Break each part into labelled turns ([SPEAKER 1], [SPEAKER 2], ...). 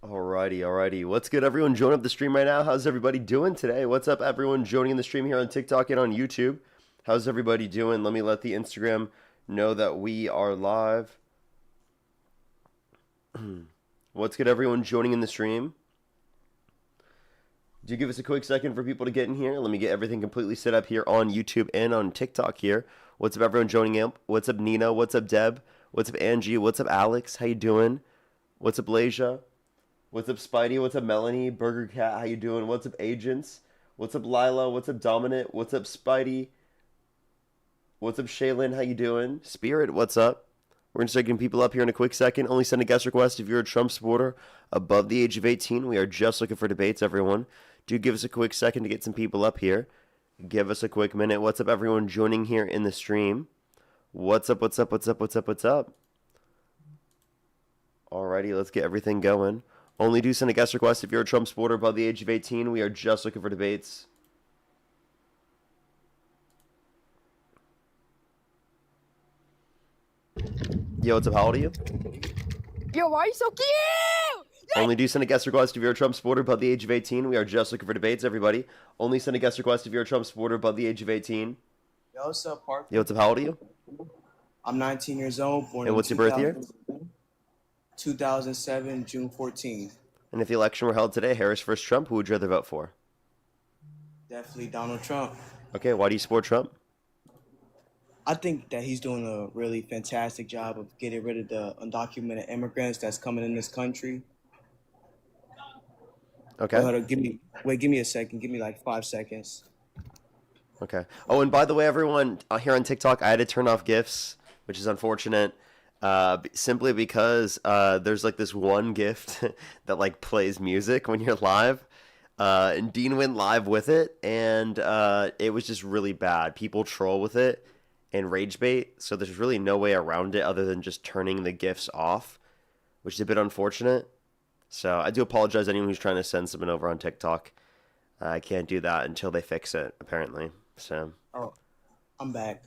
[SPEAKER 1] Alrighty. What's good, everyone? Joining up the stream right now. How's everybody doing today? What's up, everyone? Joining in the stream here on TikTok and on YouTube. How's everybody doing? Let me let the Instagram know that we are live. What's good, everyone? Joining in the stream. Do give us a quick second for people to get in here. Let me get everything completely set up here on YouTube and on TikTok here. What's up, everyone joining in? What's up, Nina? What's up, Deb? What's up, Angie? What's up, Alex? How you doing? What's up, Lasia? What's up, Spidey? What's up, Melanie? Burger Cat, how you doing? What's up, Agents? What's up, Lila? What's up, Dominant? What's up, Spidey? What's up, Shaylin? How you doing? Spirit, what's up? We're going to start getting people up here in a quick second. Only send a guest request if you're a Trump supporter above the age of 18. We are just looking for debates, everyone. Do give us a quick second to get some people up here. Give us a quick minute. What's up, everyone joining here in the stream? What's up? Alrighty, let's get everything going. Only do send a guest request if you're a Trump supporter above the age of 18. We are just looking for debates. Yo, what's up? How old are you?
[SPEAKER 2] Yo, why are you so cute?
[SPEAKER 1] Only do send a guest request if you're a Trump supporter above the age of 18. We are just looking for debates, everybody. Only send a guest request if you're a Trump supporter above the age of 18.
[SPEAKER 3] Yo, what's up, Parker?
[SPEAKER 1] Yo, what's up? How old are you?
[SPEAKER 3] I'm 19 years old, born
[SPEAKER 1] And what's your birth year?
[SPEAKER 3] 2007, June 14th.
[SPEAKER 1] And if the election were held today, Harris versus Trump, who would you rather vote for?
[SPEAKER 3] Definitely Donald Trump.
[SPEAKER 1] Okay, why do you support Trump?
[SPEAKER 3] I think that he's doing a really fantastic job of getting rid of the undocumented immigrants that's coming in this country.
[SPEAKER 1] Okay.
[SPEAKER 3] Hold on, give me a second. Give me like 5 seconds.
[SPEAKER 1] Okay. Oh, and by the way, everyone, here on TikTok, I had to turn off GIFs, which is unfortunate. Simply because there's like this one gift that like plays music when you're live, and Dean went live with it, and it was just really bad. People troll with it and rage bait, so there's really no way around it other than just turning the GIFs off, which is a bit unfortunate. So I do apologize to anyone who's trying to send something over on TikTok. I can't do that until they fix it, apparently. So.
[SPEAKER 3] Oh, I'm back.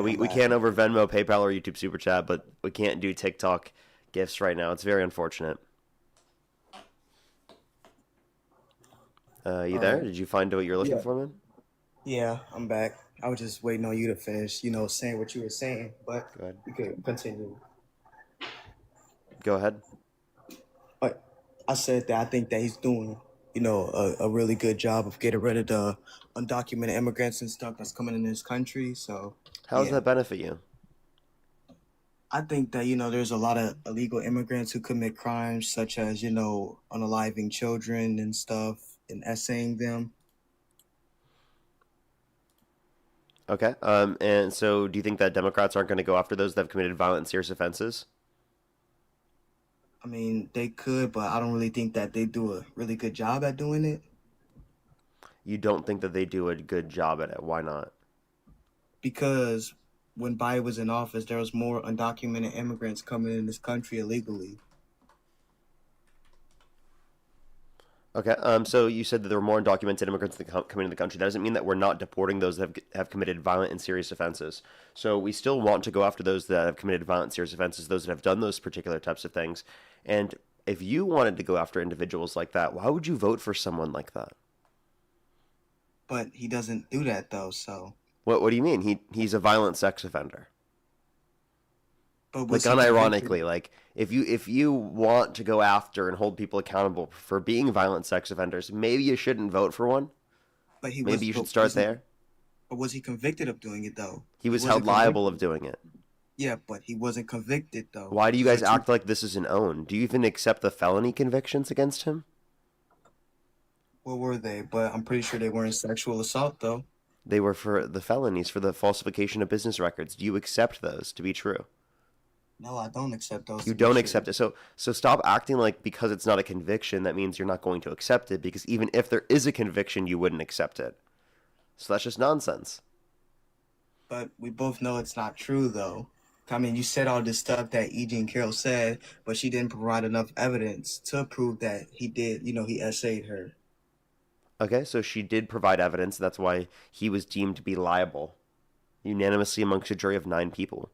[SPEAKER 1] We can't over Venmo, PayPal, or YouTube Super Chat, but we can't do TikTok gifts right now. It's very unfortunate. You there? Did you find what you're looking for, man?
[SPEAKER 3] Yeah, I'm back. I was just waiting on you to finish, saying what you were saying, but you could continue.
[SPEAKER 1] Go ahead.
[SPEAKER 3] But I said that I think that he's doing, a really good job of getting rid of the undocumented immigrants and stuff that's coming in this country. So
[SPEAKER 1] how does that benefit you?
[SPEAKER 3] I think that, there's a lot of illegal immigrants who commit crimes such as, unaliving children and stuff and essaying them.
[SPEAKER 1] Okay. And so do you think that Democrats aren't going to go after those that have committed violent and serious offenses?
[SPEAKER 3] I mean, they could, but I don't really think that they do a really good job at doing it.
[SPEAKER 1] You don't think that they do a good job at it? Why not?
[SPEAKER 3] Because when Biden was in office, there was more undocumented immigrants coming in this country illegally.
[SPEAKER 1] Okay. So you said that there were more undocumented immigrants that come into the country. That doesn't mean that we're not deporting those that have committed violent and serious offenses. So we still want to go after those that have committed violent and serious offenses, those that have done those particular types of things. And if you wanted to go after individuals like that, why would you vote for someone like that?
[SPEAKER 3] But he doesn't do that, though, so...
[SPEAKER 1] What do you mean? He's a violent sex offender.
[SPEAKER 3] But
[SPEAKER 1] like, unironically, like, if you want to go after and hold people accountable for being violent sex offenders, maybe you shouldn't vote for one.
[SPEAKER 3] But
[SPEAKER 1] maybe you should start there.
[SPEAKER 3] But was he convicted of doing it, though?
[SPEAKER 1] He was held liable of doing it.
[SPEAKER 3] Yeah, but he wasn't convicted, though.
[SPEAKER 1] Why do you guys act like this is an own? Do you even accept the felony convictions against him?
[SPEAKER 3] What were they? But I'm pretty sure they weren't sexual assault, though.
[SPEAKER 1] They were for the felonies, for the falsification of business records. Do you accept those to be true?
[SPEAKER 3] No, I don't accept those.
[SPEAKER 1] You don't accept it. So stop acting like because it's not a conviction, that means you're not going to accept it, because even if there is a conviction, you wouldn't accept it. So that's just nonsense.
[SPEAKER 3] But we both know it's not true, though. I mean, you said all this stuff that E. Jean Carroll said, but she didn't provide enough evidence to prove that he did, he essayed her.
[SPEAKER 1] Okay, so she did provide evidence. That's why he was deemed to be liable, unanimously amongst a jury of 9 people.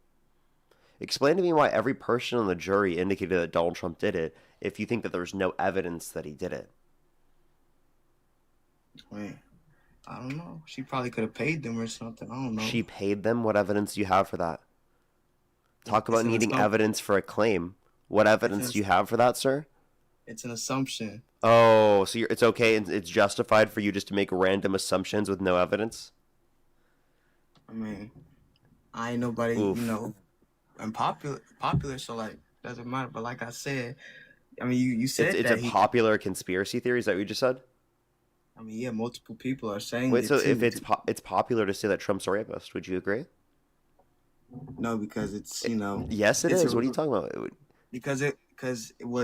[SPEAKER 1] Explain to me why every person on the jury indicated that Donald Trump did it if you think that there's no evidence that he did it.
[SPEAKER 3] Wait, I don't know. She probably could have paid them or something. I don't know.
[SPEAKER 1] She paid them? What evidence do you have for that? Talk
[SPEAKER 3] It's
[SPEAKER 1] about
[SPEAKER 3] an
[SPEAKER 1] needing
[SPEAKER 3] assumption.
[SPEAKER 1] evidence for a claim. What
[SPEAKER 3] It's
[SPEAKER 1] evidence
[SPEAKER 3] an,
[SPEAKER 1] do you have for that, sir?
[SPEAKER 3] it's an assumption.
[SPEAKER 1] Oh, so it's okay and it's justified for you just to make random assumptions with no evidence?
[SPEAKER 3] I mean, I ain't nobody,
[SPEAKER 1] Oof.
[SPEAKER 3] I'm popular, so like doesn't matter. But like I said, I mean, you
[SPEAKER 1] It's
[SPEAKER 3] said
[SPEAKER 1] it's a
[SPEAKER 3] that he.
[SPEAKER 1] popular conspiracy theory. Is that what you just said?
[SPEAKER 3] I mean, yeah, multiple people are saying
[SPEAKER 1] Wait,
[SPEAKER 3] it
[SPEAKER 1] so if
[SPEAKER 3] too.
[SPEAKER 1] it's popular to say that Trump's a rapist, would you agree?
[SPEAKER 3] No, because it's
[SPEAKER 1] Yes, it
[SPEAKER 3] it's
[SPEAKER 1] is.
[SPEAKER 3] a
[SPEAKER 1] What are you talking about?
[SPEAKER 3] because it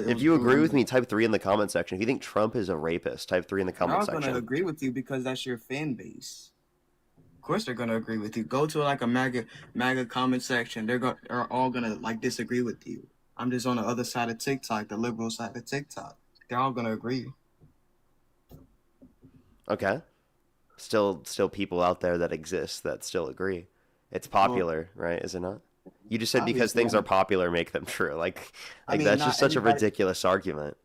[SPEAKER 1] If
[SPEAKER 3] was
[SPEAKER 1] you agree with
[SPEAKER 3] proven.
[SPEAKER 1] me, type 3 in the comment section. If you think Trump is a rapist, type 3 in the
[SPEAKER 3] They're
[SPEAKER 1] comment
[SPEAKER 3] all gonna
[SPEAKER 1] section.
[SPEAKER 3] agree with you because that's your fan base. Of course, they're gonna agree with you. Go to like a MAGA comment section. Are all gonna like disagree with you. I'm just on the other side of TikTok, the liberal side of TikTok. They're all gonna agree.
[SPEAKER 1] Okay. Still people out there that exist that still agree. It's
[SPEAKER 3] Well,
[SPEAKER 1] popular, right? Is it not? You just said because
[SPEAKER 3] obviously,
[SPEAKER 1] things are popular make them true. Like
[SPEAKER 3] I
[SPEAKER 1] like
[SPEAKER 3] mean,
[SPEAKER 1] that's just such a ridiculous argument.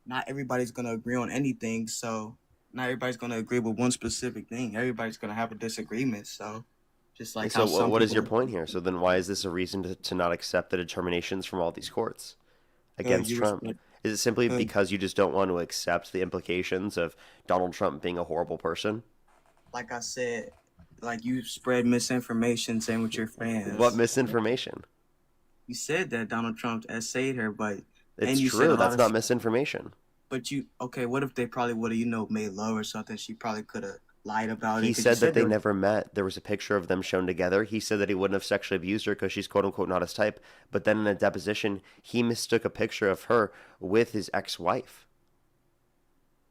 [SPEAKER 3] not everybody's gonna agree on anything. So not everybody's gonna agree with one specific thing. Everybody's gonna have a disagreement. So just
[SPEAKER 1] And
[SPEAKER 3] like
[SPEAKER 1] so
[SPEAKER 3] how some
[SPEAKER 1] what is your
[SPEAKER 3] people,
[SPEAKER 1] point here? So then why is this a reason to not accept the determinations from all these courts against
[SPEAKER 3] you
[SPEAKER 1] Trump?
[SPEAKER 3] respect,
[SPEAKER 1] Is it simply
[SPEAKER 3] uh,
[SPEAKER 1] because you just don't want to accept the implications of Donald Trump being a horrible person?
[SPEAKER 3] like I said, like you spread misinformation saying with your
[SPEAKER 1] What
[SPEAKER 3] fans.
[SPEAKER 1] misinformation?
[SPEAKER 3] You said that Donald Trump essayed her,
[SPEAKER 1] It's
[SPEAKER 3] and you said
[SPEAKER 1] true.
[SPEAKER 3] a lot
[SPEAKER 1] That's
[SPEAKER 3] of,
[SPEAKER 1] not misinformation.
[SPEAKER 3] but you okay? What if they probably would have made love or something? She probably could have lied about it
[SPEAKER 1] He
[SPEAKER 3] because you
[SPEAKER 1] said that
[SPEAKER 3] said
[SPEAKER 1] they
[SPEAKER 3] they were
[SPEAKER 1] never met. There was a picture of them shown together. He said that he wouldn't have sexually abused her because she's quote unquote not his type. But then in a deposition, he mistook a picture of her with his ex-wife.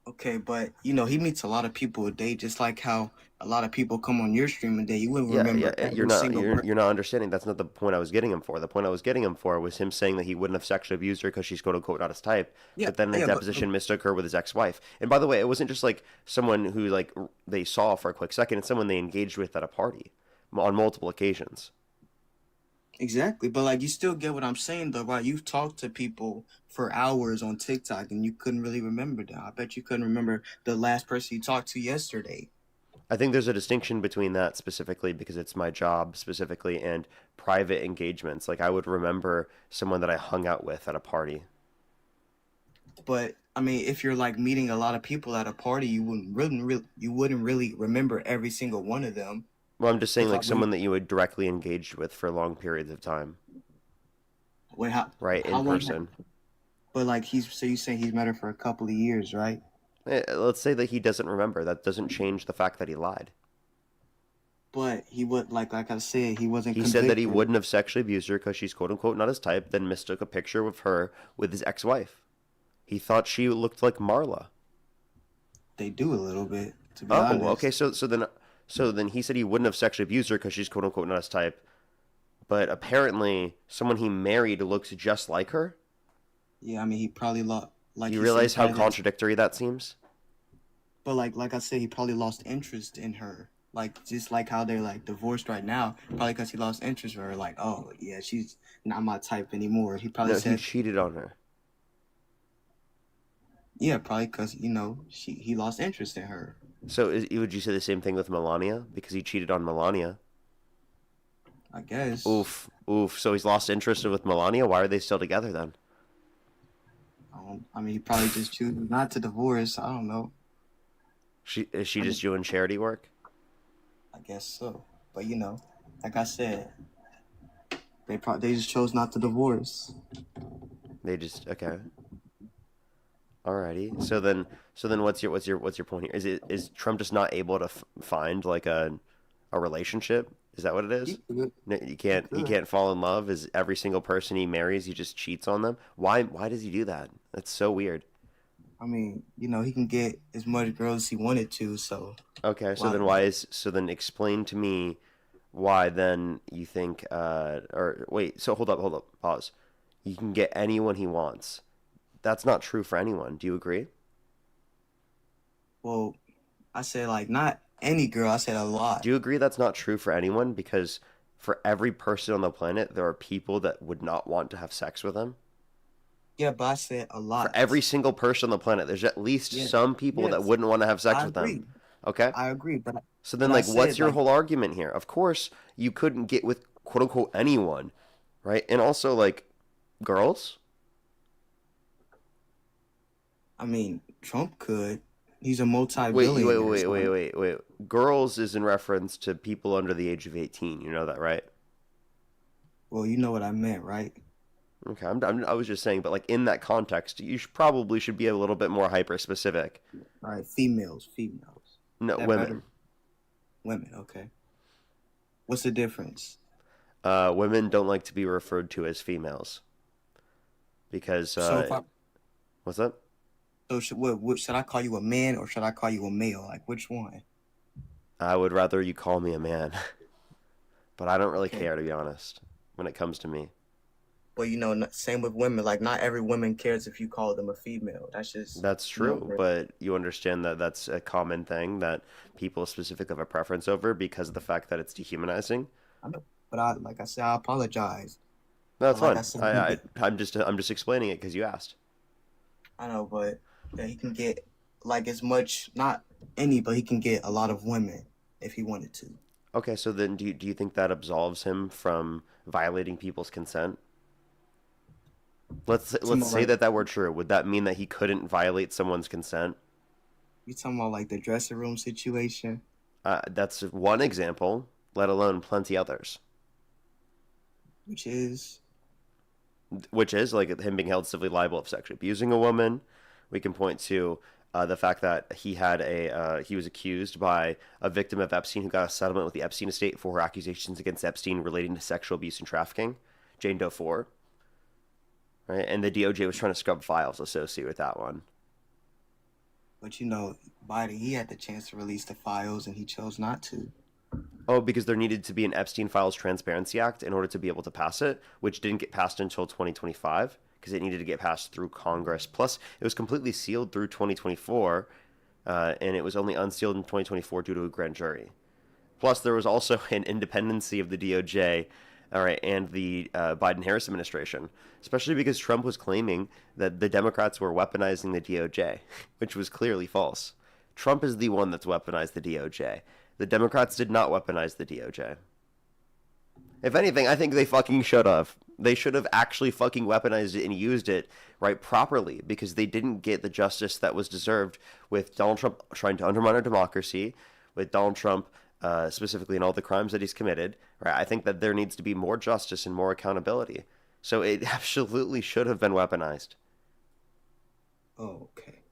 [SPEAKER 3] okay, but he meets a lot of people a day, just like how a lot of people come on your stream a day. You wouldn't
[SPEAKER 1] Yeah,
[SPEAKER 3] remember
[SPEAKER 1] yeah. You're
[SPEAKER 3] every
[SPEAKER 1] not
[SPEAKER 3] single
[SPEAKER 1] you're
[SPEAKER 3] person.
[SPEAKER 1] you're not understanding. That's not the point I was getting him for. The point I was getting him for was him saying that he wouldn't have sexually abused her because she's quote unquote not his type.
[SPEAKER 3] Yeah,
[SPEAKER 1] But then in a
[SPEAKER 3] yeah, but
[SPEAKER 1] deposition, mistook her with his ex-wife. And by the way, it wasn't just like someone who like they saw for a quick second. It's someone they engaged with at a party on multiple occasions.
[SPEAKER 3] exactly. But like, you still get what I'm saying, though, right? You've talked to people for hours on TikTok, and you couldn't really remember them. I bet you couldn't remember the last person you talked to yesterday.
[SPEAKER 1] I think there's a distinction between that specifically because it's my job specifically and private engagements. Like I would remember someone that I hung out with at a party.
[SPEAKER 3] But I mean, if you're like meeting a lot of people at a party, you wouldn't really remember every single one of them.
[SPEAKER 1] Well, I'm just saying
[SPEAKER 3] Because
[SPEAKER 1] like
[SPEAKER 3] like
[SPEAKER 1] someone that you would directly engage with for long periods of time,
[SPEAKER 3] when
[SPEAKER 1] right?
[SPEAKER 3] how
[SPEAKER 1] In
[SPEAKER 3] long?
[SPEAKER 1] person.
[SPEAKER 3] But like you saying he's met her for a couple of years, right?
[SPEAKER 1] Let's say that he doesn't remember. That doesn't change the fact that he lied.
[SPEAKER 3] But he would like I said, he wasn't
[SPEAKER 1] He said that he
[SPEAKER 3] convicted.
[SPEAKER 1] wouldn't have sexually abused her because she's quote unquote not his type, then mistook a picture of her with his ex-wife. He thought she looked like Marla.
[SPEAKER 3] They do a little bit, to be
[SPEAKER 1] Oh, okay.
[SPEAKER 3] honest.
[SPEAKER 1] So then he said he wouldn't have sexually abused her because she's quote unquote not his type. But apparently, someone he married looks just like her.
[SPEAKER 3] Yeah, I mean, he probably lost, like
[SPEAKER 1] You
[SPEAKER 3] he said, he
[SPEAKER 1] realize how
[SPEAKER 3] probably lost.
[SPEAKER 1] contradictory that seems?
[SPEAKER 3] But like I said, he probably lost interest in her. Like just like how they're like divorced right now, probably because he lost interest in her. Like, oh yeah, she's not my type anymore. He probably
[SPEAKER 1] No, he
[SPEAKER 3] said,
[SPEAKER 1] cheated on her.
[SPEAKER 3] yeah, probably because he lost interest in her.
[SPEAKER 1] So would you say the same thing with Melania? Because he cheated on Melania.
[SPEAKER 3] I guess.
[SPEAKER 1] Oof, oof. So he's lost interest with Melania. Why are they still together then?
[SPEAKER 3] I mean, he probably just chooses not to divorce. I don't know.
[SPEAKER 1] Is she
[SPEAKER 3] I
[SPEAKER 1] just
[SPEAKER 3] mean,
[SPEAKER 1] doing charity work?
[SPEAKER 3] I guess so. But like I said, they just chose not to divorce.
[SPEAKER 1] They just okay. Alrighty. So then what's your point here? Is Trump just not able to find like a relationship? Is that what it
[SPEAKER 3] He
[SPEAKER 1] is?
[SPEAKER 3] could.
[SPEAKER 1] No, he
[SPEAKER 3] He
[SPEAKER 1] can't he
[SPEAKER 3] could.
[SPEAKER 1] can't fall in love. Is every single person he marries he just cheats on them? Why does he do that? That's so weird.
[SPEAKER 3] I mean, he can get as much girls as he wanted to. So
[SPEAKER 1] Okay, so
[SPEAKER 3] why?
[SPEAKER 1] then explain to me why then you think or wait, so hold up, pause. He can get anyone he wants. That's not true for anyone. Do you agree?
[SPEAKER 3] Well, I said like not any girl. I said a
[SPEAKER 1] Do
[SPEAKER 3] lot.
[SPEAKER 1] you agree that's not true for anyone? Because for every person on the planet, there are people that would not want to have sex with him?
[SPEAKER 3] Yeah, but I said a
[SPEAKER 1] For every
[SPEAKER 3] lot.
[SPEAKER 1] single person on the planet, there's at least
[SPEAKER 3] Yes,
[SPEAKER 1] some people that
[SPEAKER 3] yes,
[SPEAKER 1] wouldn't want to have sex
[SPEAKER 3] I
[SPEAKER 1] with them.
[SPEAKER 3] agree.
[SPEAKER 1] Okay?
[SPEAKER 3] I agree,
[SPEAKER 1] So then,
[SPEAKER 3] but I
[SPEAKER 1] like, what's
[SPEAKER 3] said
[SPEAKER 1] your
[SPEAKER 3] like
[SPEAKER 1] whole argument here? Of course, you couldn't get with quote unquote anyone, right? And also, like, girls?
[SPEAKER 3] I mean Trump could. He's a
[SPEAKER 1] Wait,
[SPEAKER 3] multi-billionaire,
[SPEAKER 1] wait, wait,
[SPEAKER 3] so
[SPEAKER 1] wait, wait. Girls is in reference to people under the age of 18. You know that, right?
[SPEAKER 3] well, you know what I meant, right?
[SPEAKER 1] Okay, I was just saying, but like in that context, you probably should be a little bit more hyper specific.
[SPEAKER 3] All right, females.
[SPEAKER 1] No,
[SPEAKER 3] That better?
[SPEAKER 1] women.
[SPEAKER 3] Women, okay. What's the difference?
[SPEAKER 1] Women don't like to be referred to as females because
[SPEAKER 3] So if I
[SPEAKER 1] what's that?
[SPEAKER 3] so should should I call you a man or should I call you a male? Like which one?
[SPEAKER 1] I would rather you call me a man, but I don't really
[SPEAKER 3] Okay.
[SPEAKER 1] care to be honest when it comes to me.
[SPEAKER 3] Well, you know, same with women. Like not every woman cares if you call them a female. That's just
[SPEAKER 1] That's true, but you understand that that's a common thing that people specifically have a preference over because of the fact that it's dehumanizing.
[SPEAKER 3] I know. But I like I said, I apologize.
[SPEAKER 1] No,
[SPEAKER 3] But
[SPEAKER 1] that's
[SPEAKER 3] like I
[SPEAKER 1] fine.
[SPEAKER 3] said,
[SPEAKER 1] I'm just explaining it because you asked.
[SPEAKER 3] I know, but yeah, he can get like as much not any, but he can get a lot of women if he wanted to.
[SPEAKER 1] Okay, so then do you think that absolves him from violating people's consent? Let's
[SPEAKER 3] Talking about
[SPEAKER 1] say
[SPEAKER 3] like
[SPEAKER 1] that were true. Would that mean that he couldn't violate someone's consent?
[SPEAKER 3] you talking about like the dressing room situation,
[SPEAKER 1] That's one example, let alone plenty others.
[SPEAKER 3] which is
[SPEAKER 1] Which is like him being held civilly liable of sexually abusing a woman. We can point to the fact that he was accused by a victim of Epstein who got a settlement with the Epstein estate for her accusations against Epstein relating to sexual abuse and trafficking, Jane Doe 4, right? And the DOJ was trying to scrub files associated with that one.
[SPEAKER 3] but you know, Biden he had the chance to release the files and he chose not to.
[SPEAKER 1] Oh, because there needed to be an Epstein Files Transparency Act in order to be able to pass it, which didn't get passed until 2025 because it needed to get passed through Congress. Plus, it was completely sealed through 2024, and it was only unsealed in 2024 due to a grand jury. Plus, there was also an independency of the DOJ, all right, and the Biden-Harris administration, especially because Trump was claiming that the Democrats were weaponizing the DOJ, which was clearly false. Trump is the one that's weaponized the DOJ. The Democrats did not weaponize the DOJ. If anything, I think they fucking should have. They should have actually fucking weaponized it and used it right properly because they didn't get the justice that was deserved with Donald Trump trying to undermine our democracy, with Donald Trump specifically in all the crimes that he's committed. Right? I think that there needs to be more justice and more accountability. So it absolutely should have been weaponized.
[SPEAKER 3] Oh, okay.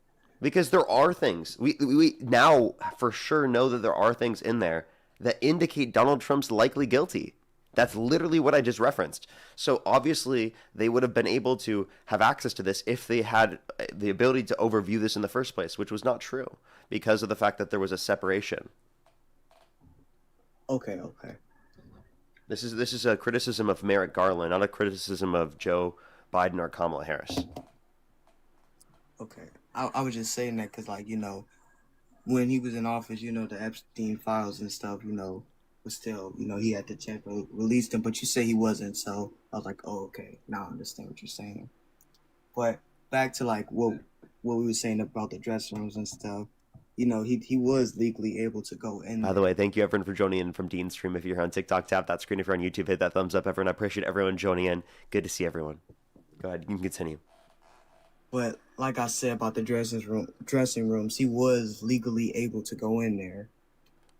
[SPEAKER 1] Because there are things we now for sure know that there are things in there that indicate Donald Trump's likely guilty. That's literally what I just referenced. So obviously they would have been able to have access to this if they had the ability to overview this in the first place, which was not true because of the fact that there was a separation.
[SPEAKER 3] Okay.
[SPEAKER 1] This is a criticism of Merrick Garland, not a criticism of Joe Biden or Kamala Harris.
[SPEAKER 3] Okay. I was just saying that because, like, you know, when he was in office, you know, the Epstein files and stuff, you know, was still, you know, he had to check or release them, but you say he wasn't. So I was like, oh, okay. Now I understand what you're saying. But back to, like, what we were saying about the dressing rooms and stuff, you know, he was legally able to go in
[SPEAKER 1] By the
[SPEAKER 3] there.
[SPEAKER 1] way, thank you everyone for joining in from Dean's stream. If you're here on TikTok, tap that screen. If you're on YouTube, hit that thumbs up. Everyone, I appreciate everyone joining in. Good to see everyone. Go ahead, you can continue.
[SPEAKER 3] But like I said about the dressing rooms, he was legally able to go in there.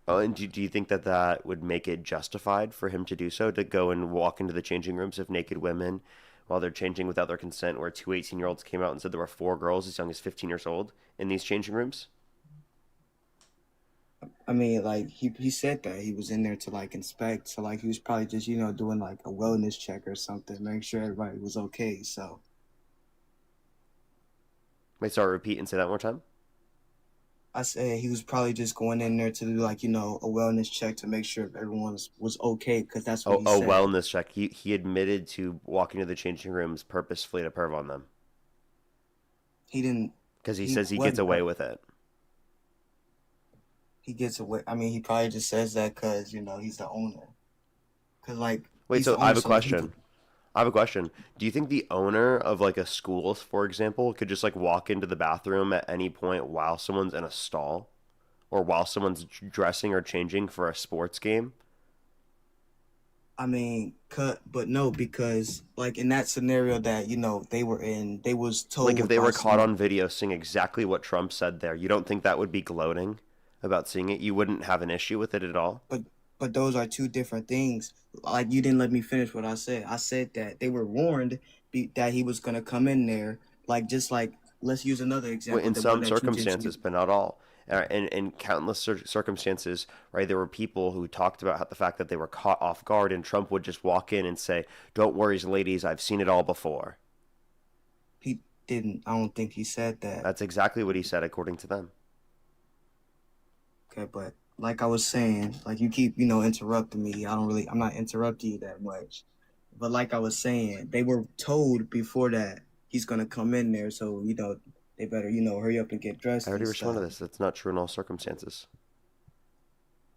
[SPEAKER 1] Oh, and do you think that that would make it justified for him to do so, to go and walk into the changing rooms of naked women while they're changing without their consent, where two 18-year-olds came out and said there were four girls as young as 15 years old in these changing rooms?
[SPEAKER 3] I mean, like he said that he was in there to like inspect, so like he was probably just you know doing like a wellness check or something, make sure everybody was okay. So
[SPEAKER 1] Wait, sorry, repeat and say that one more time.
[SPEAKER 3] I said he was probably just going in there to do like you know a wellness check to make sure everyone was okay because that's what
[SPEAKER 1] Oh,
[SPEAKER 3] he
[SPEAKER 1] oh,
[SPEAKER 3] said.
[SPEAKER 1] wellness check. He admitted to walking to the changing rooms purposefully to perv on them
[SPEAKER 3] He didn't.
[SPEAKER 1] because he
[SPEAKER 3] He
[SPEAKER 1] says he gets
[SPEAKER 3] wasn't.
[SPEAKER 1] away with it.
[SPEAKER 3] He gets away. I mean, he probably just says that because you know he's the owner. Cause like
[SPEAKER 1] Wait,
[SPEAKER 3] he's the
[SPEAKER 1] so I
[SPEAKER 3] owner,
[SPEAKER 1] have a
[SPEAKER 3] so he could.
[SPEAKER 1] question. I have a question. Do you think the owner of like a school, for example, could just like walk into the bathroom at any point while someone's in a stall or while someone's dressing or changing for a sports game?
[SPEAKER 3] I mean, cut, but no, because like in that scenario that they were in, they was
[SPEAKER 1] Like if
[SPEAKER 3] told
[SPEAKER 1] they
[SPEAKER 3] by
[SPEAKER 1] were caught
[SPEAKER 3] some.
[SPEAKER 1] on video saying exactly what Trump said there, you don't think that would be gloating about seeing it? You wouldn't have an issue with it at all?
[SPEAKER 3] But those are two different things. Like you didn't let me finish what I said. I said that they were warned that he was gonna come in there. Like just like let's use another
[SPEAKER 1] Well,
[SPEAKER 3] example,
[SPEAKER 1] in
[SPEAKER 3] the one
[SPEAKER 1] some
[SPEAKER 3] that you just
[SPEAKER 1] circumstances,
[SPEAKER 3] used.
[SPEAKER 1] but not all. In countless circumstances, right, there were people who talked about the fact that they were caught off guard, and Trump would just walk in and say, "Don't worry, ladies, I've seen it all before."
[SPEAKER 3] He didn't. I don't think he said that.
[SPEAKER 1] That's exactly what he said, according to them.
[SPEAKER 3] Okay, but like I was saying, like you keep interrupting me. I'm not interrupting you that much. But like I was saying, they were told before that he's gonna come in there, so they better hurry up and get
[SPEAKER 1] I
[SPEAKER 3] dressed
[SPEAKER 1] already
[SPEAKER 3] and
[SPEAKER 1] responded
[SPEAKER 3] stuff.
[SPEAKER 1] to this. That's not true in all circumstances.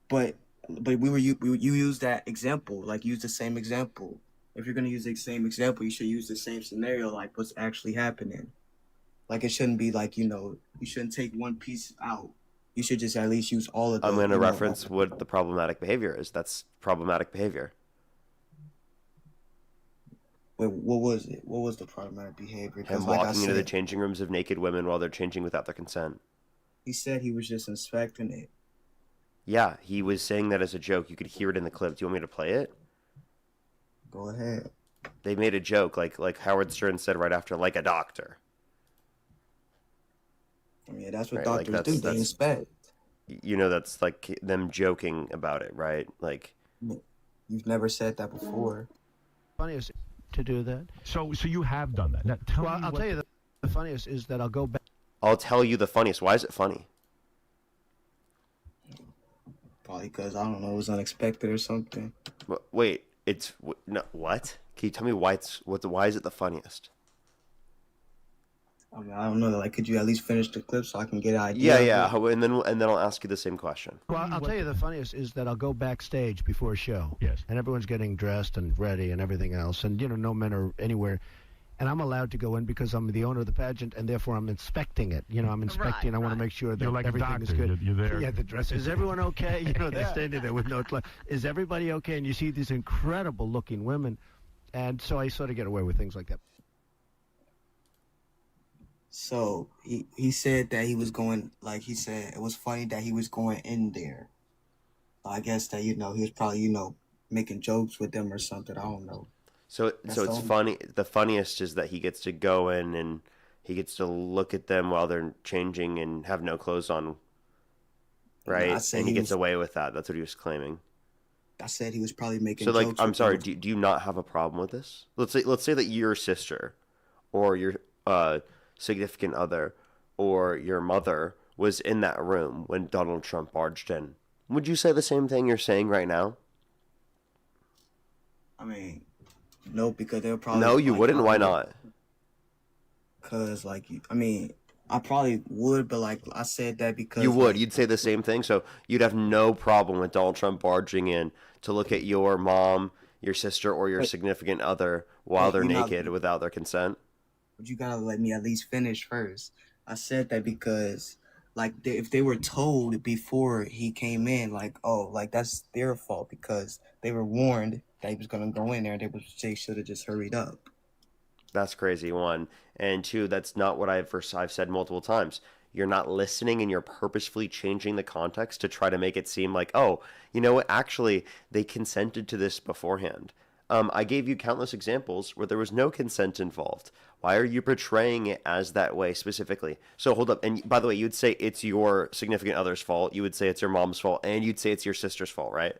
[SPEAKER 3] But you use that example, like use the same example. If you're gonna use the same example, you should use the same scenario, like what's actually happening. Like it shouldn't be like you shouldn't take one piece out. You should just at least use all of
[SPEAKER 1] I'm
[SPEAKER 3] the
[SPEAKER 1] going to
[SPEAKER 3] all.
[SPEAKER 1] reference what the problematic behavior is. That's problematic behavior.
[SPEAKER 3] Wait, what was it? What was the problematic behavior? Because
[SPEAKER 1] Him
[SPEAKER 3] like I
[SPEAKER 1] walking into the
[SPEAKER 3] said,
[SPEAKER 1] changing rooms of naked women while they're changing without their consent.
[SPEAKER 3] he said he was just inspecting it.
[SPEAKER 1] Yeah, he was saying that as a joke. You could hear it in the clip. Do you want me to play it?
[SPEAKER 3] Go ahead.
[SPEAKER 1] They made a joke, like Howard Stern said right after, like a doctor.
[SPEAKER 3] I mean, that's what
[SPEAKER 1] Right? Like
[SPEAKER 3] doctors do. They inspect.
[SPEAKER 1] that's like them joking about it, right? Like,
[SPEAKER 3] You've never said that before.
[SPEAKER 4] Funniest to do that.
[SPEAKER 5] So you have done that. Now, tell
[SPEAKER 4] Well,
[SPEAKER 5] me
[SPEAKER 4] I'll
[SPEAKER 5] what
[SPEAKER 4] tell you the funniest is that I'll go back.
[SPEAKER 1] I'll tell you the funniest. Why is it funny?
[SPEAKER 3] Probably because I don't know, it was unexpected or something.
[SPEAKER 1] Wait, no, what? Can you tell me why why is it the funniest?
[SPEAKER 3] I mean, I don't know. Like, could you at least finish the clip so I can get an idea?
[SPEAKER 1] Yeah. And then I'll ask you the same question.
[SPEAKER 4] Well, I'll tell you the funniest is that I'll go backstage before a show.
[SPEAKER 5] Yes.
[SPEAKER 4] And everyone's getting dressed and ready and everything else. And, no men are anywhere. And I'm allowed to go in because I'm the owner of the pageant, and therefore I'm inspecting it. I'm inspecting.
[SPEAKER 2] Right,
[SPEAKER 4] I want to
[SPEAKER 2] right.
[SPEAKER 4] make sure that
[SPEAKER 5] You're like a
[SPEAKER 4] everything is
[SPEAKER 5] doctor.
[SPEAKER 4] good.
[SPEAKER 5] You're there.
[SPEAKER 4] Yeah, the dress. Is everyone okay? They're standing there with no clothes. Is everybody okay? And you see these incredible-looking women. And so I sort of get away with things like that.
[SPEAKER 3] So he said that he was going, like he said, it was funny that he was going in there. I guess that, he was probably, making jokes with them or something. I don't know.
[SPEAKER 1] So
[SPEAKER 3] That's
[SPEAKER 1] it's
[SPEAKER 3] all.
[SPEAKER 1] funny. The funniest is that he gets to go in and he gets to look at them while they're changing and have no clothes on, right?
[SPEAKER 3] I said
[SPEAKER 1] And he
[SPEAKER 3] he
[SPEAKER 1] gets
[SPEAKER 3] was,
[SPEAKER 1] away with that. That's what he was claiming.
[SPEAKER 3] I said he was probably making
[SPEAKER 1] So, like,
[SPEAKER 3] jokes
[SPEAKER 1] I'm
[SPEAKER 3] with
[SPEAKER 1] sorry.
[SPEAKER 3] them.
[SPEAKER 1] Do you not have a problem with this? Let's say that your sister, or your significant other, or your mother was in that room when Donald Trump barged in. Would you say the same thing you're saying right now?
[SPEAKER 3] I mean, no, because they'll probably.
[SPEAKER 1] No, you
[SPEAKER 3] like,
[SPEAKER 1] wouldn't. Why
[SPEAKER 3] probably,
[SPEAKER 1] not?
[SPEAKER 3] Because, like, I mean, I probably would, but, like, I said that because.
[SPEAKER 1] You would.
[SPEAKER 3] Like,
[SPEAKER 1] You'd say the same thing. So you'd have no problem with Donald Trump barging in to look at your mom, your sister, or your
[SPEAKER 3] but,
[SPEAKER 1] significant other while they're
[SPEAKER 3] you're not.
[SPEAKER 1] naked without their consent.
[SPEAKER 3] But you gotta let me at least finish first. I said that because, like, if they were told before he came in, like, oh, like that's their fault because they were warned that he was gonna go in there. They should have just hurried up.
[SPEAKER 1] That's crazy, one. And two, that's not what I've said multiple times. You're not listening and you're purposefully changing the context to try to make it seem like, oh, you know what? Actually, they consented to this beforehand. I gave you countless examples where there was no consent involved. Why are you portraying it as that way specifically? So hold up. And by the way, you'd say it's your significant other's fault. You would say it's your mom's fault. And you'd say it's your sister's fault, right?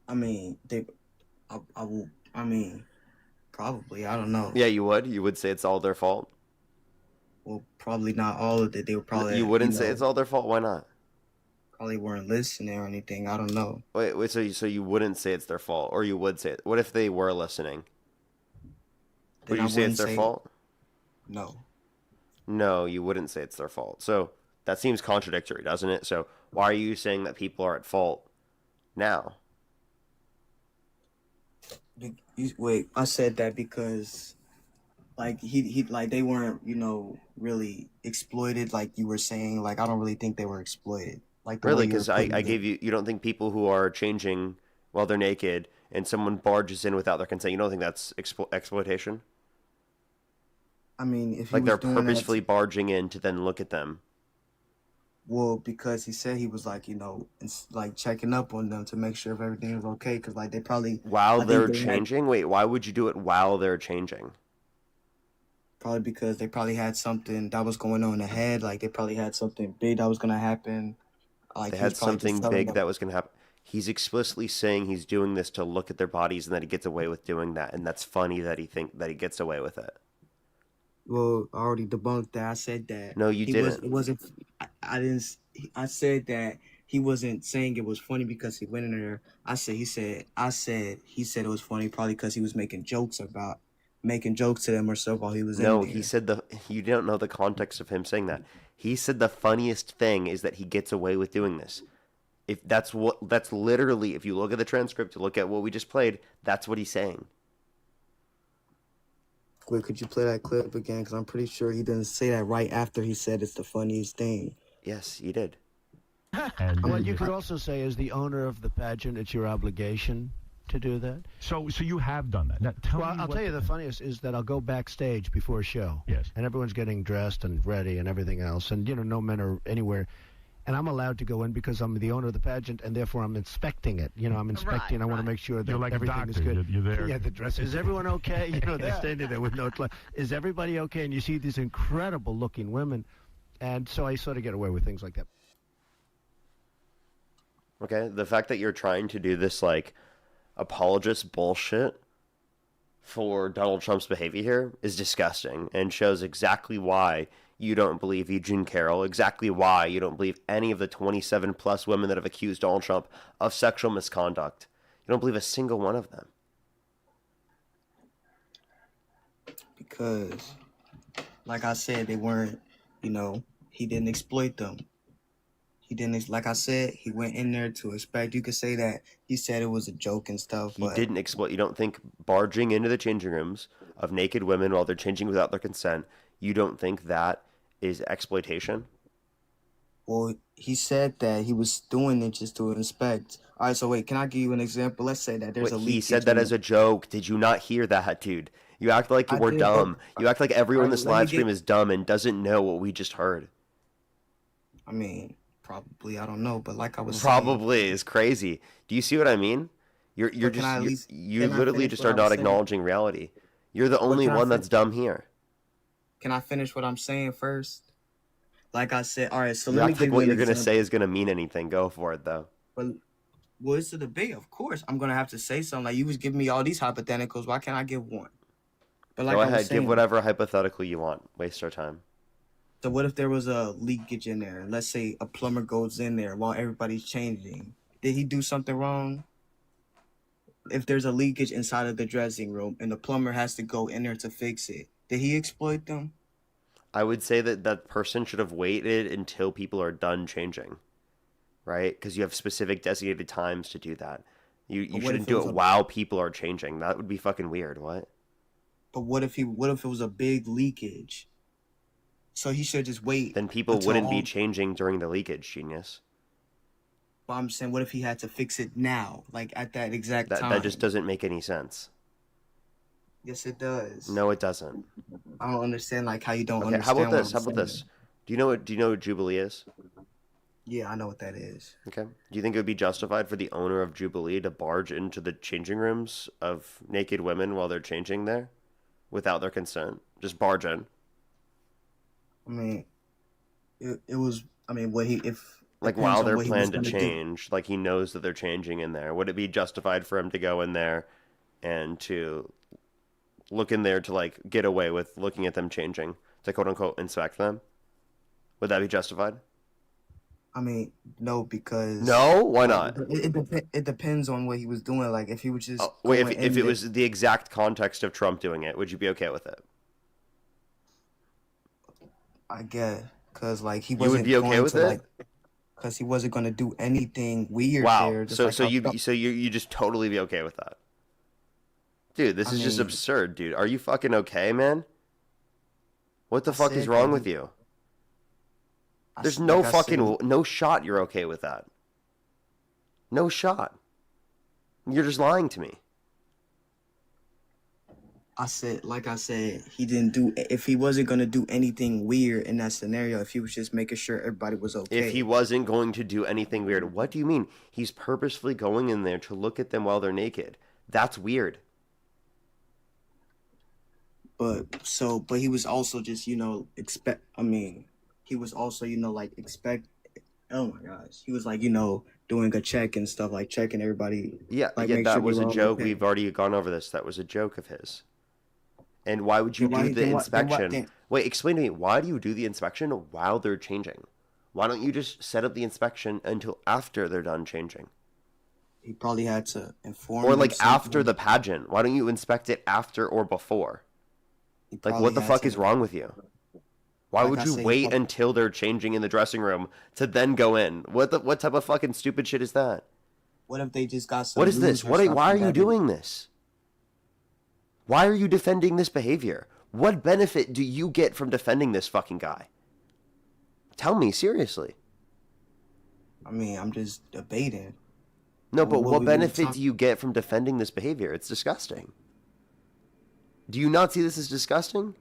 [SPEAKER 3] I mean, I will. I mean, probably. I don't know.
[SPEAKER 1] Yeah, you would. You would say it's all their fault.
[SPEAKER 3] Well, probably not all of it. They were probably,
[SPEAKER 1] You wouldn't say it's all their fault. Why not?
[SPEAKER 3] probably weren't listening or anything. I don't know.
[SPEAKER 1] Wait. So you wouldn't say it's their fault, or you would say it? What if they were listening? Would
[SPEAKER 3] Then I
[SPEAKER 1] you say it's
[SPEAKER 3] wouldn't
[SPEAKER 1] their
[SPEAKER 3] say
[SPEAKER 1] fault?
[SPEAKER 3] no.
[SPEAKER 1] No, you wouldn't say it's their fault. So that seems contradictory, doesn't it? So why are you saying that people are at fault now?
[SPEAKER 3] Wait, I said that because like he like they weren't, really exploited like you were saying. Like I don't really think they were exploited. Like the way
[SPEAKER 1] Really?
[SPEAKER 3] you were
[SPEAKER 1] Because I
[SPEAKER 3] putting it.
[SPEAKER 1] gave you, you don't think people who are changing while they're naked and someone barges in without their consent, you don't think that's exploitation?
[SPEAKER 3] I mean, if he
[SPEAKER 1] Like they're
[SPEAKER 3] was doing that,
[SPEAKER 1] purposefully barging in to then look at them.
[SPEAKER 3] well, because he said he was like, like checking up on them to make sure if everything was okay. Because like they probably,
[SPEAKER 1] While
[SPEAKER 3] I think
[SPEAKER 1] they're
[SPEAKER 3] they had
[SPEAKER 1] changing? Wait, why would you do it while they're changing?
[SPEAKER 3] probably because they probably had something that was going on in the head. Like they probably had something big that was gonna happen. Like
[SPEAKER 1] They
[SPEAKER 3] he was
[SPEAKER 1] had
[SPEAKER 3] probably just
[SPEAKER 1] something
[SPEAKER 3] telling
[SPEAKER 1] big
[SPEAKER 3] them.
[SPEAKER 1] that was going to happen. He's explicitly saying he's doing this to look at their bodies and that he gets away with doing that, and that's funny that he gets away with it.
[SPEAKER 3] Well, I already debunked that. I said that
[SPEAKER 1] No, you
[SPEAKER 3] he was.
[SPEAKER 1] didn't.
[SPEAKER 3] It wasn't. I didn't. I said that he wasn't saying it was funny because he went in there. I said. He said. I said. He said it was funny probably because he was making jokes to them or so while he was in
[SPEAKER 1] No, he
[SPEAKER 3] there.
[SPEAKER 1] said the you don't know the context of him saying that. He said the funniest thing is that he gets away with doing this. If that's literally, if you look at the transcript, you look at what we just played, that's what he's saying.
[SPEAKER 3] Wait, could you play that clip again? Because I'm pretty sure he didn't say that right after he said it's the funniest thing.
[SPEAKER 1] Yes, he did.
[SPEAKER 5] And
[SPEAKER 4] Well, you could also say, as the owner of the pageant, it's your obligation to do that.
[SPEAKER 5] so you have done that. Now, tell
[SPEAKER 4] Well,
[SPEAKER 5] me
[SPEAKER 4] I'll
[SPEAKER 5] what
[SPEAKER 4] tell you the funniest is that I'll go backstage before a show.
[SPEAKER 5] Yes.
[SPEAKER 4] And everyone's getting dressed and ready and everything else. And, no men are anywhere. And I'm allowed to go in because I'm the owner of the pageant, and therefore I'm inspecting it. I'm inspecting. I want to make sure that
[SPEAKER 5] You're like a
[SPEAKER 4] everything is
[SPEAKER 5] doctor.
[SPEAKER 4] good.
[SPEAKER 5] You're there.
[SPEAKER 4] Yeah, the dress. Is everyone okay? They're standing there with no clothes. Is everybody okay? And you see these incredible-looking women. And so I sort of get away with things like that.
[SPEAKER 1] Okay, the fact that you're trying to do this like apologist bullshit for Donald Trump's behavior here is disgusting and shows exactly why you don't believe Eugene Carroll, exactly why you don't believe any of the 27 plus women that have accused Donald Trump of sexual misconduct. You don't believe a single one of them.
[SPEAKER 3] Because, like I said, they weren't, he didn't exploit them. He didn't, like I said, he went in there to expect. You could say that he said it was a joke and stuff,
[SPEAKER 1] He
[SPEAKER 3] but
[SPEAKER 1] didn't exploit. You don't think barging into the changing rooms of naked women while they're changing without their consent, you don't think that is exploitation?
[SPEAKER 3] well, he said that he was doing it just to inspect. All right, so wait, can I give you an example? Let's say that there's
[SPEAKER 1] Wait,
[SPEAKER 3] a
[SPEAKER 1] he
[SPEAKER 3] leakage.
[SPEAKER 1] said that as a joke. Did you not hear that, dude? You act like
[SPEAKER 3] I
[SPEAKER 1] we're
[SPEAKER 3] did,
[SPEAKER 1] dumb. You act like everyone in
[SPEAKER 3] alright,
[SPEAKER 1] this
[SPEAKER 3] let me
[SPEAKER 1] live stream
[SPEAKER 3] get.
[SPEAKER 1] is dumb and doesn't know what we just heard.
[SPEAKER 3] I mean, probably I don't know, but like I was saying,
[SPEAKER 1] Probably is crazy. Do you see what I mean? You're
[SPEAKER 3] but can
[SPEAKER 1] just
[SPEAKER 3] I at least
[SPEAKER 1] you
[SPEAKER 3] can I
[SPEAKER 1] literally
[SPEAKER 3] finish
[SPEAKER 1] just
[SPEAKER 3] what
[SPEAKER 1] are
[SPEAKER 3] I was
[SPEAKER 1] not
[SPEAKER 3] saying?
[SPEAKER 1] acknowledging reality. You're the
[SPEAKER 3] But
[SPEAKER 1] only one that's dumb here.
[SPEAKER 3] can I finish what I'm saying first? Like I said, all right. So
[SPEAKER 1] You
[SPEAKER 3] let me
[SPEAKER 1] act like
[SPEAKER 3] give you
[SPEAKER 1] what
[SPEAKER 3] an
[SPEAKER 1] you're gonna
[SPEAKER 3] example.
[SPEAKER 1] say is gonna mean anything. Go for it though.
[SPEAKER 3] But well, it's a debate, of course. I'm gonna have to say something. Like you was giving me all these hypotheticals. Why can't I give one? But like
[SPEAKER 1] Go
[SPEAKER 3] I was
[SPEAKER 1] ahead, give
[SPEAKER 3] saying,
[SPEAKER 1] whatever hypothetical you want. Waste our time.
[SPEAKER 3] so what if there was a leakage in there? Let's say a plumber goes in there while everybody's changing. Did he do something wrong? If there's a leakage inside of the dressing room and the plumber has to go in there to fix it, did he exploit them?
[SPEAKER 1] I would say that that person should have waited until people are done changing, right? Because you have specific designated times to do that. You
[SPEAKER 3] But what
[SPEAKER 1] shouldn't
[SPEAKER 3] if it
[SPEAKER 1] do
[SPEAKER 3] was
[SPEAKER 1] it
[SPEAKER 3] a
[SPEAKER 1] while people are changing. That would be fucking weird. What?
[SPEAKER 3] but what if it was a big leakage? So he should just wait
[SPEAKER 1] Then people
[SPEAKER 3] until
[SPEAKER 1] wouldn't be
[SPEAKER 3] all.
[SPEAKER 1] changing during the leakage, genius.
[SPEAKER 3] But I'm saying, what if he had to fix it now, like at that exact
[SPEAKER 1] That just
[SPEAKER 3] time?
[SPEAKER 1] doesn't make any sense.
[SPEAKER 3] Yes, it does.
[SPEAKER 1] No, it doesn't.
[SPEAKER 3] I don't understand like how you don't
[SPEAKER 1] Okay, how about
[SPEAKER 3] understand what
[SPEAKER 1] this?
[SPEAKER 3] I'm
[SPEAKER 1] How about
[SPEAKER 3] saying.
[SPEAKER 1] this? Do you know what Jubilee is?
[SPEAKER 3] Yeah, I know what that is.
[SPEAKER 1] Okay. Do you think it would be justified for the owner of Jubilee to barge into the changing rooms of naked women while they're changing there without their consent? Just barge in.
[SPEAKER 3] I mean, it was. I mean, what he if
[SPEAKER 1] Like
[SPEAKER 3] depends
[SPEAKER 1] while
[SPEAKER 3] on
[SPEAKER 1] they're
[SPEAKER 3] what he was
[SPEAKER 1] planned to
[SPEAKER 3] gonna do.
[SPEAKER 1] change, like he knows that they're changing in there. Would it be justified for him to go in there and to look in there to like get away with looking at them changing to quote unquote inspect them? Would that be justified?
[SPEAKER 3] I mean, no, because
[SPEAKER 1] No? Why
[SPEAKER 3] like
[SPEAKER 1] not?
[SPEAKER 3] it depends on what he was doing. Like if he was just
[SPEAKER 1] Oh, wait,
[SPEAKER 3] going
[SPEAKER 1] if
[SPEAKER 3] in
[SPEAKER 1] it
[SPEAKER 3] there,
[SPEAKER 1] was the exact context of Trump doing it, would you be okay with it?
[SPEAKER 3] I guess, cause like he
[SPEAKER 1] You would be
[SPEAKER 3] wasn't
[SPEAKER 1] okay
[SPEAKER 3] going
[SPEAKER 1] with
[SPEAKER 3] to
[SPEAKER 1] it?
[SPEAKER 3] like, cause he wasn't gonna do anything weird
[SPEAKER 1] Wow.
[SPEAKER 3] there. Just
[SPEAKER 1] So
[SPEAKER 3] like
[SPEAKER 1] so
[SPEAKER 3] how
[SPEAKER 1] you
[SPEAKER 3] Trump.
[SPEAKER 1] so you just totally be okay with that. Dude, this
[SPEAKER 3] I
[SPEAKER 1] is just
[SPEAKER 3] mean,
[SPEAKER 1] absurd, dude. Are you fucking okay, man? What the
[SPEAKER 3] I
[SPEAKER 1] fuck is
[SPEAKER 3] said
[SPEAKER 1] wrong
[SPEAKER 3] that.
[SPEAKER 1] with you? There's no
[SPEAKER 3] Like I said,
[SPEAKER 1] fucking no shot you're okay with that. No shot. You're just lying to me.
[SPEAKER 3] like I said, he didn't do. If he wasn't gonna do anything weird in that scenario, if he was just making sure everybody was
[SPEAKER 1] If he
[SPEAKER 3] okay,
[SPEAKER 1] wasn't going to do anything weird, what do you mean? He's purposefully going in there to look at them while they're naked. That's weird.
[SPEAKER 3] but he was also just expect. I mean, he was also like expect. Oh my gosh, he was like doing a check and stuff, like checking everybody,
[SPEAKER 1] Yeah,
[SPEAKER 3] like
[SPEAKER 1] yeah,
[SPEAKER 3] make
[SPEAKER 1] that
[SPEAKER 3] sure they
[SPEAKER 1] was
[SPEAKER 3] were
[SPEAKER 1] a
[SPEAKER 3] all
[SPEAKER 1] joke.
[SPEAKER 3] okay.
[SPEAKER 1] We've already gone over this. That was a joke of his. And why would you
[SPEAKER 3] Then
[SPEAKER 1] do
[SPEAKER 3] why?
[SPEAKER 1] the
[SPEAKER 3] Then what? Then what?
[SPEAKER 1] inspection?
[SPEAKER 3] Then
[SPEAKER 1] Wait, explain to me. Why do you do the inspection while they're changing? Why don't you just set up the inspection until after they're done changing?
[SPEAKER 3] he probably had to
[SPEAKER 1] Or
[SPEAKER 3] inform them
[SPEAKER 1] like after
[SPEAKER 3] something.
[SPEAKER 1] the pageant. Why don't you inspect it after or before?
[SPEAKER 3] He
[SPEAKER 1] Like,
[SPEAKER 3] probably
[SPEAKER 1] what the
[SPEAKER 3] had
[SPEAKER 1] fuck
[SPEAKER 3] to.
[SPEAKER 1] is wrong with you? Why
[SPEAKER 3] Like
[SPEAKER 1] would
[SPEAKER 3] I
[SPEAKER 1] you
[SPEAKER 3] said,
[SPEAKER 1] wait until they're changing in the dressing room to then go in? What type of fucking stupid shit is that?
[SPEAKER 3] what if they just got
[SPEAKER 1] What
[SPEAKER 3] some
[SPEAKER 1] is this?
[SPEAKER 3] news or
[SPEAKER 1] Why are
[SPEAKER 3] something
[SPEAKER 1] you doing this? Why are you defending this behavior? What benefit do you get from defending this fucking guy? Tell me, seriously.
[SPEAKER 3] I mean, I'm just debating.
[SPEAKER 1] No, but what
[SPEAKER 3] We really
[SPEAKER 1] benefit
[SPEAKER 3] talk?
[SPEAKER 1] do you get from defending this behavior? It's disgusting. Do you not see this as disgusting?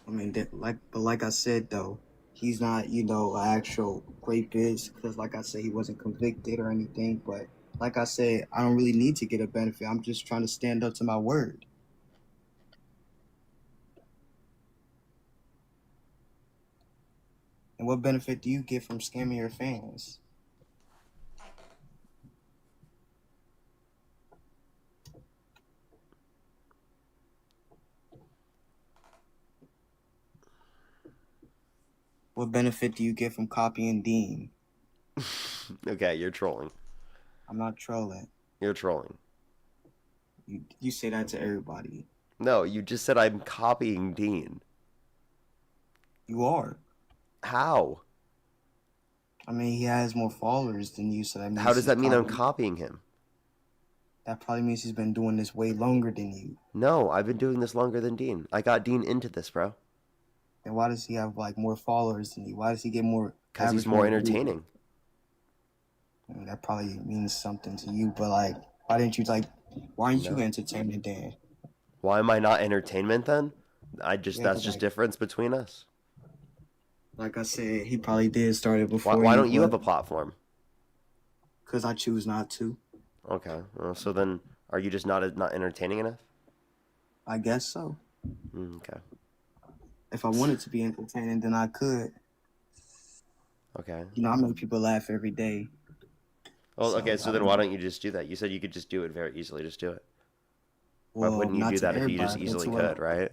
[SPEAKER 3] I mean, but like I said though, he's not an actual rapist because, like I said, he wasn't convicted or anything. But like I said, I don't really need to get a benefit. I'm just trying to stand up to my word. And what benefit do you get from scamming your fans? What benefit do you get from copying Dean?
[SPEAKER 1] Okay, you're trolling.
[SPEAKER 3] I'm not trolling.
[SPEAKER 1] You're trolling.
[SPEAKER 3] You say that to everybody.
[SPEAKER 1] No, you just said I'm copying Dean.
[SPEAKER 3] You are.
[SPEAKER 1] How?
[SPEAKER 3] I mean, he has more followers than you, so that means
[SPEAKER 1] How does
[SPEAKER 3] he's
[SPEAKER 1] that mean I'm
[SPEAKER 3] copying.
[SPEAKER 1] copying him?
[SPEAKER 3] That probably means he's been doing this way longer than you.
[SPEAKER 1] No, I've been doing this longer than Dean. I got Dean into this, bro.
[SPEAKER 3] Then why does he have like more followers than you? Why does he get more?
[SPEAKER 1] Because he's
[SPEAKER 3] average
[SPEAKER 1] more
[SPEAKER 3] views?
[SPEAKER 1] entertaining.
[SPEAKER 3] I mean, that probably means something to you, but like, why didn't you like? Why aren't you
[SPEAKER 1] No.
[SPEAKER 3] entertainment then?
[SPEAKER 1] Why am I not entertainment then?
[SPEAKER 3] Yeah,
[SPEAKER 1] That's
[SPEAKER 3] 'cause,
[SPEAKER 1] just
[SPEAKER 3] like,
[SPEAKER 1] difference between us.
[SPEAKER 3] like I said, he probably did start it before
[SPEAKER 1] Why
[SPEAKER 3] you.
[SPEAKER 1] don't you have a platform?
[SPEAKER 3] Because I choose not to.
[SPEAKER 1] Okay, well, so then are you just not entertaining enough?
[SPEAKER 3] I guess so.
[SPEAKER 1] Okay,
[SPEAKER 3] If I wanted to be entertaining, then I could.
[SPEAKER 1] okay.
[SPEAKER 3] I make people laugh every day.
[SPEAKER 1] Well,
[SPEAKER 3] So,
[SPEAKER 1] okay, so
[SPEAKER 3] I
[SPEAKER 1] then
[SPEAKER 3] don't
[SPEAKER 1] why
[SPEAKER 3] know.
[SPEAKER 1] don't you just do that? You said you could just do it very easily. Just do it. Why
[SPEAKER 3] Well,
[SPEAKER 1] wouldn't you
[SPEAKER 3] not
[SPEAKER 1] do
[SPEAKER 3] to
[SPEAKER 1] that if you just
[SPEAKER 3] everybody, but
[SPEAKER 1] easily
[SPEAKER 3] to
[SPEAKER 1] could, right?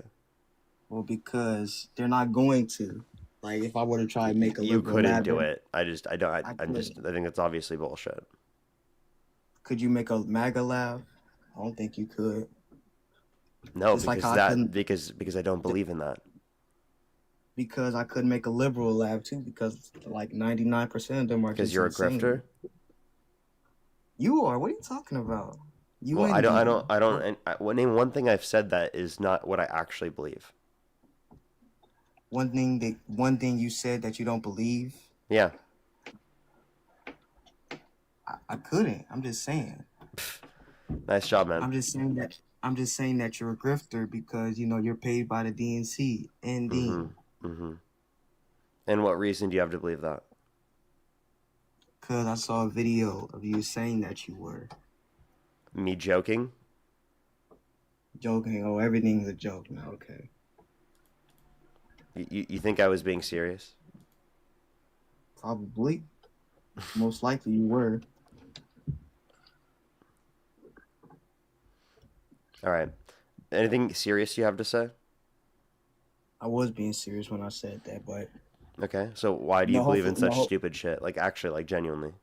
[SPEAKER 3] well, because they're not going to. Like, if I were to try and make a
[SPEAKER 1] You
[SPEAKER 3] liberal
[SPEAKER 1] couldn't
[SPEAKER 3] laugh,
[SPEAKER 1] do it. I don't.
[SPEAKER 3] I
[SPEAKER 1] I'm just.
[SPEAKER 3] could.
[SPEAKER 1] I think that's obviously bullshit.
[SPEAKER 3] Could you make a MAGA laugh? I don't think you could.
[SPEAKER 1] No,
[SPEAKER 3] Just like
[SPEAKER 1] because
[SPEAKER 3] how I couldn't,
[SPEAKER 1] because I don't believe in that.
[SPEAKER 3] because I couldn't make a liberal laugh too, because like 99% of them are
[SPEAKER 1] Because
[SPEAKER 3] just
[SPEAKER 1] you're a
[SPEAKER 3] insane.
[SPEAKER 1] grifter.
[SPEAKER 3] You are. What are you talking about? You
[SPEAKER 1] Well,
[SPEAKER 3] and Dean.
[SPEAKER 1] I don't. And well, name one thing I've said that is not what I actually believe.
[SPEAKER 3] One thing you said that you don't believe.
[SPEAKER 1] Yeah.
[SPEAKER 3] I couldn't. I'm just saying.
[SPEAKER 1] Nice job, man.
[SPEAKER 3] I'm just saying that. I'm just saying that you're a grifter because you're paid by the DNC and Dean.
[SPEAKER 1] Mm-hmm. And what reason do you have to believe that?
[SPEAKER 3] Because I saw a video of you saying that you were
[SPEAKER 1] Me joking?
[SPEAKER 3] joking. Oh, everything's a joke now. Okay.
[SPEAKER 1] You think I was being serious?
[SPEAKER 3] Probably. Most likely you were.
[SPEAKER 1] All right. Anything serious you have to say?
[SPEAKER 3] I was being serious when I said that, but
[SPEAKER 1] Okay. So why do you
[SPEAKER 3] no,
[SPEAKER 1] believe in
[SPEAKER 3] hopefully,
[SPEAKER 1] such
[SPEAKER 3] no,
[SPEAKER 1] stupid shit? Like actually, like genuinely.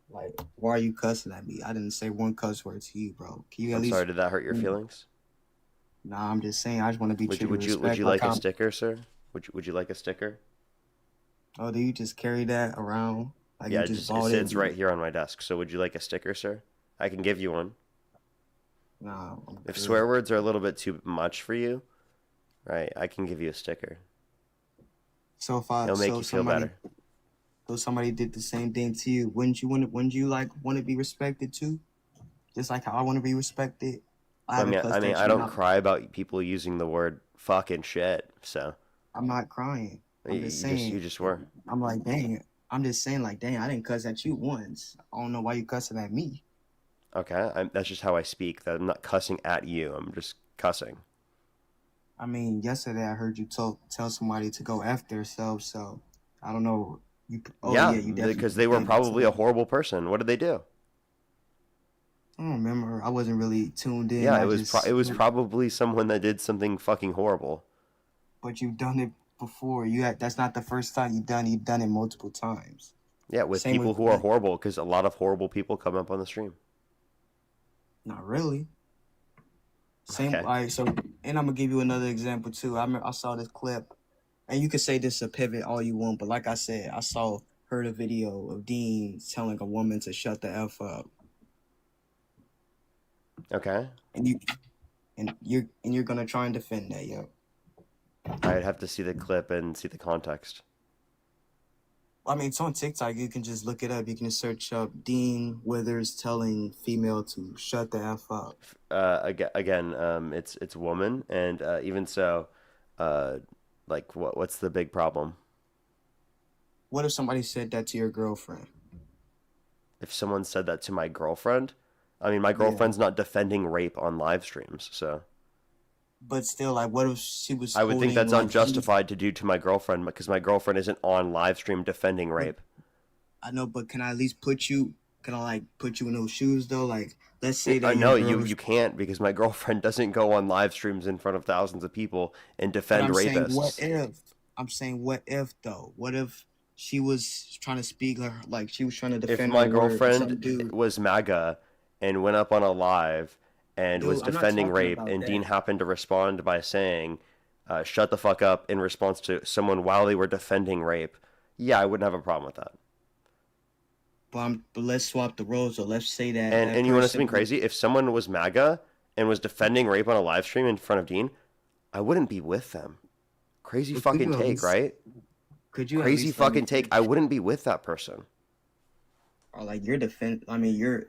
[SPEAKER 3] like, why are you cussing at me? I didn't say one cuss word to you, bro. Can you at
[SPEAKER 1] I'm
[SPEAKER 3] least?
[SPEAKER 1] sorry. Did that hurt your feelings?
[SPEAKER 3] Nah, I'm just saying. I just want to be treated with respect.
[SPEAKER 1] Would you
[SPEAKER 3] Like
[SPEAKER 1] like a
[SPEAKER 3] I'm.
[SPEAKER 1] sticker, sir? Would you like a sticker?
[SPEAKER 3] Oh, do you just carry that around? Like
[SPEAKER 1] Yeah,
[SPEAKER 3] you
[SPEAKER 1] it
[SPEAKER 3] just
[SPEAKER 1] just
[SPEAKER 3] bought it?
[SPEAKER 1] sits right here on my desk. So would you like a sticker, sir? I can give you one.
[SPEAKER 3] Nah, I'm
[SPEAKER 1] If
[SPEAKER 3] good.
[SPEAKER 1] swear words are a little bit too much for you, right, I can give you a sticker.
[SPEAKER 3] So if
[SPEAKER 1] It'll make you feel better.
[SPEAKER 3] so somebody did the same thing to you, wouldn't you like want to be respected too? Just like how I want to be respected. I
[SPEAKER 1] I
[SPEAKER 3] haven't
[SPEAKER 1] mean,
[SPEAKER 3] cussed at
[SPEAKER 1] I
[SPEAKER 3] you.
[SPEAKER 1] don't cry about people using the word fucking shit. So
[SPEAKER 3] I'm not crying. I'm just saying.
[SPEAKER 1] you just were.
[SPEAKER 3] I'm like, dang. I'm just saying, like, dang, I didn't cuss at you once. I don't know why you cussing at me.
[SPEAKER 1] Okay, that's just how I speak. That I'm not cussing at you. I'm just cussing.
[SPEAKER 3] I mean, yesterday I heard you tell somebody to go F themselves, so I don't know.
[SPEAKER 1] Yeah,
[SPEAKER 3] You definitely
[SPEAKER 1] because they were
[SPEAKER 3] did it
[SPEAKER 1] probably a
[SPEAKER 3] too.
[SPEAKER 1] horrible person. What did they do?
[SPEAKER 3] I don't remember. I wasn't really tuned in.
[SPEAKER 1] Yeah,
[SPEAKER 3] I
[SPEAKER 1] it
[SPEAKER 3] just,
[SPEAKER 1] was probably someone that did something fucking horrible.
[SPEAKER 3] but you've done it before. That's not the first time you've done it. You've done it multiple times.
[SPEAKER 1] Yeah, with
[SPEAKER 3] Same
[SPEAKER 1] people
[SPEAKER 3] with,
[SPEAKER 1] who are horrible, because a lot of horrible people come up on the stream.
[SPEAKER 3] not really. Same.
[SPEAKER 1] Okay.
[SPEAKER 3] All right. So, and I'm gonna give you another example too. I saw this clip, and you can say this is a pivot all you want, but like I said, heard a video of Dean telling a woman to shut the F up,
[SPEAKER 1] Okay.
[SPEAKER 3] and you're gonna try and defend that, yo.
[SPEAKER 1] I'd have to see the clip and see the context.
[SPEAKER 3] I mean, it's on TikTok. You can just look it up. You can search up Dean Withers telling female to shut the F up.
[SPEAKER 1] Again, it's woman, and even so, like what's the big problem?
[SPEAKER 3] What if somebody said that to your girlfriend?
[SPEAKER 1] If someone said that to my girlfriend, I mean, my
[SPEAKER 3] Yeah.
[SPEAKER 1] girlfriend's not defending rape on live streams, so
[SPEAKER 3] But still, like, what if she was
[SPEAKER 1] I would think
[SPEAKER 3] holding,
[SPEAKER 1] that's
[SPEAKER 3] like,
[SPEAKER 1] unjustified to do to my girlfriend because my girlfriend isn't on live stream defending rape.
[SPEAKER 3] I know, but can I at least put you in those shoes though? Like, let's say that
[SPEAKER 1] No,
[SPEAKER 3] your girl
[SPEAKER 1] you can't because my girlfriend doesn't go on live streams in front of thousands of people and
[SPEAKER 3] But
[SPEAKER 1] defend
[SPEAKER 3] I'm saying,
[SPEAKER 1] rapists.
[SPEAKER 3] I'm saying, what if though? What if she was trying to speak like she was trying to
[SPEAKER 1] If
[SPEAKER 3] defend
[SPEAKER 1] my
[SPEAKER 3] her word, and some
[SPEAKER 1] girlfriend
[SPEAKER 3] dude,
[SPEAKER 1] was MAGA and went up on a live and was
[SPEAKER 3] I'm not
[SPEAKER 1] defending
[SPEAKER 3] talking
[SPEAKER 1] rape,
[SPEAKER 3] about
[SPEAKER 1] and Dean
[SPEAKER 3] that.
[SPEAKER 1] happened to respond by saying, shut the fuck up in response to someone while they were defending rape, yeah, I wouldn't have a problem with that.
[SPEAKER 3] But let's swap the roles. So let's say that
[SPEAKER 1] And you want to
[SPEAKER 3] person
[SPEAKER 1] something crazy? If someone was MAGA and was defending rape on a live stream in front of Dean, I wouldn't be with them. Crazy
[SPEAKER 3] But
[SPEAKER 1] fucking take, right?
[SPEAKER 3] Could you at
[SPEAKER 1] Crazy
[SPEAKER 3] least let me
[SPEAKER 1] fucking take.
[SPEAKER 3] finish?
[SPEAKER 1] I wouldn't be with that person.
[SPEAKER 3] Or like you're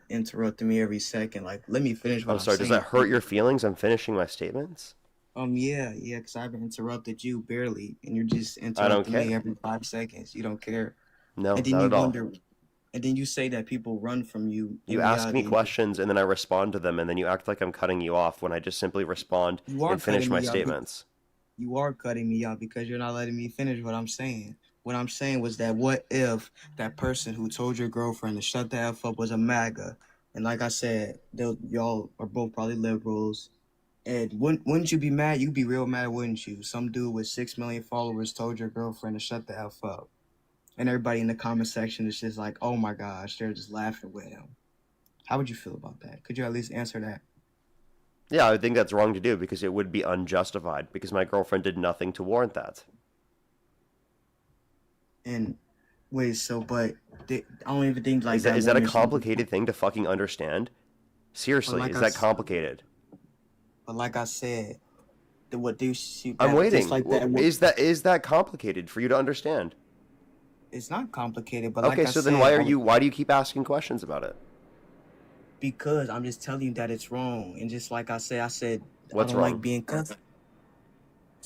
[SPEAKER 3] interrupting me every second. Like, let me finish what
[SPEAKER 1] I'm sorry, does
[SPEAKER 3] saying.
[SPEAKER 1] that hurt your feelings? I'm finishing my statements.
[SPEAKER 3] Yeah, because I haven't interrupted you barely, and you're just
[SPEAKER 1] I don't
[SPEAKER 3] interrupting me
[SPEAKER 1] care.
[SPEAKER 3] every 5 seconds. You don't care,
[SPEAKER 1] No,
[SPEAKER 3] and then
[SPEAKER 1] not
[SPEAKER 3] you
[SPEAKER 1] at all.
[SPEAKER 3] wonder, and then you say that people run from you. In
[SPEAKER 1] You ask me
[SPEAKER 3] reality,
[SPEAKER 1] questions and then I respond to them, and then you act like I'm cutting you off when I just simply respond
[SPEAKER 3] you are
[SPEAKER 1] and finish
[SPEAKER 3] cutting
[SPEAKER 1] my
[SPEAKER 3] me off.
[SPEAKER 1] statements.
[SPEAKER 3] You are cutting me off because you're not letting me finish what I'm saying. What I'm saying was that what if that person who told your girlfriend to shut the F up was a MAGA? And like I said, y'all are both probably liberals. And wouldn't you be mad? You'd be real mad, wouldn't you? Some dude with 6 million followers told your girlfriend to shut the F up. And everybody in the comment section is just like, oh my gosh, they're just laughing with him. How would you feel about that? Could you at least answer that?
[SPEAKER 1] Yeah, I would think that's wrong to do because it would be unjustified because my girlfriend did nothing to warrant that.
[SPEAKER 3] And wait, I don't even think like
[SPEAKER 1] Is that a
[SPEAKER 3] woman should be-
[SPEAKER 1] complicated thing to fucking understand? Seriously,
[SPEAKER 3] like
[SPEAKER 1] is
[SPEAKER 3] I
[SPEAKER 1] that
[SPEAKER 3] s-
[SPEAKER 1] complicated?
[SPEAKER 3] But like I said, what do she?
[SPEAKER 1] I'm waiting.
[SPEAKER 3] Just like that,
[SPEAKER 1] Is that complicated for you to understand?
[SPEAKER 3] it's not complicated. But
[SPEAKER 1] Okay,
[SPEAKER 3] like I
[SPEAKER 1] so
[SPEAKER 3] said,
[SPEAKER 1] then why do you keep asking questions about it?
[SPEAKER 3] Because I'm just telling you that it's wrong. And just like I said
[SPEAKER 1] What's
[SPEAKER 3] I don't
[SPEAKER 1] wrong?
[SPEAKER 3] like being cut.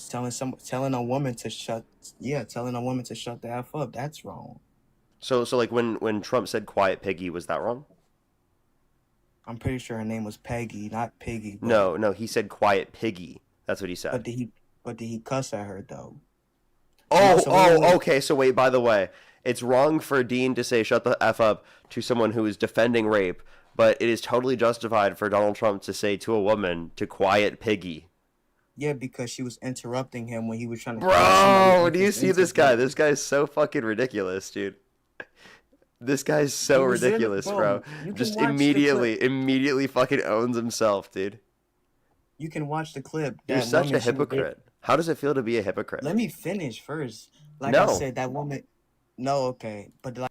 [SPEAKER 3] Telling a woman to shut the F up, that's wrong.
[SPEAKER 1] So like when Trump said quiet piggy, was that wrong?
[SPEAKER 3] I'm pretty sure her name was Peggy, not Piggy. But,
[SPEAKER 1] No, he said quiet piggy. That's what he said.
[SPEAKER 3] But did he cuss at her though?
[SPEAKER 1] Oh, okay. So wait, by the way, it's wrong for Dean to say shut the F up to someone who is defending rape, but it is totally justified for Donald Trump to say to a woman to quiet piggy.
[SPEAKER 3] Yeah, because she was interrupting him when he was trying to.
[SPEAKER 1] Bro, do you see this guy? This guy's so fucking ridiculous, dude. This guy's so ridiculous, bro. Just immediately fucking owns himself, dude.
[SPEAKER 3] You can watch the clip.
[SPEAKER 1] You're such a hypocrite. How does it feel to be a hypocrite?
[SPEAKER 3] Let me finish first. Like
[SPEAKER 1] No.
[SPEAKER 3] I said, that woman. No, okay, but like.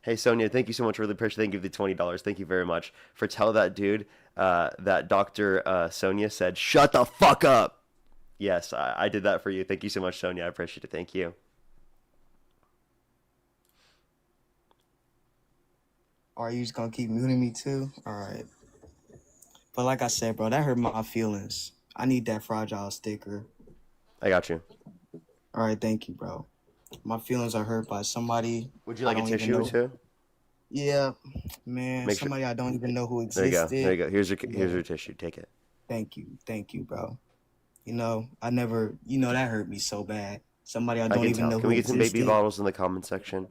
[SPEAKER 1] Hey Sonia, thank you so much. Really appreciate. Thank you for the $20. Thank you very much for tell that dude that Doctor Sonia said shut the fuck up. Yes, I did that for you. Thank you so much, Sonia. I appreciate it. Thank you.
[SPEAKER 3] Are you just gonna keep muting me too? All right. But like I said, bro, that hurt my feelings. I need that fragile sticker.
[SPEAKER 1] I got you.
[SPEAKER 3] All right, thank you, bro. My feelings are hurt by somebody.
[SPEAKER 1] Would you like
[SPEAKER 3] I
[SPEAKER 1] a
[SPEAKER 3] don't even
[SPEAKER 1] tissue
[SPEAKER 3] know.
[SPEAKER 1] too?
[SPEAKER 3] Yeah, man,
[SPEAKER 1] Make sure.
[SPEAKER 3] somebody I don't even know who
[SPEAKER 1] There you go.
[SPEAKER 3] existed.
[SPEAKER 1] There you go. Here's
[SPEAKER 3] Yeah.
[SPEAKER 1] your tissue. Take it.
[SPEAKER 3] Thank you, bro. You know, I never, that hurt me so bad. Somebody I
[SPEAKER 1] I
[SPEAKER 3] don't
[SPEAKER 1] can
[SPEAKER 3] even
[SPEAKER 1] tell.
[SPEAKER 3] know
[SPEAKER 1] Can
[SPEAKER 3] who
[SPEAKER 1] we get some baby
[SPEAKER 3] existed.
[SPEAKER 1] bottles in the comment section?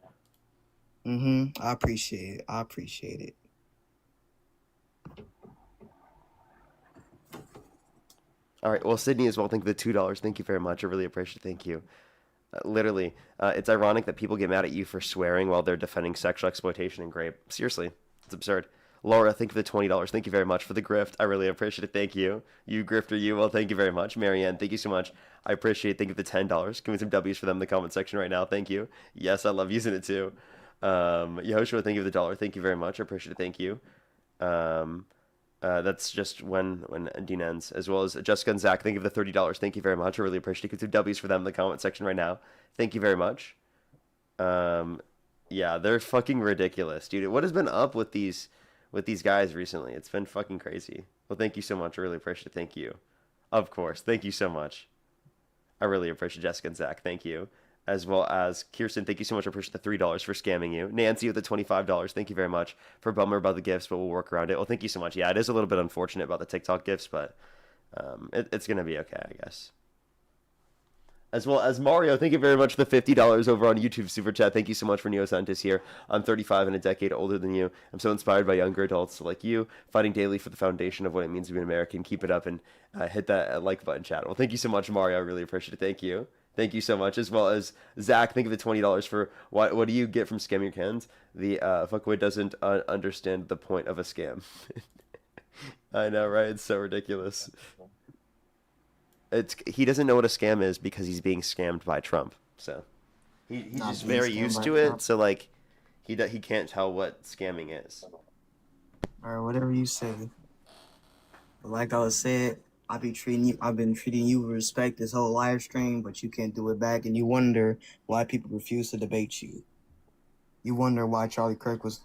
[SPEAKER 3] I appreciate it. I appreciate it.
[SPEAKER 1] All right. Well, Sydney as well. Thank you for the $2. Thank you very much. I really appreciate it. Thank you. Literally, it's ironic that people get mad at you for swearing while they're defending sexual exploitation and rape. Seriously, it's absurd. Laura, thank you for the $20. Thank you very much for the grift. I really appreciate it. Thank you. You grifter, you. Well, thank you very much. Marianne, thank you so much. I appreciate it. Thank you for the $10. Give me some W's for them in the comment section right now. Thank you. Yes, I love using it too. Yehoshua, thank you for the $1. Thank you very much. I appreciate it. Thank you. That's just when Dean ends, as well as Jessica and Zach. Thank you for the $30. Thank you very much. I really appreciate it. Get some W's for them in the comment section right now. Thank you very much. Yeah, they're fucking ridiculous, dude. What has been up with these guys recently? It's been fucking crazy. Well, thank you so much. I really appreciate it. Thank you. Of course. Thank you so much. I really appreciate Jessica and Zach. Thank you. As well as Kirsten, thank you so much. I appreciate the $3 for scamming you. Nancy with the $25. Thank you very much. For bummer about the gifts, but we'll work around it. Well, thank you so much. Yeah, it is a little bit unfortunate about the TikTok gifts, but it's going to be okay, I guess. As well as Mario, thank you very much for the $50 over on YouTube Super Chat. Thank you so much for Neoscientist here. I'm 35 and a decade older than you. I'm so inspired by younger adults like you, fighting daily for the foundation of what it means to be an American. Keep it up and hit that like button, chat. Well, thank you so much, Mario. I really appreciate it. Thank you. Thank you so much. As well as Zach, thank you for the $20 for what do you get from scamming your cans? The fuckboy doesn't understand the point of a scam. I know, right? It's so ridiculous. He doesn't know what a scam is because he's being scammed by Trump. So he's
[SPEAKER 3] Not
[SPEAKER 1] just
[SPEAKER 3] being
[SPEAKER 1] very
[SPEAKER 3] scammed
[SPEAKER 1] used
[SPEAKER 3] by
[SPEAKER 1] to it.
[SPEAKER 3] Trump.
[SPEAKER 1] So like he can't tell what scamming is.
[SPEAKER 3] All right, whatever you say. But like I was said, I've been treating you with respect this whole live stream, but you can't do it back, and you wonder why people refuse to debate you. You wonder why Charlie Kirk was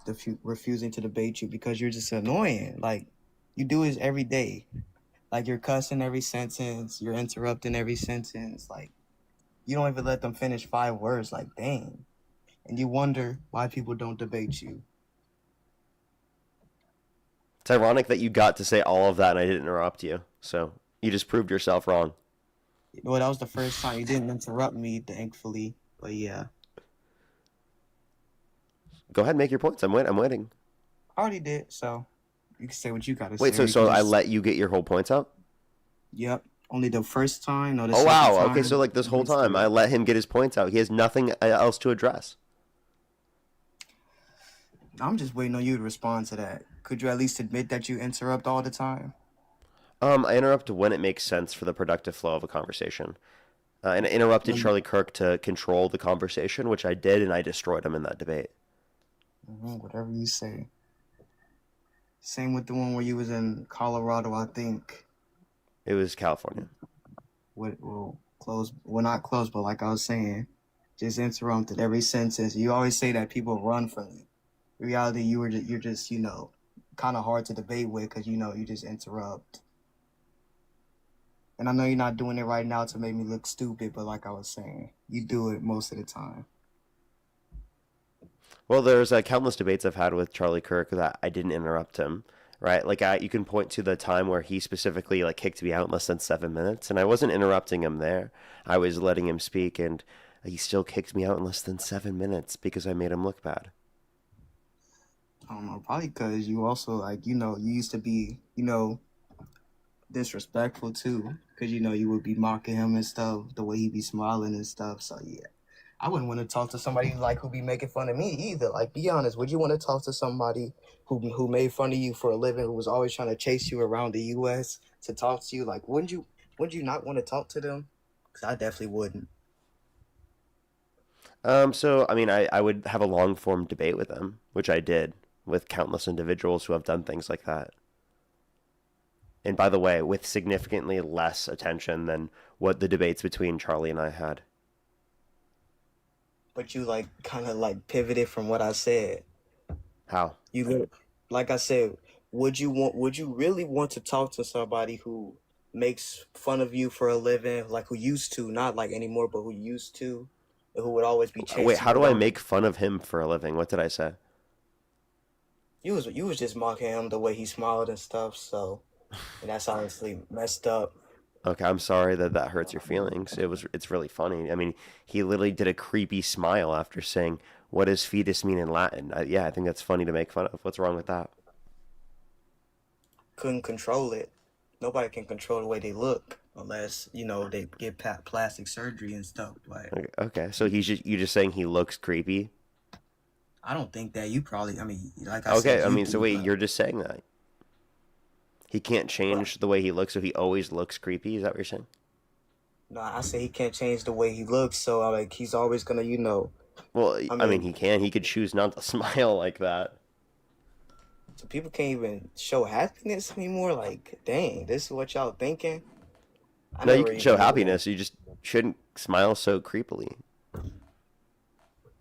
[SPEAKER 3] refusing to debate you because you're just annoying. Like, you do this every day. Like, you're cussing every sentence, you're interrupting every sentence. Like, you don't even let them finish 5 words. Like, dang. And you wonder why people don't debate you.
[SPEAKER 1] It's ironic that you got to say all of that and I didn't interrupt you. So you just proved yourself wrong.
[SPEAKER 3] Well, that was the first time you didn't interrupt me, thankfully. But yeah.
[SPEAKER 1] Go ahead and make your points. I'm waiting.
[SPEAKER 3] I already did, so you can say what you gotta say.
[SPEAKER 1] Wait, so I let you get your whole points out?
[SPEAKER 3] Yep. Only the first time. No, the
[SPEAKER 1] Oh wow.
[SPEAKER 3] second time,
[SPEAKER 1] Okay, so like this whole time I let him get his points out. He has nothing else to address.
[SPEAKER 3] I'm just waiting on you to respond to that. Could you at least admit that you interrupt all the time?
[SPEAKER 1] I interrupt when it makes sense for the productive flow of a conversation. And I interrupted Charlie Kirk to control the conversation, which I did, and I destroyed him in that debate.
[SPEAKER 3] Whatever you say. Same with the one where you was in Colorado, I think.
[SPEAKER 1] It was California.
[SPEAKER 3] Well, not close, but like I was saying, just interrupted every sentence. You always say that people run from you. In reality, you're just kind of hard to debate with because you just interrupt. And I know you're not doing it right now to make me look stupid, but like I was saying, you do it most of the time.
[SPEAKER 1] Well, there's countless debates I've had with Charlie Kirk that I didn't interrupt him, right? Like you can point to the time where he specifically like kicked me out in less than 7 minutes, and I wasn't interrupting him there. I was letting him speak, and he still kicked me out in less than 7 minutes because I made him look bad.
[SPEAKER 3] I don't know, probably because you also you used to be disrespectful too, because you would be mocking him and stuff, the way he'd be smiling and stuff. So yeah, I wouldn't want to talk to somebody who be making fun of me either. Like, be honest, would you want to talk to somebody who made fun of you for a living, who was always trying to chase you around the U.S. to talk to you? Like, wouldn't you not want to talk to them? Because I definitely wouldn't.
[SPEAKER 1] So I mean, I would have a long form debate with him, which I did with countless individuals who have done things like that. And by the way, with significantly less attention than what the debates between Charlie and I had.
[SPEAKER 3] But you like kind of like pivoted from what I said.
[SPEAKER 1] How?
[SPEAKER 3] Like I said, would you really want to talk to somebody who makes fun of you for a living, like who used to, not like anymore, but who used to, who would always be
[SPEAKER 1] Wait,
[SPEAKER 3] chasing
[SPEAKER 1] how
[SPEAKER 3] you
[SPEAKER 1] do I
[SPEAKER 3] down?
[SPEAKER 1] make fun of him for a living? What did I say?
[SPEAKER 3] You was just mocking him the way he smiled and stuff, so and that's honestly messed up.
[SPEAKER 1] Okay, I'm sorry that that hurts your feelings. It's really funny. I mean, he literally did a creepy smile after saying, "What does fetus mean in Latin?" Yeah, I think that's funny to make fun of. What's wrong with that?
[SPEAKER 3] Couldn't control it. Nobody can control the way they look unless, they get plastic surgery and stuff. But
[SPEAKER 1] Okay, so you just saying he looks creepy?
[SPEAKER 3] I don't think that you probably, I mean, like I
[SPEAKER 1] Okay,
[SPEAKER 3] said,
[SPEAKER 1] I
[SPEAKER 3] you
[SPEAKER 1] mean, so
[SPEAKER 3] do,
[SPEAKER 1] wait,
[SPEAKER 3] but
[SPEAKER 1] you're just saying that he can't change the way he looks, so he always looks creepy. Is that what you're saying?
[SPEAKER 3] no, I say he can't change the way he looks, so like he's always gonna,
[SPEAKER 1] Well,
[SPEAKER 3] I
[SPEAKER 1] I mean,
[SPEAKER 3] mean,
[SPEAKER 1] he can. He could choose not to smile like that.
[SPEAKER 3] so people can't even show happiness anymore. Like, dang, this is what y'all thinking? I
[SPEAKER 1] No, you
[SPEAKER 3] never
[SPEAKER 1] can show
[SPEAKER 3] even knew that.
[SPEAKER 1] happiness. You just shouldn't smile so creepily.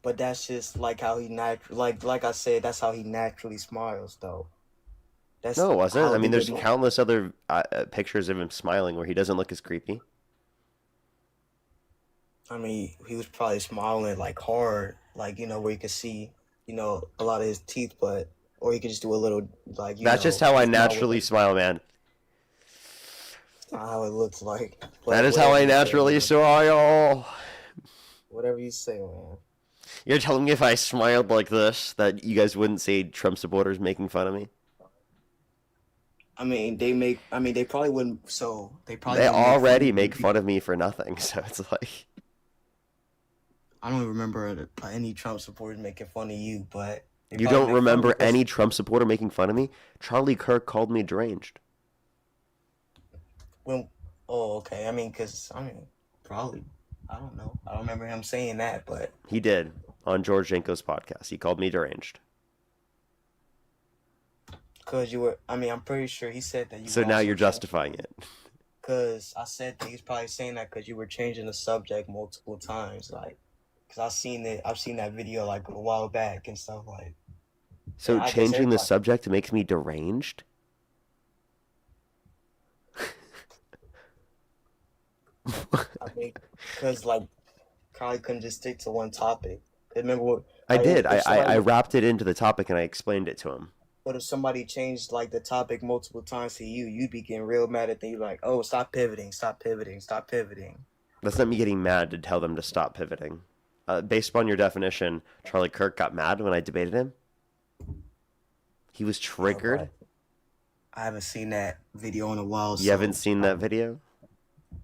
[SPEAKER 3] But that's just like how he like I said, that's how he naturally smiles, though. That's
[SPEAKER 1] No, it wasn't.
[SPEAKER 3] how
[SPEAKER 1] I mean, there's
[SPEAKER 3] the
[SPEAKER 1] countless other pictures of him smiling where he doesn't look as creepy.
[SPEAKER 3] I mean, he was probably smiling like hard, like where you could see, a lot of his teeth, but or he could just do a little like
[SPEAKER 1] That's just how I
[SPEAKER 3] smile with
[SPEAKER 1] naturally
[SPEAKER 3] it.
[SPEAKER 1] smile, man.
[SPEAKER 3] It's not how it looks like,
[SPEAKER 1] That
[SPEAKER 3] but
[SPEAKER 1] is how
[SPEAKER 3] whatever
[SPEAKER 1] I
[SPEAKER 3] you say,
[SPEAKER 1] naturally
[SPEAKER 3] man.
[SPEAKER 1] smile.
[SPEAKER 3] Whatever you say, man.
[SPEAKER 1] You're telling me if I smiled like this, that you guys wouldn't say Trump supporters making fun of me?
[SPEAKER 3] I mean, they probably wouldn't. So they probably
[SPEAKER 1] They
[SPEAKER 3] wouldn't make fun
[SPEAKER 1] already
[SPEAKER 3] of
[SPEAKER 1] make
[SPEAKER 3] you.
[SPEAKER 1] fun of me for nothing, so it's like,
[SPEAKER 3] I don't even remember any Trump supporters making fun of you, but they
[SPEAKER 1] you
[SPEAKER 3] probably
[SPEAKER 1] don't
[SPEAKER 3] make fun of me
[SPEAKER 1] remember
[SPEAKER 3] because
[SPEAKER 1] any Trump supporter making fun of me? Charlie Kirk called me deranged.
[SPEAKER 3] when. Oh, okay. Probably. I don't know. I don't remember him saying that, but
[SPEAKER 1] He did on George Janko's podcast. He called me deranged.
[SPEAKER 3] because you were. I mean, I'm pretty sure he said that you
[SPEAKER 1] So
[SPEAKER 3] were
[SPEAKER 1] now
[SPEAKER 3] also
[SPEAKER 1] you're
[SPEAKER 3] changing.
[SPEAKER 1] justifying it.
[SPEAKER 3] Because I said that he's probably saying that because you were changing the subject multiple times, like. Because I've seen that video like a while back and stuff like. And
[SPEAKER 1] So
[SPEAKER 3] I guess
[SPEAKER 1] changing the
[SPEAKER 3] everybody.
[SPEAKER 1] subject makes me deranged?
[SPEAKER 3] I mean, because like Carly couldn't just stick to one topic. Remember what?
[SPEAKER 1] I
[SPEAKER 3] Like
[SPEAKER 1] did.
[SPEAKER 3] if
[SPEAKER 1] I wrapped it into the topic and I explained it to him.
[SPEAKER 3] but if somebody changed like the topic multiple times to you, you'd be getting real mad at them. You're like, oh, stop pivoting, stop pivoting, stop pivoting.
[SPEAKER 1] That's not me getting mad to tell them to stop pivoting. Based upon your definition, Charlie Kirk got mad when I debated him. He was
[SPEAKER 3] Yeah,
[SPEAKER 1] triggered.
[SPEAKER 3] but I haven't seen that video in a while,
[SPEAKER 1] You haven't
[SPEAKER 3] so
[SPEAKER 1] seen that video?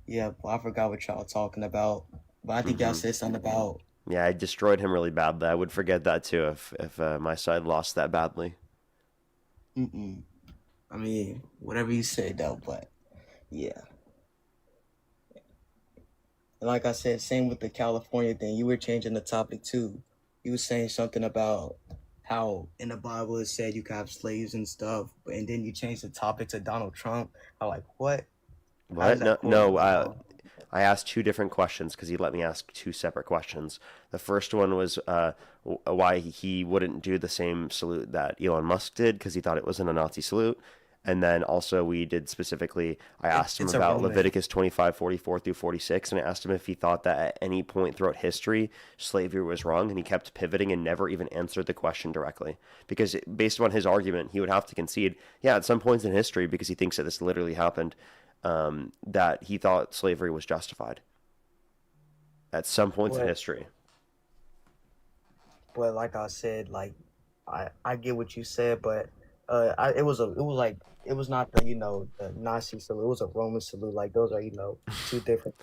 [SPEAKER 3] yeah, well, I forgot what y'all talking about. But I think y'all
[SPEAKER 1] Hmm.
[SPEAKER 3] said something about.
[SPEAKER 1] Yeah, I destroyed him really badly. I would forget that too if my side lost that badly.
[SPEAKER 3] Mm-mm. I mean, whatever you say though, but yeah. And like I said, same with the California thing. You were changing the topic too. You were saying something about how in the Bible it said you could have slaves and stuff, and then you changed the topic to Donald Trump. I'm like, what? How does
[SPEAKER 1] What?
[SPEAKER 3] that
[SPEAKER 1] No, no.
[SPEAKER 3] correlate, bro?
[SPEAKER 1] I asked two different questions because he let me ask two separate questions. The first one was why he wouldn't do the same salute that Elon Musk did because he thought it wasn't a Nazi salute. And then also we did specifically, I asked him
[SPEAKER 3] It's a
[SPEAKER 1] about
[SPEAKER 3] Roman.
[SPEAKER 1] Leviticus 25:44 through 46, and I asked him if he thought that at any point throughout history slavery was wrong, and he kept pivoting and never even answered the question directly. Because based on his argument, he would have to concede, yeah, at some points in history, because he thinks that this literally happened, that he thought slavery was justified at some points in
[SPEAKER 3] But
[SPEAKER 1] history.
[SPEAKER 3] but like I said, like I get what you said, but it was like it was not the the Nazi salute. It was a Roman salute. Like those are two different.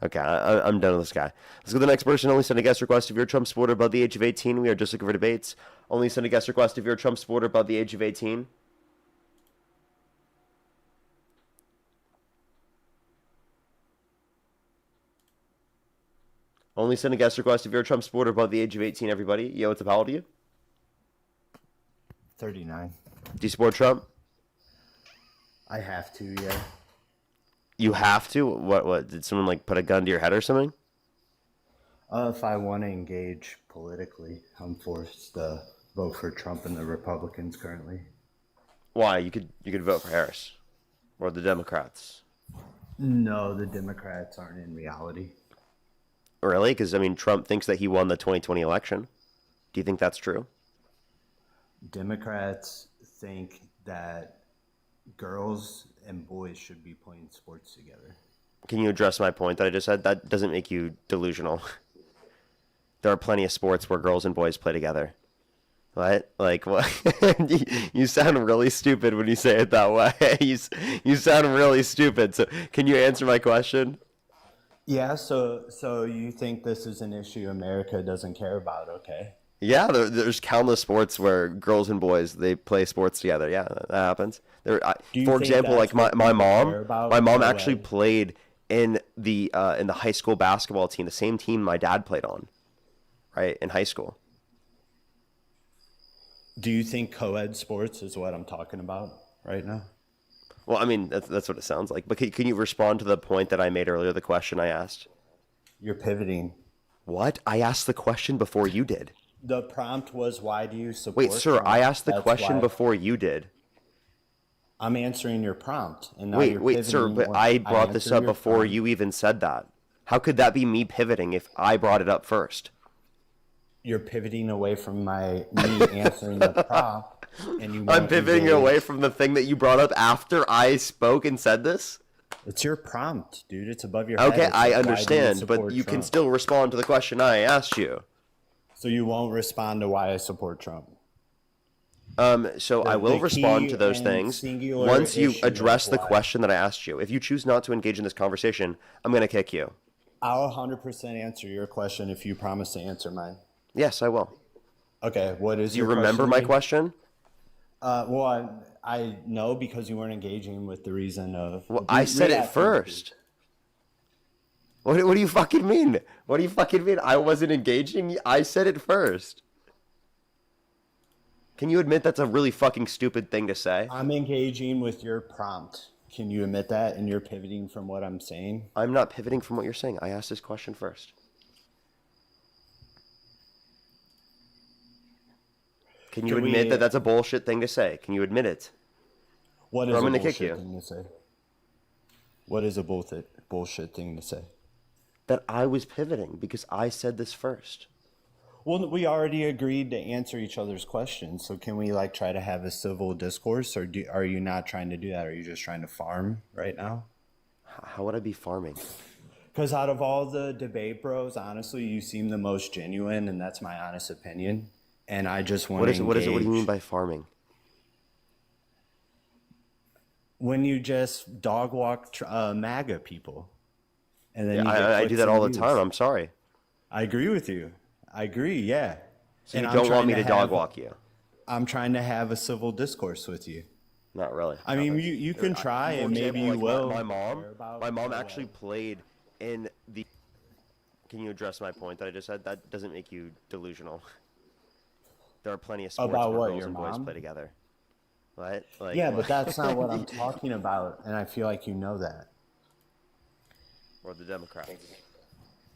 [SPEAKER 1] Okay, I'm done with this guy. Let's go to the next person. Only send a guest request if you're a Trump supporter above the age of 18. We are just looking for debates. Only send a guest request if you're a Trump supporter above the age of 18. Only send a guest request if you're a Trump supporter above the age of 18, everybody. Yo, what's up? How old are you?
[SPEAKER 6] 39.
[SPEAKER 1] Do you support Trump?
[SPEAKER 6] I have to, yeah.
[SPEAKER 1] You have to? What? Did someone, like, put a gun to your head or something?
[SPEAKER 6] If I want to engage politically, I'm forced to vote for Trump and the Republicans currently.
[SPEAKER 1] Why? You could vote for Harris. Or the Democrats.
[SPEAKER 6] No, the Democrats aren't in reality.
[SPEAKER 1] Really? Because, I mean, Trump thinks that he won the 2020 election. Do you think that's true?
[SPEAKER 6] Democrats think that girls and boys should be playing sports together.
[SPEAKER 1] Can you address my point that I just said? That doesn't make you delusional. There are plenty of sports where girls and boys play together. What? Like, what? You sound really stupid when you say it that way. You sound really stupid. So, can you answer my question?
[SPEAKER 6] Yeah, so you think this is an issue America doesn't care about, okay?
[SPEAKER 1] Yeah, there's countless sports where girls and boys they play sports together. Yeah, that happens. For
[SPEAKER 6] think
[SPEAKER 1] example,
[SPEAKER 6] that's
[SPEAKER 1] like my
[SPEAKER 6] what people
[SPEAKER 1] mom,
[SPEAKER 6] care about?
[SPEAKER 1] my mom
[SPEAKER 6] No
[SPEAKER 1] actually
[SPEAKER 6] way.
[SPEAKER 1] played in the high school basketball team, the same team my dad played on, right, in high school.
[SPEAKER 6] Do you think co-ed sports is what I'm talking about right now?
[SPEAKER 1] Well, I mean, that's what it sounds like. But can you respond to the point that I made earlier, the question I asked?
[SPEAKER 6] You're pivoting.
[SPEAKER 1] What? I asked the question before you did.
[SPEAKER 6] The prompt was, why do you support
[SPEAKER 1] Wait, sir,
[SPEAKER 6] Trump?
[SPEAKER 1] I asked the
[SPEAKER 6] That's
[SPEAKER 1] question
[SPEAKER 6] why
[SPEAKER 1] before you did.
[SPEAKER 6] I'm answering your prompt. And now
[SPEAKER 1] Wait,
[SPEAKER 6] you're
[SPEAKER 1] sir,
[SPEAKER 6] pivoting
[SPEAKER 1] but
[SPEAKER 6] when
[SPEAKER 1] I brought this
[SPEAKER 6] answer
[SPEAKER 1] up
[SPEAKER 6] your
[SPEAKER 1] before
[SPEAKER 6] prompt.
[SPEAKER 1] you even said that. How could that be me pivoting if I brought it up first?
[SPEAKER 6] You're pivoting away from me answering the prompt. And you
[SPEAKER 1] I'm
[SPEAKER 6] won't
[SPEAKER 1] pivoting
[SPEAKER 6] engage.
[SPEAKER 1] away from the thing that you brought up after I spoke and said this?
[SPEAKER 6] It's your prompt, dude. It's above your head.
[SPEAKER 1] Okay,
[SPEAKER 6] It's
[SPEAKER 1] I
[SPEAKER 6] like, why do you
[SPEAKER 1] understand, but
[SPEAKER 6] support
[SPEAKER 1] you can
[SPEAKER 6] Trump?
[SPEAKER 1] still respond to the question I asked you.
[SPEAKER 6] So you won't respond to why I support Trump.
[SPEAKER 1] So I will
[SPEAKER 6] the
[SPEAKER 1] respond
[SPEAKER 6] key
[SPEAKER 1] to those
[SPEAKER 6] and
[SPEAKER 1] things
[SPEAKER 6] singular
[SPEAKER 1] once you
[SPEAKER 6] issue
[SPEAKER 1] address
[SPEAKER 6] of
[SPEAKER 1] the
[SPEAKER 6] why.
[SPEAKER 1] question that I asked you. If you choose not to engage in this conversation, I'm going to kick you.
[SPEAKER 6] I'll 100% answer your question if you promise to answer mine.
[SPEAKER 1] Yes, I will.
[SPEAKER 6] Okay, what is
[SPEAKER 1] Do you
[SPEAKER 6] your
[SPEAKER 1] remember my
[SPEAKER 6] question?
[SPEAKER 1] question?
[SPEAKER 6] Well, I know because you weren't engaging with the reason of.
[SPEAKER 1] Well, I said it
[SPEAKER 6] Re-asking me,
[SPEAKER 1] first. What do you fucking mean? What do you fucking mean? I wasn't engaging? I said it first. Can you admit that's a really fucking stupid thing to say?
[SPEAKER 6] I'm engaging with your prompt. Can you admit that? And you're pivoting from what I'm saying?
[SPEAKER 1] I'm not pivoting from what you're saying. I asked this question first. Can you
[SPEAKER 6] Can
[SPEAKER 1] admit
[SPEAKER 6] we-
[SPEAKER 1] that that's a bullshit thing to say? Can you admit it?
[SPEAKER 6] What is
[SPEAKER 1] I'm
[SPEAKER 6] a
[SPEAKER 1] gonna
[SPEAKER 6] bullshit
[SPEAKER 1] kick you.
[SPEAKER 6] thing to say? What is a bullshit thing to say?
[SPEAKER 1] That I was pivoting because I said this first.
[SPEAKER 6] Well, we already agreed to answer each other's questions. So can we like try to have a civil discourse, or are you not trying to do that? Are you just trying to farm right now?
[SPEAKER 1] How would I be farming?
[SPEAKER 6] Because out of all the debate bros, honestly, you seem the most genuine, and that's my honest opinion. And I just want
[SPEAKER 1] What
[SPEAKER 6] to
[SPEAKER 1] is it? What is it? What do you
[SPEAKER 6] engage.
[SPEAKER 1] mean by farming?
[SPEAKER 6] When you just dog walk MAGA people, and then you get
[SPEAKER 1] I do
[SPEAKER 6] clicks
[SPEAKER 1] that all the
[SPEAKER 6] and
[SPEAKER 1] time.
[SPEAKER 6] views.
[SPEAKER 1] I'm sorry.
[SPEAKER 6] I agree with you. I agree. Yeah.
[SPEAKER 1] So
[SPEAKER 6] And
[SPEAKER 1] you
[SPEAKER 6] I'm
[SPEAKER 1] don't want
[SPEAKER 6] trying
[SPEAKER 1] me to
[SPEAKER 6] have-
[SPEAKER 1] dog walk you?
[SPEAKER 6] I'm trying to have a civil discourse with you.
[SPEAKER 1] Not really.
[SPEAKER 6] I mean, you can try,
[SPEAKER 1] For
[SPEAKER 6] and maybe
[SPEAKER 1] example,
[SPEAKER 6] you
[SPEAKER 1] like
[SPEAKER 6] will.
[SPEAKER 1] My mom,
[SPEAKER 6] care about
[SPEAKER 1] my mom
[SPEAKER 6] the
[SPEAKER 1] actually
[SPEAKER 6] way.
[SPEAKER 1] played in the. Can you address my point that I just said? That doesn't make you delusional. There are plenty of sports
[SPEAKER 6] About
[SPEAKER 1] where
[SPEAKER 6] what,
[SPEAKER 1] girls
[SPEAKER 6] your
[SPEAKER 1] and boys
[SPEAKER 6] mom?
[SPEAKER 1] play together. What? Like,
[SPEAKER 6] Yeah,
[SPEAKER 1] what?
[SPEAKER 6] but that's not what I'm talking about, and I feel like you know that.
[SPEAKER 1] Or the Democrats.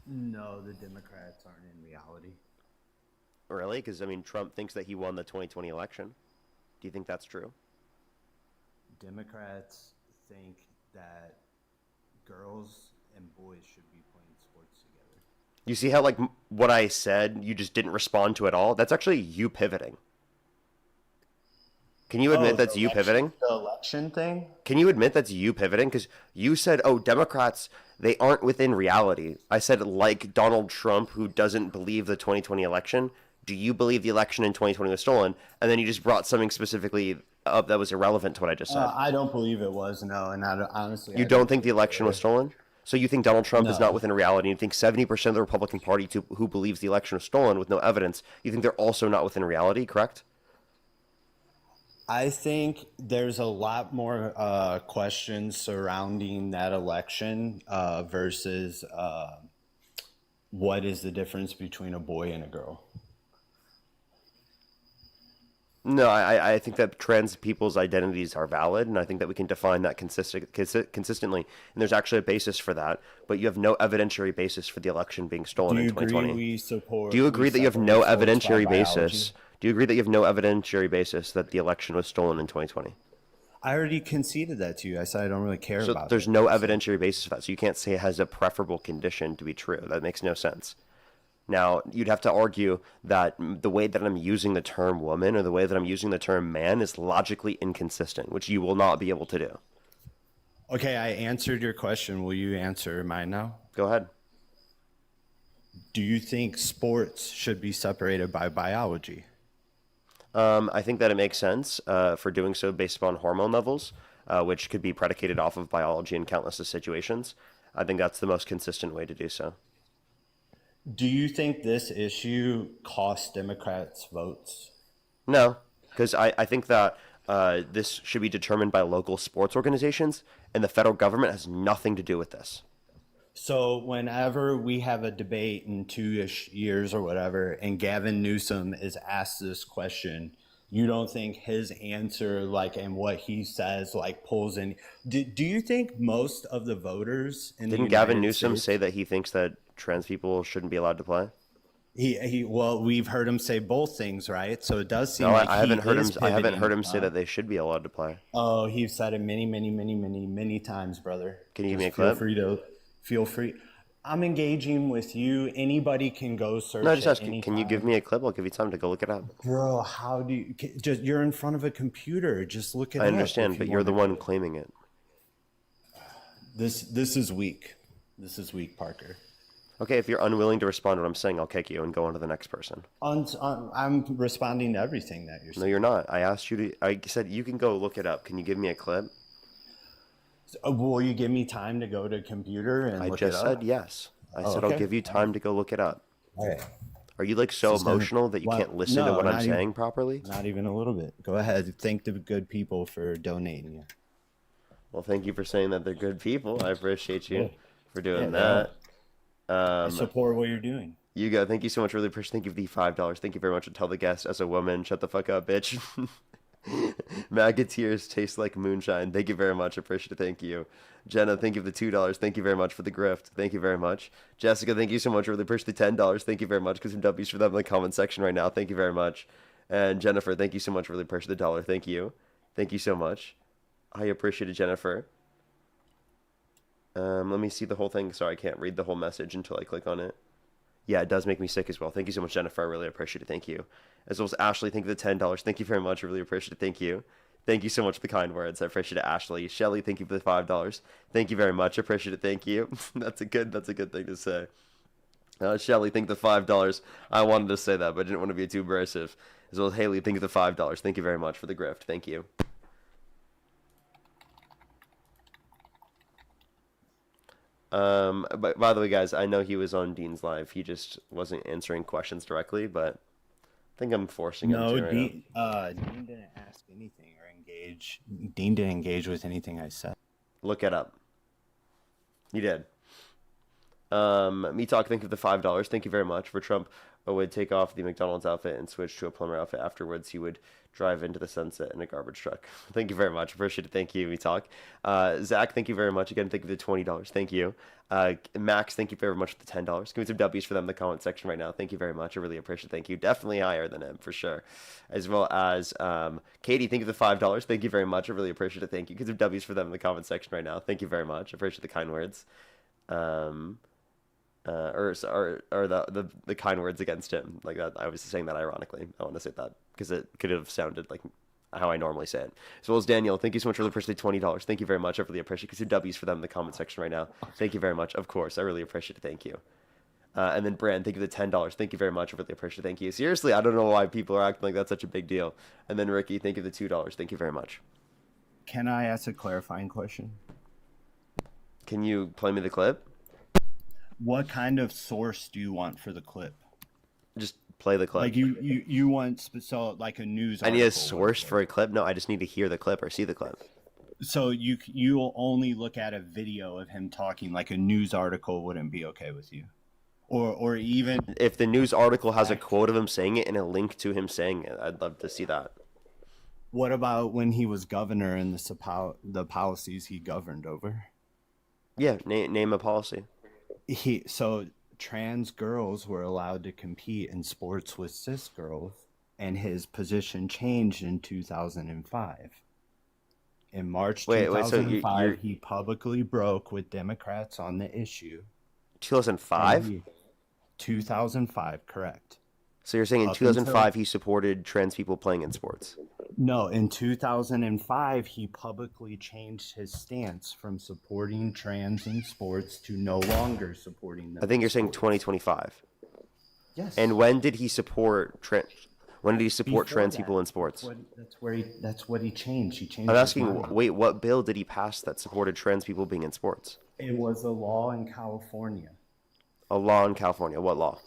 [SPEAKER 6] No, the Democrats aren't in reality.
[SPEAKER 1] Really? Because I mean, Trump thinks that he won the 2020 election. Do you think that's true?
[SPEAKER 6] Democrats think that girls and boys should be playing sports together.
[SPEAKER 1] You see how like what I said, you just didn't respond to at all? That's actually you pivoting. Can you admit that's
[SPEAKER 6] the
[SPEAKER 1] you
[SPEAKER 6] election-
[SPEAKER 1] pivoting?
[SPEAKER 6] The election thing?
[SPEAKER 1] Can you admit that's you pivoting? Because you said, oh, Democrats, they aren't within reality. I said, like Donald Trump, who doesn't believe the 2020 election. Do you believe the election in 2020 was stolen? And then you just brought something specifically up that was irrelevant to what I just said.
[SPEAKER 6] I don't believe it was, no. And honestly,
[SPEAKER 1] You don't think the election was stolen? So you think Donald Trump is
[SPEAKER 6] No.
[SPEAKER 1] not within reality? You think 70% of the Republican Party who believes the election was stolen with no evidence, you think they're also not within reality, correct?
[SPEAKER 6] I think there's a lot more questions surrounding that election versus what is the difference between a boy and a girl?
[SPEAKER 1] No, I think that trans people's identities are valid, and I think that we can define that consistently. And there's actually a basis for that, but you have no evidentiary basis for the election being stolen
[SPEAKER 6] Do
[SPEAKER 1] in
[SPEAKER 6] you agree
[SPEAKER 1] 2020.
[SPEAKER 6] we support?
[SPEAKER 1] Do you agree
[SPEAKER 6] we
[SPEAKER 1] that you have
[SPEAKER 6] separate
[SPEAKER 1] no
[SPEAKER 6] folks by
[SPEAKER 1] evidentiary
[SPEAKER 6] biology?
[SPEAKER 1] basis? Do you agree that you have no evidentiary basis that the election was stolen in 2020?
[SPEAKER 6] I already conceded that to you. I said I don't really care
[SPEAKER 1] So
[SPEAKER 6] about
[SPEAKER 1] there's
[SPEAKER 6] it.
[SPEAKER 1] no evidentiary basis for that. So you can't say it has a preferable condition to be true. That makes no sense. Now, you'd have to argue that the way that I'm using the term woman or the way that I'm using the term man is logically inconsistent, which you will not be able to do.
[SPEAKER 6] Okay, I answered your question. Will you answer mine now?
[SPEAKER 1] Go ahead.
[SPEAKER 6] Do you think sports should be separated by biology?
[SPEAKER 1] I think that it makes sense for doing so based upon hormone levels, which could be predicated off of biology in countless of situations. I think that's the most consistent way to do so.
[SPEAKER 6] Do you think this issue costs Democrats votes?
[SPEAKER 1] No, because I think that this should be determined by local sports organizations, and the federal government has nothing to do with this.
[SPEAKER 6] So whenever we have a debate in 2-ish years or whatever, and Gavin Newsom is asked this question, you don't think his answer, like, and what he says, like, pulls in? Do you think most of the voters in
[SPEAKER 1] Didn't
[SPEAKER 6] the
[SPEAKER 1] Gavin
[SPEAKER 6] United
[SPEAKER 1] Newsom
[SPEAKER 6] States,
[SPEAKER 1] say that he thinks that trans people shouldn't be allowed to play?
[SPEAKER 6] well, we've heard him say both things, right? So it does seem
[SPEAKER 1] No,
[SPEAKER 6] like
[SPEAKER 1] I haven't heard him.
[SPEAKER 6] is
[SPEAKER 1] I haven't
[SPEAKER 6] pivoting,
[SPEAKER 1] heard him say
[SPEAKER 6] huh?
[SPEAKER 1] that they should be allowed to play.
[SPEAKER 6] Oh, he's said it many, many, many, many, many times, brother.
[SPEAKER 1] Can you give me a
[SPEAKER 6] Feel
[SPEAKER 1] clip?
[SPEAKER 6] free to feel free. I'm engaging with you. Anybody can go search.
[SPEAKER 1] No, just
[SPEAKER 6] at
[SPEAKER 1] asking.
[SPEAKER 6] any
[SPEAKER 1] Can you give
[SPEAKER 6] time.
[SPEAKER 1] me a clip? I'll give you time to go look it up.
[SPEAKER 6] Bro, how do you just? You're in front of a computer. Just look it up.
[SPEAKER 1] I
[SPEAKER 6] if
[SPEAKER 1] understand,
[SPEAKER 6] you
[SPEAKER 1] but you're the
[SPEAKER 6] wanna
[SPEAKER 1] one
[SPEAKER 6] do it.
[SPEAKER 1] claiming it.
[SPEAKER 6] This is weak. This is weak, Parker.
[SPEAKER 1] Okay, if you're unwilling to respond to what I'm saying, I'll kick you and go on to the next person.
[SPEAKER 6] I'm responding to everything that you're
[SPEAKER 1] No,
[SPEAKER 6] saying.
[SPEAKER 1] you're not. I asked you to. I said you can go look it up. Can you give me a clip?
[SPEAKER 6] Will you give me time to go to a computer and
[SPEAKER 1] I
[SPEAKER 6] look
[SPEAKER 1] just
[SPEAKER 6] it up?
[SPEAKER 1] said yes. I
[SPEAKER 6] Oh,
[SPEAKER 1] said I'll
[SPEAKER 6] okay.
[SPEAKER 1] give you time to go look it up.
[SPEAKER 6] All right.
[SPEAKER 1] Are you like so
[SPEAKER 6] This is gonna-
[SPEAKER 1] emotional that you
[SPEAKER 6] What?
[SPEAKER 1] can't listen to
[SPEAKER 6] No,
[SPEAKER 1] what I'm
[SPEAKER 6] not even-
[SPEAKER 1] saying properly?
[SPEAKER 6] Not even a little bit. Go ahead. Thank the good people for donating.
[SPEAKER 1] Well, thank you for saying that they're good people. I appreciate you for doing
[SPEAKER 6] Yeah,
[SPEAKER 1] that.
[SPEAKER 6] I support what you're doing.
[SPEAKER 1] You go. Thank you so much. Really appreciate. Thank you for the $5. Thank you very much. And tell the guest as a woman, shut the fuck up, bitch. MAGA tears taste like moonshine. Thank you very much. Appreciate it. Thank you. Jenna, thank you for the $2. Thank you very much for the grift. Thank you very much. Jessica, thank you so much. Really appreciate the $10. Thank you very much. Because some W's for them in the comment section right now. Thank you very much. And Jennifer, thank you so much. Really appreciate the dollar. Thank you. Thank you so much. I appreciate it, Jennifer. Let me see the whole thing. Sorry, I can't read the whole message until I click on it. Yeah, it does make me sick as well. Thank you so much, Jennifer. I really appreciate it. Thank you. As well as Ashley, thank you for the $10. Thank you very much. I really appreciate it. Thank you. Thank you so much for the kind words. I appreciate it, Ashley. Shelly, thank you for the $5. Thank you very much. I appreciate it. Thank you. That's a good thing to say. Shelly, thank you for the $5. I wanted to say that, but I didn't want to be too abrasive. As well as Haley, thank you for the $5. Thank you very much for the grift. Thank you. But by the way, guys, I know he was on Dean's live. He just wasn't answering questions directly, but I think I'm forcing him
[SPEAKER 6] No,
[SPEAKER 1] to right now.
[SPEAKER 6] Dean didn't ask anything or engage. Dean didn't engage with anything I said.
[SPEAKER 1] Look it up. You did. Me talk. Thank you for the $5. Thank you very much. For Trump would take off the McDonald's outfit and switch to a plumber outfit. Afterwards, he would drive into the sunset in a garbage truck. Thank you very much. Appreciate it. Thank you. Me talk. Zach, thank you very much. Again, thank you for the $20. Thank you. Max, thank you very much for the $10. Give me some W's for them in the comment section right now. Thank you very much. I really appreciate it. Thank you. Definitely higher than him for sure. As well as Katie, thank you for the $5. Thank you very much. I really appreciate it. Thank you. Give some W's for them in the comment section right now. Thank you very much. I appreciate the kind words. Or the kind words against him, like that. I was saying that ironically. I want to say that because it could have sounded like how I normally say it. As well as Daniel, thank you so much for the appreciate $20. Thank you very much. I really appreciate it. Give some W's for them in the comment section right now. Thank you very much. Of course, I really appreciate it. Thank you. And then Brand, thank you for the $10. Thank you very much. I really appreciate it. Thank you. Seriously, I don't know why people are acting like that's such a big deal. And then Ricky, thank you for the $2. Thank you very much.
[SPEAKER 6] Can I ask a clarifying question?
[SPEAKER 1] Can you play me the clip?
[SPEAKER 6] What kind of source do you want for the clip?
[SPEAKER 1] Just play the clip.
[SPEAKER 6] Like you want so like a news
[SPEAKER 1] I need a
[SPEAKER 6] article,
[SPEAKER 1] source for a clip? No, I just need to hear the clip or see the clip.
[SPEAKER 6] So you'll only look at a video of him talking, like a news article wouldn't be okay with you. or even
[SPEAKER 1] If the news article has a quote of him saying it and a link to him saying it, I'd love to see that.
[SPEAKER 6] what about when he was governor and the policies he governed over?
[SPEAKER 1] Yeah, name a policy.
[SPEAKER 6] So trans girls were allowed to compete in sports with cis girls, and his position changed in 2005. In March 2005, he publicly broke with Democrats on the issue.
[SPEAKER 1] 2005?
[SPEAKER 6] 2005, correct.
[SPEAKER 1] So you're saying in 2005 he supported trans people playing in sports?
[SPEAKER 6] No, in 2005, he publicly changed his stance from supporting trans in sports to no longer supporting them.
[SPEAKER 1] I think you're saying 2025.
[SPEAKER 6] Yes.
[SPEAKER 1] And when did he support trans people in sports?
[SPEAKER 6] That's what he changed. He changed.
[SPEAKER 1] I'm asking, wait, what bill did he pass that supported trans people being in sports?
[SPEAKER 6] It was a law in California.
[SPEAKER 1] A law in California. What law?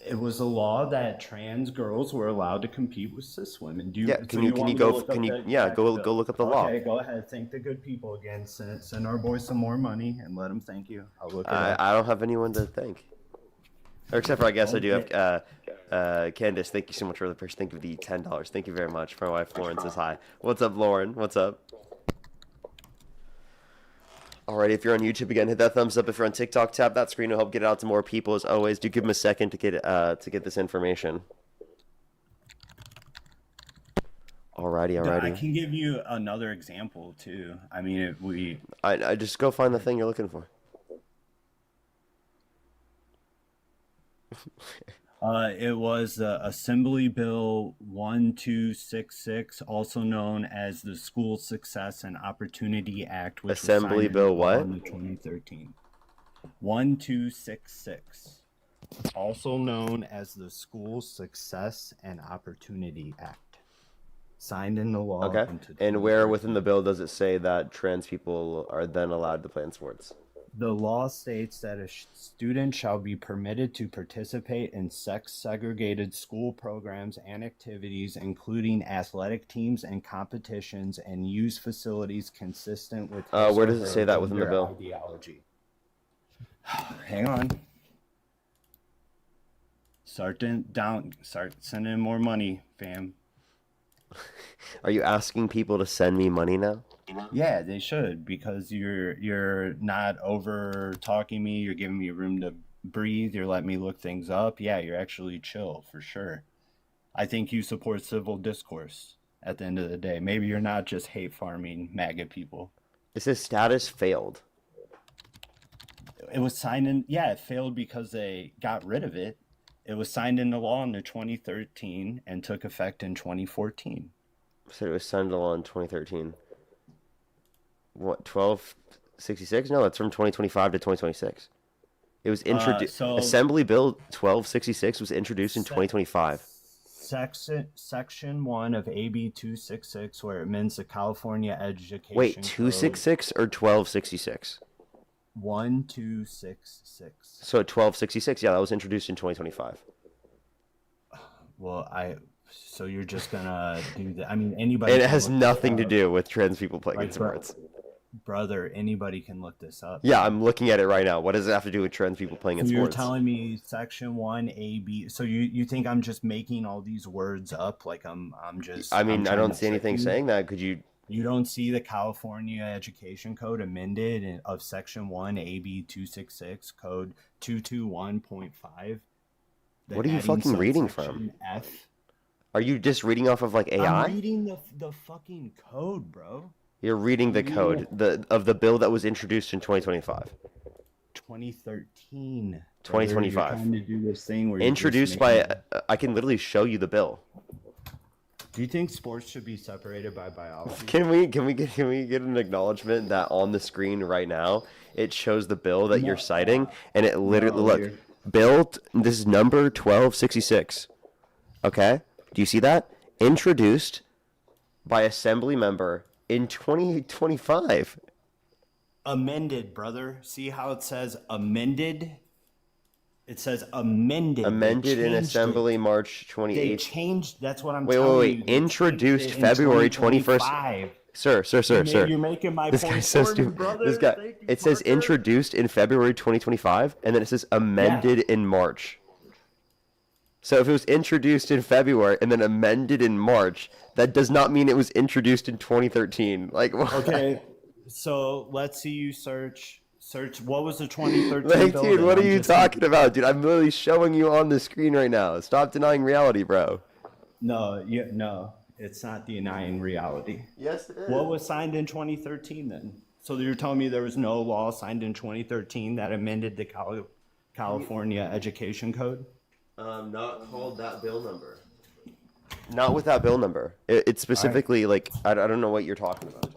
[SPEAKER 6] It was a law that trans girls were allowed to compete with cis women.
[SPEAKER 1] Can you go look up the law?
[SPEAKER 6] Okay, go ahead. Thank the good people again. Send our boys some more money and let them thank you. I'll look it up.
[SPEAKER 1] I don't have anyone to thank. Or except for, I guess I do have Candace. Thank you so much for the first. Thank you for the $10. Thank you very much. My wife Lauren says hi. What's up, Lauren? What's up? Alright, if you're on YouTube again, hit that thumbs up. If you're on TikTok, tap that screen to help get it out to more people. As always, do give them a second to get this information. Alrighty.
[SPEAKER 6] I can give you another example too. I mean,
[SPEAKER 1] I just go find the thing you're looking for.
[SPEAKER 6] It was Assembly Bill 1266, also known as the School Success and Opportunity Act, which
[SPEAKER 1] Assembly
[SPEAKER 6] was
[SPEAKER 1] Bill what?
[SPEAKER 6] in 2013. 1266, also known as the School Success and Opportunity Act, signed into law.
[SPEAKER 1] Okay. And where within the bill does it say that trans people are then allowed to play in sports?
[SPEAKER 6] The law states that a student shall be permitted to participate in sex-segregated school programs and activities, including athletic teams and competitions, and use facilities consistent with his
[SPEAKER 1] where
[SPEAKER 6] or
[SPEAKER 1] does it
[SPEAKER 6] her
[SPEAKER 1] say that within the bill?
[SPEAKER 6] ideology. Hang on. Start sending in more money, fam.
[SPEAKER 1] Are you asking people to send me money now?
[SPEAKER 6] Yeah, they should, because you're not over talking me. You're giving me room to breathe. You're letting me look things up. Yeah, you're actually chill for sure. I think you support civil discourse at the end of the day. Maybe you're not just hate farming MAGA people.
[SPEAKER 1] It says status failed.
[SPEAKER 6] It was signed in. Yeah, it failed because they got rid of it. It was signed into law in 2013 and took effect in 2014.
[SPEAKER 1] So it was signed into law in 2013. What, 1266? No, it's from 2025 to 2026. It was introduced. Assembly Bill 1266 was introduced in 2025.
[SPEAKER 6] Section 1 of AB 266, where it amends the California Education
[SPEAKER 1] Wait,
[SPEAKER 6] Code.
[SPEAKER 1] 266 or 1266?
[SPEAKER 6] 1266.
[SPEAKER 1] So 1266, yeah, that was introduced in 2025.
[SPEAKER 6] Well, so you're just gonna do that? I mean, anybody.
[SPEAKER 1] And it has nothing to do with trans people playing in sports.
[SPEAKER 6] Brother, anybody can look this up.
[SPEAKER 1] Yeah, I'm looking at it right now. What does it have to do with trans people playing in sports?
[SPEAKER 6] You're telling me Section 1 AB. So you think I'm just making all these words up? Like I'm just.
[SPEAKER 1] I mean, I don't see anything saying that. Could you?
[SPEAKER 6] You don't see the California Education Code amended of Section 1 AB 266 Code 221.5?
[SPEAKER 1] What are you fucking reading from?
[SPEAKER 6] F.
[SPEAKER 1] Are you just reading off of like AI?
[SPEAKER 6] I'm reading the fucking code, bro.
[SPEAKER 1] You're reading the code of the bill that was introduced in 2025.
[SPEAKER 6] 2013.
[SPEAKER 1] 2025.
[SPEAKER 6] You're trying to do this thing where
[SPEAKER 1] introduced by. I can literally show you the bill.
[SPEAKER 6] Do you think sports should be separated by biology?
[SPEAKER 1] Can we get an acknowledgement that on the screen right now it shows the bill that you're citing, and it literally this is number 1266. Okay? Do you see that? Introduced by assembly member in 2025.
[SPEAKER 6] Amended, brother. See how it says amended? It says amended.
[SPEAKER 1] Amended in assembly March 28th.
[SPEAKER 6] They changed. That's what I'm telling you.
[SPEAKER 1] Introduced February 21st. Sir.
[SPEAKER 6] You're making my
[SPEAKER 1] This
[SPEAKER 6] point
[SPEAKER 1] guy's so
[SPEAKER 6] for me,
[SPEAKER 1] stupid.
[SPEAKER 6] brother.
[SPEAKER 1] This guy.
[SPEAKER 6] Thank you,
[SPEAKER 1] It says
[SPEAKER 6] Parker.
[SPEAKER 1] introduced in February 2025, and then it says amended in March. So if it was introduced in February and then amended in March, that does not mean it was introduced in 2013. Like, what?
[SPEAKER 6] Okay, so let's see you search. What was the 2013
[SPEAKER 1] Like,
[SPEAKER 6] bill?
[SPEAKER 1] dude,
[SPEAKER 6] then?
[SPEAKER 1] what are
[SPEAKER 6] I'm
[SPEAKER 1] you
[SPEAKER 6] just-
[SPEAKER 1] talking about, dude? I'm literally showing you on the screen right now. Stop denying reality, bro.
[SPEAKER 6] No, it's not denying reality.
[SPEAKER 1] Yes, it is.
[SPEAKER 6] What was signed in 2013 then? So you're telling me there was no law signed in 2013 that amended the California Education Code?
[SPEAKER 1] Not called that bill number. Not with that bill number. It's specifically like I don't know what you're talking about.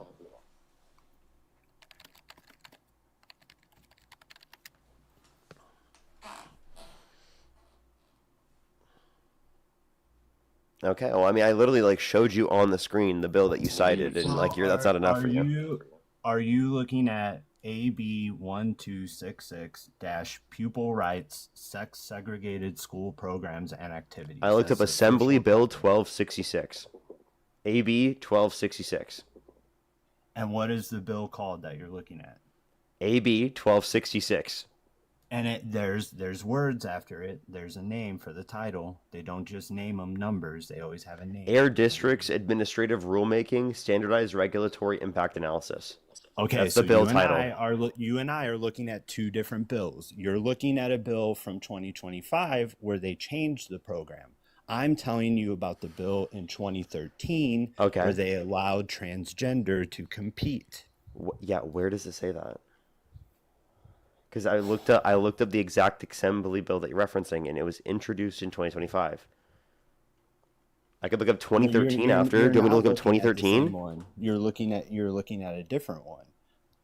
[SPEAKER 1] Okay. Well, I mean, I literally like showed you on the screen the bill that you cited, and like that's not enough for you.
[SPEAKER 6] Are you looking at AB 1266 pupil rights, sex segregated school programs and activities?
[SPEAKER 1] I looked up
[SPEAKER 6] That's the
[SPEAKER 1] Assembly
[SPEAKER 6] official-
[SPEAKER 1] Bill 1266, AB 1266,
[SPEAKER 6] And what is the bill called that you're looking at?
[SPEAKER 1] AB 1266.
[SPEAKER 6] And there's words after it. There's a name for the title. They don't just name them numbers. They always have a name.
[SPEAKER 1] Air Districts Administrative Rulemaking Standardized Regulatory Impact Analysis.
[SPEAKER 6] Okay,
[SPEAKER 1] That's
[SPEAKER 6] so
[SPEAKER 1] the bill
[SPEAKER 6] you
[SPEAKER 1] title.
[SPEAKER 6] and I are looking at two different bills. You're looking at a bill from 2025 where they changed the program. I'm telling you about the bill in 2013
[SPEAKER 1] Okay.
[SPEAKER 6] where they allowed transgender to compete.
[SPEAKER 1] Yeah, where does it say that? Because I looked up the exact assembly bill that you're referencing, and it was introduced in 2025. I could look up 2013 after.
[SPEAKER 6] You're
[SPEAKER 1] Do you want me to
[SPEAKER 6] not
[SPEAKER 1] look up
[SPEAKER 6] looking at the same
[SPEAKER 1] 2013?
[SPEAKER 6] one. You're looking at a different one.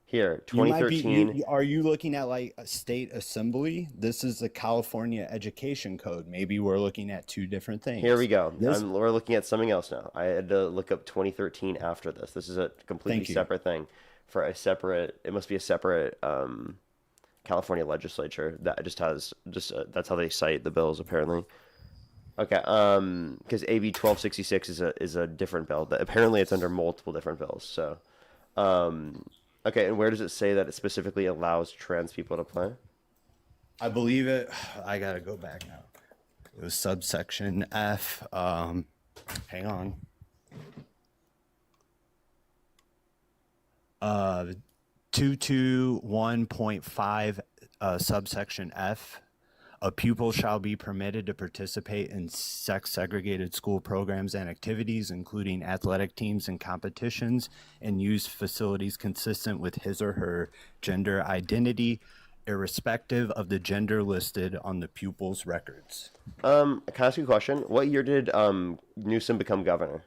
[SPEAKER 1] Here,
[SPEAKER 6] You might be-
[SPEAKER 1] 2013.
[SPEAKER 6] are you looking at like a state assembly? This is the California Education Code. Maybe we're looking at two different things.
[SPEAKER 1] Here we go.
[SPEAKER 6] This-
[SPEAKER 1] We're looking at something else now. I had to look up 2013 after this. This is a completely
[SPEAKER 6] Thank you.
[SPEAKER 1] separate thing for a separate. It must be a separate California legislature that just has that's how they cite the bills apparently. Okay, because AB 1266 is a different bill. That apparently it's under multiple different bills. So, okay, and where does it say that it specifically allows trans people to play?
[SPEAKER 6] I believe it. I gotta go back now. It was subsection F. Hang on. 221.5 subsection F. A pupil shall be permitted to participate in sex-segregated school programs and activities, including athletic teams and competitions, and use facilities consistent with his or her gender identity, irrespective of the gender listed on the pupil's records.
[SPEAKER 1] Can I ask you a question? What year did Newsom become governor?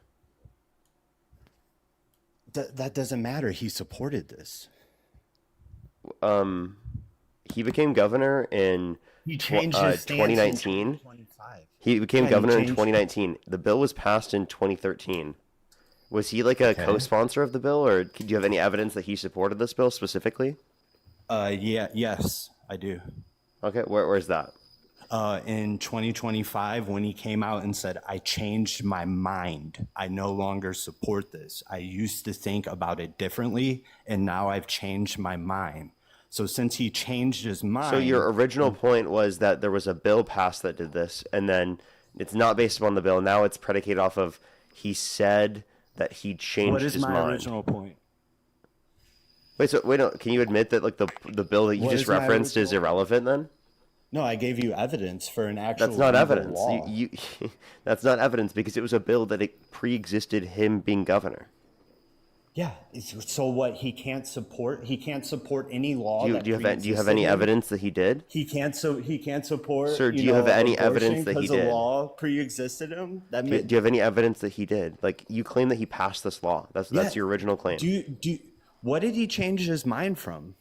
[SPEAKER 6] That doesn't matter. He supported this.
[SPEAKER 1] He became governor in
[SPEAKER 6] He changed his stance in
[SPEAKER 1] 2019.
[SPEAKER 6] 2025.
[SPEAKER 1] He became
[SPEAKER 6] Yeah, he
[SPEAKER 1] governor in
[SPEAKER 6] changed-
[SPEAKER 1] 2019. The bill was passed in 2013. Was he like a co-sponsor of the bill, or do you have any evidence that he supported this bill specifically?
[SPEAKER 6] Yes, I do.
[SPEAKER 1] Okay, where's that?
[SPEAKER 6] In 2025, when he came out and said, I changed my mind. I no longer support this. I used to think about it differently, and now I've changed my mind. So since he changed his mind...
[SPEAKER 1] So your original point was that there was a bill passed that did this, and then it's not based upon the bill. Now it's predicated off of he said that he changed
[SPEAKER 6] What is
[SPEAKER 1] his
[SPEAKER 6] my
[SPEAKER 1] mind.
[SPEAKER 6] original point?
[SPEAKER 1] Wait, no, can you admit that like the bill that you
[SPEAKER 6] What
[SPEAKER 1] just
[SPEAKER 6] is my
[SPEAKER 1] referenced is
[SPEAKER 6] original-
[SPEAKER 1] irrelevant then?
[SPEAKER 6] No, I gave you evidence for an actual
[SPEAKER 1] That's not
[SPEAKER 6] legal
[SPEAKER 1] evidence.
[SPEAKER 6] law.
[SPEAKER 1] You that's not evidence because it was a bill that it pre-existed him being governor.
[SPEAKER 6] Yeah. So what? He can't support any law.
[SPEAKER 1] Do you have any evidence that he did?
[SPEAKER 6] He can't support.
[SPEAKER 1] Sir, do you have any evidence that he
[SPEAKER 6] because
[SPEAKER 1] did?
[SPEAKER 6] the law pre-existed him. That
[SPEAKER 1] Do you have any evidence that he did? Like you claim that he passed this law. That's
[SPEAKER 6] Yeah.
[SPEAKER 1] your original claim.
[SPEAKER 6] What did he change his mind from?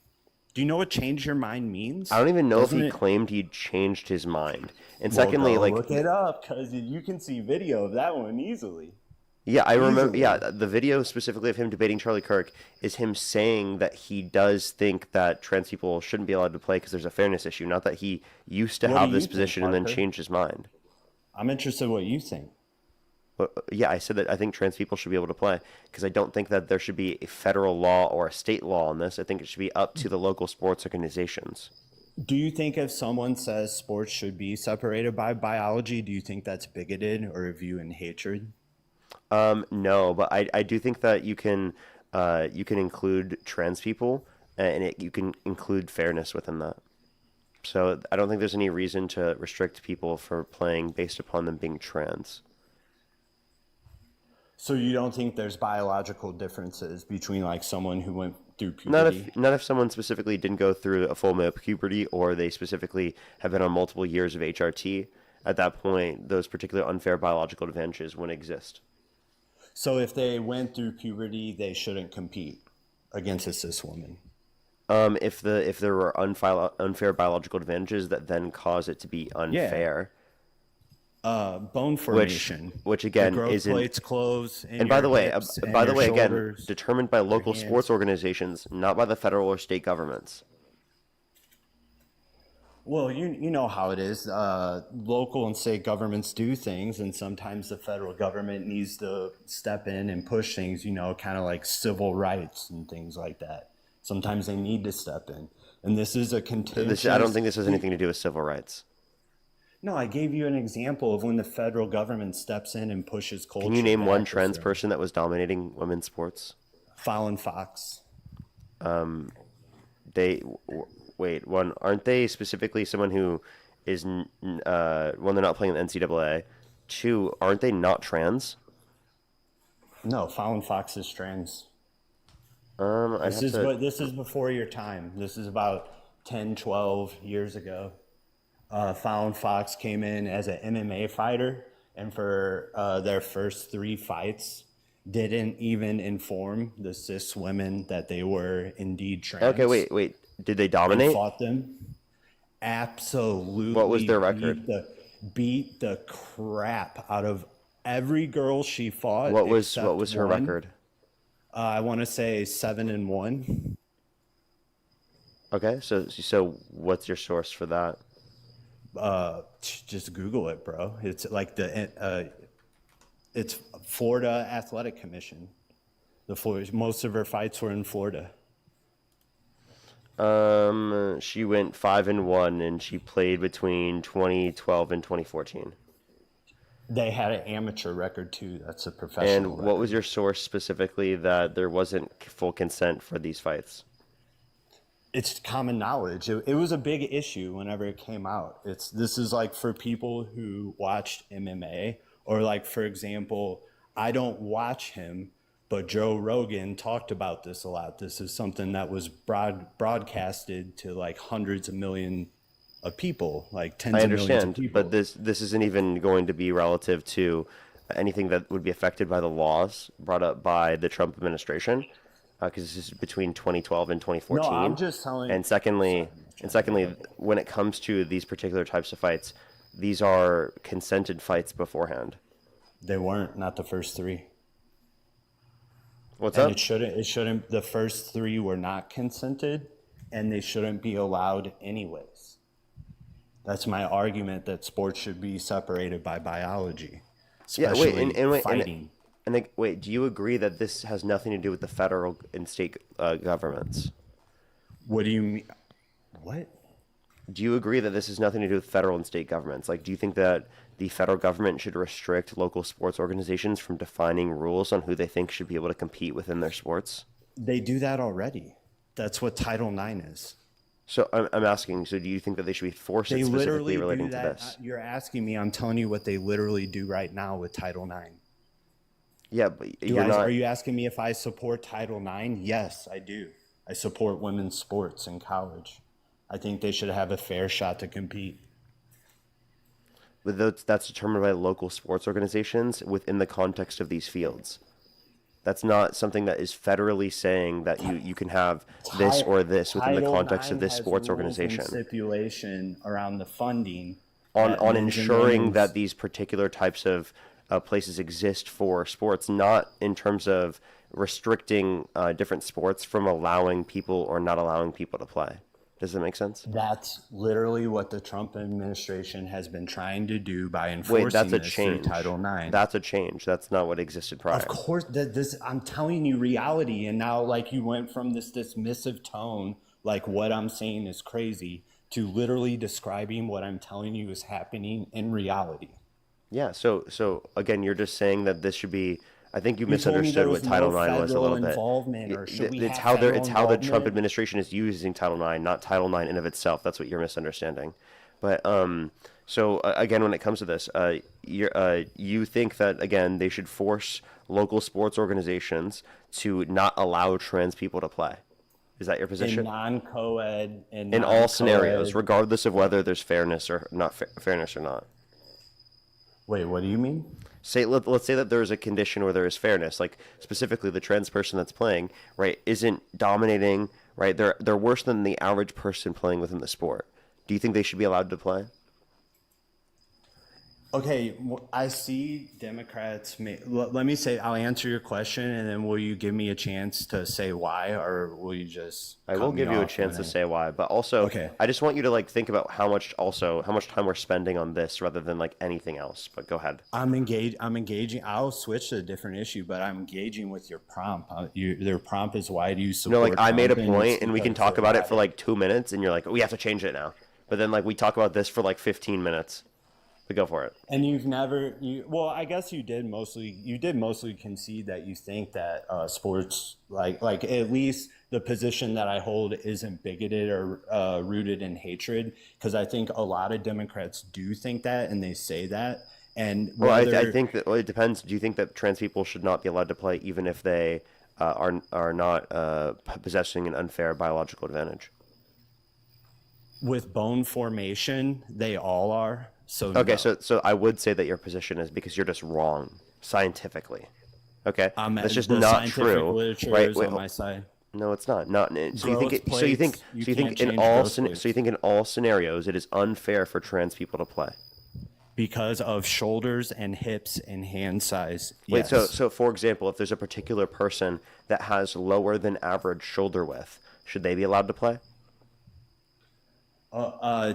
[SPEAKER 6] Do you know what change your mind means?
[SPEAKER 1] I don't even know if
[SPEAKER 6] Doesn't
[SPEAKER 1] he
[SPEAKER 6] it-
[SPEAKER 1] claimed he'd changed his mind. And
[SPEAKER 6] Well,
[SPEAKER 1] secondly,
[SPEAKER 6] go
[SPEAKER 1] like
[SPEAKER 6] look it up because you can see video of that one easily.
[SPEAKER 1] yeah, I remember.
[SPEAKER 6] Easily.
[SPEAKER 1] Yeah, the video specifically of him debating Charlie Kirk is him saying that he does think that trans people shouldn't be allowed to play because there's a fairness issue. Not that he used to
[SPEAKER 6] What
[SPEAKER 1] have
[SPEAKER 6] do
[SPEAKER 1] this
[SPEAKER 6] you think,
[SPEAKER 1] position and then
[SPEAKER 6] Parker?
[SPEAKER 1] changed his mind.
[SPEAKER 6] I'm interested in what you think.
[SPEAKER 1] Yeah, I said that I think trans people should be able to play because I don't think that there should be a federal law or a state law on this. I think it should be up to the local sports organizations.
[SPEAKER 6] Do you think if someone says sports should be separated by biology, do you think that's bigoted or a view in hatred?
[SPEAKER 1] No, but I do think that you can include trans people and you can include fairness within that. So I don't think there's any reason to restrict people for playing based upon them being trans.
[SPEAKER 6] So you don't think there's biological differences between like someone who went through
[SPEAKER 1] Not
[SPEAKER 6] puberty?
[SPEAKER 1] not if someone specifically didn't go through a full male puberty or they specifically have been on multiple years of HRT. At that point, those particular unfair biological advantages wouldn't exist.
[SPEAKER 6] So if they went through puberty, they shouldn't compete against a cis woman.
[SPEAKER 1] If there were unfair biological advantages that then cause it to be unfair,
[SPEAKER 6] Bone formation,
[SPEAKER 1] which again
[SPEAKER 6] the growth
[SPEAKER 1] isn't.
[SPEAKER 6] plates close, in
[SPEAKER 1] And by
[SPEAKER 6] your
[SPEAKER 1] the way,
[SPEAKER 6] hips and
[SPEAKER 1] by the
[SPEAKER 6] your
[SPEAKER 1] way, again,
[SPEAKER 6] shoulders.
[SPEAKER 1] determined by local
[SPEAKER 6] hands.
[SPEAKER 1] sports organizations, not by the federal or state governments.
[SPEAKER 6] Well, you know how it is. Local and state governments do things, and sometimes the federal government needs to step in and push things, kind of like civil rights and things like that. Sometimes they need to step in. And this is a contentious...
[SPEAKER 1] I don't think this has anything to do with civil rights.
[SPEAKER 6] No, I gave you an example of when the federal government steps in and pushes culture.
[SPEAKER 1] Can you name one
[SPEAKER 6] back
[SPEAKER 1] trans
[SPEAKER 6] with
[SPEAKER 1] person that was dominating women's sports?
[SPEAKER 6] Fallon Fox.
[SPEAKER 1] Aren't they specifically someone who is one, they're not playing in the NCAA. Two, aren't they not trans?
[SPEAKER 6] No, Fallon Fox is trans.
[SPEAKER 1] I'd have to-
[SPEAKER 6] This is before your time. This is about 10, 12 years ago. Fallon Fox came in as an MMA fighter, and for their first 3 fights, didn't even inform the cis women that they were indeed trans.
[SPEAKER 1] Okay, wait. Did they
[SPEAKER 6] And
[SPEAKER 1] dominate?
[SPEAKER 6] fought them. Absolutely.
[SPEAKER 1] What was their record?
[SPEAKER 6] Beat the crap out of every girl she fought.
[SPEAKER 1] What was
[SPEAKER 6] except
[SPEAKER 1] her
[SPEAKER 6] one.
[SPEAKER 1] record?
[SPEAKER 6] I want to say 7-1.
[SPEAKER 1] Okay, so what's your source for that?
[SPEAKER 6] Just Google it, bro. It's like it's Florida Athletic Commission. Most of her fights were in Florida.
[SPEAKER 1] She went 5-1, and she played between 2012 and 2014.
[SPEAKER 6] They had an amateur record too. That's a professional.
[SPEAKER 1] And what
[SPEAKER 6] record.
[SPEAKER 1] was your source specifically that there wasn't full consent for these fights?
[SPEAKER 6] It's common knowledge. It was a big issue whenever it came out. This is like for people who watched MMA, or like, for example, I don't watch him, but Joe Rogan talked about this a lot. This is something that was broadcasted to like hundreds of millions of people, like tens
[SPEAKER 1] I
[SPEAKER 6] of millions of
[SPEAKER 1] understand,
[SPEAKER 6] people.
[SPEAKER 1] but this isn't even going to be relative to anything that would be affected by the laws brought up by the Trump administration, because this is between 2012 and 2014.
[SPEAKER 6] No, I'm just telling.
[SPEAKER 1] And secondly, when it comes to these particular types of fights, these are consented fights beforehand.
[SPEAKER 6] They weren't, not the first 3.
[SPEAKER 1] What's
[SPEAKER 6] And
[SPEAKER 1] up?
[SPEAKER 6] it shouldn't, the first 3 were not consented, and they shouldn't be allowed anyways. That's my argument, that sports should be separated by biology,
[SPEAKER 1] Yeah,
[SPEAKER 6] especially
[SPEAKER 1] wait,
[SPEAKER 6] fighting.
[SPEAKER 1] wait, do you agree that this has nothing to do with the federal and state governments?
[SPEAKER 6] What do you mean? What?
[SPEAKER 1] Do you agree that this has nothing to do with federal and state governments? Like, do you think that the federal government should restrict local sports organizations from defining rules on who they think should be able to compete within their sports?
[SPEAKER 6] They do that already. That's what Title IX is.
[SPEAKER 1] So I'm asking, so do you think that they should be forced
[SPEAKER 6] They
[SPEAKER 1] specifically
[SPEAKER 6] literally
[SPEAKER 1] relating
[SPEAKER 6] do
[SPEAKER 1] to
[SPEAKER 6] that.
[SPEAKER 1] this?
[SPEAKER 6] You're asking me. I'm telling you what they literally do right now with Title IX.
[SPEAKER 1] Yeah, but you're not.
[SPEAKER 6] Are you asking me if I support Title IX? Yes, I do. I support women's sports in college. I think they should have a fair shot to compete.
[SPEAKER 1] But that's determined by local sports organizations within the context of these fields. That's not something that is federally saying that you can have this or this within the
[SPEAKER 6] Title
[SPEAKER 1] context of
[SPEAKER 6] IX
[SPEAKER 1] this
[SPEAKER 6] has
[SPEAKER 1] sports
[SPEAKER 6] rules and
[SPEAKER 1] organization.
[SPEAKER 6] stipulation around the funding
[SPEAKER 1] On
[SPEAKER 6] that men's and
[SPEAKER 1] ensuring
[SPEAKER 6] women's-
[SPEAKER 1] that these particular types of places exist for sports, not in terms of restricting different sports from allowing people or not allowing people to play. Does that make sense?
[SPEAKER 6] That's literally what the Trump administration has been trying to do by enforcing
[SPEAKER 1] Wait, that's a
[SPEAKER 6] this
[SPEAKER 1] change.
[SPEAKER 6] through Title IX.
[SPEAKER 1] That's a change. That's not what existed prior.
[SPEAKER 6] Of course, I'm telling you reality, and now like you went from this dismissive tone, like what I'm saying is crazy, to literally describing what I'm telling you is happening in reality.
[SPEAKER 1] Yeah. So again, you're just saying that this should be. I think you
[SPEAKER 6] You told me
[SPEAKER 1] misunderstood
[SPEAKER 6] there
[SPEAKER 1] what
[SPEAKER 6] was
[SPEAKER 1] Title
[SPEAKER 6] no
[SPEAKER 1] IX was a
[SPEAKER 6] federal
[SPEAKER 1] little bit.
[SPEAKER 6] involvement, or should we
[SPEAKER 1] It's
[SPEAKER 6] have
[SPEAKER 1] how
[SPEAKER 6] federal
[SPEAKER 1] it's how the Trump
[SPEAKER 6] involvement?
[SPEAKER 1] administration is using Title IX, not Title IX in of itself. That's what you're misunderstanding. But again, when it comes to this, you think that again they should force local sports organizations to not allow trans people to play. Is that your position?
[SPEAKER 6] In non-co-ed,
[SPEAKER 1] In all scenarios, regardless of whether there's fairness or not. Fairness or not.
[SPEAKER 6] Wait, what do you mean?
[SPEAKER 1] Let's say that there is a condition where there is fairness, like specifically the trans person that's playing, right, isn't dominating, right? They're worse than the average person playing within the sport. Do you think they should be allowed to play?
[SPEAKER 6] Okay, I see Democrats. Let me say, I'll answer your question, and then will you give me a chance to say why, or will you just?
[SPEAKER 1] I will give you a chance to say why, but also,
[SPEAKER 6] Okay.
[SPEAKER 1] I just want you to like think about how much time we're spending on this rather than like anything else. But go ahead.
[SPEAKER 6] I'm engaging. I'll switch to a different issue, but I'm engaging with your prompt. Their prompt is why do you support?
[SPEAKER 1] No, like I made a
[SPEAKER 6] Trump?
[SPEAKER 1] point, and we can talk about it for
[SPEAKER 6] why.
[SPEAKER 1] like 2 minutes, and you're like, we have to change it now. But then like we talk about this for like 15 minutes. But go for it.
[SPEAKER 6] And you've never, well, I guess you did mostly concede that you think that sports, like at least the position that I hold isn't bigoted or rooted in hatred, because I think a lot of Democrats do think that, and they say that. And
[SPEAKER 1] Well, I think that it depends. Do you think that trans people should not be allowed to play even if they are not possessing an unfair biological advantage?
[SPEAKER 6] with bone formation, they all are. So
[SPEAKER 1] Okay,
[SPEAKER 6] no.
[SPEAKER 1] so I would say that your position is because you're just wrong scientifically. Okay, that's just
[SPEAKER 6] the
[SPEAKER 1] not
[SPEAKER 6] scientific
[SPEAKER 1] true.
[SPEAKER 6] literature
[SPEAKER 1] Right?
[SPEAKER 6] is
[SPEAKER 1] Wait,
[SPEAKER 6] on my side.
[SPEAKER 1] no, it's not. Not so you think
[SPEAKER 6] Growth
[SPEAKER 1] it, so you think
[SPEAKER 6] plates, you
[SPEAKER 1] so you think
[SPEAKER 6] can't
[SPEAKER 1] in
[SPEAKER 6] change
[SPEAKER 1] all
[SPEAKER 6] growth plates.
[SPEAKER 1] so you think in all scenarios it is unfair for trans people to play.
[SPEAKER 6] Because of shoulders and hips and hand size.
[SPEAKER 1] Wait,
[SPEAKER 6] Yes.
[SPEAKER 1] so for example, if there's a particular person that has lower than average shoulder width, should they be allowed to play?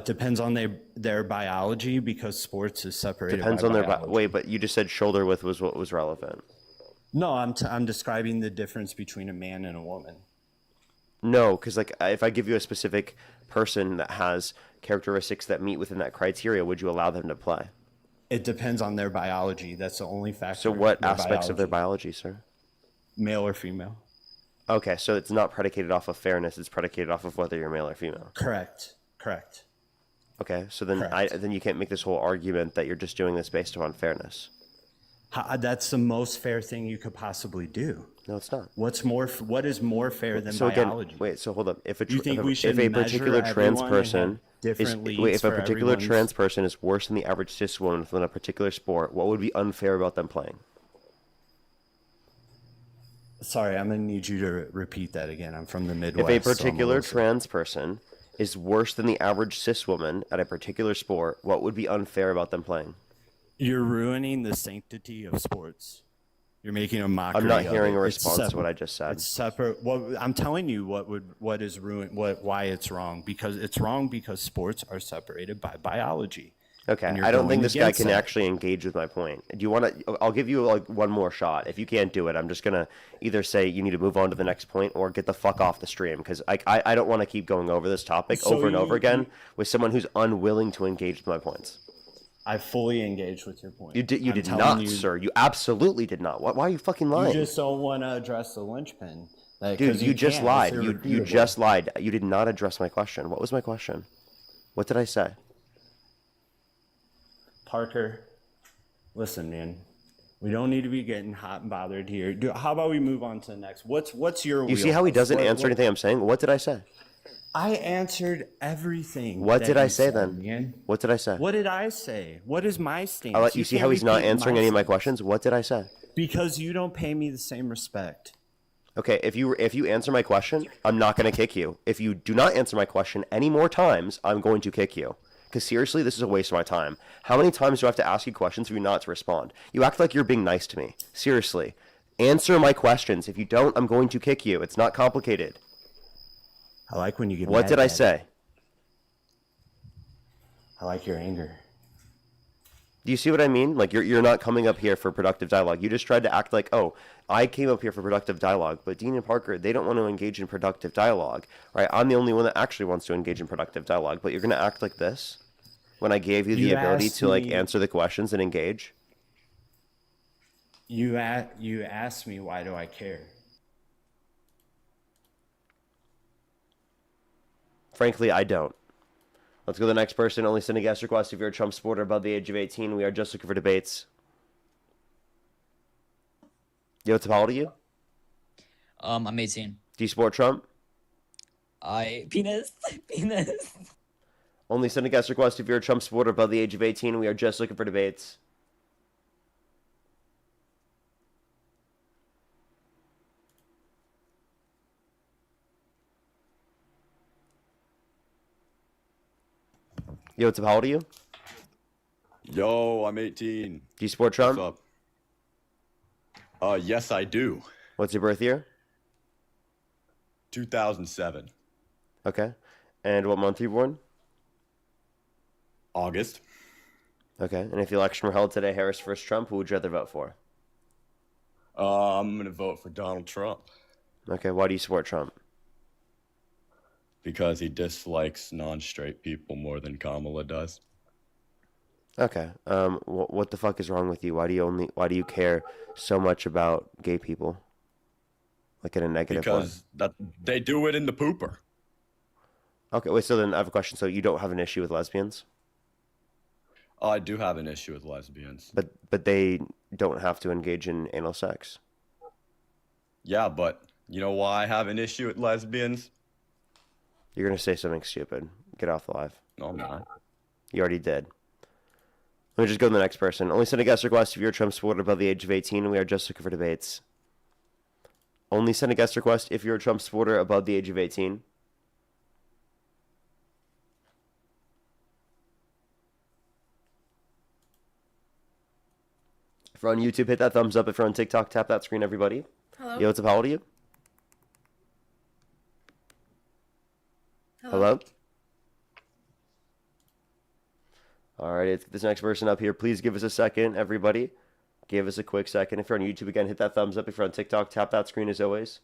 [SPEAKER 6] Depends on their biology, because sports is separated.
[SPEAKER 1] Depends
[SPEAKER 6] by
[SPEAKER 1] on their
[SPEAKER 6] biology.
[SPEAKER 1] wait, but you just said shoulder width was what was relevant.
[SPEAKER 6] No, I'm describing the difference between a man and a woman.
[SPEAKER 1] No, because like if I give you a specific person that has characteristics that meet within that criteria, would you allow them to play?
[SPEAKER 6] It depends on their biology. That's the only factor.
[SPEAKER 1] So what
[SPEAKER 6] their
[SPEAKER 1] aspects of their biology, sir?
[SPEAKER 6] Male or female?
[SPEAKER 1] Okay, so it's not predicated off of fairness; it's predicated off of whether you're male or female.
[SPEAKER 6] Correct.
[SPEAKER 1] Okay, so then
[SPEAKER 6] Correct.
[SPEAKER 1] then you can't make this whole argument that you're just doing this based upon fairness.
[SPEAKER 6] That's the most fair thing you could possibly do.
[SPEAKER 1] No, it's not.
[SPEAKER 6] What is more fair than
[SPEAKER 1] So again,
[SPEAKER 6] biology?
[SPEAKER 1] wait. So hold up. If a
[SPEAKER 6] You think we should
[SPEAKER 1] if a
[SPEAKER 6] measure
[SPEAKER 1] particular trans
[SPEAKER 6] everyone and
[SPEAKER 1] person
[SPEAKER 6] have different
[SPEAKER 1] is
[SPEAKER 6] leagues
[SPEAKER 1] if a
[SPEAKER 6] for
[SPEAKER 1] particular
[SPEAKER 6] everyone's-
[SPEAKER 1] trans person is worse than the average cis woman within a particular sport, what would be unfair about them playing?
[SPEAKER 6] Sorry, I'm gonna need you to repeat that again. I'm from the Midwest.
[SPEAKER 1] If a
[SPEAKER 6] so I'm a
[SPEAKER 1] particular
[SPEAKER 6] little-
[SPEAKER 1] trans person is worse than the average cis woman at a particular sport, what would be unfair about them playing?
[SPEAKER 6] You're ruining the sanctity of sports. You're making a mockery.
[SPEAKER 1] I'm not
[SPEAKER 6] of
[SPEAKER 1] hearing
[SPEAKER 6] it.
[SPEAKER 1] a
[SPEAKER 6] It's
[SPEAKER 1] response to
[SPEAKER 6] separate-
[SPEAKER 1] what I just said.
[SPEAKER 6] It's separate. Well, I'm telling you what is why it's wrong, because it's wrong because sports are separated by biology.
[SPEAKER 1] Okay,
[SPEAKER 6] And you're
[SPEAKER 1] I don't
[SPEAKER 6] going
[SPEAKER 1] think this guy
[SPEAKER 6] against
[SPEAKER 1] can
[SPEAKER 6] that.
[SPEAKER 1] actually engage with my point. Do you want to? I'll give you like one more shot. If you can't do it, I'm just gonna either say you need to move on to the next point or get the fuck off the stream, because I don't want to keep going over this topic
[SPEAKER 6] So
[SPEAKER 1] over and over
[SPEAKER 6] you-
[SPEAKER 1] again with someone who's unwilling to engage with my points.
[SPEAKER 6] I fully engage with your point.
[SPEAKER 1] You did
[SPEAKER 6] I'm telling
[SPEAKER 1] not,
[SPEAKER 6] you,
[SPEAKER 1] sir. You absolutely did not. Why are you fucking
[SPEAKER 6] You
[SPEAKER 1] lying?
[SPEAKER 6] just don't want to address the linchpin. Like,
[SPEAKER 1] Dude,
[SPEAKER 6] 'cause
[SPEAKER 1] you just
[SPEAKER 6] can't.
[SPEAKER 1] lied.
[SPEAKER 6] It's
[SPEAKER 1] You
[SPEAKER 6] irrefutable.
[SPEAKER 1] just lied. You did not address my question. What was my question? What did I say?
[SPEAKER 6] Parker, listen, man. We don't need to be getting hot and bothered here. How about we move on to the next? What's your?
[SPEAKER 1] You see how he
[SPEAKER 6] wheelhouse?
[SPEAKER 1] doesn't
[SPEAKER 6] What-
[SPEAKER 1] answer
[SPEAKER 6] what-
[SPEAKER 1] anything I'm saying? What did I say?
[SPEAKER 6] I answered everything.
[SPEAKER 1] What
[SPEAKER 6] that
[SPEAKER 1] did I
[SPEAKER 6] you
[SPEAKER 1] say
[SPEAKER 6] said,
[SPEAKER 1] then?
[SPEAKER 6] man.
[SPEAKER 1] What did I say?
[SPEAKER 6] What did I say? What is my stance?
[SPEAKER 1] I'll let you see
[SPEAKER 6] can't
[SPEAKER 1] how he's not
[SPEAKER 6] repeat
[SPEAKER 1] answering any of my
[SPEAKER 6] stance.
[SPEAKER 1] questions. What did I say?
[SPEAKER 6] Because you don't pay me the same respect.
[SPEAKER 1] Okay, if you answer my question, I'm not going to kick you. If you do not answer my question any more times, I'm going to kick you. Because seriously, this is a waste of my time. How many times do I have to ask you questions for you not to respond? You act like you're being nice to me. Seriously. Answer my questions. If you don't, I'm going to kick you. It's not complicated.
[SPEAKER 6] I like when you get.
[SPEAKER 1] What
[SPEAKER 6] mad
[SPEAKER 1] did I
[SPEAKER 6] at me.
[SPEAKER 1] say?
[SPEAKER 6] I like your anger.
[SPEAKER 1] Do you see what I mean? Like you're not coming up here for productive dialogue. You just tried to act like, oh, I came up here for productive dialogue, but Dean and Parker, they don't want to engage in productive dialogue, right? I'm the only one that actually wants to engage in productive dialogue, but you're gonna act like this when I gave you the ability to like answer the questions and engage.
[SPEAKER 6] You asked me, why do I care?
[SPEAKER 1] Frankly, I don't. Let's go to the next person. Only send a guest request if you're a Trump supporter above the age of 18. We are just looking for debates. Yo, how old are you?
[SPEAKER 7] I'm 18.
[SPEAKER 1] Do you support Trump?
[SPEAKER 7] Penis.
[SPEAKER 1] Only send a guest request if you're a Trump supporter above the age of 18. We are just looking for debates. Yo, how old are you?
[SPEAKER 8] Yo, I'm 18.
[SPEAKER 1] Do you support Trump?
[SPEAKER 8] What's up? Yes, I do.
[SPEAKER 1] What's your birth year?
[SPEAKER 8] 2007.
[SPEAKER 1] Okay. And what month were you born?
[SPEAKER 8] August.
[SPEAKER 1] Okay. And if the election were held today, Harris versus Trump, who would you rather vote for?
[SPEAKER 8] I'm going to vote for Donald Trump
[SPEAKER 1] Okay. Why do you support Trump?
[SPEAKER 8] because he dislikes non-straight people more than Kamala does.
[SPEAKER 1] Okay. What the fuck is wrong with you? Why do you care so much about gay people? Like in a negative way?
[SPEAKER 8] Because they do it in the pooper.
[SPEAKER 1] Okay, wait, so then I have a question. So you don't have an issue with lesbians?
[SPEAKER 8] I do have an issue with lesbians.
[SPEAKER 1] But they don't have to engage in anal sex.
[SPEAKER 8] Yeah, but you know why I have an issue with lesbians?
[SPEAKER 1] You're gonna say something stupid. Get off the live.
[SPEAKER 8] No, I'm not.
[SPEAKER 1] You already did. Let me just go to the next person. Only send a guest request if you're a Trump supporter above the age of 18, and we are just looking for debates. Only send a guest request if you're a Trump supporter above the age of 18. If you're on YouTube, hit that thumbs up. If you're on TikTok, tap that screen, everybody.
[SPEAKER 2] Hello?
[SPEAKER 1] Yo, what's up? How old are you? Hello? All right, let's get this next person up here. Please give us a second, everybody. Give us a quick second. If you're on YouTube, again, hit that thumbs up. If you're on TikTok, tap that screen as always.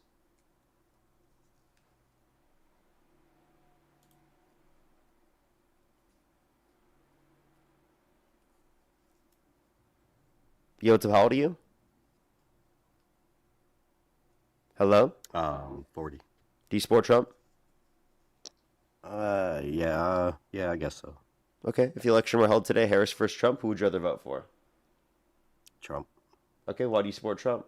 [SPEAKER 1] Yo, what's up? How old are you? Hello?
[SPEAKER 9] 40.
[SPEAKER 1] Do you support Trump?
[SPEAKER 9] Yeah, I guess so.
[SPEAKER 1] Okay. If the election were held today, Harris versus Trump, who would you rather vote for?
[SPEAKER 9] Trump.
[SPEAKER 1] Okay, why do you support Trump?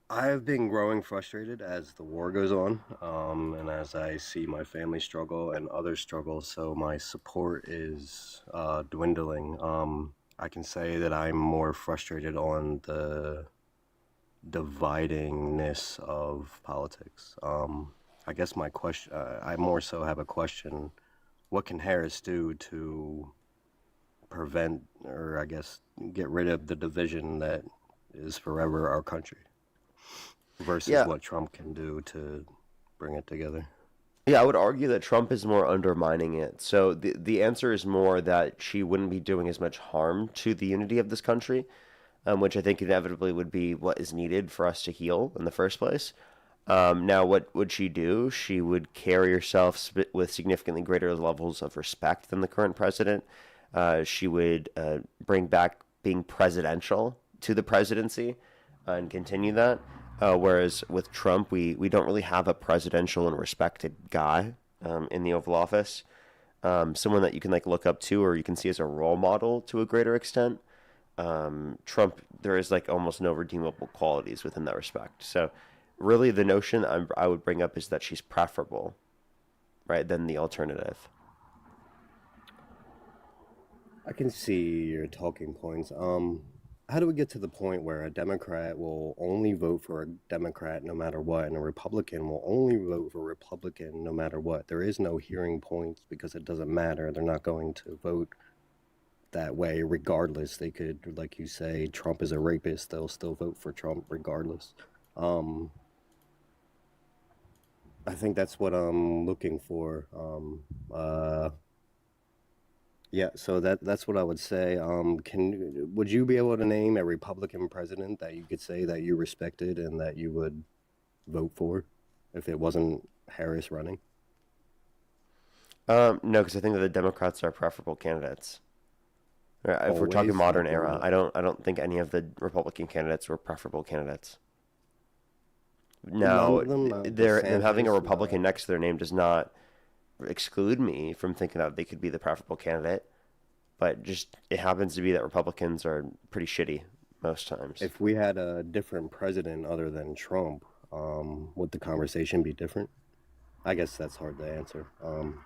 [SPEAKER 9] I've been growing frustrated as the war goes on, and as I see my family struggle and others struggle, so my support is dwindling. I can say that I'm more frustrated on the dividingness of politics. I guess my question, I more so have a question: what can Harris do to prevent, or I guess get rid of the division that is forever our country, versus what Trump can do to bring it together?
[SPEAKER 1] Yeah, I would argue that Trump is more undermining it. So the answer is more that she wouldn't be doing as much harm to the unity of this country, which I think inevitably would be what is needed for us to heal in the first place. Now, what would she do? She would carry herself with significantly greater levels of respect than the current president. She would bring back being presidential to the presidency and continue that. Whereas with Trump, we don't really have a presidential and respected guy in the Oval Office. Someone that you can like look up to or you can see as a role model to a greater extent. Trump, there is like almost no redeemable qualities within that respect. So really the notion I would bring up is that she's preferable, right, than the alternative.
[SPEAKER 9] I can see your talking points. How do we get to the point where a Democrat will only vote for a Democrat no matter what, and a Republican will only vote for a Republican no matter what? There is no hearing points because it doesn't matter. They're not going to vote that way regardless. They could, like you say, Trump is a rapist. They'll still vote for Trump regardless. I think that's what I'm looking for. Yeah, so that's what I would say. Would you be able to name a Republican president that you could say that you respected and that you would vote for if it wasn't Harris running?
[SPEAKER 1] No, because I think that the Democrats are preferable candidates. If we're talking
[SPEAKER 9] Always,
[SPEAKER 1] modern
[SPEAKER 9] like
[SPEAKER 1] era, I don't think any of the Republican candidates were preferable candidates.
[SPEAKER 9] none
[SPEAKER 1] Now,
[SPEAKER 9] of them, not
[SPEAKER 1] them having a
[SPEAKER 9] DeSantis,
[SPEAKER 1] Republican next to their name does not exclude me from thinking that they could be the preferable candidate. But just it happens to be that Republicans are pretty shitty most times.
[SPEAKER 9] if we had a different president other than Trump, would the conversation be different? I guess that's hard to answer.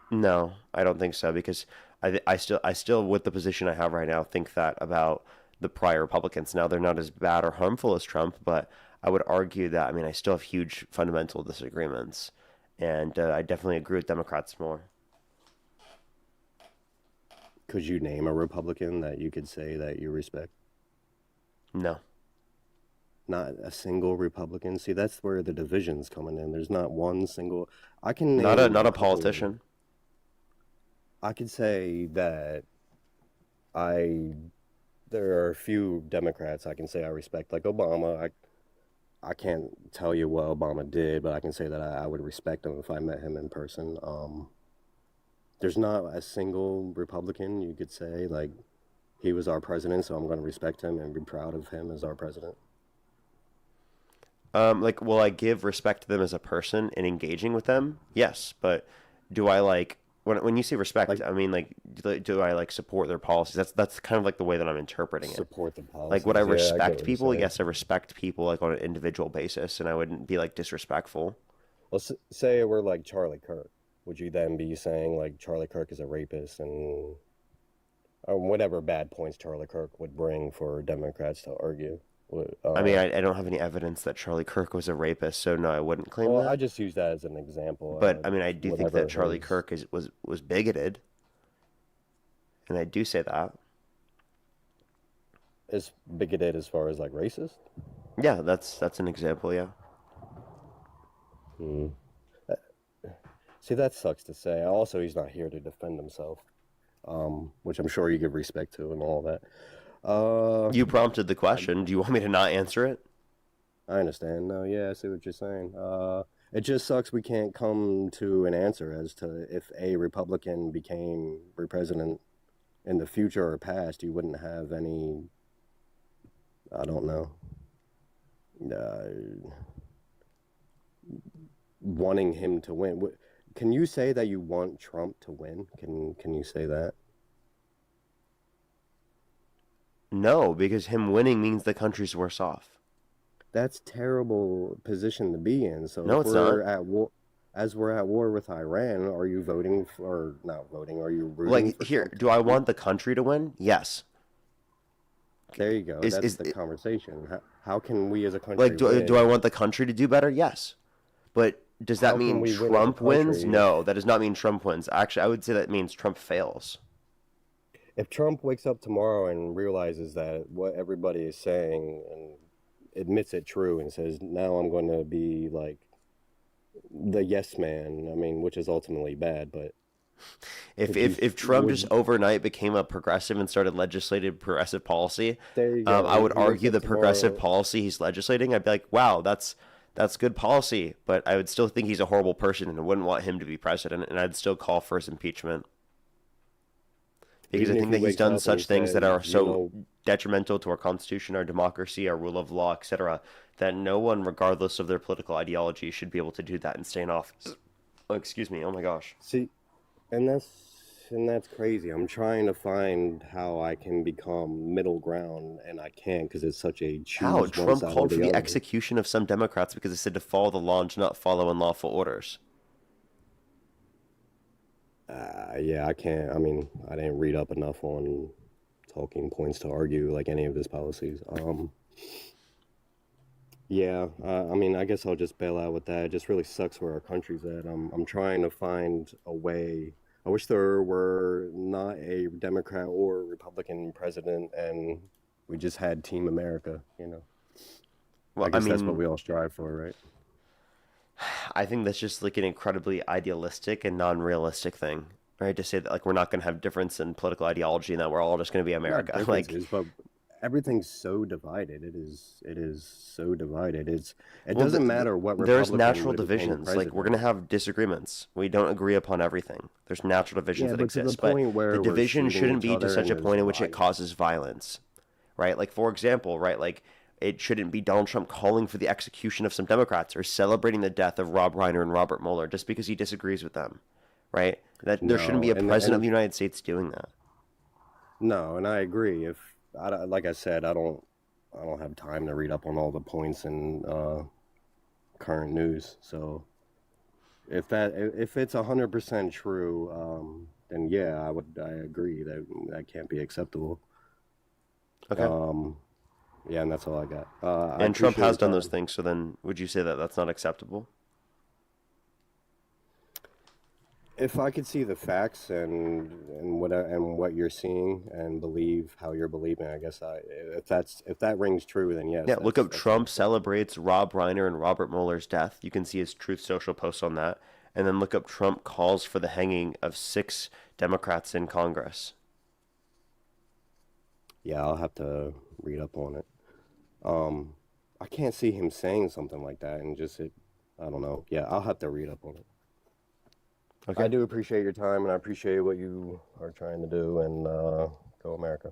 [SPEAKER 1] No, I don't think so because I still with the position I have right now think that about the prior Republicans. Now they're not as bad or harmful as Trump, but I would argue that I still have huge fundamental disagreements, and I definitely agree with Democrats more.
[SPEAKER 9] Could you name a Republican that you could say that you respect?
[SPEAKER 1] No,
[SPEAKER 9] Not a single Republican. See, that's where the division's coming in. There's not one single. I can
[SPEAKER 1] not a
[SPEAKER 9] name
[SPEAKER 1] not a
[SPEAKER 9] couple-
[SPEAKER 1] politician.
[SPEAKER 9] I could say that I there are a few Democrats I can say I respect, like Obama. I can't tell you what Obama did, but I can say that I would respect him if I met him in person. There's not a single Republican you could say like he was our president, so I'm going to respect him and be proud of him as our president.
[SPEAKER 1] Like, will I give respect to them as a person and engaging with them? Yes, but do I like when you say respect?
[SPEAKER 9] Like-
[SPEAKER 1] I mean, like, do I like support their policies? That's kind of like the way that I'm interpreting it.
[SPEAKER 9] Support the policies.
[SPEAKER 1] Like, would I
[SPEAKER 9] Yeah, get
[SPEAKER 1] respect
[SPEAKER 9] what you're
[SPEAKER 1] people?
[SPEAKER 9] saying.
[SPEAKER 1] Yes, I respect people like on an individual basis, and I wouldn't be like disrespectful.
[SPEAKER 9] Well, say we're like Charlie Kirk. Would you then be saying like Charlie Kirk is a rapist and whatever bad points Charlie Kirk would bring for Democrats to argue?
[SPEAKER 1] I don't have any evidence that Charlie Kirk was a rapist, so no, I wouldn't claim
[SPEAKER 9] Well,
[SPEAKER 1] that.
[SPEAKER 9] I just use that as an example.
[SPEAKER 1] But I do think
[SPEAKER 9] whatever
[SPEAKER 1] that Charlie
[SPEAKER 9] his-
[SPEAKER 1] Kirk was bigoted, and I do say that.
[SPEAKER 9] is bigoted as far as like racist.
[SPEAKER 1] Yeah, that's an example. Yeah.
[SPEAKER 9] Hmm. Uh, See, that sucks to say. Also, he's not here to defend himself, which I'm sure you give respect to and all that.
[SPEAKER 1] You prompted the question. Do you want me to not answer it?
[SPEAKER 9] I understand. No, yeah, I see what you're saying. It just sucks we can't come to an answer as to if a Republican became president in the future or past, you wouldn't have any, I don't know, wanting him to win. Can you say that you want Trump to win? Can you say that?
[SPEAKER 1] No, because him winning means the country's worse off.
[SPEAKER 9] That's terrible position to be in. So
[SPEAKER 1] No,
[SPEAKER 9] if
[SPEAKER 1] it's
[SPEAKER 9] we're
[SPEAKER 1] not.
[SPEAKER 9] at war, as we're at war with Iran, are you voting for, or not voting? Are you rooting
[SPEAKER 1] Like
[SPEAKER 9] for
[SPEAKER 1] here,
[SPEAKER 9] Trump to
[SPEAKER 1] do I
[SPEAKER 9] win?
[SPEAKER 1] want the country to win? Yes.
[SPEAKER 9] There you go. That's
[SPEAKER 1] Is
[SPEAKER 9] the conversation. How can we as a country
[SPEAKER 1] like do
[SPEAKER 9] win?
[SPEAKER 1] I want the country to do better? Yes. But does
[SPEAKER 9] How
[SPEAKER 1] that
[SPEAKER 9] can
[SPEAKER 1] mean
[SPEAKER 9] we win as a
[SPEAKER 1] Trump wins?
[SPEAKER 9] country?
[SPEAKER 1] No, that does not mean Trump wins. Actually, I would say that means Trump fails.
[SPEAKER 9] If Trump wakes up tomorrow and realizes that what everybody is saying and admits it true and says, now I'm going to be like the yes man, I mean, which is ultimately bad, but
[SPEAKER 1] If Trump just overnight became a progressive and started legislating progressive policy,
[SPEAKER 9] there you go.
[SPEAKER 1] I would
[SPEAKER 9] He wakes
[SPEAKER 1] argue
[SPEAKER 9] up
[SPEAKER 1] the progressive
[SPEAKER 9] tomorrow-
[SPEAKER 1] policy he's legislating. I'd be like, wow, that's good policy, but I would still think he's a horrible person and I wouldn't want him to be president, and I'd still call for his impeachment. Because
[SPEAKER 9] Even
[SPEAKER 1] I
[SPEAKER 9] if
[SPEAKER 1] think
[SPEAKER 9] he
[SPEAKER 1] that he's
[SPEAKER 9] wakes
[SPEAKER 1] done
[SPEAKER 9] up
[SPEAKER 1] such
[SPEAKER 9] and
[SPEAKER 1] things that are
[SPEAKER 9] says,
[SPEAKER 1] so detrimental to our constitution, our democracy, our rule of law, etc., that no one, regardless of their political ideology, should be able to do that and stay in office. Oh, excuse me. Oh my gosh.
[SPEAKER 9] See, and that's crazy. I'm trying to find how I can become middle ground, and I can't because it's such a choose
[SPEAKER 1] How
[SPEAKER 9] one
[SPEAKER 1] Trump
[SPEAKER 9] side or
[SPEAKER 1] called for the
[SPEAKER 9] other.
[SPEAKER 1] execution of some Democrats because they said to follow the law and to not follow unlawful orders.
[SPEAKER 9] Yeah, I can't. I mean, I didn't read up enough on talking points to argue like any of his policies. Yeah, I mean, I guess I'll just bail out with that. It just really sucks where our country's at. I'm trying to find a way. I wish there were not a Democrat or Republican president and we just had Team America, you know.
[SPEAKER 1] Well,
[SPEAKER 9] I guess that's what we all strive for, right?
[SPEAKER 1] I think that's just like an incredibly idealistic and non-realistic thing, right? To say that like we're not going to have difference in political ideology and that we're all just going to be
[SPEAKER 9] Not
[SPEAKER 1] America. Like
[SPEAKER 9] differences, but everything's so divided. It is so divided. It
[SPEAKER 1] well,
[SPEAKER 9] doesn't matter what
[SPEAKER 1] there's
[SPEAKER 9] Republican
[SPEAKER 1] natural
[SPEAKER 9] would obtain the
[SPEAKER 1] divisions. Like we're going to
[SPEAKER 9] president.
[SPEAKER 1] have disagreements. We don't agree upon everything. There's natural divisions
[SPEAKER 9] Yeah,
[SPEAKER 1] that
[SPEAKER 9] but to the
[SPEAKER 1] exist, but
[SPEAKER 9] point
[SPEAKER 1] the
[SPEAKER 9] where we're
[SPEAKER 1] division
[SPEAKER 9] shooting
[SPEAKER 1] shouldn't
[SPEAKER 9] each
[SPEAKER 1] be to
[SPEAKER 9] other
[SPEAKER 1] such
[SPEAKER 9] and
[SPEAKER 1] a
[SPEAKER 9] there's
[SPEAKER 1] point in which it
[SPEAKER 9] riots.
[SPEAKER 1] causes violence, right? Like for example, right? Like it shouldn't be Donald Trump calling for the execution of some Democrats or celebrating the death of Rob Reiner and Robert Mueller just because he disagrees with them, right? That there shouldn't be
[SPEAKER 9] No,
[SPEAKER 1] a president of
[SPEAKER 9] and
[SPEAKER 1] the United States doing that.
[SPEAKER 9] no, and I agree. If like I said, I don't have time to read up on all the points in current news. So if it's 100% true, then yeah, I agree that that can't be acceptable.
[SPEAKER 1] Okay.
[SPEAKER 9] Yeah, and that's all I got. I
[SPEAKER 1] And Trump
[SPEAKER 9] appreciate your
[SPEAKER 1] has done those
[SPEAKER 9] time.
[SPEAKER 1] things, so then would you say that that's not acceptable?
[SPEAKER 9] If I could see the facts and what you're seeing and believe how you're believing, I guess if that rings true, then yes,
[SPEAKER 1] Yeah, look up
[SPEAKER 9] that's
[SPEAKER 1] Trump
[SPEAKER 9] understandable.
[SPEAKER 1] celebrates Rob Reiner and Robert Mueller's death. You can see his Truth Social post on that. And then look up Trump calls for the hanging of 6 Democrats in Congress.
[SPEAKER 9] Yeah, I'll have to read up on it. I can't see him saying something like that and just it. I don't know. Yeah, I'll have to read up on it. I
[SPEAKER 1] Okay.
[SPEAKER 9] do appreciate your time and I appreciate what you are trying to do and go America.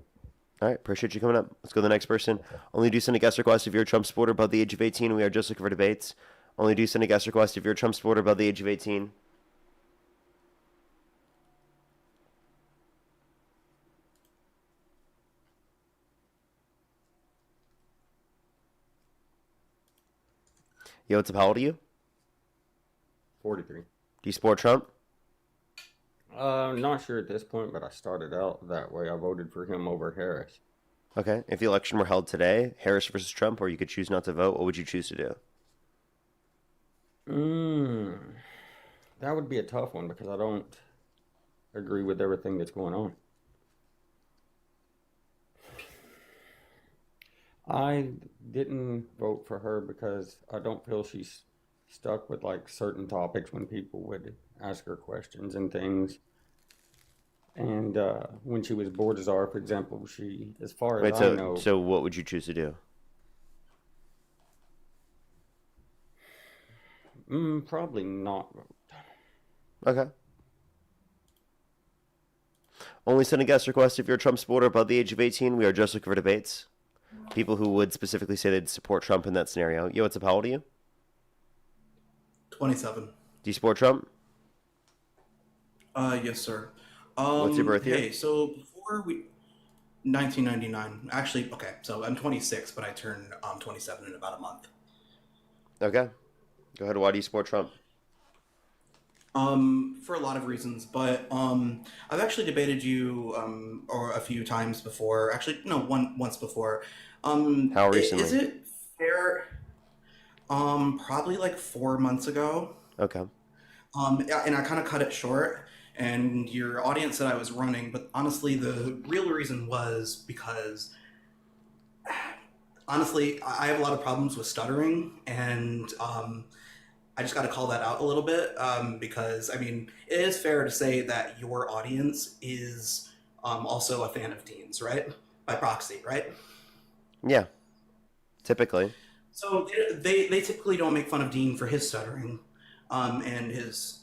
[SPEAKER 1] All right. Appreciate you coming up. Let's go to the next person. Only do send a guest request if you're a Trump supporter above the age of 18. We are just looking for debates. Only do send a guest request if you're a Trump supporter above the age of 18. Yo, what's up? How old are you?
[SPEAKER 10] 43.
[SPEAKER 1] Do you support Trump?
[SPEAKER 10] Not sure at this point, but I started out that way. I voted for him over Harris.
[SPEAKER 1] Okay. If the election were held today, Harris versus Trump, or you could choose not to vote, what would you choose to do?
[SPEAKER 10] Mm, that would be a tough one because I don't agree with everything that's going on. I didn't vote for her because I don't feel she's stuck with like certain topics when people would ask her questions and things. And when she was board czar, for example, she, as far as
[SPEAKER 1] Wait,
[SPEAKER 10] I
[SPEAKER 1] so
[SPEAKER 10] know,
[SPEAKER 1] so what would you choose to do?
[SPEAKER 10] probably not vote.
[SPEAKER 1] Okay. Only send a guest request if you're a Trump supporter above the age of 18. We are just looking for debates. People who would specifically say they'd support Trump in that scenario. Yo, what's up? How old are you?
[SPEAKER 11] 27.
[SPEAKER 1] Do you support Trump?
[SPEAKER 11] Yes, sir.
[SPEAKER 1] What's your birth year?
[SPEAKER 11] Hey, so before we 1999. Actually, okay, so I'm 26, but I turn 27 in about a month.
[SPEAKER 1] Okay. Go ahead. Why do you support Trump?
[SPEAKER 11] For a lot of reasons, but I've actually debated you or a few times before. Actually, no, once before.
[SPEAKER 1] How
[SPEAKER 11] Is
[SPEAKER 1] recently?
[SPEAKER 11] it fair? Probably like 4 months ago.
[SPEAKER 1] Okay.
[SPEAKER 11] Yeah, and I kind of cut it short, and your audience said I was running, but honestly, the real reason was because honestly, I have a lot of problems with stuttering, and I just got to call that out a little bit because I mean, it is fair to say that your audience is also a fan of Dean's, right? By proxy, right?
[SPEAKER 1] Yeah. Typically.
[SPEAKER 11] So they typically don't make fun of Dean for his stuttering and his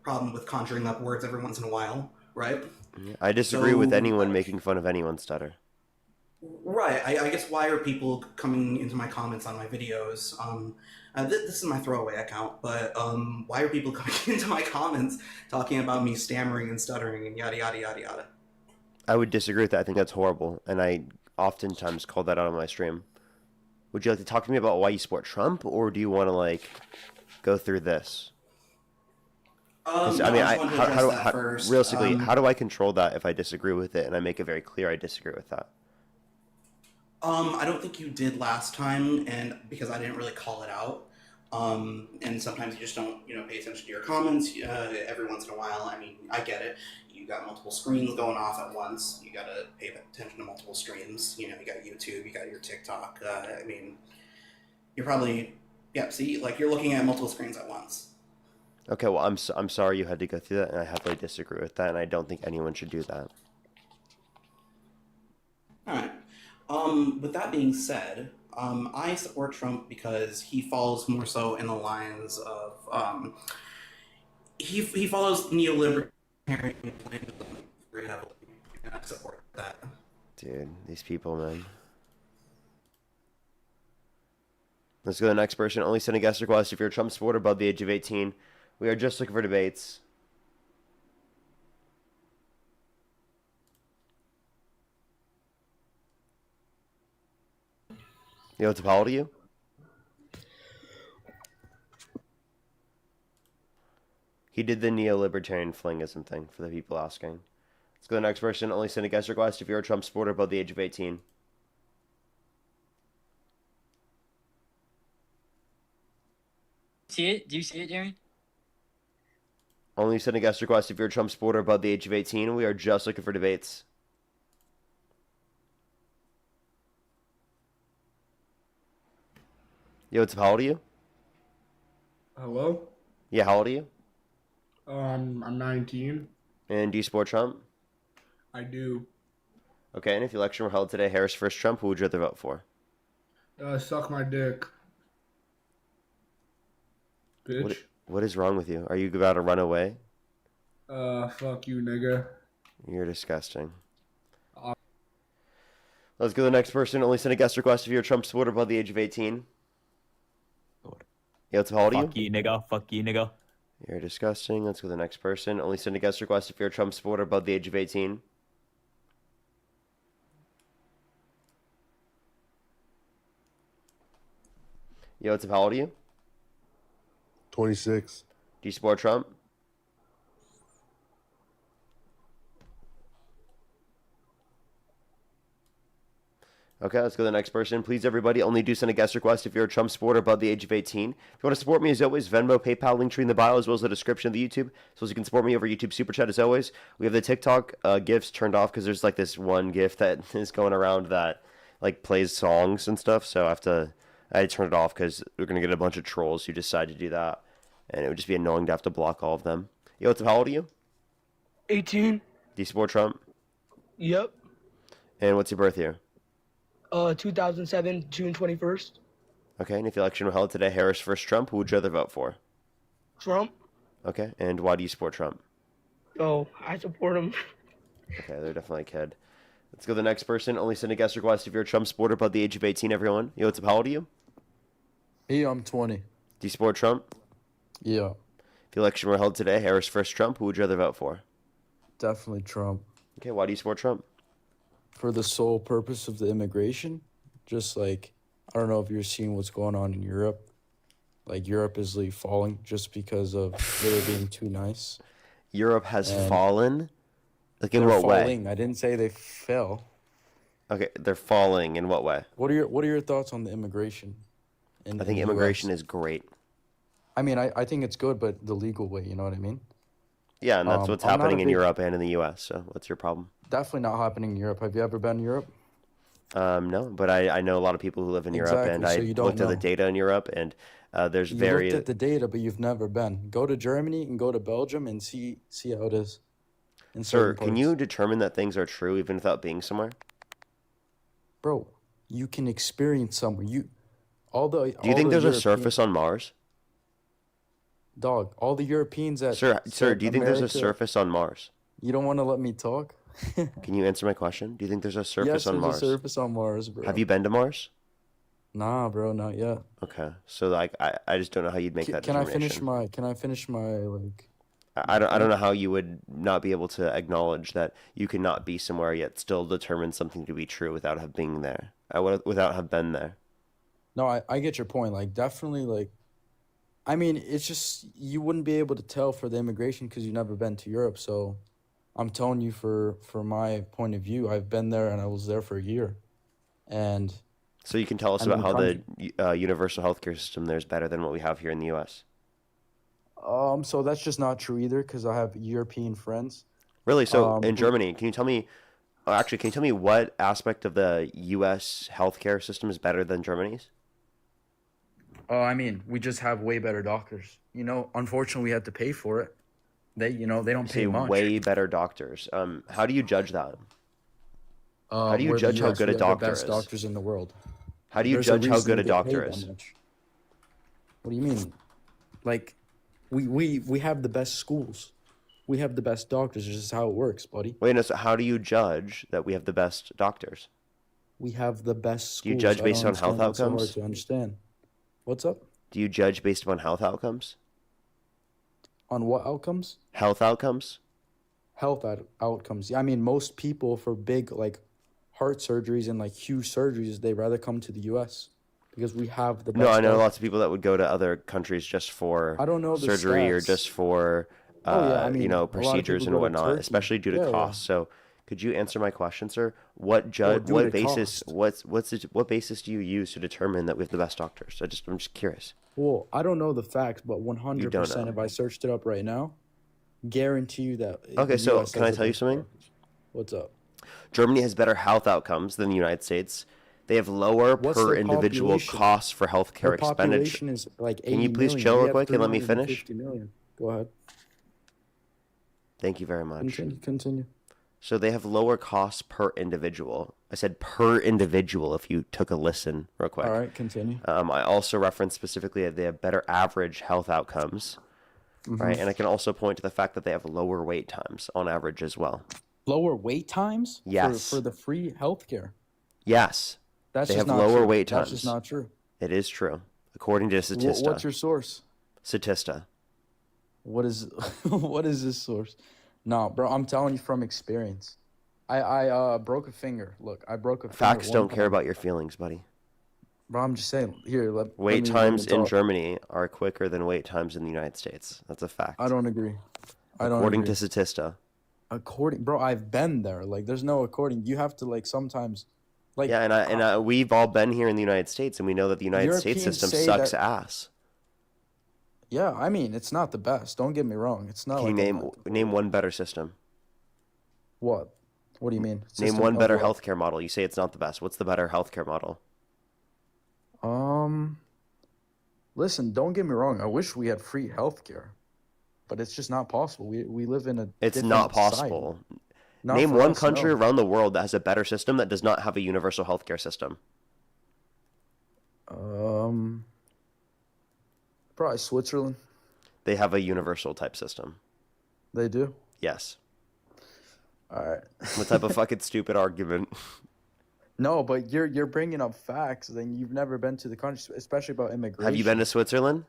[SPEAKER 11] problem with conjuring up words every once in a while, right?
[SPEAKER 1] I disagree with
[SPEAKER 11] So
[SPEAKER 1] anyone making fun of anyone's stutter.
[SPEAKER 11] right, I guess why are people coming into my comments on my videos? This is my throwaway account, but why are people coming into my comments talking about me stammering and stuttering and yada yada yada yada?
[SPEAKER 1] I would disagree with that. I think that's horrible, and I oftentimes call that out on my stream. Would you like to talk to me about why you support Trump, or do you want to like go through this? 'Cause,
[SPEAKER 11] No,
[SPEAKER 1] I mean,
[SPEAKER 11] I just wanted to address that first.
[SPEAKER 1] realistically, how do I control that if I disagree with it and I make it very clear I disagree with that?
[SPEAKER 11] I don't think you did last time, and because I didn't really call it out. And sometimes you just don't, pay attention to your comments every once in a while. I mean, I get it. You got multiple screens going off at once. You got to pay attention to multiple streams. You got YouTube, you got your TikTok. I mean, you're probably Yeah, see, like you're looking at multiple screens at once.
[SPEAKER 1] Okay, well, I'm sorry you had to go through that, and I heavily disagree with that, and I don't think anyone should do that.
[SPEAKER 11] All right. With that being said, I support Trump because he falls more so in the lines of he follows neolibertarian plans very heavily, and I support that.
[SPEAKER 1] Dude, these people, man. Let's go to the next person. Only send a guest request if you're a Trump supporter above the age of 18. We are just looking for debates. Yo, what's up? How old are you? He did the neo-libertarian flingism thing for the people asking. Let's go to the next person. Only send a guest request if you're a Trump supporter above the age of 18.
[SPEAKER 7] See it? Do you see it, Jeremy?
[SPEAKER 1] Only send a guest request if you're a Trump supporter above the age of 18. We are just looking for debates. Yo, what's up? How old are you?
[SPEAKER 12] Hello?
[SPEAKER 1] Yeah, how old are you?
[SPEAKER 12] I'm 19.
[SPEAKER 1] And do you support Trump?
[SPEAKER 12] I do.
[SPEAKER 1] Okay, and if the election were held today, Harris versus Trump, who would you rather vote for?
[SPEAKER 12] Suck my dick. Bitch.
[SPEAKER 1] What is wrong with you? Are you about to run away?
[SPEAKER 12] Fuck you, nigga.
[SPEAKER 1] You're disgusting. Let's go to the next person. Only send a guest request if you're a Trump supporter above the age of 18. Yeah, what's how old are you?
[SPEAKER 13] Fuck you, nigga. Fuck you, nigga.
[SPEAKER 1] You're disgusting. Let's go to the next person. Only send a guest request if you're a Trump supporter above the age of 18. Yo, what's up? How old are you?
[SPEAKER 14] 26.
[SPEAKER 1] Do you support Trump? Okay, let's go to the next person. Please, everybody, only do send a guest request if you're a Trump supporter above the age of 18. If you want to support me, as always, Venmo, PayPal, link tree in the bio, as well as the description of the YouTube. So as you can support me over YouTube Super Chat, as always. We have the TikTok GIFs turned off because there's like this one GIF that is going around that like plays songs and stuff. So I had to turn it off because we're going to get a bunch of trolls who decide to do that. And it would just be annoying to have to block all of them. Yo, what's up? How old are you?
[SPEAKER 2] 18.
[SPEAKER 1] Do you support Trump?
[SPEAKER 2] Yep.
[SPEAKER 1] And what's your birth year?
[SPEAKER 2] 2007, June 21st.
[SPEAKER 1] Okay, and if the election were held today, Harris versus Trump, who would you rather vote for?
[SPEAKER 2] Trump.
[SPEAKER 1] Okay, and why do you support Trump?
[SPEAKER 2] Oh, I support him.
[SPEAKER 1] Okay, they're definitely a kid. Let's go to the next person. Only send a guest request if you're a Trump supporter above the age of 18, everyone. Yo, what's up? How old are you?
[SPEAKER 15] Hey, I'm 20.
[SPEAKER 1] Do you support Trump?
[SPEAKER 15] Yeah,
[SPEAKER 1] If the election were held today, Harris versus Trump, who would you rather vote for?
[SPEAKER 15] definitely Trump.
[SPEAKER 1] Okay, why do you support Trump?
[SPEAKER 15] For the sole purpose of the immigration. Just like, I don't know if you're seeing what's going on in Europe. Like, Europe is like falling just because of they being too nice.
[SPEAKER 1] Europe has
[SPEAKER 15] And
[SPEAKER 1] fallen? Like, in
[SPEAKER 15] they're
[SPEAKER 1] what way?
[SPEAKER 15] falling. I didn't say they fell.
[SPEAKER 1] Okay, they're falling in what way?
[SPEAKER 15] What are your thoughts on the immigration?
[SPEAKER 1] I think immigration is great.
[SPEAKER 15] I mean, I think it's good, but the legal way, you know what I mean?
[SPEAKER 1] Yeah, and that's what's
[SPEAKER 15] I'm not
[SPEAKER 1] happening
[SPEAKER 15] a
[SPEAKER 1] in
[SPEAKER 15] big-
[SPEAKER 1] Europe and in the U.S., so what's your problem?
[SPEAKER 15] Definitely not happening in Europe. Have you ever been to Europe?
[SPEAKER 1] No, but I know a lot of people who live in Europe, and
[SPEAKER 15] Exactly, so
[SPEAKER 1] I
[SPEAKER 15] you don't
[SPEAKER 1] looked at the
[SPEAKER 15] know.
[SPEAKER 1] data in Europe, and there's
[SPEAKER 15] You
[SPEAKER 1] very...
[SPEAKER 15] looked at the data, but you've never been. Go to Germany and go to Belgium and see how it is. In
[SPEAKER 1] Sir,
[SPEAKER 15] certain
[SPEAKER 1] can
[SPEAKER 15] parts.
[SPEAKER 1] you determine that things are true even without being somewhere?
[SPEAKER 15] Bro, you can experience somewhere.
[SPEAKER 1] Do you think there's a surface on Mars?
[SPEAKER 15] Dog, all the Europeans that
[SPEAKER 1] Sir,
[SPEAKER 15] said
[SPEAKER 1] do you think there's a
[SPEAKER 15] America-
[SPEAKER 1] surface on Mars?
[SPEAKER 15] You don't want to let me talk?
[SPEAKER 1] Can you answer my question? Do you think there's a surface
[SPEAKER 15] Yes,
[SPEAKER 1] on
[SPEAKER 15] there's
[SPEAKER 1] Mars?
[SPEAKER 15] a surface on Mars, bro.
[SPEAKER 1] Have you been to Mars?
[SPEAKER 15] Nah, bro, not yet.
[SPEAKER 1] Okay, so like I just don't know how you'd make that
[SPEAKER 15] Can I
[SPEAKER 1] determination.
[SPEAKER 15] finish my like
[SPEAKER 1] I don't know how you would not be able to acknowledge that you cannot be somewhere yet still determine something to be true without have been there. Without have been there.
[SPEAKER 15] No, I get your point. Like, definitely, like, I mean, it's just you wouldn't be able to tell for the immigration because you've never been to Europe. So, I'm telling you for my point of view, I've been there and I was there for a year, and
[SPEAKER 1] So you can tell us
[SPEAKER 15] I'm
[SPEAKER 1] about how
[SPEAKER 15] in
[SPEAKER 1] the universal healthcare system there is better than what we have here in the U.S.
[SPEAKER 15] So that's just not true either because I have European friends.
[SPEAKER 1] Really? So in
[SPEAKER 15] who-
[SPEAKER 1] Germany, can you tell me? Actually, can you tell me what aspect of the U.S. healthcare system is better than Germany's?
[SPEAKER 15] I mean, we just have way better doctors. You know, unfortunately, we have to pay for it. They don't
[SPEAKER 1] You
[SPEAKER 15] pay
[SPEAKER 1] say
[SPEAKER 15] much.
[SPEAKER 1] way better doctors. How do you judge that? How do you
[SPEAKER 15] We're the
[SPEAKER 1] judge how
[SPEAKER 15] US.
[SPEAKER 1] good
[SPEAKER 15] We
[SPEAKER 1] a
[SPEAKER 15] have the
[SPEAKER 1] doctor
[SPEAKER 15] best
[SPEAKER 1] is?
[SPEAKER 15] doctors in the world.
[SPEAKER 1] How do you
[SPEAKER 15] There's a
[SPEAKER 1] judge how
[SPEAKER 15] reason
[SPEAKER 1] good
[SPEAKER 15] we
[SPEAKER 1] a
[SPEAKER 15] get
[SPEAKER 1] doctor
[SPEAKER 15] paid that
[SPEAKER 1] is?
[SPEAKER 15] much. What do you mean? Like, we have the best schools. We have the best doctors. This is how it works, buddy.
[SPEAKER 1] Wait, no, so how do you judge that we have the best doctors?
[SPEAKER 15] We have the best schools.
[SPEAKER 1] Do you judge
[SPEAKER 15] I
[SPEAKER 1] based
[SPEAKER 15] don't
[SPEAKER 1] on health
[SPEAKER 15] understand what's so hard
[SPEAKER 1] outcomes?
[SPEAKER 15] to understand. What's up?
[SPEAKER 1] Do you judge based upon health outcomes?
[SPEAKER 15] On what outcomes?
[SPEAKER 1] Health outcomes?
[SPEAKER 15] Outcomes. Yeah, I mean, most people for big like heart surgeries and like huge surgeries, they rather come to the U.S. because we have the best.
[SPEAKER 1] No, I know
[SPEAKER 15] doctors.
[SPEAKER 1] lots of people that would go to other countries just for
[SPEAKER 15] I don't know the
[SPEAKER 1] surgery or
[SPEAKER 15] stats.
[SPEAKER 1] just for
[SPEAKER 15] Oh yeah, I mean, a lot of
[SPEAKER 1] procedures
[SPEAKER 15] people
[SPEAKER 1] and
[SPEAKER 15] go to
[SPEAKER 1] whatnot,
[SPEAKER 15] Turkey.
[SPEAKER 1] especially due to
[SPEAKER 15] Yeah,
[SPEAKER 1] cost. So, could you answer my question, sir? What
[SPEAKER 15] due to
[SPEAKER 1] basis?
[SPEAKER 15] cost.
[SPEAKER 1] What basis do you use to determine that we have the best doctors? I'm just curious.
[SPEAKER 15] Well, I don't know the facts, but
[SPEAKER 1] You don't
[SPEAKER 15] 100%
[SPEAKER 1] know.
[SPEAKER 15] if I searched it up right now, guarantee you that
[SPEAKER 1] Okay,
[SPEAKER 15] the
[SPEAKER 1] so
[SPEAKER 15] US
[SPEAKER 1] can
[SPEAKER 15] has
[SPEAKER 1] I
[SPEAKER 15] the
[SPEAKER 1] tell you
[SPEAKER 15] best
[SPEAKER 1] something?
[SPEAKER 15] doctors. What's up?
[SPEAKER 1] Germany has better health outcomes than the United States. They have lower
[SPEAKER 15] What's
[SPEAKER 1] per
[SPEAKER 15] their
[SPEAKER 1] individual
[SPEAKER 15] population?
[SPEAKER 1] costs for healthcare
[SPEAKER 15] Their
[SPEAKER 1] expenditure.
[SPEAKER 15] population is like 80
[SPEAKER 1] Can you please
[SPEAKER 15] million.
[SPEAKER 1] chill
[SPEAKER 15] We
[SPEAKER 1] real
[SPEAKER 15] have
[SPEAKER 1] quick and let me finish?
[SPEAKER 15] 350 million. Go ahead.
[SPEAKER 1] Thank you very much.
[SPEAKER 15] Continue.
[SPEAKER 1] So they have lower costs per individual. I said per individual if you took a listen real quick.
[SPEAKER 15] All right, continue.
[SPEAKER 1] I also referenced specifically that they have better average health outcomes, right? And I can also point to the fact that they have lower wait times on average as well.
[SPEAKER 15] Lower wait times
[SPEAKER 1] Yes.
[SPEAKER 15] for the free healthcare.
[SPEAKER 1] Yes.
[SPEAKER 15] That's
[SPEAKER 1] They
[SPEAKER 15] just
[SPEAKER 1] have
[SPEAKER 15] not
[SPEAKER 1] lower
[SPEAKER 15] true.
[SPEAKER 1] wait
[SPEAKER 15] That's
[SPEAKER 1] times.
[SPEAKER 15] just not true.
[SPEAKER 1] It is true, according to Statista.
[SPEAKER 15] What's your source?
[SPEAKER 1] Statista.
[SPEAKER 15] What is what is this source? No, bro, I'm telling you from experience. I broke a finger. Look, I broke a finger.
[SPEAKER 1] Facts
[SPEAKER 15] one
[SPEAKER 1] don't care
[SPEAKER 15] time.
[SPEAKER 1] about your feelings, buddy.
[SPEAKER 15] Bro, I'm just saying. Here,
[SPEAKER 1] Wait
[SPEAKER 15] let me
[SPEAKER 1] times in
[SPEAKER 15] talk.
[SPEAKER 1] Germany are quicker than wait times in the United States. That's a fact.
[SPEAKER 15] I don't agree. I don't
[SPEAKER 1] According
[SPEAKER 15] agree.
[SPEAKER 1] to Statista.
[SPEAKER 15] Bro, I've been there. Like, there's no according. You have to like sometimes, like.
[SPEAKER 1] Yeah, and we've all been here in the United States, and we know that the United States
[SPEAKER 15] Europeans
[SPEAKER 1] system
[SPEAKER 15] say
[SPEAKER 1] sucks
[SPEAKER 15] that-
[SPEAKER 1] ass.
[SPEAKER 15] Yeah, I mean, it's not the best. Don't get me wrong. It's not.
[SPEAKER 1] Can
[SPEAKER 15] like
[SPEAKER 1] you name one better system?
[SPEAKER 15] What? What do you mean?
[SPEAKER 1] Name
[SPEAKER 15] System
[SPEAKER 1] one
[SPEAKER 15] of
[SPEAKER 1] better
[SPEAKER 15] what?
[SPEAKER 1] healthcare model. You say it's not the best. What's the better healthcare model?
[SPEAKER 15] Listen, don't get me wrong. I wish we had free healthcare, but it's just not possible. We live in a.
[SPEAKER 1] It's
[SPEAKER 15] different
[SPEAKER 1] not
[SPEAKER 15] society.
[SPEAKER 1] possible.
[SPEAKER 15] Not
[SPEAKER 1] Name
[SPEAKER 15] for
[SPEAKER 1] one
[SPEAKER 15] us,
[SPEAKER 1] country
[SPEAKER 15] no.
[SPEAKER 1] around the world that has a better system that does not have a universal healthcare system.
[SPEAKER 15] Probably Switzerland.
[SPEAKER 1] They have a universal type system.
[SPEAKER 15] They do.
[SPEAKER 1] Yes.
[SPEAKER 15] All right.
[SPEAKER 1] What type of fucking stupid argument?
[SPEAKER 15] No, but you're bringing up facts, and you've never been to the country, especially about immigration.
[SPEAKER 1] Have you been to Switzerland?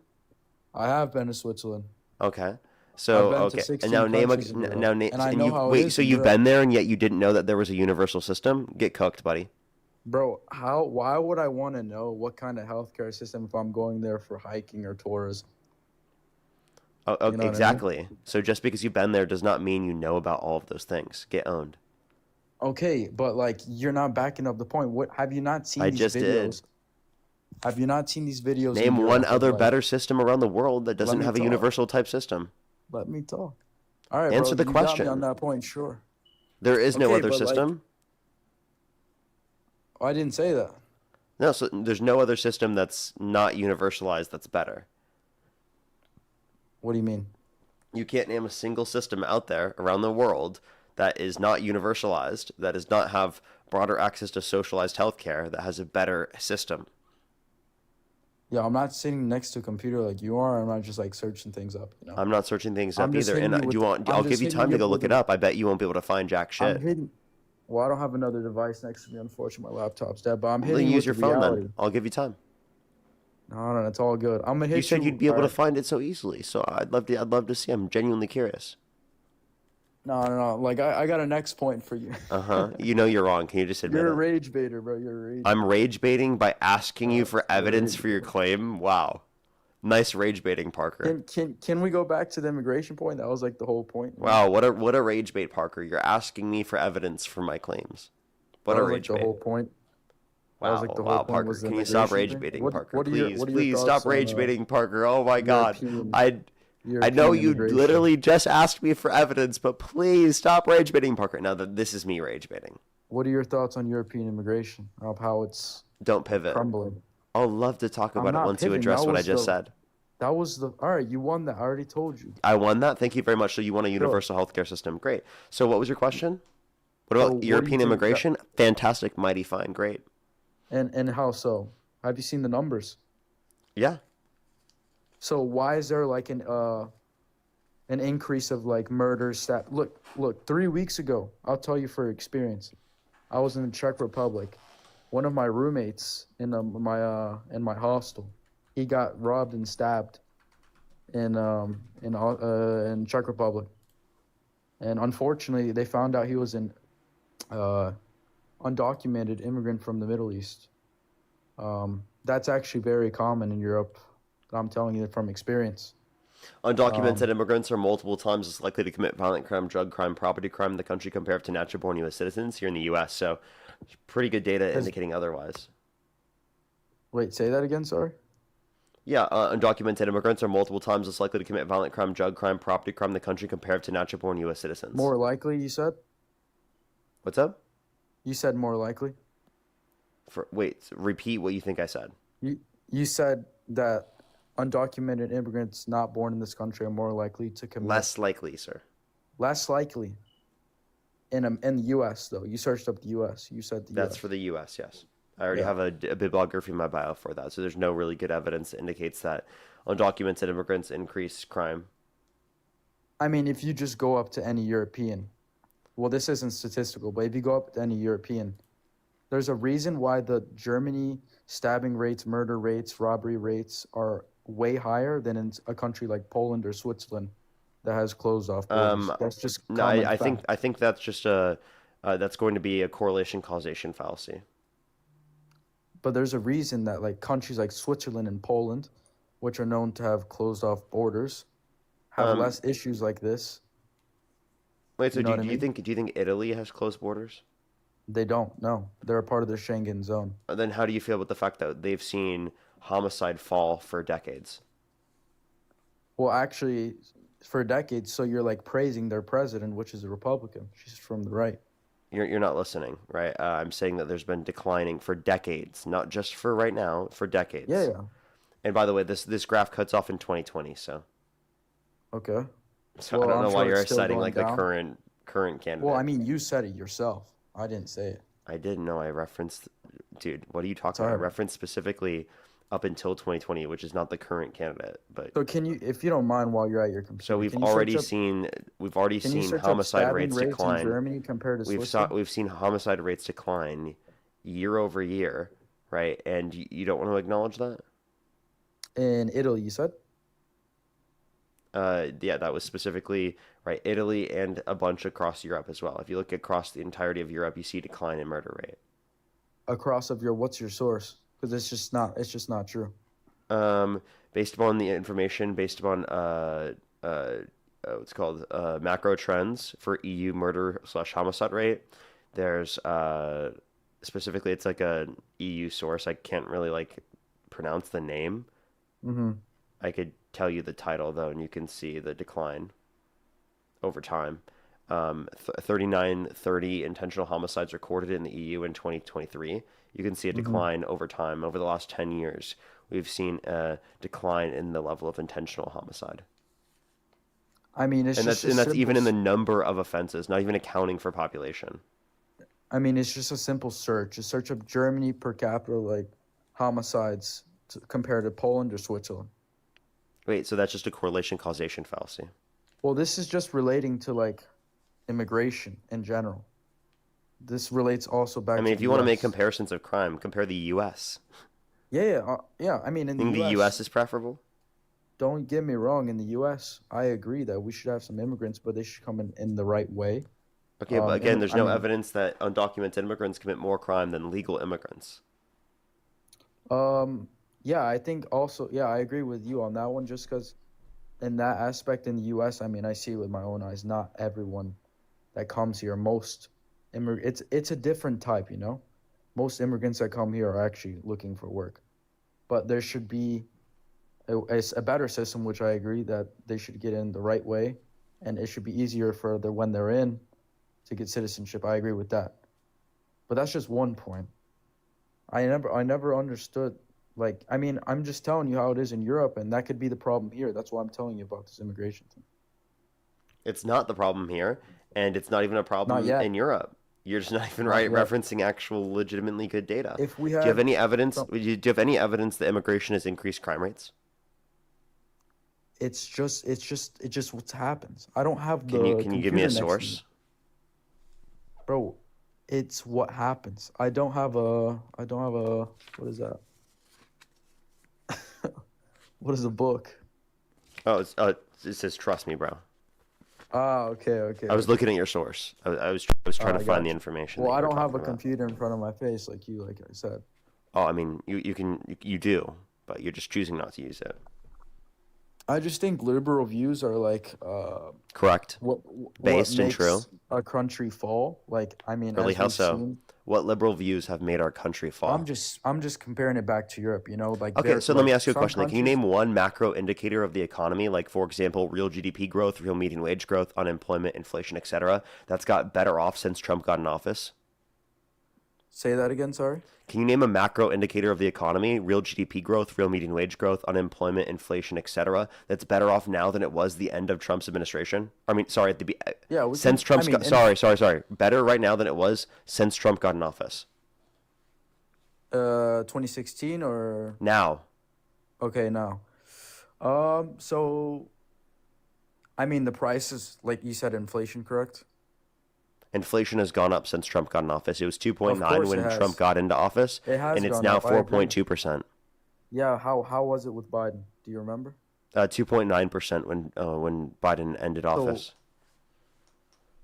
[SPEAKER 15] I have been to Switzerland.
[SPEAKER 1] Okay. So
[SPEAKER 15] I've been to
[SPEAKER 1] okay,
[SPEAKER 15] 16
[SPEAKER 1] and now name a
[SPEAKER 15] countries in Europe,
[SPEAKER 1] now name
[SPEAKER 15] and I
[SPEAKER 1] and
[SPEAKER 15] know
[SPEAKER 1] you
[SPEAKER 15] how it
[SPEAKER 1] wait.
[SPEAKER 15] is
[SPEAKER 1] So
[SPEAKER 15] in
[SPEAKER 1] you've
[SPEAKER 15] Europe.
[SPEAKER 1] been there, and yet you didn't know that there was a universal system. Get cooked, buddy.
[SPEAKER 15] Bro, why would I want to know what kind of healthcare system if I'm going there for hiking or tourism?
[SPEAKER 1] Oh,
[SPEAKER 15] You know what I mean?
[SPEAKER 1] exactly. So just because you've been there does not mean you know about all of those things. Get owned.
[SPEAKER 15] Okay, but like you're not backing up the point. What have you not seen
[SPEAKER 1] I
[SPEAKER 15] these
[SPEAKER 1] just
[SPEAKER 15] videos?
[SPEAKER 1] did.
[SPEAKER 15] Have you not seen these videos? in
[SPEAKER 1] Name
[SPEAKER 15] Europe
[SPEAKER 1] one
[SPEAKER 15] of,
[SPEAKER 1] other
[SPEAKER 15] like-
[SPEAKER 1] better system around the world that doesn't
[SPEAKER 15] me
[SPEAKER 1] have a
[SPEAKER 15] talk.
[SPEAKER 1] universal type system.
[SPEAKER 15] Let me talk. All right,
[SPEAKER 1] Answer
[SPEAKER 15] bro,
[SPEAKER 1] the
[SPEAKER 15] you got me
[SPEAKER 1] question.
[SPEAKER 15] on that point, sure.
[SPEAKER 1] There is no
[SPEAKER 15] Okay,
[SPEAKER 1] other
[SPEAKER 15] but, like-
[SPEAKER 1] system.
[SPEAKER 15] Oh, I didn't say that.
[SPEAKER 1] No, so there's no other system that's not universalized that's better.
[SPEAKER 15] What do you mean?
[SPEAKER 1] You can't name a single system out there around the world that is not universalized, that does not have broader access to socialized healthcare, that has a better system.
[SPEAKER 15] Yeah, I'm not sitting next to a computer like you are. I'm not just like searching things up. You know,
[SPEAKER 1] I'm not searching things
[SPEAKER 15] I'm
[SPEAKER 1] up
[SPEAKER 15] just
[SPEAKER 1] either,
[SPEAKER 15] hitting
[SPEAKER 1] and
[SPEAKER 15] you
[SPEAKER 1] do you
[SPEAKER 15] with-
[SPEAKER 1] want?
[SPEAKER 15] I'm
[SPEAKER 1] I'll
[SPEAKER 15] just
[SPEAKER 1] give you
[SPEAKER 15] hitting
[SPEAKER 1] time
[SPEAKER 15] you
[SPEAKER 1] to go
[SPEAKER 15] with
[SPEAKER 1] look it
[SPEAKER 15] a-
[SPEAKER 1] up. I bet you won't be able to find jack
[SPEAKER 15] I'm
[SPEAKER 1] shit.
[SPEAKER 15] hitting. Well, I don't have another device next to me. Unfortunately, my laptop's dead. But I'm
[SPEAKER 1] Well,
[SPEAKER 15] hitting
[SPEAKER 1] then
[SPEAKER 15] you
[SPEAKER 1] use
[SPEAKER 15] with
[SPEAKER 1] your
[SPEAKER 15] the
[SPEAKER 1] phone
[SPEAKER 15] reality.
[SPEAKER 1] then. I'll give you time.
[SPEAKER 15] No, it's all good. I'm gonna hit
[SPEAKER 1] You said you'd be able to
[SPEAKER 15] alright.
[SPEAKER 1] find it so easily, so I'd love to see. I'm genuinely curious.
[SPEAKER 15] No. Like I got a next point for you.
[SPEAKER 1] You know you're wrong. Can you just admit
[SPEAKER 15] You're a
[SPEAKER 1] it?
[SPEAKER 15] rage baiter, bro. You're a rage.
[SPEAKER 1] I'm rage baiting by asking you for evidence
[SPEAKER 15] rage
[SPEAKER 1] for your claim. Wow, nice rage baiting, Parker.
[SPEAKER 15] Can we go back to the immigration point? That was like the whole point.
[SPEAKER 1] Wow, what a rage bait, Parker. You're asking me for evidence for my claims. What
[SPEAKER 15] That
[SPEAKER 1] a
[SPEAKER 15] was like
[SPEAKER 1] rage
[SPEAKER 15] the
[SPEAKER 1] bait.
[SPEAKER 15] whole point. That
[SPEAKER 1] Wow,
[SPEAKER 15] was like the whole
[SPEAKER 1] wow,
[SPEAKER 15] point
[SPEAKER 1] Parker.
[SPEAKER 15] was the
[SPEAKER 1] Can you stop
[SPEAKER 15] immigration
[SPEAKER 1] rage
[SPEAKER 15] thing?
[SPEAKER 1] baiting,
[SPEAKER 15] What-
[SPEAKER 1] Parker?
[SPEAKER 15] what are your-
[SPEAKER 1] Please,
[SPEAKER 15] what are your
[SPEAKER 1] please
[SPEAKER 15] thoughts
[SPEAKER 1] stop
[SPEAKER 15] on,
[SPEAKER 1] rage baiting, Parker. Oh my God,
[SPEAKER 15] European-
[SPEAKER 1] I
[SPEAKER 15] European
[SPEAKER 1] know you
[SPEAKER 15] immigration?
[SPEAKER 1] literally just asked me for evidence, but please stop rage baiting, Parker. Now that this is me rage baiting.
[SPEAKER 15] What are your thoughts on European immigration? Of how it's
[SPEAKER 1] Don't pivot.
[SPEAKER 15] crumbling?
[SPEAKER 1] I'll love to talk
[SPEAKER 15] I'm
[SPEAKER 1] about it
[SPEAKER 15] not
[SPEAKER 1] once you
[SPEAKER 15] pivoting.
[SPEAKER 1] address
[SPEAKER 15] That
[SPEAKER 1] what I
[SPEAKER 15] was
[SPEAKER 1] just
[SPEAKER 15] the
[SPEAKER 1] said.
[SPEAKER 15] that was the all right. You won that. I already told you.
[SPEAKER 1] I won that. Thank you very much. So you want a
[SPEAKER 15] Sure.
[SPEAKER 1] universal healthcare system. Great. So what was your question? What
[SPEAKER 15] So
[SPEAKER 1] about
[SPEAKER 15] what do you
[SPEAKER 1] European
[SPEAKER 15] think
[SPEAKER 1] immigration? Fantastic, mighty fine, great.
[SPEAKER 15] and how so? Have you seen the numbers?
[SPEAKER 1] Yeah.
[SPEAKER 15] So why is there like an increase of like murders? That look 3 weeks ago. I'll tell you for experience. I was in the Czech Republic. One of my roommates in my hostel, he got robbed and stabbed in Czech Republic, and unfortunately they found out he was an undocumented immigrant from the Middle East. That's actually very common in Europe. I'm telling you from experience.
[SPEAKER 1] Undocumented immigrants are multiple times as likely to commit violent crime, drug crime, property crime in the country compared to natural-born U.S. citizens here in the U.S. So, pretty good data indicating otherwise.
[SPEAKER 15] Wait, say that again. Sorry.
[SPEAKER 1] Yeah, undocumented immigrants are multiple times as likely to commit violent crime, drug crime, property crime in the country compared to natural-born U.S. citizens.
[SPEAKER 15] More likely, you said?
[SPEAKER 1] What's up?
[SPEAKER 15] You said more likely?
[SPEAKER 1] Wait, repeat what you think I said.
[SPEAKER 15] You said that undocumented immigrants not born in this country are more likely to commit.
[SPEAKER 1] Less likely, sir.
[SPEAKER 15] Less likely. In the U.S., though. You searched up the U.S. You said the
[SPEAKER 1] That's
[SPEAKER 15] U.S.
[SPEAKER 1] for the U.S., yes. I already have a bibliography in my bio for that, so there's no really good evidence that indicates that undocumented immigrants increase crime.
[SPEAKER 15] I mean, if you just go up to any European, well, this isn't statistical, but if you go up to any European, there's a reason why the Germany stabbing rates, murder rates, robbery rates are way higher than in a country like Poland or Switzerland that has closed off borders. That's just
[SPEAKER 1] no.
[SPEAKER 15] common
[SPEAKER 1] I
[SPEAKER 15] fact.
[SPEAKER 1] think that's just that's going to be a correlation causation fallacy.
[SPEAKER 15] But there's a reason that like countries like Switzerland and Poland, which are known to have closed off borders, have less issues like this.
[SPEAKER 1] Wait, so
[SPEAKER 15] You know
[SPEAKER 1] do
[SPEAKER 15] what I
[SPEAKER 1] you
[SPEAKER 15] mean?
[SPEAKER 1] think Italy has closed borders?
[SPEAKER 15] They don't. No, they're a part of the Schengen zone.
[SPEAKER 1] Then how do you feel about the fact that they've seen homicide fall for decades?
[SPEAKER 15] Well, actually, for decades. So you're like praising their president, which is a Republican. She's from the right.
[SPEAKER 1] You're not listening, right? I'm saying that there's been declining for decades, not just for right now, for decades.
[SPEAKER 15] Yeah, yeah.
[SPEAKER 1] And by the way, this graph cuts off in 2020, so.
[SPEAKER 15] Okay.
[SPEAKER 1] So
[SPEAKER 15] Well,
[SPEAKER 1] I don't
[SPEAKER 15] I'm
[SPEAKER 1] know why
[SPEAKER 15] sure
[SPEAKER 1] you're
[SPEAKER 15] it's still
[SPEAKER 1] citing
[SPEAKER 15] going
[SPEAKER 1] like
[SPEAKER 15] down.
[SPEAKER 1] the current candidate.
[SPEAKER 15] Well, I mean, you said it yourself. I didn't say it.
[SPEAKER 1] I didn't know I referenced, dude. What are you talking
[SPEAKER 15] Sorry.
[SPEAKER 1] about? I referenced specifically up until 2020, which is not the current candidate, but.
[SPEAKER 15] So can you, if you don't mind, while you're at your computer,
[SPEAKER 1] So we've
[SPEAKER 15] can you search
[SPEAKER 1] already
[SPEAKER 15] up-
[SPEAKER 1] seen
[SPEAKER 15] can you search up
[SPEAKER 1] homicide
[SPEAKER 15] stabbing
[SPEAKER 1] rates
[SPEAKER 15] in
[SPEAKER 1] decline.
[SPEAKER 15] Germany compared to Switzerland?
[SPEAKER 1] We've seen homicide rates decline year over year, right? And you don't want to acknowledge that?
[SPEAKER 15] In Italy, you said?
[SPEAKER 1] Yeah, that was specifically right. Italy and a bunch across Europe as well. If you look across the entirety of Europe, you see decline in murder rate.
[SPEAKER 15] Across of your, what's your source? Because it's just not true.
[SPEAKER 1] Based upon the information, based upon what's called macro trends for EU murder / homicide rate. There's specifically, it's like a EU source. I can't really like pronounce the name.
[SPEAKER 15] Mm-hmm.
[SPEAKER 1] I could tell you the title though, and you can see the decline over time. 3930 intentional homicides recorded in the EU in 2023. You can see a decline over time. Over the last 10 years, we've seen a decline in the level of intentional homicide.
[SPEAKER 15] I mean, it's
[SPEAKER 1] that's even in the number of offenses, not even accounting for population.
[SPEAKER 15] I mean, it's just a simple search. A search of Germany per capita, like homicides compared to Poland or Switzerland.
[SPEAKER 1] Wait, so that's just a correlation causation fallacy.
[SPEAKER 15] Well, this is just relating to like immigration in general. This relates also back.
[SPEAKER 1] I mean,
[SPEAKER 15] to
[SPEAKER 1] if you want to make
[SPEAKER 15] US.
[SPEAKER 1] comparisons of crime, compare the U.S.
[SPEAKER 15] Yeah. I mean, in
[SPEAKER 1] I think the U.S. is preferable.
[SPEAKER 15] Don't get me wrong. In the U.S., I agree that we should have some immigrants, but they should come in the right way.
[SPEAKER 1] Okay, but again, there's no
[SPEAKER 15] I mean,
[SPEAKER 1] evidence that undocumented immigrants commit more crime than legal immigrants.
[SPEAKER 15] Yeah, I think also, yeah, I agree with you on that one. Just because, in that aspect in the U.S., I mean, I see it with my own eyes. Not everyone that comes here, it's a different type, you know. Most immigrants that come here are actually looking for work, but there should be a better system, which I agree that they should get in the right way, and it should be easier for when they're in to get citizenship. I agree with that, but that's just one point. I never understood Like, I mean, I'm just telling you how it is in Europe, and that could be the problem here. That's why I'm telling you about this immigration thing.
[SPEAKER 1] It's not the problem here, and it's not even a problem
[SPEAKER 15] Not yet.
[SPEAKER 1] in Europe. You're just not even
[SPEAKER 15] Not
[SPEAKER 1] right
[SPEAKER 15] yet.
[SPEAKER 1] referencing actual legitimately good data.
[SPEAKER 15] If we
[SPEAKER 1] Do you
[SPEAKER 15] had
[SPEAKER 1] have any evidence?
[SPEAKER 15] some-
[SPEAKER 1] Do you have any evidence that immigration has increased crime rates?
[SPEAKER 15] It's just what happens. I don't have the.
[SPEAKER 1] Can you give me a
[SPEAKER 15] computer next to
[SPEAKER 1] source?
[SPEAKER 15] Bro, it's what happens. I don't have a. What is that? What is a book?
[SPEAKER 1] Oh, it says trust me, bro.
[SPEAKER 15] Ah, okay.
[SPEAKER 1] I was looking at your source. I was trying to
[SPEAKER 15] I
[SPEAKER 1] find
[SPEAKER 15] got
[SPEAKER 1] the
[SPEAKER 15] you.
[SPEAKER 1] information.
[SPEAKER 15] Well,
[SPEAKER 1] that
[SPEAKER 15] I
[SPEAKER 1] you were
[SPEAKER 15] don't have a
[SPEAKER 1] talking about.
[SPEAKER 15] computer in front of my face like you, like I said.
[SPEAKER 1] Oh, I mean, you do, but you're just choosing not to use it.
[SPEAKER 15] I just think liberal views are like
[SPEAKER 1] Correct.
[SPEAKER 15] what
[SPEAKER 1] Based and
[SPEAKER 15] makes
[SPEAKER 1] true.
[SPEAKER 15] a country fall. Like, I mean,
[SPEAKER 1] Really,
[SPEAKER 15] as
[SPEAKER 1] how
[SPEAKER 15] we've
[SPEAKER 1] so?
[SPEAKER 15] seen,
[SPEAKER 1] What liberal views have made our country fall?
[SPEAKER 15] I'm just comparing it back to Europe. You know, like
[SPEAKER 1] Okay,
[SPEAKER 15] there-
[SPEAKER 1] so let me
[SPEAKER 15] like
[SPEAKER 1] ask you a
[SPEAKER 15] some
[SPEAKER 1] question. Like, can you
[SPEAKER 15] countries-
[SPEAKER 1] name one macro indicator of the economy, like for example, real GDP growth, real median wage growth, unemployment, inflation, etc., that's got better off since Trump got in office?
[SPEAKER 15] Say that again. Sorry.
[SPEAKER 1] Can you name a macro indicator of the economy, real GDP growth, real median wage growth, unemployment, inflation, etc., that's better off now than it was the end of Trump's administration? I mean, sorry,
[SPEAKER 15] Yeah. We
[SPEAKER 1] since
[SPEAKER 15] can,
[SPEAKER 1] Trump's
[SPEAKER 15] I mean,
[SPEAKER 1] sorry, better right now than it was since Trump got in office.
[SPEAKER 15] 2016 or
[SPEAKER 1] Now,
[SPEAKER 15] okay now. So, I mean, the price is like you said, inflation, correct?
[SPEAKER 1] inflation has gone up since Trump got in office. It was 2.9
[SPEAKER 15] course
[SPEAKER 1] when
[SPEAKER 15] it has.
[SPEAKER 1] Trump got into office,
[SPEAKER 15] It has
[SPEAKER 1] and it's
[SPEAKER 15] gone
[SPEAKER 1] now
[SPEAKER 15] up, I agree.
[SPEAKER 1] 4.2%.
[SPEAKER 15] Yeah. How was it with Biden? Do you remember?
[SPEAKER 1] 2.9% when Biden ended office.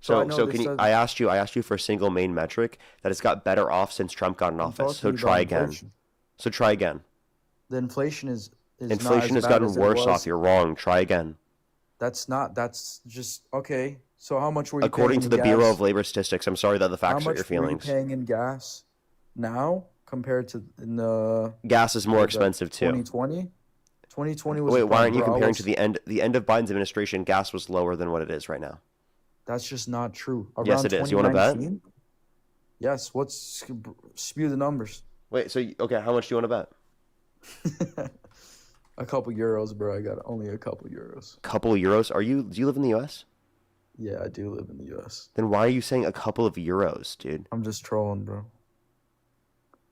[SPEAKER 15] So I
[SPEAKER 1] So,
[SPEAKER 15] know
[SPEAKER 1] so
[SPEAKER 15] this
[SPEAKER 1] can you?
[SPEAKER 15] doesn't-
[SPEAKER 1] I asked you for a single main metric that has got better off since Trump got in
[SPEAKER 15] I'm
[SPEAKER 1] office. So
[SPEAKER 15] talking
[SPEAKER 1] try
[SPEAKER 15] about
[SPEAKER 1] again.
[SPEAKER 15] inflation.
[SPEAKER 1] So try again.
[SPEAKER 15] The inflation is
[SPEAKER 1] Inflation
[SPEAKER 15] not
[SPEAKER 1] has
[SPEAKER 15] as bad
[SPEAKER 1] gotten
[SPEAKER 15] as it
[SPEAKER 1] worse
[SPEAKER 15] was.
[SPEAKER 1] off. You're wrong. Try again.
[SPEAKER 15] That's just okay. So how much were you
[SPEAKER 1] According to
[SPEAKER 15] paying
[SPEAKER 1] the
[SPEAKER 15] in
[SPEAKER 1] Bureau
[SPEAKER 15] gas?
[SPEAKER 1] of Labor Statistics, I'm sorry that the
[SPEAKER 15] How
[SPEAKER 1] facts hurt
[SPEAKER 15] much
[SPEAKER 1] your
[SPEAKER 15] were you
[SPEAKER 1] feelings.
[SPEAKER 15] paying in gas now compared to in the
[SPEAKER 1] Gas is more
[SPEAKER 15] what was that,
[SPEAKER 1] expensive too.
[SPEAKER 15] 2020? 2020 was
[SPEAKER 1] Wait,
[SPEAKER 15] a
[SPEAKER 1] why aren't you
[SPEAKER 15] problem, bro.
[SPEAKER 1] comparing to the end of Biden's administration? Gas was lower than what it is right now.
[SPEAKER 15] That's just not true.
[SPEAKER 1] Yes,
[SPEAKER 15] Around
[SPEAKER 1] it is. You want to bet?
[SPEAKER 15] 2019? Yes. Spew the numbers?
[SPEAKER 1] Wait, so okay, how much do you want to bet?
[SPEAKER 15] A couple euros, bro. I got only a couple euros.
[SPEAKER 1] Couple of euros? Do you live in the US?
[SPEAKER 15] Yeah, I do live in the U.S.
[SPEAKER 1] Then why are you saying a couple of euros, dude?
[SPEAKER 15] I'm just trolling, bro.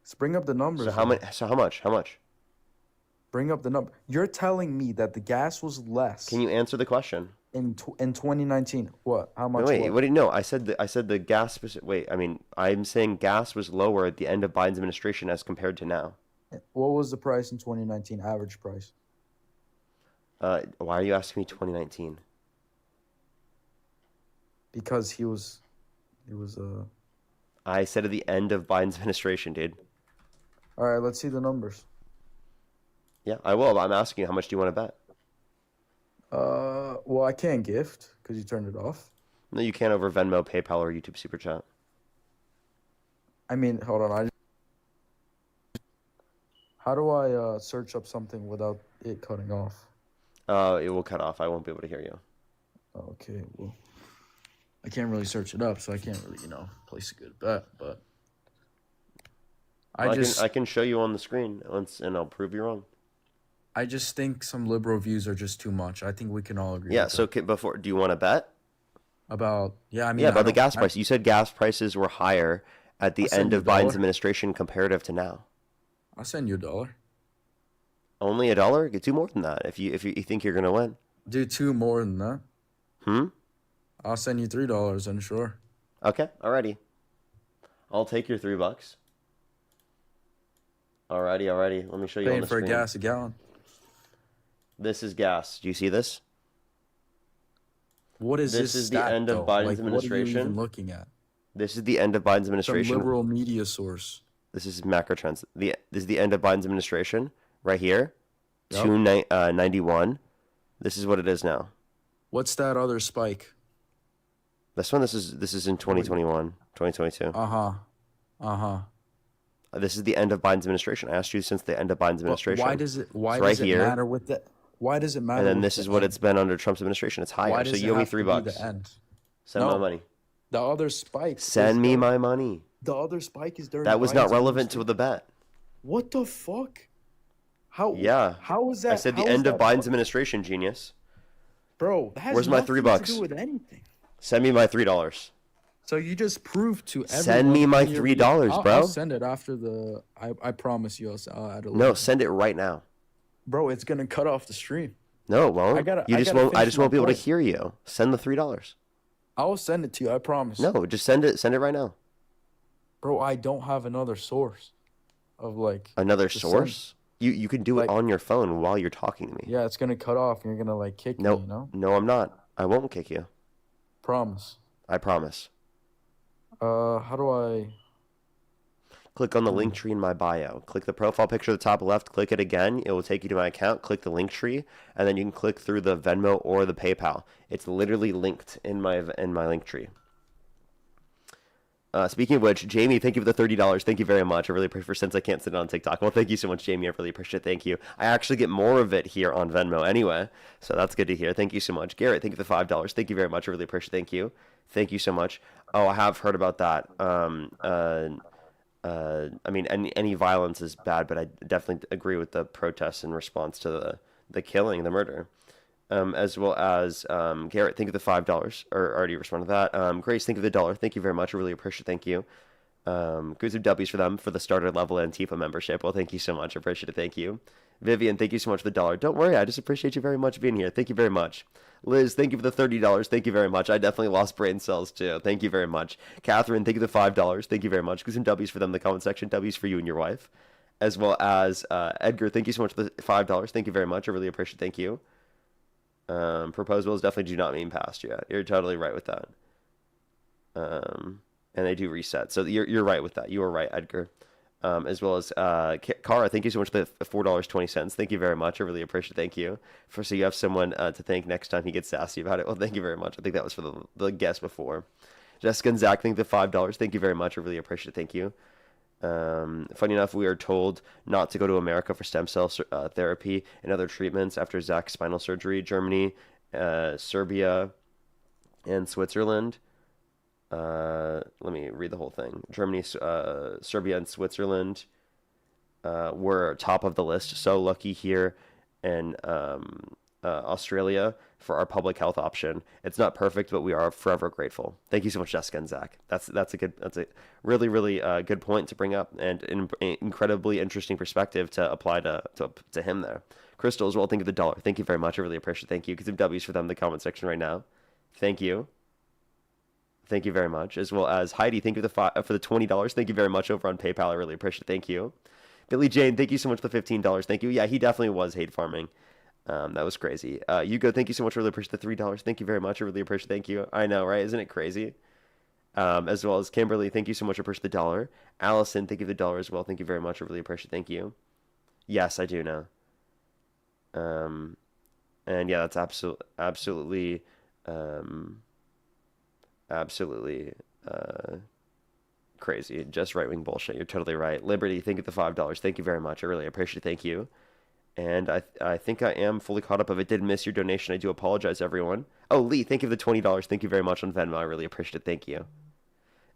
[SPEAKER 15] Let's bring up the numbers.
[SPEAKER 1] So how much? How much?
[SPEAKER 15] Bring up the number. You're telling me that the gas was less
[SPEAKER 1] Can you answer the question?
[SPEAKER 15] in 2019. What? How much?
[SPEAKER 1] Wait,
[SPEAKER 15] what?
[SPEAKER 1] what do you know? I said the gas. Wait, I mean, I'm saying gas was lower at the end of Biden's administration as compared to now.
[SPEAKER 15] What was the price in 2019? Average price?
[SPEAKER 1] Why are you asking me 2019?
[SPEAKER 15] Because he was
[SPEAKER 1] I said at the end of Biden's administration, dude.
[SPEAKER 15] All right, let's see the numbers.
[SPEAKER 1] Yeah, I will. I'm asking you, how much do you want to bet?
[SPEAKER 15] Well, I can't gift because you turned it off.
[SPEAKER 1] No, you can't over Venmo, PayPal, or YouTube Super Chat.
[SPEAKER 15] I mean, hold on. How do I search up something without it cutting off?
[SPEAKER 1] It will cut off. I won't be able to hear you.
[SPEAKER 15] Okay, well, I can't really search it up, so I can't really, place a good bet. But
[SPEAKER 1] I can show you on the screen once, and I'll prove you wrong.
[SPEAKER 15] I just think some liberal views are just too much. I think we can all agree.
[SPEAKER 1] Yeah.
[SPEAKER 15] with
[SPEAKER 1] So
[SPEAKER 15] that.
[SPEAKER 1] before, do you want to bet?
[SPEAKER 15] About I mean,
[SPEAKER 1] Yeah,
[SPEAKER 15] I
[SPEAKER 1] about the
[SPEAKER 15] don't-
[SPEAKER 1] gas price. You said gas prices were higher at the
[SPEAKER 15] I'll send
[SPEAKER 1] end
[SPEAKER 15] you
[SPEAKER 1] of
[SPEAKER 15] a dollar.
[SPEAKER 1] Biden's administration comparative to now.
[SPEAKER 15] I'll send you $1.
[SPEAKER 1] Only $1? Get two more than that if you think you're gonna win.
[SPEAKER 15] Do two more than that.
[SPEAKER 1] Hmm.
[SPEAKER 15] I'll send you $3, and sure.
[SPEAKER 1] Okay. Alrighty. I'll take your $3. Alrighty. Let me show you on
[SPEAKER 15] Paying
[SPEAKER 1] the
[SPEAKER 15] for
[SPEAKER 1] screen.
[SPEAKER 15] a gas a gallon.
[SPEAKER 1] This is gas. Do you see this?
[SPEAKER 15] What is this?
[SPEAKER 1] This is the
[SPEAKER 15] stat,
[SPEAKER 1] end of
[SPEAKER 15] though?
[SPEAKER 1] Biden's
[SPEAKER 15] Like,
[SPEAKER 1] administration.
[SPEAKER 15] What are you even looking at?
[SPEAKER 1] This is the end of Biden's
[SPEAKER 15] Some
[SPEAKER 1] administration.
[SPEAKER 15] liberal media source.
[SPEAKER 1] This is macro trends. This is the end of Biden's administration right here.
[SPEAKER 15] Yep.
[SPEAKER 1] 291. This is what it is now.
[SPEAKER 15] What's that other spike?
[SPEAKER 1] This one. This is in 2021, 2022. This is the end of Biden's administration. I asked you since the end of Biden's administration.
[SPEAKER 15] Why does it? Why
[SPEAKER 1] It's
[SPEAKER 15] does
[SPEAKER 1] right
[SPEAKER 15] it
[SPEAKER 1] here.
[SPEAKER 15] matter with the? Why does it matter?
[SPEAKER 1] And then
[SPEAKER 15] with
[SPEAKER 1] this
[SPEAKER 15] the
[SPEAKER 1] is what
[SPEAKER 15] end?
[SPEAKER 1] it's been under Trump's administration. It's higher.
[SPEAKER 15] Why
[SPEAKER 1] So
[SPEAKER 15] does
[SPEAKER 1] you
[SPEAKER 15] it
[SPEAKER 1] owe me
[SPEAKER 15] have to be
[SPEAKER 1] $3.
[SPEAKER 15] the end?
[SPEAKER 1] Send
[SPEAKER 15] No.
[SPEAKER 1] my money.
[SPEAKER 15] The other spike.
[SPEAKER 1] Send me my money.
[SPEAKER 15] The other spike is during.
[SPEAKER 1] That was not
[SPEAKER 15] Biden's
[SPEAKER 1] relevant to
[SPEAKER 15] administration.
[SPEAKER 1] the bet.
[SPEAKER 15] What the fuck? How?
[SPEAKER 1] Yeah.
[SPEAKER 15] How is
[SPEAKER 1] I
[SPEAKER 15] that?
[SPEAKER 1] said the
[SPEAKER 15] how is
[SPEAKER 1] end of
[SPEAKER 15] that
[SPEAKER 1] Biden's administration, genius.
[SPEAKER 15] Bro, that has
[SPEAKER 1] Where's my
[SPEAKER 15] nothing
[SPEAKER 1] $3?
[SPEAKER 15] to do with anything.
[SPEAKER 1] Send me my $3.
[SPEAKER 15] So you just proved to everyone.
[SPEAKER 1] Send me my
[SPEAKER 15] in your
[SPEAKER 1] $3, bro.
[SPEAKER 15] I'll send it after the. I promise you, I'll add a link.
[SPEAKER 1] No, send it right now.
[SPEAKER 15] Bro, it's gonna cut off the stream.
[SPEAKER 1] No, it won't.
[SPEAKER 15] I gotta
[SPEAKER 1] I just won't
[SPEAKER 15] finish
[SPEAKER 1] be able to
[SPEAKER 15] point.
[SPEAKER 1] hear you. Send the $3.
[SPEAKER 15] I'll send it to you. I promise.
[SPEAKER 1] No, just send it. Send it right now.
[SPEAKER 15] Bro, I don't have another source of like
[SPEAKER 1] Another
[SPEAKER 15] to
[SPEAKER 1] source? You can do it on your phone while you're talking to me.
[SPEAKER 15] Yeah, it's gonna cut off, and you're gonna like kick
[SPEAKER 1] No,
[SPEAKER 15] me. You know.
[SPEAKER 1] no, I'm not. I won't kick you.
[SPEAKER 15] Promise.
[SPEAKER 1] I promise.
[SPEAKER 15] How do I?
[SPEAKER 1] Click on the link tree in my bio. Click the profile picture at the top left. Click it again. It will take you to my account. Click the link tree, and then you can click through the Venmo or the PayPal. It's literally linked in my link tree. Speaking of which, Jamie, thank you for the $30. Thank you very much. I really appreciate it since I can't sit on TikTok. Well, thank you so much, Jamie. I really appreciate it. Thank you. I actually get more of it here on Venmo anyway, so that's good to hear. Thank you so much. Garrett, thank you for the $5. Thank you very much. I really appreciate it. Thank you. Thank you so much. Oh, I have heard about that. I mean, any violence is bad, but I definitely agree with the protests in response to the killing, the murder. As well as Garrett, thank you for the $5. Or already responded to that. Grace, thank you for the $1. Thank you very much. I really appreciate it. Thank you. Good some W's for them for the starter level Antifa membership. Well, thank you so much. I appreciate it. Thank you. Vivian, thank you so much for the $1. Don't worry, I just appreciate you very much being here. Thank you very much. Liz, thank you for the $30. Thank you very much. I definitely lost brain cells too. Thank you very much. Catherine, thank you for the $5. Thank you very much. Good some W's for them in the comment section. W's for you and your wife. As well as Edgar, thank you so much for the $5. Thank you very much. I really appreciate it. Thank you. Proposed bills definitely do not mean passed yet. You're totally right with that. And they do reset. So you're right with that. You are right, Edgar. As well as Kara, thank you so much for the $4.20. Thank you very much. I really appreciate it. Thank you. So you have someone to thank next time he gets sassy about it. Well, thank you very much. I think that was for the guest before. Jessica and Zach, thank you for the $5. Thank you very much. I really appreciate it. Thank you. Funny enough, we are told not to go to America for stem cell therapy and other treatments after Zach's spinal surgery. Germany, Serbia, and Switzerland. Let me read the whole thing. Germany, Serbia, and Switzerland were top of the list. So lucky here in Australia for our public health option. It's not perfect, but we are forever grateful. Thank you so much, Jessica and Zach. That's a really good point to bring up, and an incredibly interesting perspective to apply to him there. Crystal as well, thank you for the $1. Thank you very much. I really appreciate it. Thank you. Get some W's for them in the comment section right now. Thank you. Thank you very much. As well as Heidi, thank you for the $20. Thank you very much over on PayPal. I really appreciate it. Thank you. Billy Jane, thank you so much for the $15. Thank you. Yeah, he definitely was hate farming. That was crazy. Hugo, thank you so much. Really appreciate the $3. Thank you very much. I really appreciate it. Thank you. I know, right? Isn't it crazy? As well as Kimberly, thank you so much. I appreciate the $1. Allison, thank you for the $1 as well. Thank you very much. I really appreciate it. Thank you. Yes, I do know. And yeah, that's absolutely crazy. Just right-wing bullshit. You're totally right. Liberty, thank you for the $5. Thank you very much. I really appreciate it. Thank you. And I think I am fully caught up. If I did miss your donation, I do apologize, everyone. Oh, Lee, thank you for the $20. Thank you very much on Venmo. I really appreciate it. Thank you.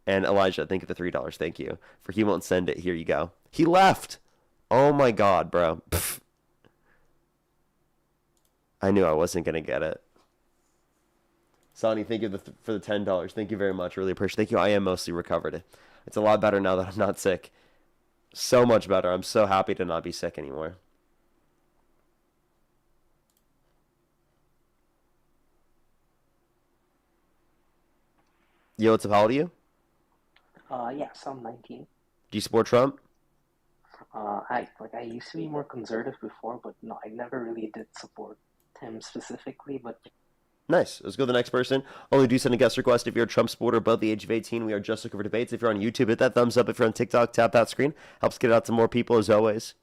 [SPEAKER 1] And Elijah, thank you for the $3. Thank you. For he won't send it. Here you go. He left. Oh my God, bro. Pfft. I knew I wasn't going to get it. Sonny, thank you for the $10. Thank you very much. Really appreciate it. Thank you. I am mostly recovered. It's a lot better now that I'm not sick. So much better. I'm so happy to not be sick anymore. Yo, what's up? How old are you?
[SPEAKER 13] Yes, I'm 19.
[SPEAKER 1] Do you support Trump?
[SPEAKER 13] I used to be more conservative before, but no, I never really did support him specifically, but
[SPEAKER 1] Nice. Let's go to the next person. Only do send a guest request if you're a Trump supporter above the age of 18. We are just looking for debates. If you're on YouTube, hit that thumbs up. If you're on TikTok, tap that screen. Helps get it out to more people as always.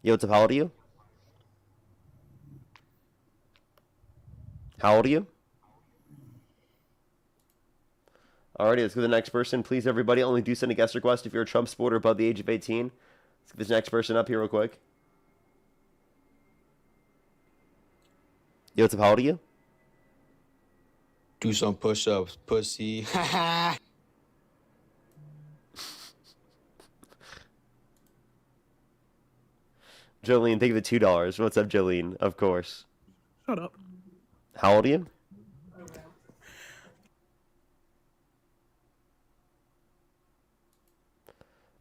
[SPEAKER 1] Yo, what's up? How old are you? How old are you? Alrighty, let's go to the next person. Please, everybody, only do send a guest request if you're a Trump supporter above the age of 18. Let's get this next person up here real quick. Yo, what's up? How old are you?
[SPEAKER 15] Do some push-ups, pussy.
[SPEAKER 1] Jolene, thank you for the $2. What's up, Jolene? Of course.
[SPEAKER 2] Shut up.
[SPEAKER 1] How old are you?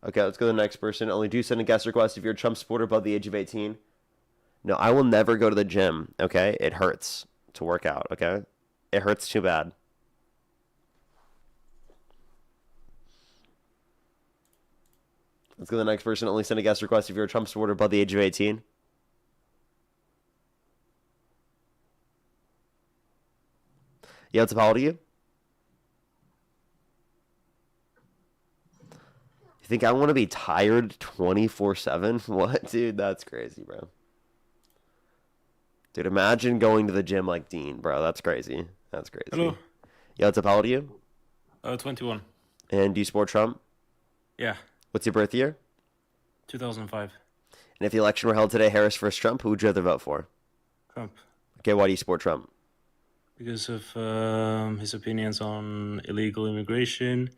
[SPEAKER 1] Okay, let's go to the next person. Only do send a guest request if you're a Trump supporter above the age of 18. No, I will never go to the gym, okay? It hurts to work out, okay? It hurts too bad. Let's go to the next person. Only send a guest request if you're a Trump supporter above the age of 18. Yeah, what's up? How old are you? You think I want to be tired 24/7? What? Dude, that's crazy, bro. Dude, imagine going to the gym like Dean, bro. That's crazy. That's crazy.
[SPEAKER 14] Hello.
[SPEAKER 1] Yeah, what's up? How old are you?
[SPEAKER 14] 21.
[SPEAKER 1] And do you support Trump?
[SPEAKER 14] Yeah,
[SPEAKER 1] What's your birth year?
[SPEAKER 14] 2005.
[SPEAKER 1] And if the election were held today, Harris versus Trump, who would you rather vote for?
[SPEAKER 14] Trump.
[SPEAKER 1] Okay, why do you support Trump?
[SPEAKER 14] Because of his opinions on illegal immigration.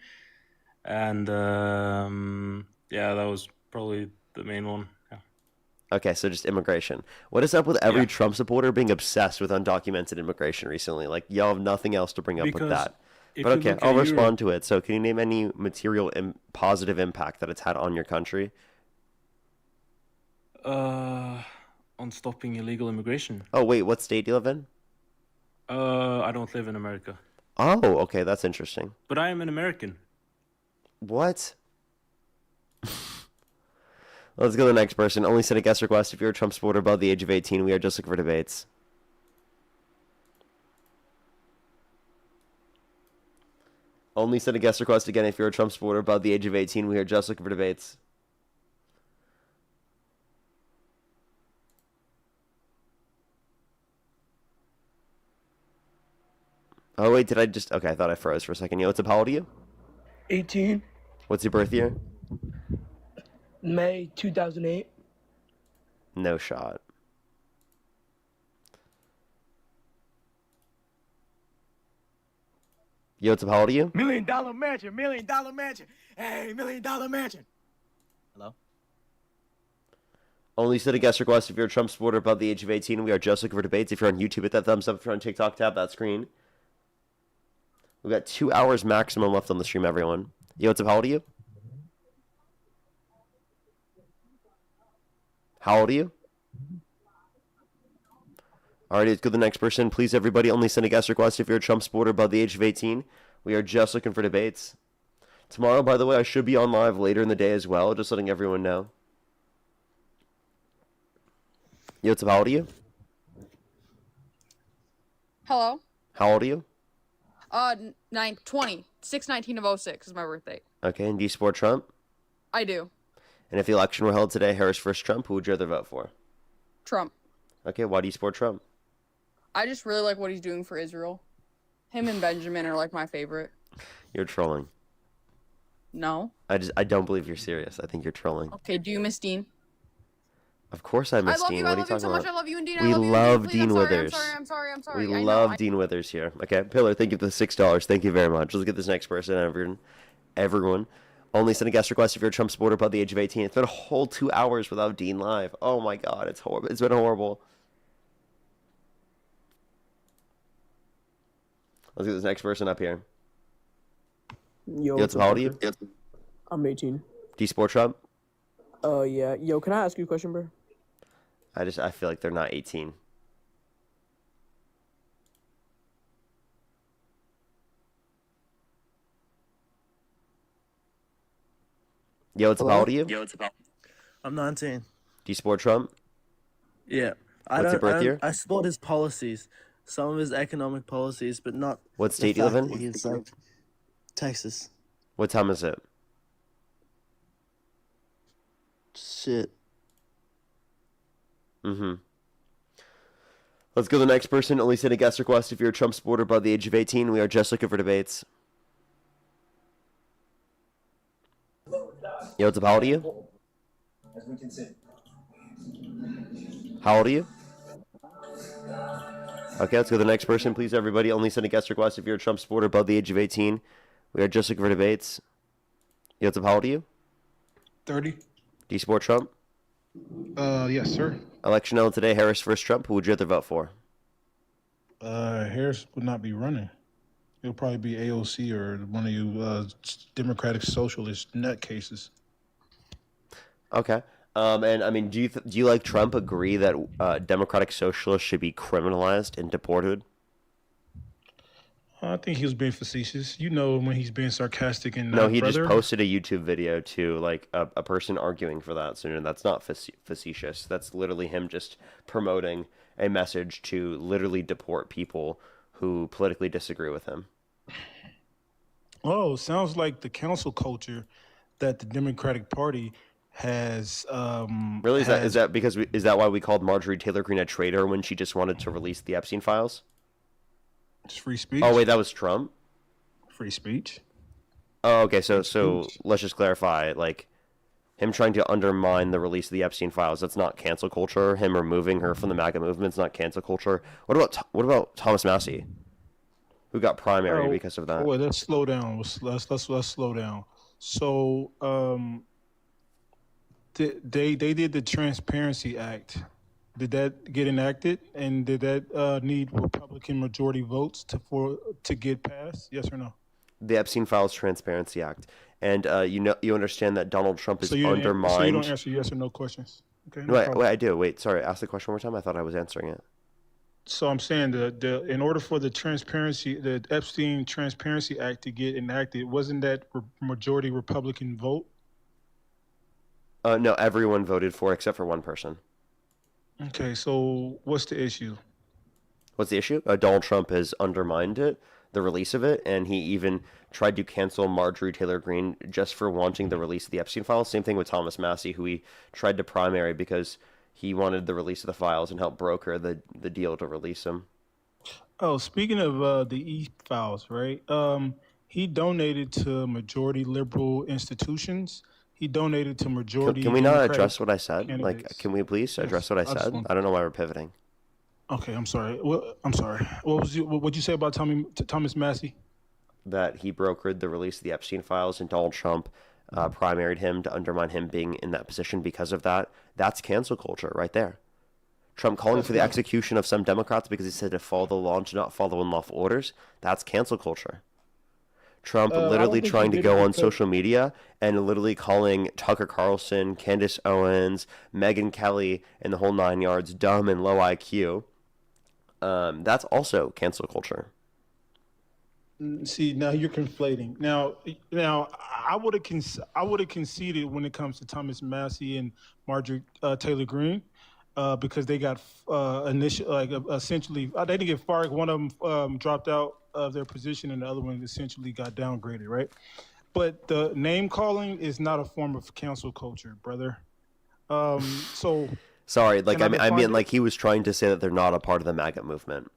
[SPEAKER 14] And yeah, that was probably the main one. Yeah.
[SPEAKER 1] Okay, so just immigration. What is up with every Trump supporter being obsessed with undocumented immigration recently? Like, y'all have nothing else to bring up with
[SPEAKER 14] Because
[SPEAKER 1] that.
[SPEAKER 14] if
[SPEAKER 1] But
[SPEAKER 14] you
[SPEAKER 1] okay,
[SPEAKER 14] look
[SPEAKER 1] I'll
[SPEAKER 14] at
[SPEAKER 1] respond to it. So can you name any material positive impact that it's had on your country?
[SPEAKER 14] On stopping illegal immigration.
[SPEAKER 1] Oh, wait, what state do you live in?
[SPEAKER 14] I don't live in America,
[SPEAKER 1] Oh, okay, that's interesting.
[SPEAKER 14] but I am an American.
[SPEAKER 1] What? Let's go to the next person. Only send a guest request if you're a Trump supporter above the age of 18. We are just looking for debates. Only send a guest request again if you're a Trump supporter above the age of 18. We are just looking for debates. Oh, wait, did I just... Okay, I thought I froze for a second. Yo, what's up? How old are you?
[SPEAKER 2] 18,
[SPEAKER 1] What's your birth year?
[SPEAKER 2] May 2008.
[SPEAKER 1] No shot. Yo, what's up? How old are you?
[SPEAKER 16] $1 million mansion, $1 million mansion. Hey, $1 million mansion. Hello?
[SPEAKER 1] Only send a guest request if you're a Trump supporter above the age of 18. We are just looking for debates. If you're on YouTube, hit that thumbs up. If you're on TikTok, tap that screen. We've got 2 hours maximum left on the stream, everyone. Yo, what's up? How old are you? How old are you? Alrighty, let's go to the next person. Please, everybody, only send a guest request if you're a Trump supporter above the age of 18. We are just looking for debates. Tomorrow, by the way, I should be on live later in the day as well, just letting everyone know. Yo, what's up? How old are you?
[SPEAKER 17] Hello.
[SPEAKER 1] How old are you?
[SPEAKER 17] 20. 6/19/06 is my birthday.
[SPEAKER 1] Okay, and do you support Trump?
[SPEAKER 17] I do.
[SPEAKER 1] And if the election were held today, Harris versus Trump, who would you rather vote for?
[SPEAKER 17] Trump.
[SPEAKER 1] Okay, why do you support Trump?
[SPEAKER 17] I just really like what he's doing for Israel. Him and Benjamin are like my favorite.
[SPEAKER 1] You're trolling.
[SPEAKER 17] No.
[SPEAKER 1] I don't believe you're serious. I think you're trolling.
[SPEAKER 17] Okay, do you miss Dean?
[SPEAKER 1] Of course I miss
[SPEAKER 17] love
[SPEAKER 1] Dean.
[SPEAKER 17] you,
[SPEAKER 1] What
[SPEAKER 17] I
[SPEAKER 1] are you
[SPEAKER 17] love you
[SPEAKER 1] talking
[SPEAKER 17] so
[SPEAKER 1] about?
[SPEAKER 17] much. I love you and Dean.
[SPEAKER 1] We
[SPEAKER 17] I love you
[SPEAKER 1] love
[SPEAKER 17] and Dean.
[SPEAKER 1] Dean
[SPEAKER 17] Please,
[SPEAKER 1] Withers.
[SPEAKER 17] I'm sorry.
[SPEAKER 1] We
[SPEAKER 17] I know,
[SPEAKER 1] love Dean Withers here. Okay, Pillar, thank you for the $6. Thank you very much. Let's get this next person, everyone. Only send a guest request if you're a Trump supporter above the age of 18. It's been a whole 2 hours without Dean live. Oh my God, it's horrible. It's been horrible. Let's get this next person up here.
[SPEAKER 18] Yo,
[SPEAKER 1] Yo, how old are you?
[SPEAKER 18] I'm 18.
[SPEAKER 1] Do you support Trump?
[SPEAKER 18] Yeah. Yo, can I ask you a question, bro?
[SPEAKER 1] I feel like they're not 18. Yo, what's up? How old are you?
[SPEAKER 19] Yo, it's about. I'm 19.
[SPEAKER 1] Do you support Trump?
[SPEAKER 19] Yeah.
[SPEAKER 1] What's your birth year?
[SPEAKER 19] I support his policies, some of his economic policies, but not.
[SPEAKER 1] What
[SPEAKER 19] the
[SPEAKER 1] state do you live
[SPEAKER 19] fact
[SPEAKER 1] in?
[SPEAKER 19] that He's like Texas.
[SPEAKER 1] What time is it?
[SPEAKER 19] Shit.
[SPEAKER 1] Mm-hmm. Let's go to the next person. Only send a guest request if you're a Trump supporter above the age of 18. We are just looking for debates. Yo, what's up? How old are you? How old are you? Okay, let's go to the next person. Please, everybody, only send a guest request if you're a Trump supporter above the age of 18. We are just looking for debates. Yo, what's up? How old are you?
[SPEAKER 12] 30.
[SPEAKER 1] Do you support Trump?
[SPEAKER 20] Yes, sir.
[SPEAKER 1] Election held today, Harris versus Trump. Who would you rather vote for?
[SPEAKER 20] Harris would not be running. It'll probably be AOC or one of you Democratic Socialist nutcases.
[SPEAKER 1] Okay. And I mean, do you like Trump agree that Democratic Socialists should be criminalized and deported?
[SPEAKER 20] I think he was being facetious. You know when he's being sarcastic and
[SPEAKER 1] No, he just
[SPEAKER 20] brother.
[SPEAKER 1] posted a YouTube video to like a person arguing for that. So that's not facetious. That's literally him just promoting a message to literally deport people who politically disagree with him.
[SPEAKER 20] Oh, sounds like the council culture that the Democratic Party has.
[SPEAKER 1] Really, is that because is that why we called Marjorie Taylor Greene a traitor when she just wanted to release the Epstein files?
[SPEAKER 20] It's free speech.
[SPEAKER 1] Oh wait, that was Trump.
[SPEAKER 20] Free speech.
[SPEAKER 1] Oh, okay. So let's just clarify. Like, him trying to undermine the release of the Epstein files. That's not cancel culture. Him removing her from the MAGA movement is not cancel culture. What about Thomas Massey, who got primary because of that?
[SPEAKER 20] Wait, let's slow down. Let's slow down. So, they did the Transparency Act. Did that get enacted, and did that need Republican majority votes to get passed? Yes or no?
[SPEAKER 1] The Epstein Files Transparency Act, and you understand that Donald Trump is
[SPEAKER 20] So you
[SPEAKER 1] undermined.
[SPEAKER 20] don't answer yes or no questions. Okay.
[SPEAKER 1] No, wait, I do. Wait, sorry. Ask the question one more time. I thought I was answering it.
[SPEAKER 20] So I'm saying in order for the Epstein Transparency Act to get enacted, wasn't that majority Republican vote?
[SPEAKER 1] No, everyone voted for it except for one person.
[SPEAKER 20] Okay, so what's the issue?
[SPEAKER 1] What's the issue? Donald Trump has undermined it, the release of it, and he even tried to cancel Marjorie Taylor Greene just for wanting the release of the Epstein files. Same thing with Thomas Massey, who he tried to primary because he wanted the release of the files and helped broker the deal to release them.
[SPEAKER 20] Oh, speaking of the e-files, right? He donated to majority liberal institutions. He donated to majority.
[SPEAKER 1] Can we not
[SPEAKER 20] Democratic
[SPEAKER 1] address what I said?
[SPEAKER 20] candidates.
[SPEAKER 1] Like, can we please address what I said? I don't know why we're pivoting.
[SPEAKER 20] Okay, I'm sorry. I'm sorry. What'd you say about Thomas Massey?
[SPEAKER 1] That he brokered the release of the Epstein files, and Donald Trump primaried him to undermine him being in that position because of that. That's cancel culture right there. Trump calling for the execution of some Democrats because he said to follow the law and to not follow unlawful orders. That's cancel culture. Trump literally trying to go on social media and literally calling Tucker Carlson, Candace Owens, Megyn Kelly, and the whole 9 yards dumb and low IQ. That's also cancel culture.
[SPEAKER 20] See, now you're conflating. Now, I would have conceded when it comes to Thomas Massey and Marjorie Taylor Greene, because they got essentially they didn't get fired. One of them dropped out of their position, and the other one essentially got downgraded, right? But the name calling is not a form of cancel culture, brother. So
[SPEAKER 1] sorry, like I mean, like he was trying to say that they're not a part of the MAGA movement.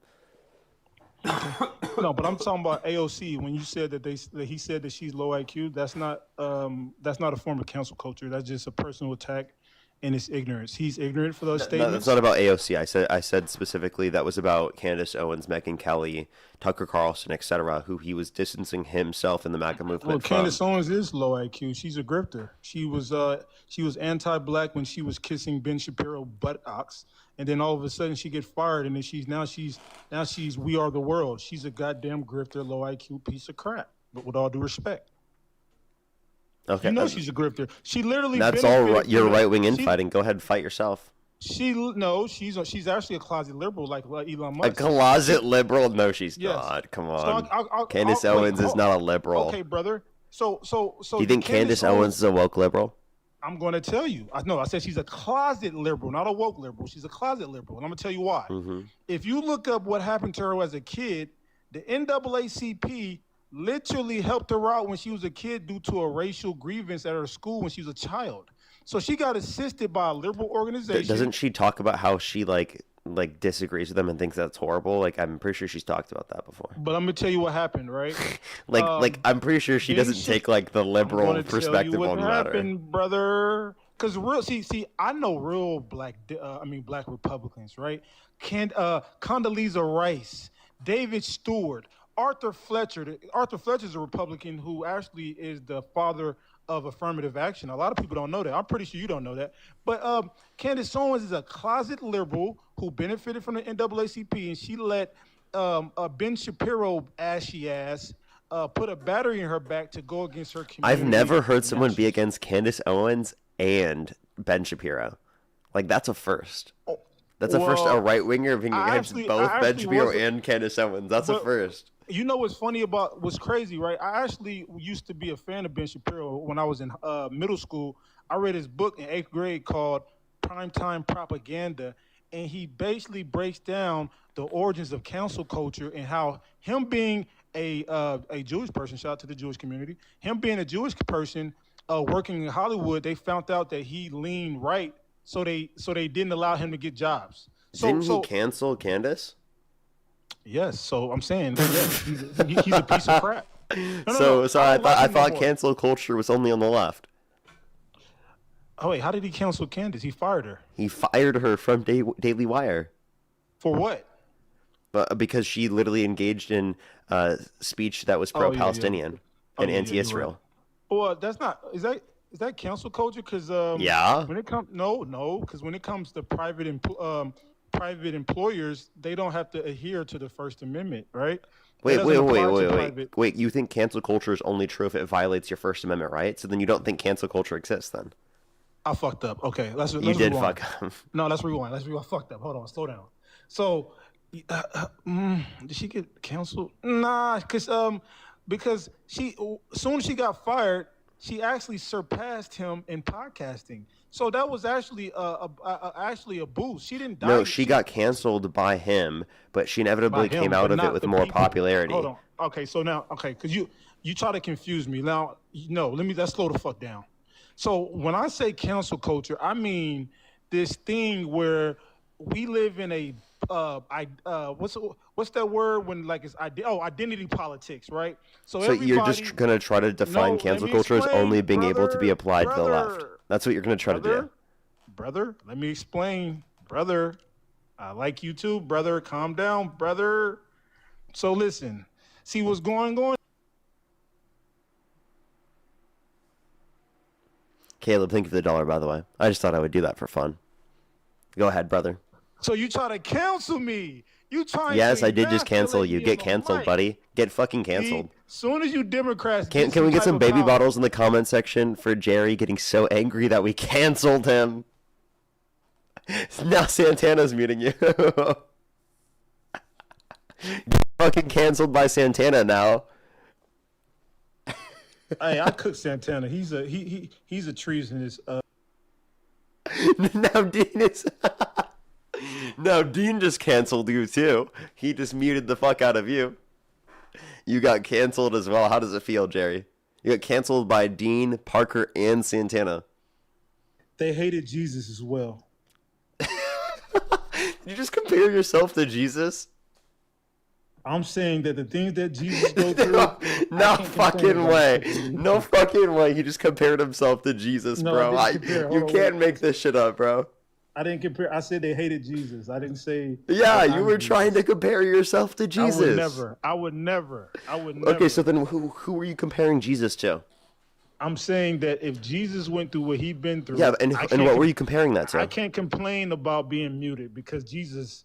[SPEAKER 20] No, but I'm talking about AOC. When you said that he said that she's low IQ, that's not a form of cancel culture. That's just a personal attack, and it's ignorance. He's ignorant for those statements.
[SPEAKER 1] No, that's not about AOC. I said specifically that was about Candace Owens, Megyn Kelly, Tucker Carlson, etc., who he was distancing himself in the MAGA movement
[SPEAKER 20] Well,
[SPEAKER 1] from.
[SPEAKER 20] Candace Owens is low IQ. She's a grifter. She was anti-black when she was kissing Ben Shapiro buttocks, and then all of a sudden she get fired, and then now she's We Are the World. She's a goddamn grifter, low IQ piece of crap. But with all due respect.
[SPEAKER 1] Okay,
[SPEAKER 20] You know she's a grifter. She literally.
[SPEAKER 1] That's all
[SPEAKER 20] benefited
[SPEAKER 1] right. Your
[SPEAKER 20] from it.
[SPEAKER 1] right-wing infighting. Go ahead and fight yourself.
[SPEAKER 20] She's actually a closet liberal, like Elon Musk.
[SPEAKER 1] A closet liberal? No, she's
[SPEAKER 20] Yes.
[SPEAKER 1] not. Come
[SPEAKER 20] So
[SPEAKER 1] on. Candace Owens is not a liberal.
[SPEAKER 20] Okay, brother. So.
[SPEAKER 1] Do you think Candace Owens is a woke liberal?
[SPEAKER 20] I'm going to tell you. I said she's a closet liberal, not a woke liberal. She's a closet liberal, and I'm going to tell you why.
[SPEAKER 1] Mm-hmm.
[SPEAKER 20] If you look up what happened to her as a kid, the NAACP literally helped her out when she was a kid due to a racial grievance at her school when she was a child. So she got assisted by a liberal organization.
[SPEAKER 1] Doesn't she talk about how she like disagrees with them and thinks that's horrible? Like, I'm pretty sure she's talked about that before.
[SPEAKER 20] But I'm gonna tell you what happened, right?
[SPEAKER 1] Like I'm pretty sure she doesn't take like the liberal perspective on the matter.
[SPEAKER 20] Happened, brother. Because I know real black Republicans, right? Condoleezza Rice, David Stewart, Arthur Fletcher. Arthur Fletcher's a Republican who actually is the father of affirmative action. A lot of people don't know that. I'm pretty sure you don't know that. But Candace Owens is a closet liberal who benefited from the NAACP, and she let Ben Shapiro ashy ass put a battery in her back to go against her community.
[SPEAKER 1] I've never heard someone be against Candace Owens and Ben Shapiro. Like, that's a first. That's a first, a right winger being against both Ben Shapiro and Candace Owens. That's a first.
[SPEAKER 20] You know what's funny about what's crazy, right? I actually used to be a fan of Ben Shapiro when I was in middle school. I read his book in 8th grade called Primetime Propaganda, and he basically breaks down the origins of cancel culture and how him being a Jewish person, shout out to the Jewish community, him being a Jewish person working in Hollywood, they found out that he leaned right, so they didn't allow him to get jobs.
[SPEAKER 1] Didn't he cancel Candace?
[SPEAKER 20] Yes, so I'm saying yes, he's a piece of crap.
[SPEAKER 1] So I thought cancel culture was only on the left.
[SPEAKER 20] Oh wait, how did he cancel Candace? He fired her.
[SPEAKER 1] He fired her from Daily Wire.
[SPEAKER 20] For what?
[SPEAKER 1] But because she literally engaged in speech that was pro-Palestinian and anti-Israel.
[SPEAKER 20] Right. Well, that's not. Is that cancel culture? Because
[SPEAKER 1] yeah.
[SPEAKER 20] When it comes because when it comes to private employers, they don't have to adhere to the First Amendment, right?
[SPEAKER 1] Wait. You think cancel culture is only true if it violates your First Amendment, right? So then you don't think cancel culture exists then?
[SPEAKER 20] I fucked up. Okay, let's
[SPEAKER 1] you did
[SPEAKER 20] rewind.
[SPEAKER 1] Fuck up.
[SPEAKER 20] No, let's rewind. I fucked up. Hold on, slow down. So, did she get canceled? Nah, because she soon as she got fired, she actually surpassed him in podcasting. So that was actually a boost. She didn't die.
[SPEAKER 1] No, she got canceled by him, but she inevitably came out of it with more popularity.
[SPEAKER 20] Hold on. Okay, so now, because you try to confuse me. Now, no, let's slow the fuck down. So when I say cancel culture, I mean this thing where we live in a what's that word when like it's identity politics, right? So
[SPEAKER 1] you're just gonna try to define cancel culture as only being able to be applied to the left. That's what you're gonna try to do.
[SPEAKER 20] Brother, let me explain. Brother, I like you too, brother. Calm down, brother. So listen, see what's going on.
[SPEAKER 1] Caleb, thank you for the $1, by the way. I just thought I would do that for fun. Go ahead, brother.
[SPEAKER 20] So you try to cancel me.
[SPEAKER 1] Yes, I did just cancel you. Get canceled, buddy. Get fucking canceled.
[SPEAKER 20] Soon as you Democrats...
[SPEAKER 1] Can we get some baby bottles in the comment section for Jerry getting so angry that we canceled him? Now Santana's muting you. Get fucking canceled by Santana now.
[SPEAKER 20] Hey, I cook Santana. He's a treasonous.
[SPEAKER 1] Now Dean is. No, Dean just canceled you too. He just muted the fuck out of you. You got canceled as well. How does it feel, Jerry? You got canceled by Dean, Parker, and Santana.
[SPEAKER 20] They hated Jesus as well.
[SPEAKER 1] You just compare yourself to Jesus?
[SPEAKER 20] I'm saying that the things that Jesus goes through...
[SPEAKER 1] No fucking way. No fucking way. He just compared himself to Jesus, bro. You can't make this shit up, bro.
[SPEAKER 20] I didn't compare. I said they hated Jesus. I didn't say...
[SPEAKER 1] Yeah, you were trying to compare yourself to Jesus.
[SPEAKER 20] I would never.
[SPEAKER 1] Okay, so then who were you comparing Jesus to?
[SPEAKER 20] I'm saying that if Jesus went through what he'd been through...
[SPEAKER 1] Yeah, and what were you comparing that to?
[SPEAKER 20] I can't complain about being muted because Jesus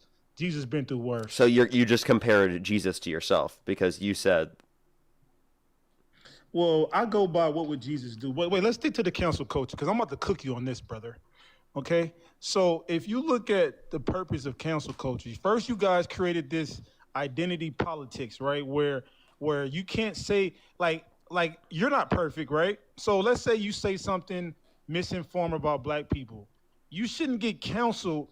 [SPEAKER 20] been through worse.
[SPEAKER 1] So you just compared Jesus to yourself because you said...
[SPEAKER 20] Well, I go by what would Jesus do. Wait, let's stick to the cancel culture because I'm about to cook you on this, brother. Okay? So if you look at the purpose of cancel culture, first you guys created this identity politics, right? Where you can't say, like you're not perfect, right? So let's say you say something misinformed about black people. You shouldn't get canceled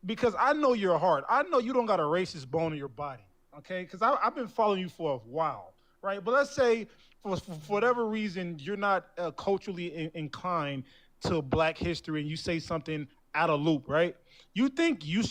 [SPEAKER 20] because I know your heart. I know you don't got a racist bone in your body, okay? Because I've been following you for a while, right? But let's say for whatever reason you're not culturally inclined to black history and you say something out of loop, right? You think you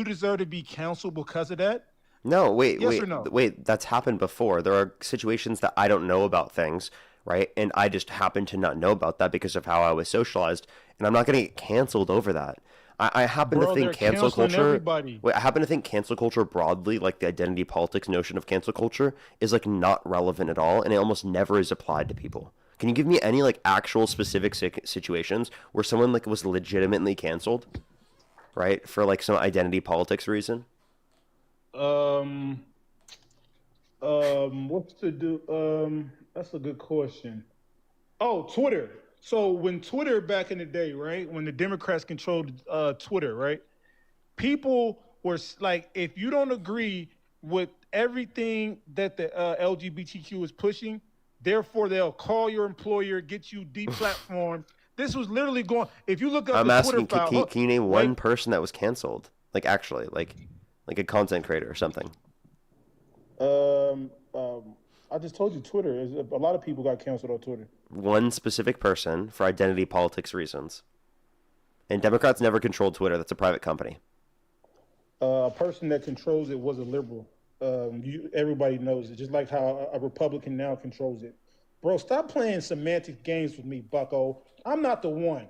[SPEAKER 20] deserve to be canceled because of that?
[SPEAKER 1] No, wait,
[SPEAKER 20] yes or no?
[SPEAKER 1] Wait, that's happened before. There are situations that I don't know about things, right? And I just happen to not know about that because of how I was socialized, and I'm not going to get canceled over that. I happen to think cancel culture.
[SPEAKER 20] Everybody.
[SPEAKER 1] Wait, I happen to think cancel culture broadly, like the identity politics notion of cancel culture, is like not relevant at all, and it almost never is applied to people. Can you give me any like actual specific situations where someone like was legitimately canceled, right, for like some identity politics reason?
[SPEAKER 20] What's to do? That's a good question. Oh, Twitter. So when Twitter back in the day, right, when the Democrats controlled Twitter, right, people were like, if you don't agree with everything that the LGBTQ is pushing, therefore they'll call your employer, get you deplatformed. This was literally going. If you look up
[SPEAKER 1] I'm
[SPEAKER 20] the
[SPEAKER 1] asking,
[SPEAKER 20] Twitter file,
[SPEAKER 1] can you name one person that was canceled? Like actually, like a content creator or something.
[SPEAKER 20] I just told you Twitter. A lot of people got canceled on Twitter.
[SPEAKER 1] One specific person for identity politics reasons. And Democrats never controlled Twitter. That's a private company.
[SPEAKER 20] A person that controls it was a liberal. Everybody knows it. Just like how a Republican now controls it. Bro, stop playing semantic games with me, bucko. I'm not the one.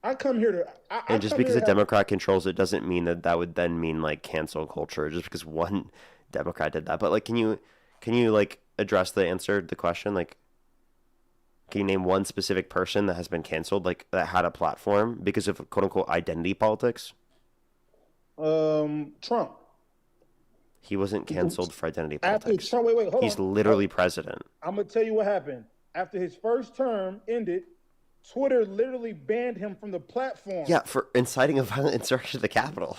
[SPEAKER 20] I come here to...
[SPEAKER 1] And just because a Democrat controls it doesn't mean that would then mean like cancel culture. Just because one Democrat did that. But like, can you like address the question? Like, can you name one specific person that has been canceled, like that had a platform because of quote unquote identity politics?
[SPEAKER 20] Trump.
[SPEAKER 1] He wasn't canceled for identity politics.
[SPEAKER 20] Trump, wait, hold on.
[SPEAKER 1] He's literally president.
[SPEAKER 20] I'm gonna tell you what happened. After his first term ended, Twitter literally banned him from the platform.
[SPEAKER 1] Yeah, for inciting a violent insurrection at the Capitol.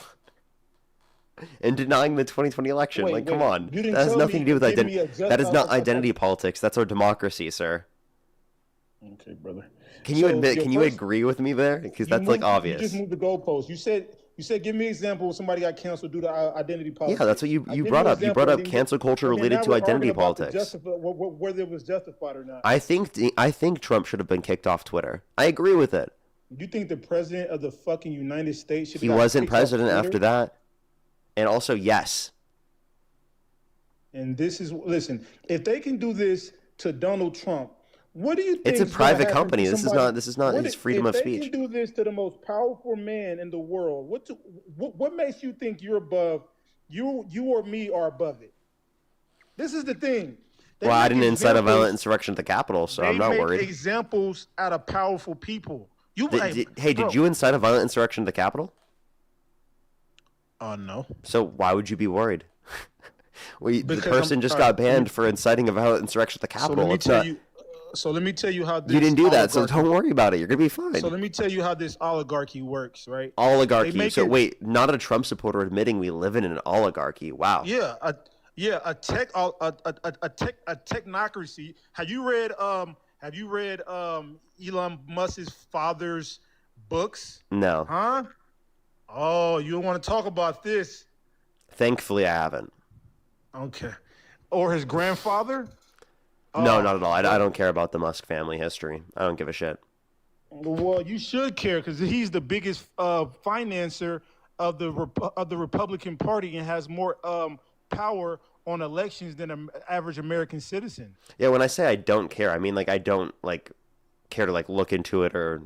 [SPEAKER 1] And denying the 2020 election. Come on. That has nothing to do with identity. That is not identity politics. That's our democracy, sir.
[SPEAKER 20] Okay, brother.
[SPEAKER 1] Can you admit? Can you agree with me there? Because that's like obvious.
[SPEAKER 20] You just moved the goalpost. You said, give me an example of somebody got canceled due to identity politics.
[SPEAKER 1] Yeah, that's what you brought up. You brought up cancel culture related to identity politics.
[SPEAKER 20] Whether it was justified or not.
[SPEAKER 1] I think Trump should have been kicked off Twitter. I agree with it.
[SPEAKER 20] You think the president of the fucking United States should?
[SPEAKER 1] He wasn't president after that. And also, yes.
[SPEAKER 20] And listen, if they can do this to Donald Trump, what do you think?
[SPEAKER 1] It's a private company. This is not his freedom of speech.
[SPEAKER 20] If they can do this to the most powerful man in the world, what makes you think you're above? You or me are above it. This is the thing.
[SPEAKER 1] Well, I didn't incite a violent insurrection at the Capitol, so I'm not worried.
[SPEAKER 20] They make examples out of powerful people.
[SPEAKER 1] Did you incite a violent insurrection at the Capitol?
[SPEAKER 20] No.
[SPEAKER 1] So why would you be worried? The person just got banned for inciting a violent insurrection at the Capitol.
[SPEAKER 20] So let me tell you how this
[SPEAKER 1] you didn't do that, so don't worry about it. You're gonna be fine.
[SPEAKER 20] So let me tell you how this oligarchy works, right?
[SPEAKER 1] Oligarchy. So wait, not a Trump supporter admitting we live in an oligarchy. Wow.
[SPEAKER 20] Yeah, a technocracy. Have you read Elon Musk's father's books?
[SPEAKER 1] No.
[SPEAKER 20] Huh? Oh, you don't want to talk about this?
[SPEAKER 1] Thankfully, I haven't.
[SPEAKER 20] Okay. Or his grandfather?
[SPEAKER 1] No, not at all. I don't care about the Musk family history. I don't give a shit.
[SPEAKER 20] Well, you should care because he's the biggest financer of the Republican Party and has more power on elections than an average American citizen.
[SPEAKER 1] Yeah, when I say I don't care, I mean like I don't like care to like look into it or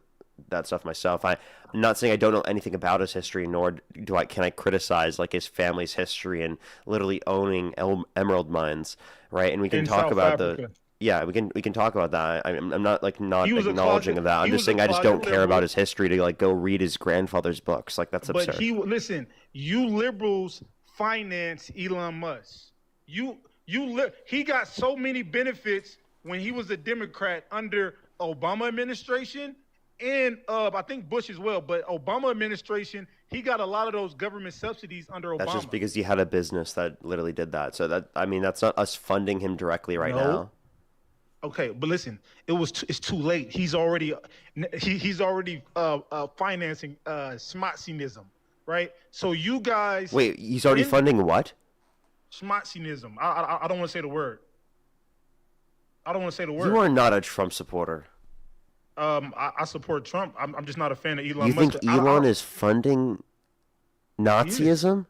[SPEAKER 1] that stuff myself. I'm not saying I don't know anything about his history, nor can I criticize like his family's history and literally owning emerald mines, right? And we can talk about we can talk about that. I'm not like not acknowledging of that. I'm just saying I just don't care about his history to like go read his grandfather's books. Like that's absurd.
[SPEAKER 20] But you liberals finance Elon Musk. He got so many benefits when he was a Democrat under Obama administration. And I think Bush as well, but Obama administration, he got a lot of those government subsidies under Obama.
[SPEAKER 1] That's just because he had a business that literally did that. So that's not us funding him directly right now.
[SPEAKER 20] Okay, but listen, it's too late. He's already financing schmatzinism, right? So you guys
[SPEAKER 1] he's already funding what?
[SPEAKER 20] Schmatzinism. I don't want to say the word.
[SPEAKER 1] You are not a Trump supporter.
[SPEAKER 20] I support Trump. I'm just not a fan of Elon
[SPEAKER 1] You
[SPEAKER 20] Musk.
[SPEAKER 1] think Elon is funding Nazism?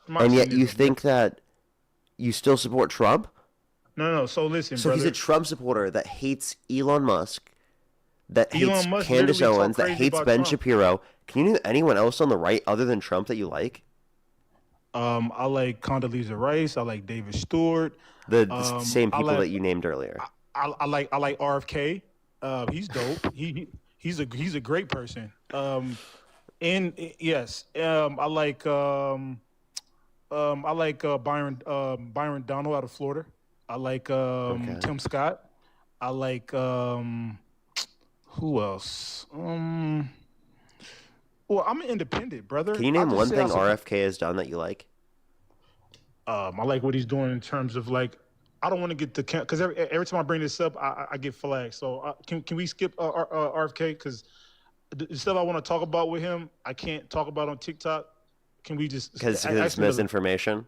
[SPEAKER 1] And yet you think that you still support Trump?
[SPEAKER 20] No. So listen,
[SPEAKER 1] So
[SPEAKER 20] brother.
[SPEAKER 1] he's a Trump supporter that hates Elon Musk, that hates Candace Owens, that hates Ben Shapiro. Can you name anyone else on the right other than Trump that you like?
[SPEAKER 20] I like Condoleezza Rice. I like David Stewart.
[SPEAKER 1] The same people that you named earlier.
[SPEAKER 20] I like RFK. He's dope. He's a great person. And yes, I like Byron Donald out of Florida. I like Tim Scott. I like who else? Well, I'm an independent, brother.
[SPEAKER 1] Can you name
[SPEAKER 20] I'll just
[SPEAKER 1] one
[SPEAKER 20] say
[SPEAKER 1] thing
[SPEAKER 20] I support-
[SPEAKER 1] RFK has done that you like?
[SPEAKER 20] I like what he's doing in terms of like. I don't want to get the because every time I bring this up, I get flagged. So can we skip RFK? Because the stuff I want to talk about with him, I can't talk about on TikTok. Can we just?
[SPEAKER 1] Because it's misinformation.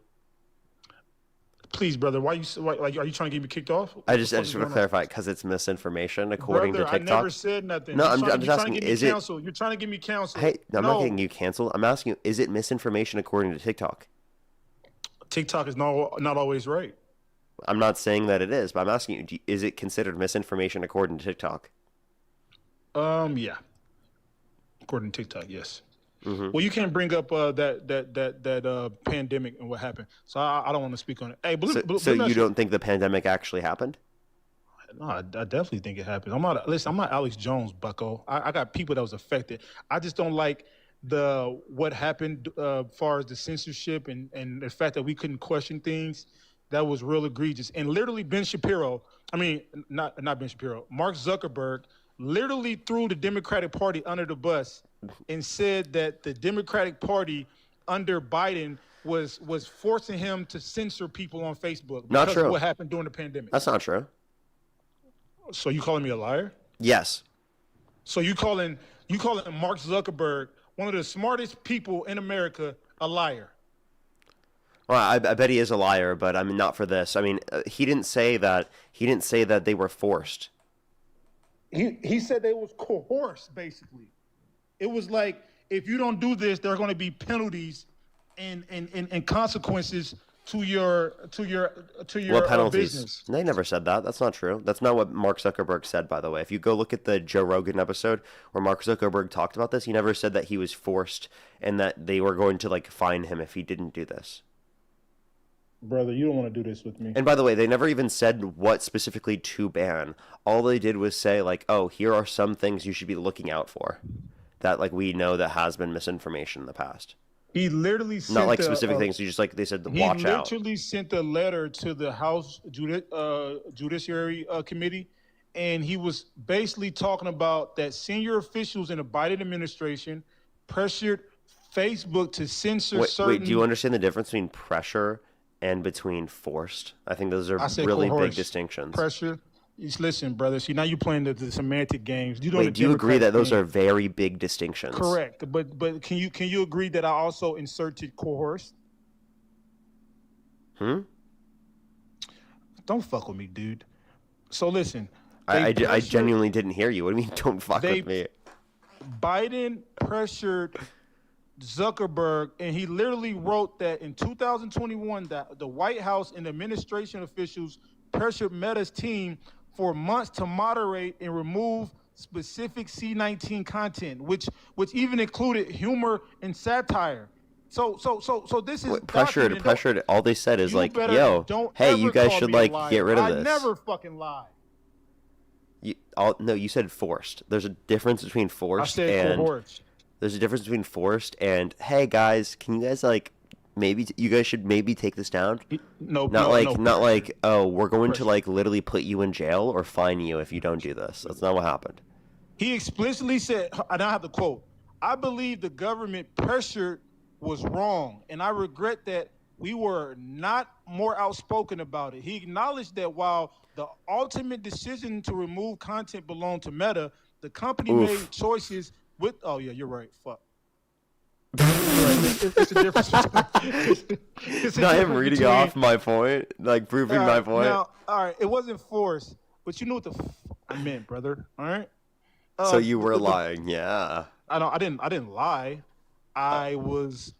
[SPEAKER 20] Please, brother. Why are you trying to get me kicked off?
[SPEAKER 1] I just want to clarify because it's misinformation according
[SPEAKER 20] brother,
[SPEAKER 1] to TikTok.
[SPEAKER 20] I never said nothing.
[SPEAKER 1] No,
[SPEAKER 20] You're
[SPEAKER 1] I'm just asking. Is it?
[SPEAKER 20] You're trying to get me canceled.
[SPEAKER 1] Hey, I'm
[SPEAKER 20] no.
[SPEAKER 1] not getting you canceled. I'm asking you. Is it misinformation according to TikTok?
[SPEAKER 20] TikTok is not always right.
[SPEAKER 1] I'm not saying that it is, but I'm asking you: is it considered misinformation according to TikTok?
[SPEAKER 20] Yeah. According to TikTok, yes.
[SPEAKER 1] Mm-hmm.
[SPEAKER 20] Well, you can't bring up that pandemic and what happened, so I don't want to speak on it. Hey,
[SPEAKER 1] so you don't think the pandemic actually happened?
[SPEAKER 20] No, I definitely think it happened. I'm not Alex Jones, bucko. I got people that was affected. I just don't like what happened as far as the censorship and the fact that we couldn't question things. That was real egregious. And literally Mark Zuckerberg literally threw the Democratic Party under the bus and said that the Democratic Party under Biden was forcing him to censor people on Facebook
[SPEAKER 1] Not
[SPEAKER 20] because
[SPEAKER 1] true.
[SPEAKER 20] of what happened during the pandemic.
[SPEAKER 1] That's not true.
[SPEAKER 20] So you calling me a liar?
[SPEAKER 1] Yes.
[SPEAKER 20] So you calling Mark Zuckerberg, one of the smartest people in America, a liar?
[SPEAKER 1] Well, I bet he is a liar, but I mean, not for this. I mean, he didn't say that. He didn't say that they were forced.
[SPEAKER 20] He said they was coerced, basically. It was like, if you don't do this, there are going to be penalties and consequences to your
[SPEAKER 1] What penalties?
[SPEAKER 20] business.
[SPEAKER 1] They never said that. That's not true. That's not what Mark Zuckerberg said, by the way. If you go look at the Joe Rogan episode where Mark Zuckerberg talked about this, he never said that he was forced and that they were going to like fine him if he didn't do this.
[SPEAKER 20] Brother, you don't want to do this with me.
[SPEAKER 1] And by the way, they never even said what specifically to ban. All they did was say like, "Oh, here are some things you should be looking out for." That like we know that has been misinformation in the past.
[SPEAKER 20] He literally sent
[SPEAKER 1] Not like specific things. You just like they said, watch out.
[SPEAKER 20] He literally sent a letter to the House Judiciary Committee, and he was basically talking about that senior officials in the Biden administration pressured Facebook to censor certain.
[SPEAKER 1] Wait, do you understand the difference between pressure and between forced? I think those are really big distinctions.
[SPEAKER 20] Pressure. Listen, brother. See, now you're playing the semantic games. You
[SPEAKER 1] Wait, do you agree that those are very big distinctions?
[SPEAKER 20] Correct, but can you agree that I also inserted coerced?
[SPEAKER 1] Don't
[SPEAKER 20] fuck with me, dude. So listen.
[SPEAKER 1] I genuinely didn't hear you. What do you mean, don't fuck with me?
[SPEAKER 20] Biden pressured Zuckerberg, and he literally wrote that in 2021 that the White House and administration officials pressured Meta's team for months to moderate and remove specific C-19 content, which even included humor and satire. So this is
[SPEAKER 1] pressured. All they said is like,
[SPEAKER 20] "Yo,
[SPEAKER 1] hey, you guys should like get rid of this."
[SPEAKER 20] I never fucking lie.
[SPEAKER 1] No, you said forced. There's a difference between forced and
[SPEAKER 20] coerced.
[SPEAKER 1] There's a difference between forced and hey guys, can you guys like maybe you guys should maybe take this down? Not like oh we're going to like literally put you in jail or fine you if you don't do this. That's not what happened.
[SPEAKER 20] He explicitly said, and I have the quote, "I believe the government pressure was wrong, and I regret that we were not more outspoken about it." He acknowledged that while the ultimate decision to remove content belonged to Meta, the company made choices with. Oh yeah, you're right. Fuck. It's a difference. It's
[SPEAKER 1] not him reading off my point, like proving my point.
[SPEAKER 20] Now, all right, it wasn't forced, but you know what the I meant, brother. All right.
[SPEAKER 1] So you were lying, yeah.
[SPEAKER 20] I didn't lie. I was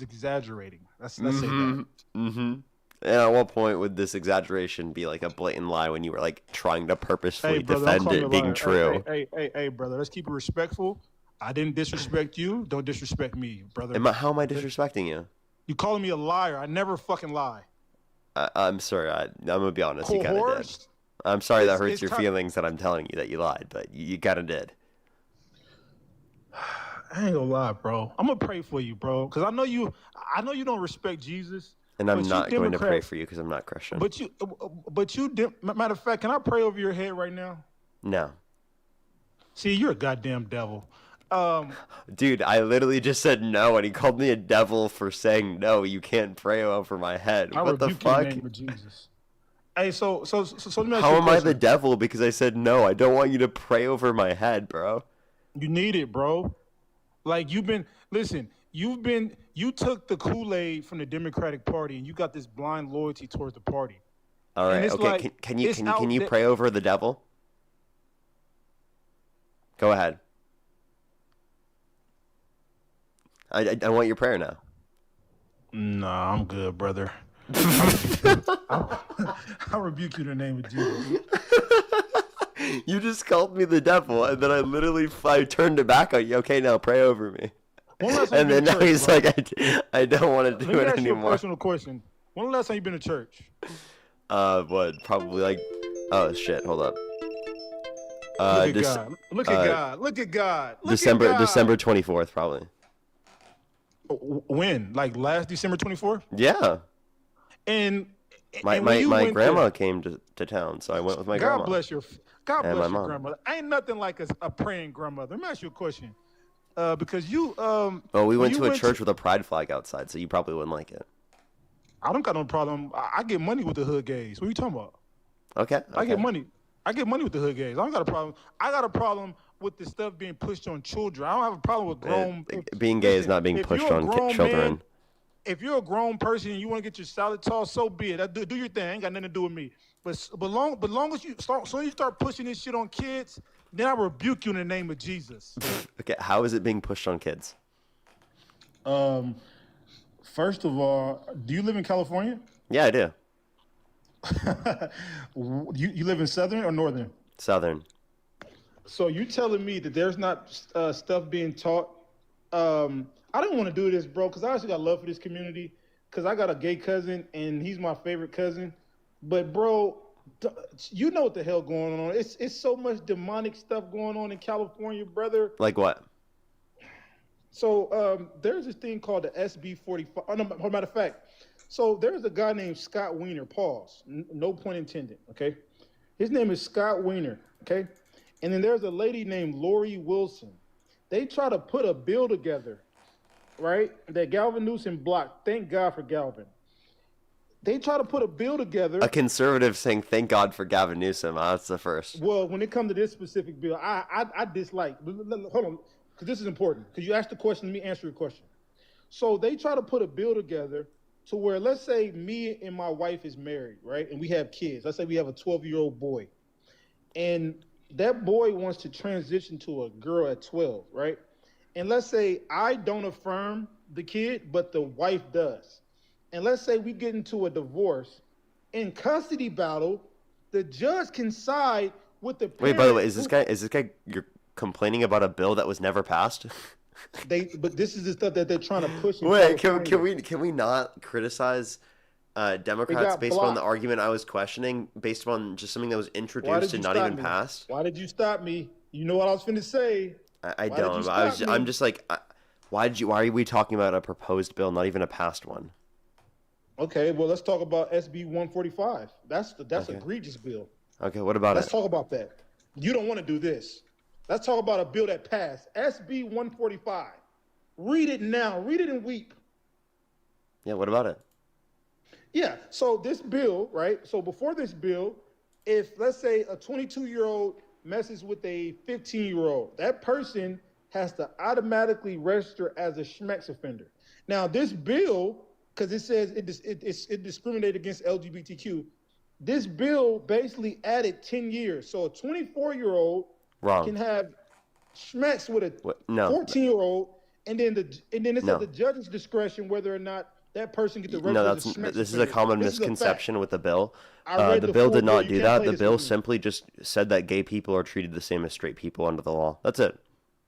[SPEAKER 20] exaggerating. Let's say that.
[SPEAKER 1] Mm-hmm. And at what point would this exaggeration be like a blatant lie when you were like trying to purposefully defend it being true?
[SPEAKER 20] Hey, brother, let's keep it respectful. I didn't disrespect you. Don't disrespect me, brother.
[SPEAKER 1] How am I disrespecting you?
[SPEAKER 20] You calling me a liar. I never fucking lie.
[SPEAKER 1] I'm sorry. I'm going to be honest. You kind of did. I'm sorry that hurts
[SPEAKER 20] it's
[SPEAKER 1] your feelings that I'm telling you that you lied, but you kind of did.
[SPEAKER 20] I ain't gonna lie, bro. I'm gonna pray for you, bro, because I know you don't respect Jesus,
[SPEAKER 1] And I'm
[SPEAKER 20] but
[SPEAKER 1] not
[SPEAKER 20] you
[SPEAKER 1] going to pray
[SPEAKER 20] Democrat.
[SPEAKER 1] for you because I'm not Christian.
[SPEAKER 20] But matter of fact, can I pray over your head right now?
[SPEAKER 1] No.
[SPEAKER 20] See, you're a goddamn devil.
[SPEAKER 1] Dude, I literally just said no, and he called me a devil for saying no. You can't pray over my head.
[SPEAKER 20] I
[SPEAKER 1] What the
[SPEAKER 20] rebuke you in
[SPEAKER 1] fuck?
[SPEAKER 20] the name of Jesus. Hey, so let me ask
[SPEAKER 1] How
[SPEAKER 20] you a
[SPEAKER 1] am I the
[SPEAKER 20] question.
[SPEAKER 1] devil because I said no? I don't want you to pray over my head, bro.
[SPEAKER 20] You need it, bro. Like you took the Kool-Aid from the Democratic Party and you got this blind loyalty towards the party.
[SPEAKER 1] All
[SPEAKER 20] And
[SPEAKER 1] right,
[SPEAKER 20] it's
[SPEAKER 1] okay.
[SPEAKER 20] like,
[SPEAKER 1] Can you
[SPEAKER 20] it's out there-
[SPEAKER 1] pray over the devil? Go ahead. I want your prayer now.
[SPEAKER 20] Nah, I'm good, brother. I rebuke you in the name of Jesus.
[SPEAKER 1] You just called me the devil, and then I turned it back on you. Okay, now pray over me.
[SPEAKER 20] When last time
[SPEAKER 1] And
[SPEAKER 20] you
[SPEAKER 1] then
[SPEAKER 20] been
[SPEAKER 1] now
[SPEAKER 20] to church,
[SPEAKER 1] he's
[SPEAKER 20] bro?
[SPEAKER 1] like, I don't want to do
[SPEAKER 20] Let me
[SPEAKER 1] it
[SPEAKER 20] ask you a
[SPEAKER 1] anymore.
[SPEAKER 20] personal question. When the last time you been to church?
[SPEAKER 1] What? Probably like, oh shit, hold up.
[SPEAKER 20] Look at God. Look at God. Look at God. Look
[SPEAKER 1] December
[SPEAKER 20] at God.
[SPEAKER 1] December 24th, probably.
[SPEAKER 20] When? Like last December 24th?
[SPEAKER 1] Yeah.
[SPEAKER 20] And
[SPEAKER 1] My
[SPEAKER 20] when you went
[SPEAKER 1] grandma
[SPEAKER 20] there-
[SPEAKER 1] came to town, so I went with my
[SPEAKER 20] God
[SPEAKER 1] grandma.
[SPEAKER 20] bless your
[SPEAKER 1] and my
[SPEAKER 20] your
[SPEAKER 1] mom.
[SPEAKER 20] grandmother. Ain't nothing like a praying grandmother. Let me ask you a question. Because you
[SPEAKER 1] Oh, we
[SPEAKER 20] when
[SPEAKER 1] went
[SPEAKER 20] you
[SPEAKER 1] to a church with a pride flag outside, so you probably wouldn't like it.
[SPEAKER 20] I don't got no problem. I get money with the hood gays. What are you talking about?
[SPEAKER 1] Okay.
[SPEAKER 20] I get money. I get money with the hood gays. I don't got a problem. I got a problem with the stuff being pushed on children. I don't have a problem with grown.
[SPEAKER 1] Being gay is not being
[SPEAKER 20] if
[SPEAKER 1] pushed
[SPEAKER 20] you're a
[SPEAKER 1] on
[SPEAKER 20] grown
[SPEAKER 1] children.
[SPEAKER 20] man, if you're a grown person and you want to get your salad tossed, so be it. Do your thing. Ain't got nothing to do with me. But long as you start, so you start pushing this shit on kids, then I rebuke you in the name of Jesus.
[SPEAKER 1] Okay, how is it being pushed on kids?
[SPEAKER 20] First of all, do you live in California?
[SPEAKER 1] Yeah, I do.
[SPEAKER 20] You live in Southern or Northern?
[SPEAKER 1] Southern.
[SPEAKER 20] So you're telling me that there's not stuff being taught? I don't want to do this, bro, because I actually got love for this community. Because I got a gay cousin, and he's my favorite cousin. But, bro, you know what the hell going on. It's so much demonic stuff going on in California, brother.
[SPEAKER 1] Like what?
[SPEAKER 20] So there's this thing called the SB 45. Oh, no, matter of fact, so there's a guy named Scott Wiener, pause, no point intended, okay? His name is Scott Wiener, okay? And then there's a lady named Lori Wilson. They try to put a bill together, right, that Galvin Newsom blocked. Thank God for Galvin. They try to put a bill together.
[SPEAKER 1] A conservative saying, thank God for Gavin Newsom. That's the first.
[SPEAKER 20] Well, when it comes to this specific bill, I dislike. Hold on, because this is important. Because you asked the question, let me answer your question. So they try to put a bill together to where, let's say me and my wife is married, right? And we have kids. Let's say we have a 12-year-old boy. And that boy wants to transition to a girl at 12, right? And let's say I don't affirm the kid, but the wife does. And let's say we get into a divorce. In custody battle, the judge can side with the parent.
[SPEAKER 1] Wait, by the way, is this guy you're complaining about a bill that was never passed?
[SPEAKER 20] But this is the stuff that they're trying to push.
[SPEAKER 1] Wait, can we not criticize Democrats based on the argument I was questioning, based on just something that was introduced and not even passed?
[SPEAKER 20] Why did you stop me? You know what I was finna say.
[SPEAKER 1] I don't. I'm just like, why are we talking about a proposed bill, not even a passed one?
[SPEAKER 20] Okay, well, let's talk about SB 145. That's okay. Egregious bill.
[SPEAKER 1] Okay, what about
[SPEAKER 20] Let's talk about that. You don't want to do this. Let's talk about a bill that passed. SB 145. Read it now. Read it and weep.
[SPEAKER 1] Yeah, what about it?
[SPEAKER 20] Yeah, so this bill, right? So before this bill, if let's say a 22-year-old messes with a 15-year-old, that person has to automatically register as a schmex offender. Now, this bill, because it says it discriminates against LGBTQ, this bill basically added 10 years. So a 24-year-old can have schmex with a 14-year-old, and then it's at the judge's discretion whether or not that person gets the register.
[SPEAKER 1] No, this is a common misconception with the bill. The bill did not do that. The bill simply just said that gay people are treated the same as straight people under the law. That's it.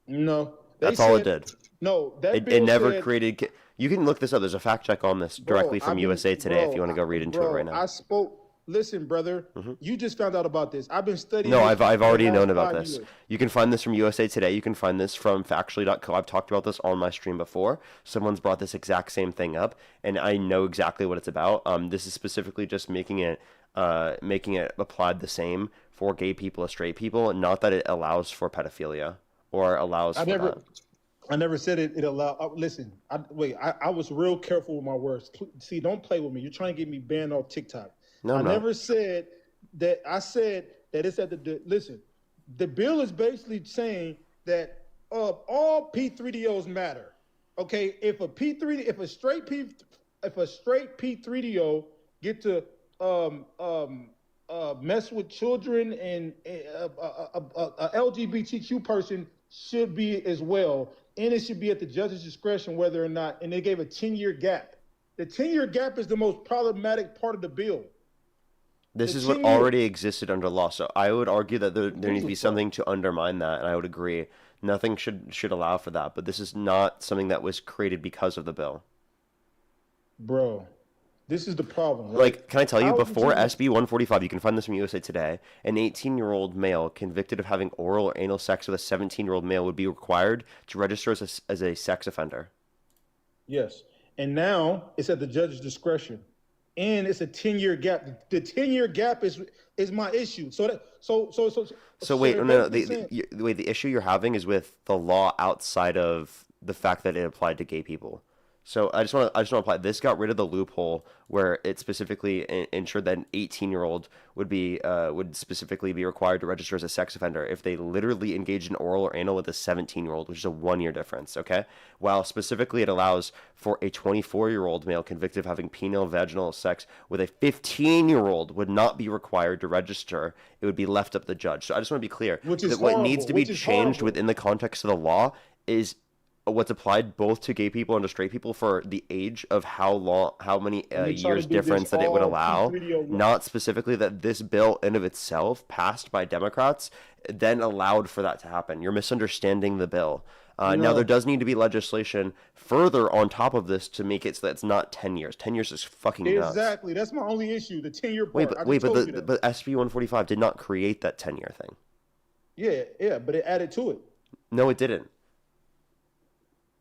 [SPEAKER 20] No.
[SPEAKER 1] That's all it did.
[SPEAKER 20] No,
[SPEAKER 1] it never created. You can look this up. There's a fact check on this directly from USA Today if you want to go read into it right now.
[SPEAKER 20] I spoke listen, brother. You just found out about this. I've been studying.
[SPEAKER 1] No,
[SPEAKER 20] this
[SPEAKER 1] I've
[SPEAKER 20] for the
[SPEAKER 1] already
[SPEAKER 20] last
[SPEAKER 1] known about
[SPEAKER 20] 5
[SPEAKER 1] this.
[SPEAKER 20] years.
[SPEAKER 1] You can find this from USA Today. You can find this from factually.co. I've talked about this on my stream before. Someone's brought this exact same thing up, and I know exactly what it's about. This is specifically just making it applied the same for gay people as straight people, not that it allows for pedophilia or allows for that.
[SPEAKER 20] I never said it allowed. Listen, I was real careful with my words. See, don't play with me. You're trying to get me banned off TikTok.
[SPEAKER 1] No,
[SPEAKER 20] I
[SPEAKER 1] no.
[SPEAKER 20] never said that. I said that it's at listen. The bill is basically saying that all P3DOs matter. Okay, if a straight P3DO get to mess with children, and a LGBTQ person should be as well, and it should be at the judge's discretion whether or not. And they gave a 10-year gap. The 10-year gap is the most problematic part of the bill.
[SPEAKER 1] This is what already existed under law, so I would argue that there needs to be something to undermine that, and I would agree. Nothing should allow for that, but this is not something that was created because of the bill.
[SPEAKER 20] Bro, this is the problem. Right?
[SPEAKER 1] Like, can I tell you,
[SPEAKER 20] How would
[SPEAKER 1] before
[SPEAKER 20] you-
[SPEAKER 1] SB 145, you can find this from USA Today, an 18-year-old male convicted of having oral or anal sex with a 17-year-old male would be required to register as a sex offender.
[SPEAKER 20] Yes, and now it's at the judge's discretion, and it's a 10-year gap. The 10-year gap is my issue. So
[SPEAKER 1] Wait,
[SPEAKER 20] they're
[SPEAKER 1] no.
[SPEAKER 20] basically saying-
[SPEAKER 1] The issue you're having is with the law outside of the fact that it applied to gay people. So I just want to apply. This got rid of the loophole where it specifically ensured that an 18-year-old would specifically be required to register as a sex offender if they literally engaged in oral or anal with a 17-year-old, which is a 1-year difference. Okay, while specifically it allows for a 24-year-old male convicted of having penile vaginal sex with a 15-year-old would not be required to register. It would be left up to the judge. So I just want to be clear
[SPEAKER 20] Which is
[SPEAKER 1] that what needs
[SPEAKER 20] horrible,
[SPEAKER 1] to be
[SPEAKER 20] which is
[SPEAKER 1] changed
[SPEAKER 20] horrible.
[SPEAKER 1] within the context of the law is what's applied both to gay people and to straight people for the age of how many
[SPEAKER 20] And they try to
[SPEAKER 1] years
[SPEAKER 20] do this
[SPEAKER 1] difference that it would
[SPEAKER 20] all
[SPEAKER 1] allow,
[SPEAKER 20] P3DO
[SPEAKER 1] not specifically that this bill in of itself passed by Democrats then allowed for that to happen. You're misunderstanding the bill. Now
[SPEAKER 20] No.
[SPEAKER 1] there does need to be legislation further on top of this to make it so that it's not 10 years. 10 years is fucking nuts.
[SPEAKER 20] Exactly. That's my only issue. The 10-year part.
[SPEAKER 1] Wait,
[SPEAKER 20] I
[SPEAKER 1] but
[SPEAKER 20] just told you that.
[SPEAKER 1] but SB 145 did not create that 10-year thing.
[SPEAKER 20] Yeah, but it added to it.
[SPEAKER 1] No, it didn't.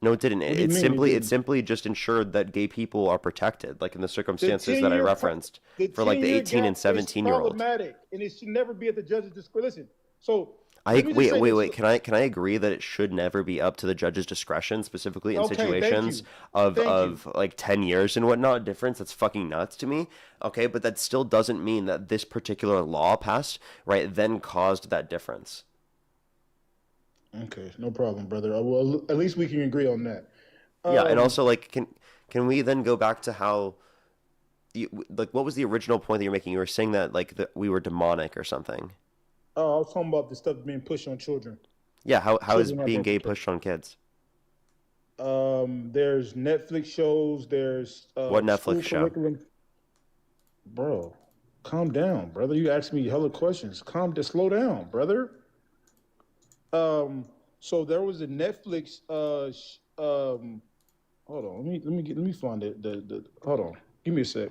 [SPEAKER 1] No, it didn't.
[SPEAKER 20] What do you
[SPEAKER 1] It
[SPEAKER 20] mean it
[SPEAKER 1] simply
[SPEAKER 20] didn't?
[SPEAKER 1] just ensured that gay people are protected, like in the circumstances that I
[SPEAKER 20] 10-year
[SPEAKER 1] referenced for like the
[SPEAKER 20] 10-year
[SPEAKER 1] 18 and
[SPEAKER 20] gap is
[SPEAKER 1] 17-year-olds.
[SPEAKER 20] problematic, and it should never be at the judge's discretion. Listen, so
[SPEAKER 1] I
[SPEAKER 20] let me just say
[SPEAKER 1] wait.
[SPEAKER 20] this.
[SPEAKER 1] Can I agree that it should never be up to the judge's discretion, specifically in
[SPEAKER 20] Okay, thank
[SPEAKER 1] situations
[SPEAKER 20] you.
[SPEAKER 1] of
[SPEAKER 20] Thank
[SPEAKER 1] of like 10 years and whatnot difference? That's fucking nuts to me. Okay, but that still doesn't mean that this particular law passed right then caused that difference.
[SPEAKER 20] Okay, no problem, brother. Well, at least we can agree on that.
[SPEAKER 1] Yeah, and
[SPEAKER 20] Um,
[SPEAKER 1] also like can we then go back to how like what was the original point that you're making? You were saying that like that we were demonic or something.
[SPEAKER 20] Oh, I was talking about the stuff being pushed on children.
[SPEAKER 1] Yeah, how is
[SPEAKER 20] Children are
[SPEAKER 1] being
[SPEAKER 20] being
[SPEAKER 1] gay pushed on kids?
[SPEAKER 20] There's Netflix shows. There's
[SPEAKER 1] What Netflix
[SPEAKER 20] school
[SPEAKER 1] show?
[SPEAKER 20] curriculum. Bro, calm down, brother. You asked me hella questions. Slow down, brother. So there was a Netflix. Hold on. Let me find it. The hold on. Give me a sec.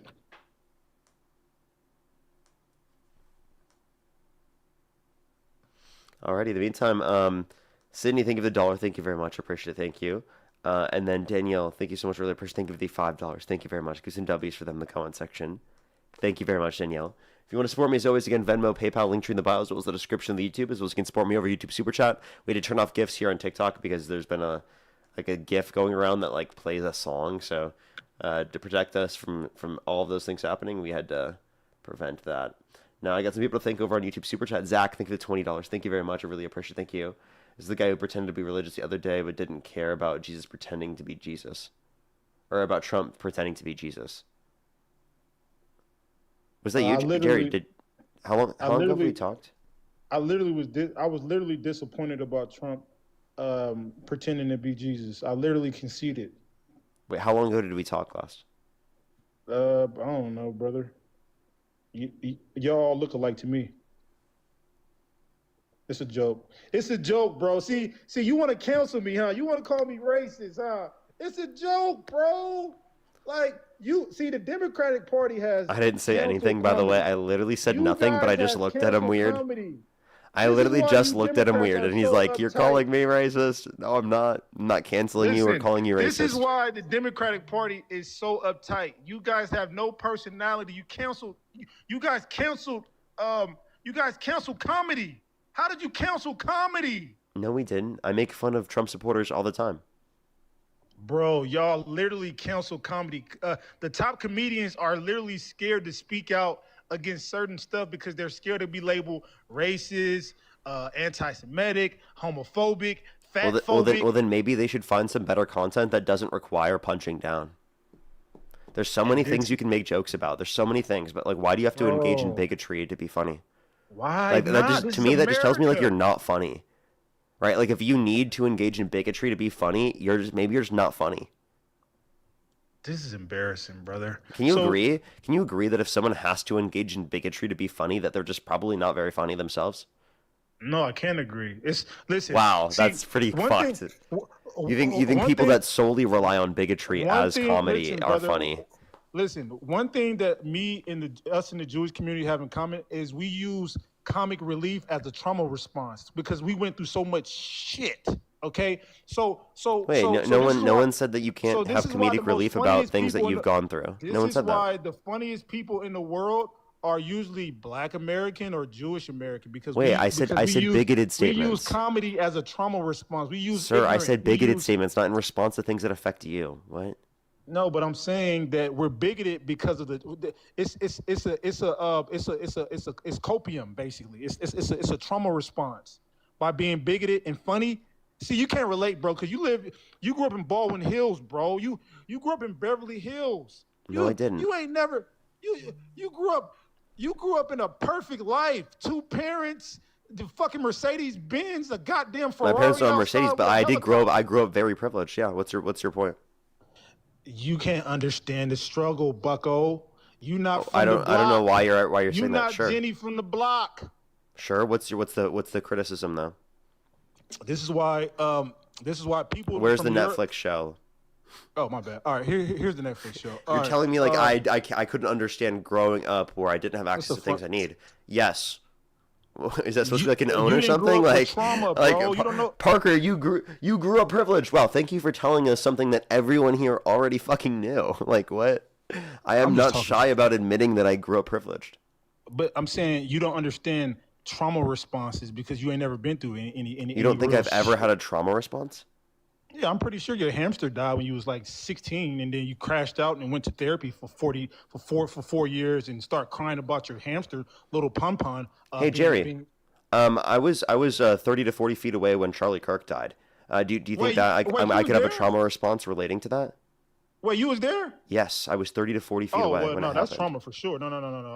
[SPEAKER 1] Alrighty, in the meantime, Sydney, thank you for the $1. Thank you very much. Appreciate it. Thank you. And then Danielle, thank you so much. Really appreciate it. Thank you for the $5. Thank you very much. Give some W's for them in the comment section. Thank you very much, Danielle. If you want to support me, as always, again, Venmo, PayPal, link tree in the bio, as well as the description of the YouTube, as well as you can support me over YouTube Super Chat. We had to turn off GIFs here on TikTok because there's been a GIF going around that like plays a song. So to protect us from all of those things happening, we had to prevent that. Now I got some people to thank over on YouTube Super Chat. Zach, thank you for the $20. Thank you very much. I really appreciate it. Thank you. This is the guy who pretended to be religious the other day but didn't care about Jesus pretending to be Jesus. Or about Trump pretending to be Jesus. Was that you, Jerry? How long ago have we talked?
[SPEAKER 20] I was literally disappointed about Trump pretending to be Jesus. I literally conceded.
[SPEAKER 1] Wait, how long ago did we talk last?
[SPEAKER 20] I don't know, brother. Y'all look alike to me. It's a joke. It's a joke, bro. See, you want to cancel me, huh? You want to call me racist, huh? It's a joke, bro. Like, you see, the Democratic Party has.
[SPEAKER 1] I didn't say
[SPEAKER 20] canceled
[SPEAKER 1] anything, by the way.
[SPEAKER 20] comedy.
[SPEAKER 1] I literally said
[SPEAKER 20] You
[SPEAKER 1] nothing, but I
[SPEAKER 20] guys
[SPEAKER 1] just
[SPEAKER 20] have
[SPEAKER 1] looked at him
[SPEAKER 20] canceled
[SPEAKER 1] weird.
[SPEAKER 20] comedy.
[SPEAKER 1] I
[SPEAKER 20] This is
[SPEAKER 1] literally
[SPEAKER 20] why
[SPEAKER 1] just
[SPEAKER 20] you
[SPEAKER 1] looked at him
[SPEAKER 20] Democrats
[SPEAKER 1] weird,
[SPEAKER 20] are
[SPEAKER 1] and he's
[SPEAKER 20] so
[SPEAKER 1] like, "You're
[SPEAKER 20] uptight.
[SPEAKER 1] calling me racist?" No, I'm not. I'm not canceling you or
[SPEAKER 20] Listen,
[SPEAKER 1] calling you racist.
[SPEAKER 20] this is why the Democratic Party is so uptight. You guys have no personality. You canceled. You guys canceled. You guys canceled comedy. How did you cancel comedy?
[SPEAKER 1] No, we didn't. I make fun of Trump supporters all the time.
[SPEAKER 20] Bro, y'all literally cancel comedy. The top comedians are literally scared to speak out against certain stuff because they're scared to be labeled racist, anti-Semitic, homophobic, fatphobic.
[SPEAKER 1] Well, then maybe they should find some better content that doesn't require punching down. There's so many things you can make jokes about. There's so many things, but like, why do you have to engage in
[SPEAKER 20] Bro.
[SPEAKER 1] bigotry to be funny?
[SPEAKER 20] Why
[SPEAKER 1] Like
[SPEAKER 20] not?
[SPEAKER 1] that just
[SPEAKER 20] This
[SPEAKER 1] to
[SPEAKER 20] is
[SPEAKER 1] me that just tells me like
[SPEAKER 20] America.
[SPEAKER 1] you're not funny, right? Like if you need to engage in bigotry to be funny, maybe you're just not funny.
[SPEAKER 20] This is embarrassing, brother.
[SPEAKER 1] Can you
[SPEAKER 20] So-
[SPEAKER 1] agree? Can you agree that if someone has to engage in bigotry to be funny, that they're just probably not very funny themselves?
[SPEAKER 20] No, I can't agree. Listen.
[SPEAKER 1] Wow,
[SPEAKER 20] see,
[SPEAKER 1] that's pretty
[SPEAKER 20] one
[SPEAKER 1] fucked.
[SPEAKER 20] thing-
[SPEAKER 1] You think
[SPEAKER 20] one
[SPEAKER 1] people
[SPEAKER 20] thing-
[SPEAKER 1] that solely rely on bigotry
[SPEAKER 20] one
[SPEAKER 1] as
[SPEAKER 20] thing-
[SPEAKER 1] comedy
[SPEAKER 20] listen,
[SPEAKER 1] are
[SPEAKER 20] brother,
[SPEAKER 1] funny?
[SPEAKER 20] Listen, one thing that us in the Jewish community have in common is we use comic relief as a trauma response because we went through so much shit. Okay, so
[SPEAKER 1] Wait,
[SPEAKER 20] so
[SPEAKER 1] no
[SPEAKER 20] this
[SPEAKER 1] one
[SPEAKER 20] is
[SPEAKER 1] no
[SPEAKER 20] why-
[SPEAKER 1] one said that you
[SPEAKER 20] so
[SPEAKER 1] can't
[SPEAKER 20] this
[SPEAKER 1] have
[SPEAKER 20] is why the
[SPEAKER 1] comedic
[SPEAKER 20] most
[SPEAKER 1] relief about
[SPEAKER 20] funniest
[SPEAKER 1] things that
[SPEAKER 20] people in
[SPEAKER 1] you've
[SPEAKER 20] the-
[SPEAKER 1] gone through.
[SPEAKER 20] This
[SPEAKER 1] No one
[SPEAKER 20] is
[SPEAKER 1] said that.
[SPEAKER 20] why the funniest people in the world are usually Black American or Jewish American because
[SPEAKER 1] Wait,
[SPEAKER 20] we,
[SPEAKER 1] I said
[SPEAKER 20] because we use,
[SPEAKER 1] bigoted
[SPEAKER 20] We
[SPEAKER 1] statements.
[SPEAKER 20] use comedy as a trauma response. We use
[SPEAKER 1] Sir, I
[SPEAKER 20] ignorance.
[SPEAKER 1] said
[SPEAKER 20] We
[SPEAKER 1] bigoted
[SPEAKER 20] use-
[SPEAKER 1] statements, not in response to things that affect you. What?
[SPEAKER 20] No, but I'm saying that we're bigoted because of it's copium basically. It's a trauma response by being bigoted and funny. See, you can't relate, bro, because you grew up in Baldwin Hills, bro. You grew up in Beverly Hills.
[SPEAKER 1] No, I didn't.
[SPEAKER 20] You ain't never you grew up in a perfect life. 2 parents, the fucking Mercedes Benz, a goddamn Ferrari.
[SPEAKER 1] My parents don't have Mercedes,
[SPEAKER 20] outside
[SPEAKER 1] but
[SPEAKER 20] with
[SPEAKER 1] I
[SPEAKER 20] a
[SPEAKER 1] did grow up. I grew up very privileged. Yeah. What's your point?
[SPEAKER 20] You can't understand the struggle, Bucko. You not from
[SPEAKER 1] I
[SPEAKER 20] the
[SPEAKER 1] don't know
[SPEAKER 20] block.
[SPEAKER 1] why you're
[SPEAKER 20] You
[SPEAKER 1] saying that.
[SPEAKER 20] not
[SPEAKER 1] Sure.
[SPEAKER 20] Jenny from the block.
[SPEAKER 1] Sure. What's the criticism though?
[SPEAKER 20] This is why people.
[SPEAKER 1] Where's
[SPEAKER 20] from
[SPEAKER 1] the
[SPEAKER 20] Europe-
[SPEAKER 1] Netflix show?
[SPEAKER 20] Oh my bad. All right, here's the Netflix show. All
[SPEAKER 1] You're
[SPEAKER 20] right,
[SPEAKER 1] telling me like I couldn't understand growing up where I didn't have access to things I need. Yes. Is that supposed to be like an own
[SPEAKER 20] you
[SPEAKER 1] or
[SPEAKER 20] didn't grow
[SPEAKER 1] something?
[SPEAKER 20] up with
[SPEAKER 1] Like,
[SPEAKER 20] trauma,
[SPEAKER 1] like
[SPEAKER 20] bro. You don't know-
[SPEAKER 1] Parker, you grew up privileged. Wow, thank you for telling us something that everyone here already fucking knew. Like what? I am
[SPEAKER 20] I'm just
[SPEAKER 1] not
[SPEAKER 20] talking-
[SPEAKER 1] shy about admitting that I grew up privileged.
[SPEAKER 20] But I'm saying you don't understand trauma responses because you ain't never been through any.
[SPEAKER 1] You don't think
[SPEAKER 20] real
[SPEAKER 1] I've ever
[SPEAKER 20] shit.
[SPEAKER 1] had a trauma response?
[SPEAKER 20] Yeah, I'm pretty sure your hamster died when you was like 16, and then you crashed out and went to therapy for 4 years and start crying about your hamster, little pon pon.
[SPEAKER 1] Hey Jerry, I was 30 to 40 feet away when Charlie Kirk died. Do you think
[SPEAKER 20] Wait,
[SPEAKER 1] that
[SPEAKER 20] wait,
[SPEAKER 1] I
[SPEAKER 20] you
[SPEAKER 1] could have a
[SPEAKER 20] there?
[SPEAKER 1] trauma response relating to that?
[SPEAKER 20] Wait, you was there?
[SPEAKER 1] Yes, I was 30 to 40 feet
[SPEAKER 20] Oh,
[SPEAKER 1] away
[SPEAKER 20] well,
[SPEAKER 1] when
[SPEAKER 20] no,
[SPEAKER 1] it
[SPEAKER 20] that's
[SPEAKER 1] happened.
[SPEAKER 20] trauma for sure. No.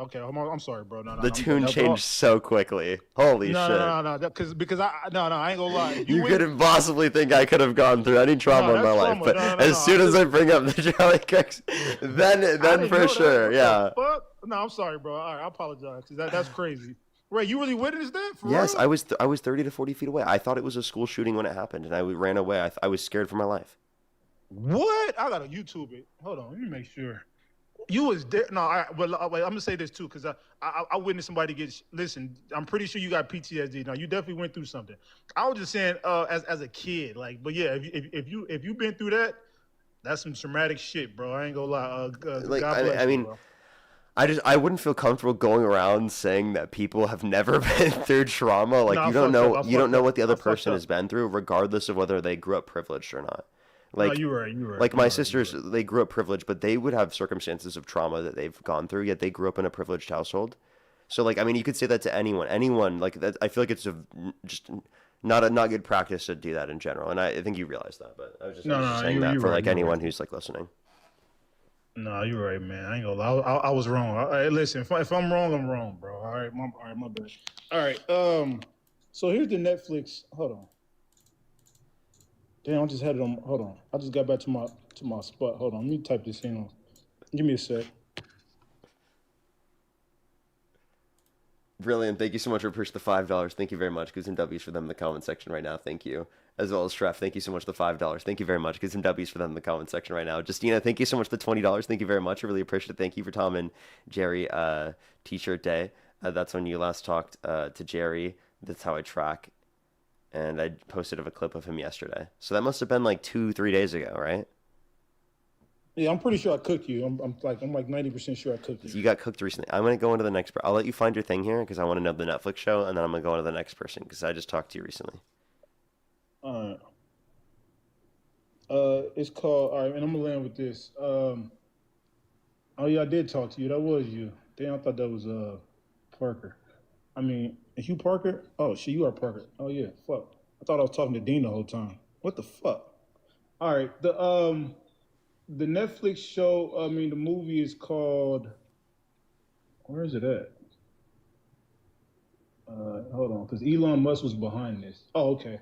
[SPEAKER 20] Okay, I'm sorry, bro. No,
[SPEAKER 1] The tune changed so quickly. Holy
[SPEAKER 20] No,
[SPEAKER 1] shit.
[SPEAKER 20] no, because I ain't gonna lie.
[SPEAKER 1] You
[SPEAKER 20] went-
[SPEAKER 1] couldn't possibly think I could have gone through any trauma
[SPEAKER 20] No,
[SPEAKER 1] in my
[SPEAKER 20] that's
[SPEAKER 1] life,
[SPEAKER 20] trauma.
[SPEAKER 1] but
[SPEAKER 20] No,
[SPEAKER 1] as soon as I bring up the Charlie Kirks, then
[SPEAKER 20] I didn't
[SPEAKER 1] for
[SPEAKER 20] know
[SPEAKER 1] sure,
[SPEAKER 20] that.
[SPEAKER 1] yeah.
[SPEAKER 20] What the fuck? No, I'm sorry, bro. All right, I apologize. 'Cause that's crazy. Ray, you really witnessed that? For
[SPEAKER 1] Yes,
[SPEAKER 20] real?
[SPEAKER 1] I was 30 to 40 feet away. I thought it was a school shooting when it happened, and I ran away. I was scared for my life.
[SPEAKER 20] What? I gotta YouTube it. Hold on, let me make sure. You was there? No, wait, I'm gonna say this too, because I witnessed somebody get. Listen, I'm pretty sure you got PTSD. Now you definitely went through something. I was just saying, as a kid, like, but yeah, if you been through that, that's some traumatic shit, bro. I ain't gonna lie.
[SPEAKER 1] Like,
[SPEAKER 20] God bless
[SPEAKER 1] I
[SPEAKER 20] you,
[SPEAKER 1] mean,
[SPEAKER 20] bro.
[SPEAKER 1] I wouldn't feel comfortable going around saying that people have never been through trauma. Like
[SPEAKER 20] No, I
[SPEAKER 1] you don't
[SPEAKER 20] fucked
[SPEAKER 1] know
[SPEAKER 20] up. I
[SPEAKER 1] you don't
[SPEAKER 20] fucked
[SPEAKER 1] know
[SPEAKER 20] up.
[SPEAKER 1] what the other
[SPEAKER 20] I fucked
[SPEAKER 1] person
[SPEAKER 20] up.
[SPEAKER 1] has been through, regardless of whether they grew up privileged or not.
[SPEAKER 20] No,
[SPEAKER 1] Like
[SPEAKER 20] you're right.
[SPEAKER 1] Like my sisters, they grew up privileged, but they would have circumstances of trauma that they've gone through. Yet they grew up in a privileged household. So like, I mean, you could say that to anyone like that. I feel like it's just not good practice to do that in general. And I think you realize that. But I was just saying that for like anyone who's like listening.
[SPEAKER 20] No, you're right, man. I ain't gonna lie. I was wrong. Listen, if I'm wrong, I'm wrong, bro. All right, my bad. All right. So here's the Netflix. Hold on. Damn, I just had it on. Hold on. I just got back to my spot. Hold on. Let me type this in. Give me a sec.
[SPEAKER 1] Brilliant. Thank you so much for pushing the $5. Thank you very much. Goose and W's for them in the comment section right now. Thank you. As well as Shref, thank you so much for the $5. Thank you very much. Get some W's for them in the comment section right now. Justina, thank you so much for the $20. Thank you very much. I really appreciate it. Thank you for Tom and Jerry T-shirt day. That's when you last talked to Jerry. That's how I track. And I posted a clip of him yesterday. So that must have been like 2-3 days ago, right?
[SPEAKER 20] Yeah, I'm pretty sure I cooked you. I'm like 90% sure I cooked you.
[SPEAKER 1] You got cooked recently. I'm going to go into the next. I'll let you find your thing here because I want to know the Netflix show, and then I'm going to go into the next person because I just talked to you recently.
[SPEAKER 20] All right. It's called. All right, and I'm gonna land with this. Oh yeah, I did talk to you. That was you. Damn, I thought that was Parker. I mean, is you Parker? Oh shit, you are Parker. Oh yeah, fuck. I thought I was talking to Dean the whole time. What the fuck? All right, the Netflix show. I mean, the movie is called. Where is it at? Hold on, because Elon Musk was behind this. Oh, okay.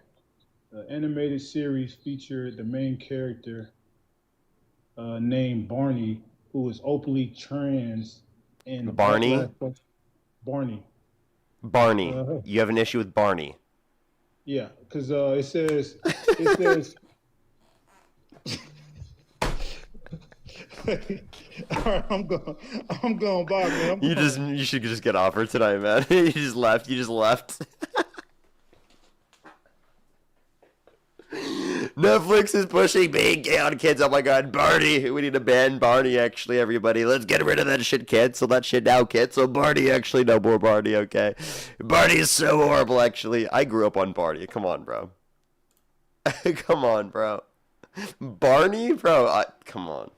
[SPEAKER 20] The animated series featured the main character named Barney, who is openly trans. And
[SPEAKER 1] Barney?
[SPEAKER 20] Barney.
[SPEAKER 1] Barney. You have an issue with Barney.
[SPEAKER 20] Yeah, because it says. All right, I'm going back, man.
[SPEAKER 1] You should just get offered tonight, man. You just left. Netflix is pushing being gay on kids. Oh my god, Barney. We need to ban Barney, actually, everybody. Let's get rid of that shit, cancel that shit now, cancel Barney. Actually, no more Barney, okay? Barney is so horrible, actually. I grew up on Barney. Come on, bro. Come on, bro. Barney? Bro, come on.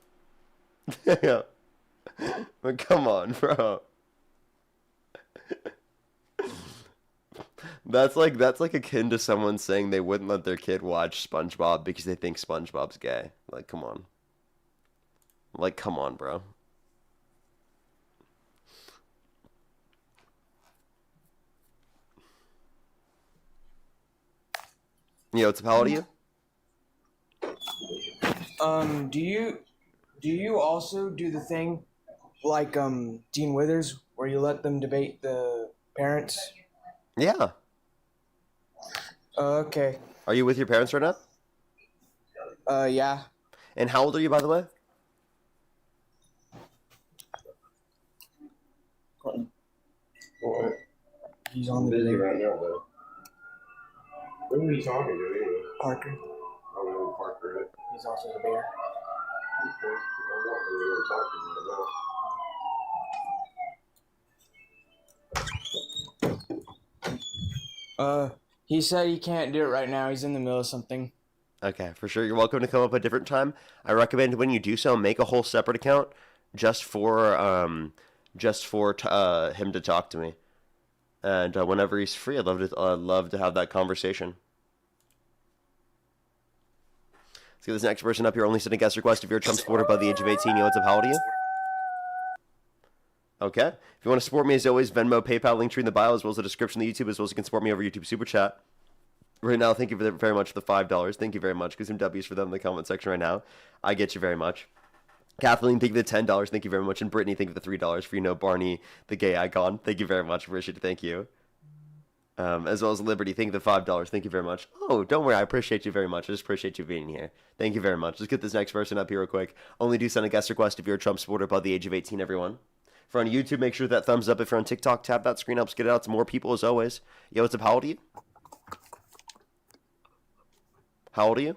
[SPEAKER 1] Come on, bro. That's like akin to someone saying they wouldn't let their kid watch SpongeBob because they think SpongeBob's gay. Like, come on. Like, come on, bro. Yo, what's up? How old are you?
[SPEAKER 21] Do you also do the thing like Dean Withers where you let them debate the parents?
[SPEAKER 1] Yeah.
[SPEAKER 21] Okay.
[SPEAKER 1] Are you with your parents right now?
[SPEAKER 21] Yeah.
[SPEAKER 1] And how old are you, by the way?
[SPEAKER 21] He's on the
[SPEAKER 9] busy right now, though. Who are you talking to anyway?
[SPEAKER 21] Parker.
[SPEAKER 9] I don't know who Parker is.
[SPEAKER 21] He's also the bear.
[SPEAKER 9] Okay. I'm not really going to talk to him right now.
[SPEAKER 21] He said he can't do it right now. He's in the middle of something.
[SPEAKER 1] Okay, for sure. You're welcome to come up a different time. I recommend when you do so, make a whole separate account just for him to talk to me. And whenever he's free, I'd love to have that conversation. Let's get this next person up here. Only sending guest request if you're a Trump supporter by the age of 18. Yo, what's up? How old are you? Okay. If you want to support me, as always, Venmo, PayPal, link tree in the bio, as well as the description of the YouTube, as well as you can support me over YouTube Super Chat. Right now, thank you very much for the $5. Thank you very much. Get some W's for them in the comment section right now. I get you very much. Kathleen, thank you for the $10. Thank you very much. And Brittany, thank you for the $3 for, Barney, the gay icon. Thank you very much. Appreciate it. Thank you. As well as Liberty, thank you for the $5. Thank you very much. Oh, don't worry. I appreciate you very much. I just appreciate you being here. Thank you very much. Let's get this next person up here real quick. Only do send a guest request if you're a Trump supporter above the age of 18, everyone. If you're on YouTube, make sure that thumbs up. If you're on TikTok, tap that screen. Helps get it out to more people, as always. Yo, what's up? How old are you? How old are you?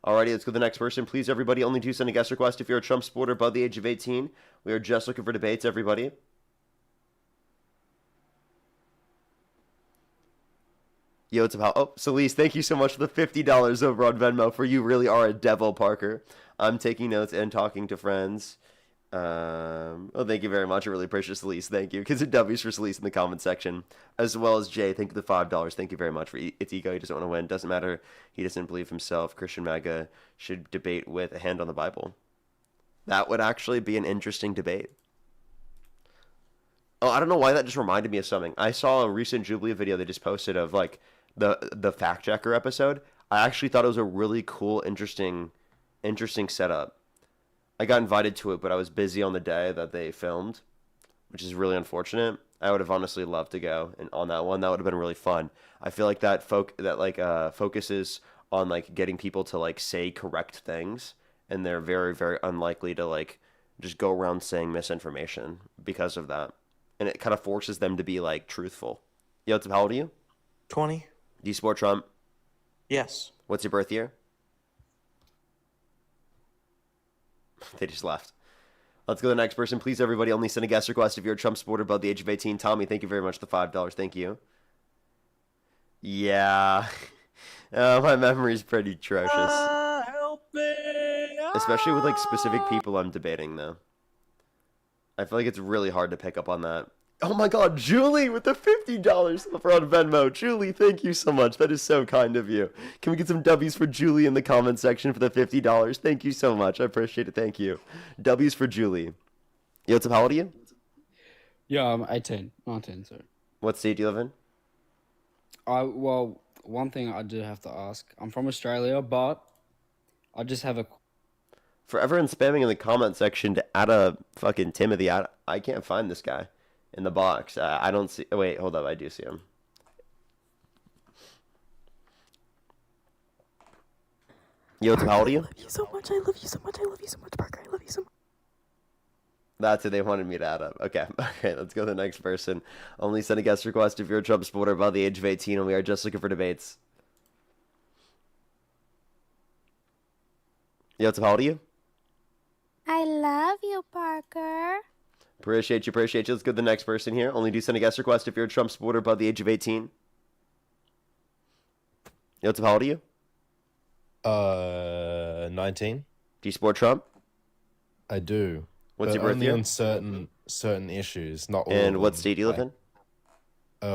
[SPEAKER 1] Alrighty, let's go to the next person. Please, everybody, only do send a guest request if you're a Trump supporter above the age of 18. We are just looking for debates, everybody. Yo, it's about... Oh, Celise, thank you so much for the $50 over on Venmo. For you really are a devil, Parker. I'm taking notes and talking to friends. Thank you very much. I really appreciate Celise. Thank you. Because W's for Celise in the comment section. As well as Jay, thank you for the $5. Thank you very much for It's ego. He doesn't want to win. Doesn't matter. He doesn't believe himself. Christian MAGA should debate with a hand on the Bible. That would actually be an interesting debate. Oh, I don't know why that just reminded me of something. I saw a recent Jubilee video they just posted of like the fact checker episode. I actually thought it was a really cool, interesting setup. I got invited to it, but I was busy on the day that they filmed, which is really unfortunate. I would have honestly loved to go and on that one. That would have been really fun. I feel like that focuses on like getting people to like say correct things, and they're very very unlikely to like just go around saying misinformation because of that, and it kind of forces them to be like truthful. Yo, how old are you?
[SPEAKER 5] 20.
[SPEAKER 1] Do you support Trump?
[SPEAKER 5] Yes.
[SPEAKER 1] What's your birth year? They just left. Let's go to the next person. Please, everybody, only send a guest request if you're a Trump supporter above the age of 18. Tommy, thank you very much for the $5. Thank you. Yeah. My memory's pretty atrocious.
[SPEAKER 5] Help me!
[SPEAKER 1] Especially with, like, specific people I'm debating, though. I feel like it's really hard to pick up on that. Oh, my God. Julie with the $50 for on Venmo. Julie, thank you so much. That is so kind of you. Can we get some W's for Julie in the comment section for the $50? Thank you so much. I appreciate it. Thank you. W's for Julie. Yo, what's up? How old are you?
[SPEAKER 22] Yeah, I'm 18, 19, sorry.
[SPEAKER 1] What state do you live in?
[SPEAKER 22] Well, one thing I do have to ask. I'm from Australia, but I just have a...
[SPEAKER 1] For everyone spamming in the comment section to add a fucking Timothy, I can't find this guy in the box. I don't see... Oh, wait, hold up. I do see him. Yo, what's up? How old are you?
[SPEAKER 18] I love you so much. I love you so much. I love you so much, Parker. I love you so much.
[SPEAKER 1] That's who they wanted me to add up. Okay, let's go to the next person. Only send a guest request if you're a Trump supporter above the age of 18, and we are just looking for debates. Yo, what's up? How old are you?
[SPEAKER 23] I love you, Parker.
[SPEAKER 1] Appreciate you. Let's go to the next person here. Only do send a guest request if you're a Trump supporter above the age of 18. Yo, what's up? How old are you?
[SPEAKER 24] 19.
[SPEAKER 1] Do you support Trump?
[SPEAKER 24] I do.
[SPEAKER 1] What's
[SPEAKER 24] but
[SPEAKER 1] your birth
[SPEAKER 24] only
[SPEAKER 1] year?
[SPEAKER 24] on certain issues, not all.
[SPEAKER 1] And
[SPEAKER 24] of
[SPEAKER 1] what
[SPEAKER 24] them.
[SPEAKER 1] state do you live in?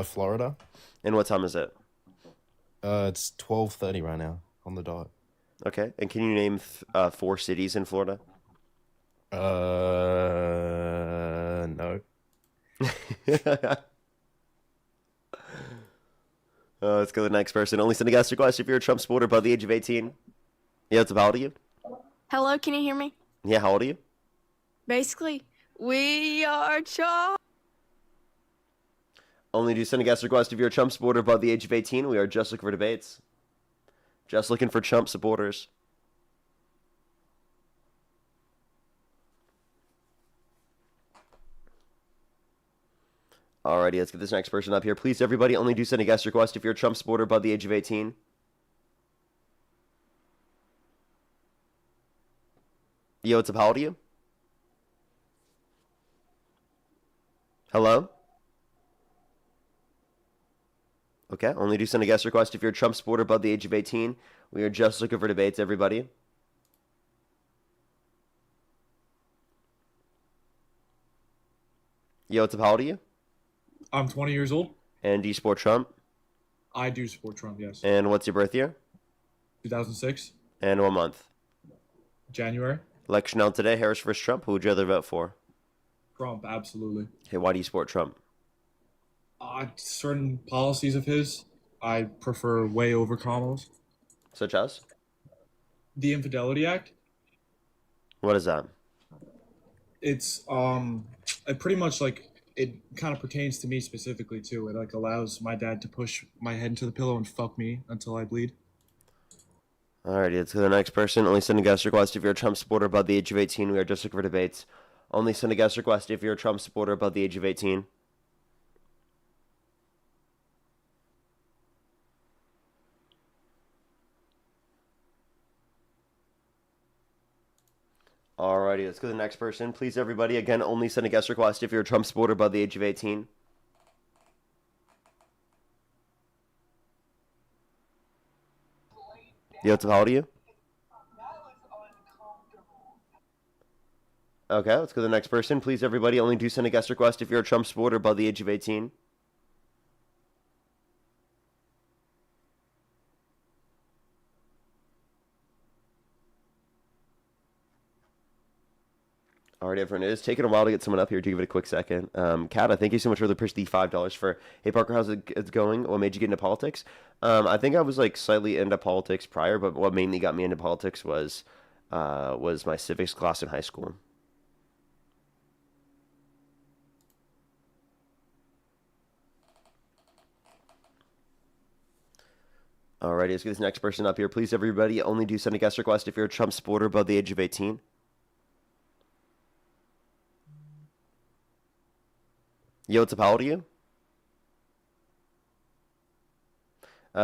[SPEAKER 24] Florida.
[SPEAKER 1] And what time is it?
[SPEAKER 24] It's 12:30 right now on the dot.
[SPEAKER 1] Okay. And can you name 4 cities in Florida?
[SPEAKER 24] No.
[SPEAKER 1] Let's go to the next person. Only send a guest request if you're a Trump supporter above the age of 18. Yeah, what's up? How old are you?
[SPEAKER 23] Hello, can you hear me?
[SPEAKER 1] Yeah, how old are you?
[SPEAKER 23] Basically, we are Trump.
[SPEAKER 1] Only do send a guest request if you're a Trump supporter above the age of 18. We are just looking for debates. Just looking for Trump supporters. Alrighty, let's get this next person up here. Please, everybody, only do send a guest request if you're a Trump supporter above the age of 18. Yo, what's up? How old are you? Hello? Okay, only do send a guest request if you're a Trump supporter above the age of 18. We are just looking for debates, everybody. Yo, what's up? How old are you?
[SPEAKER 25] I'm 20 years old.
[SPEAKER 1] And do you support Trump?
[SPEAKER 25] I do support Trump, yes.
[SPEAKER 1] And what's your birth year?
[SPEAKER 25] 2006,
[SPEAKER 1] And what month?
[SPEAKER 25] January.
[SPEAKER 1] Election out today, Harris versus Trump. Who would you rather vote for?
[SPEAKER 25] Trump, absolutely.
[SPEAKER 1] Hey, why do you support Trump?
[SPEAKER 25] Certain policies of his, I prefer way over Kamala's.
[SPEAKER 1] Such as?
[SPEAKER 25] The Infidelity Act.
[SPEAKER 1] What is that?
[SPEAKER 25] It's it pretty much like it kind of pertains to me specifically too. It like allows my dad to push my head into the pillow and fuck me until I bleed.
[SPEAKER 1] Alrighty, let's go to the next person. Only send a guest request if you're a Trump supporter above the age of 18. We are just looking for debates. Only send a guest request if you're a Trump supporter above the age of 18. Alrighty, let's go to the next person. Please, everybody, again, only send a guest request if you're a Trump supporter above the age of 18. Yo, what's up? How old are you? Okay, let's go to the next person. Please, everybody, only do send a guest request if you're a Trump supporter above the age of 18. Alright, everyone, it is taking a while to get someone up here. Do give it a quick second. Kat, thank you so much for the $5 for, hey, Parker, how's it going? What made you get into politics? I think I was, like, slightly into politics prior, but what mainly got me into politics was my civics class in high school. Alrighty, let's get this next person up here. Please, everybody, only do send a guest request if you're a Trump supporter above the age of 18. Yo, what's up? How old are you?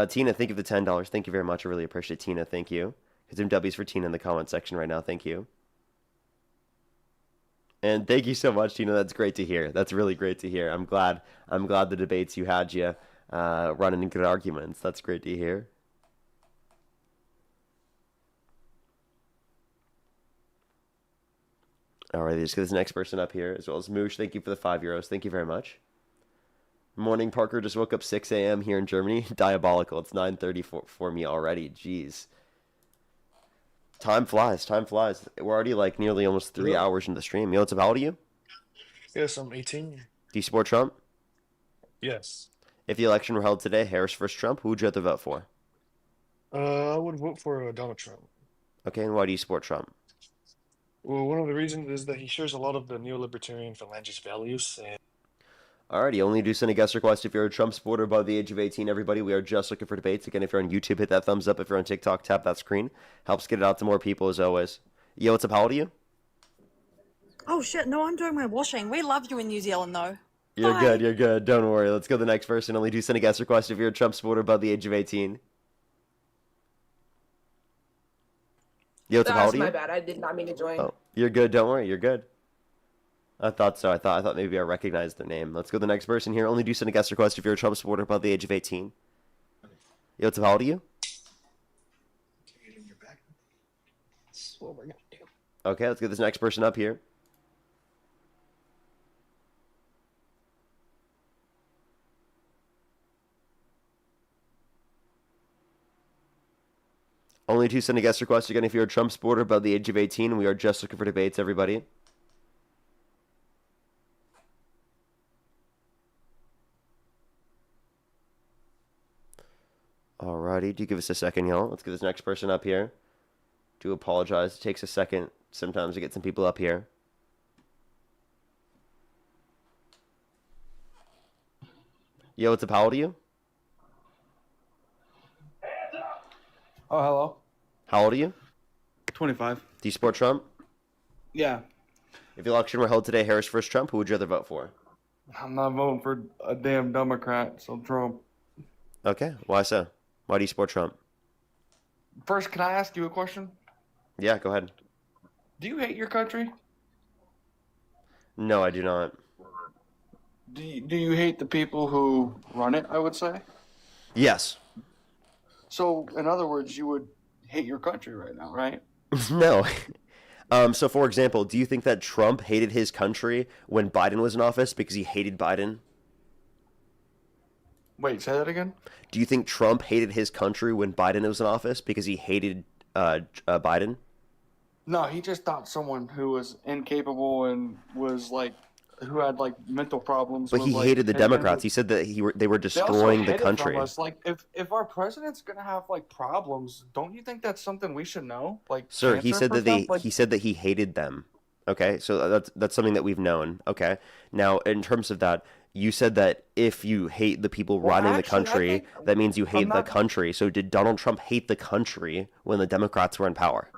[SPEAKER 1] Tina, thank you for the $10. Thank you very much. I really appreciate it, Tina. Thank you. Because some W's for Tina in the comment section right now. Thank you. And thank you so much, Tina. That's great to hear. That's really great to hear. I'm glad the debates you had running good arguments. That's great to hear. All right, let's get this next person up here, as well as Moosh. Thank you for the €5. Thank you very much. Morning, Parker. Just woke up 6 a.m. here in Germany. Diabolical. It's 9:30 for me already. Jeez. Time flies. Time flies. We're already like nearly almost 3 hours into the stream. Yo, what's up? How old are you?
[SPEAKER 3] Yes, I'm 18.
[SPEAKER 1] Do you support Trump?
[SPEAKER 3] Yes.
[SPEAKER 1] If the election were held today, Harris versus Trump, who would you have to vote for?
[SPEAKER 3] I would vote for Donald Trump.
[SPEAKER 1] Okay, and why do you support Trump?
[SPEAKER 3] Well, one of the reasons is that he shares a lot of the neo-libertarian phalanges values. And
[SPEAKER 1] Alrighty, only do send a guest request if you're a Trump supporter above the age of 18. Everybody, we are just looking for debates. Again, if you're on YouTube, hit that thumbs up. If you're on TikTok, tap that screen. Helps get it out to more people, as always. Yo, what's up? How old are you?
[SPEAKER 4] Oh shit, no, I'm doing my washing. We love you in New Zealand though.
[SPEAKER 1] You're
[SPEAKER 4] Bye.
[SPEAKER 1] good, you're good. Don't worry. Let's go to the next person. Only do send a guest request if you're a Trump supporter above the age of 18. Yo, what's up? How old are you?
[SPEAKER 6] my bad. I did not mean to join.
[SPEAKER 1] Oh, you're good. Don't worry. You're good. I thought so. I thought maybe I recognized the name. Let's go to the next person here. Only do send a guest request if you're a Trump supporter above the age of 18. Yo, what's up? How old are you?
[SPEAKER 6] That's what we're gonna do.
[SPEAKER 1] Okay, let's get this next person up here. Only to send a guest request again if you're a Trump supporter above the age of 18. We are just looking for debates, everybody. Alrighty, do give us a second, y'all. Let's get this next person up here. Do apologize. It takes a second sometimes to get some people up here. Yo, what's up? How old are you?
[SPEAKER 8] Oh, hello.
[SPEAKER 1] How old are you?
[SPEAKER 8] 25.
[SPEAKER 1] Do you support Trump?
[SPEAKER 8] Yeah.
[SPEAKER 1] If the election were held today, Harris versus Trump, who would you rather vote for?
[SPEAKER 8] I'm not voting for a damn Democrat, so Trump.
[SPEAKER 1] Okay, why so? Why do you support Trump?
[SPEAKER 8] First, can I ask you a question?
[SPEAKER 1] Yeah, go ahead.
[SPEAKER 8] Do you hate your country?
[SPEAKER 1] No, I do not.
[SPEAKER 8] Do you hate the people who run it, I would say?
[SPEAKER 1] Yes.
[SPEAKER 8] So, in other words, you would hate your country right now, right?
[SPEAKER 1] No. So, for example, do you think that Trump hated his country when Biden was in office because he hated Biden?
[SPEAKER 8] Wait, say that again?
[SPEAKER 1] Do you think Trump hated his country when Biden was in office because he hated Biden?
[SPEAKER 8] No, he just thought someone who was incapable and was like, who had like mental problems.
[SPEAKER 1] But
[SPEAKER 8] was,
[SPEAKER 1] he
[SPEAKER 8] like,
[SPEAKER 1] hated the
[SPEAKER 8] and-
[SPEAKER 1] Democrats. He said that they were
[SPEAKER 8] They also
[SPEAKER 1] destroying the
[SPEAKER 8] hid it from
[SPEAKER 1] country.
[SPEAKER 8] us. Like, if our president's gonna have like problems, don't you think that's something we should know? Like,
[SPEAKER 1] Sir, he
[SPEAKER 8] cancer,
[SPEAKER 1] said
[SPEAKER 8] for
[SPEAKER 1] that
[SPEAKER 8] example? Like,
[SPEAKER 1] he said that he hated them. Okay, so that's something that we've known. Okay, now in terms of that, you said that if you hate the people
[SPEAKER 8] Well,
[SPEAKER 1] running the
[SPEAKER 8] actually, I
[SPEAKER 1] country,
[SPEAKER 8] think-
[SPEAKER 1] that means you
[SPEAKER 8] I'm
[SPEAKER 1] hate the
[SPEAKER 8] not-
[SPEAKER 1] country. So did Donald Trump hate the country when the Democrats were in power?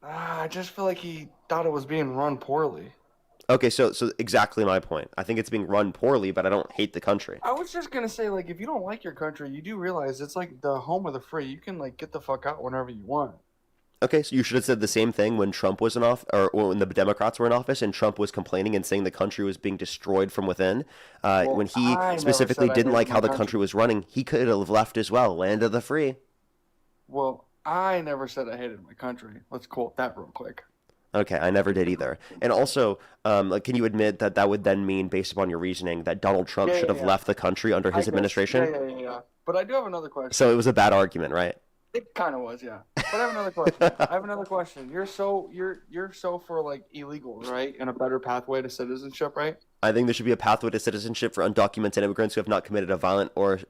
[SPEAKER 8] I just feel like he thought it was being run poorly.
[SPEAKER 1] Okay, so exactly my point. I think it's being run poorly, but I don't hate the country.
[SPEAKER 8] I was just gonna say, like, if you don't like your country, you do realize it's like the home of the free. You can like get the fuck out whenever you want.
[SPEAKER 1] Okay, so you should have said the same thing when Trump was in office, or when the Democrats were in office, and Trump was complaining and saying the country was being destroyed from within. When he
[SPEAKER 8] I never
[SPEAKER 1] specifically
[SPEAKER 8] said I
[SPEAKER 1] didn't
[SPEAKER 8] hated
[SPEAKER 1] like
[SPEAKER 8] my
[SPEAKER 1] how the
[SPEAKER 8] country.
[SPEAKER 1] country was running, he could have left as well. Land of the free.
[SPEAKER 8] Well, I never said I hated my country. Let's quote that real quick.
[SPEAKER 1] Okay, I never did either. And also, like, can you admit that that would then mean, based upon your reasoning, that Donald Trump
[SPEAKER 8] Yeah,
[SPEAKER 1] should
[SPEAKER 8] yeah,
[SPEAKER 1] have
[SPEAKER 8] yeah.
[SPEAKER 1] left the country under
[SPEAKER 8] I
[SPEAKER 1] his
[SPEAKER 8] guess-
[SPEAKER 1] administration?
[SPEAKER 8] Yeah. But I do have another question.
[SPEAKER 1] So it was a bad argument, right?
[SPEAKER 8] It kind of was, yeah. But I have another question. I have another question. You're so for like illegal, right? And a better pathway to citizenship, right?
[SPEAKER 1] I think there should be a pathway to citizenship for undocumented immigrants who have not committed a violent or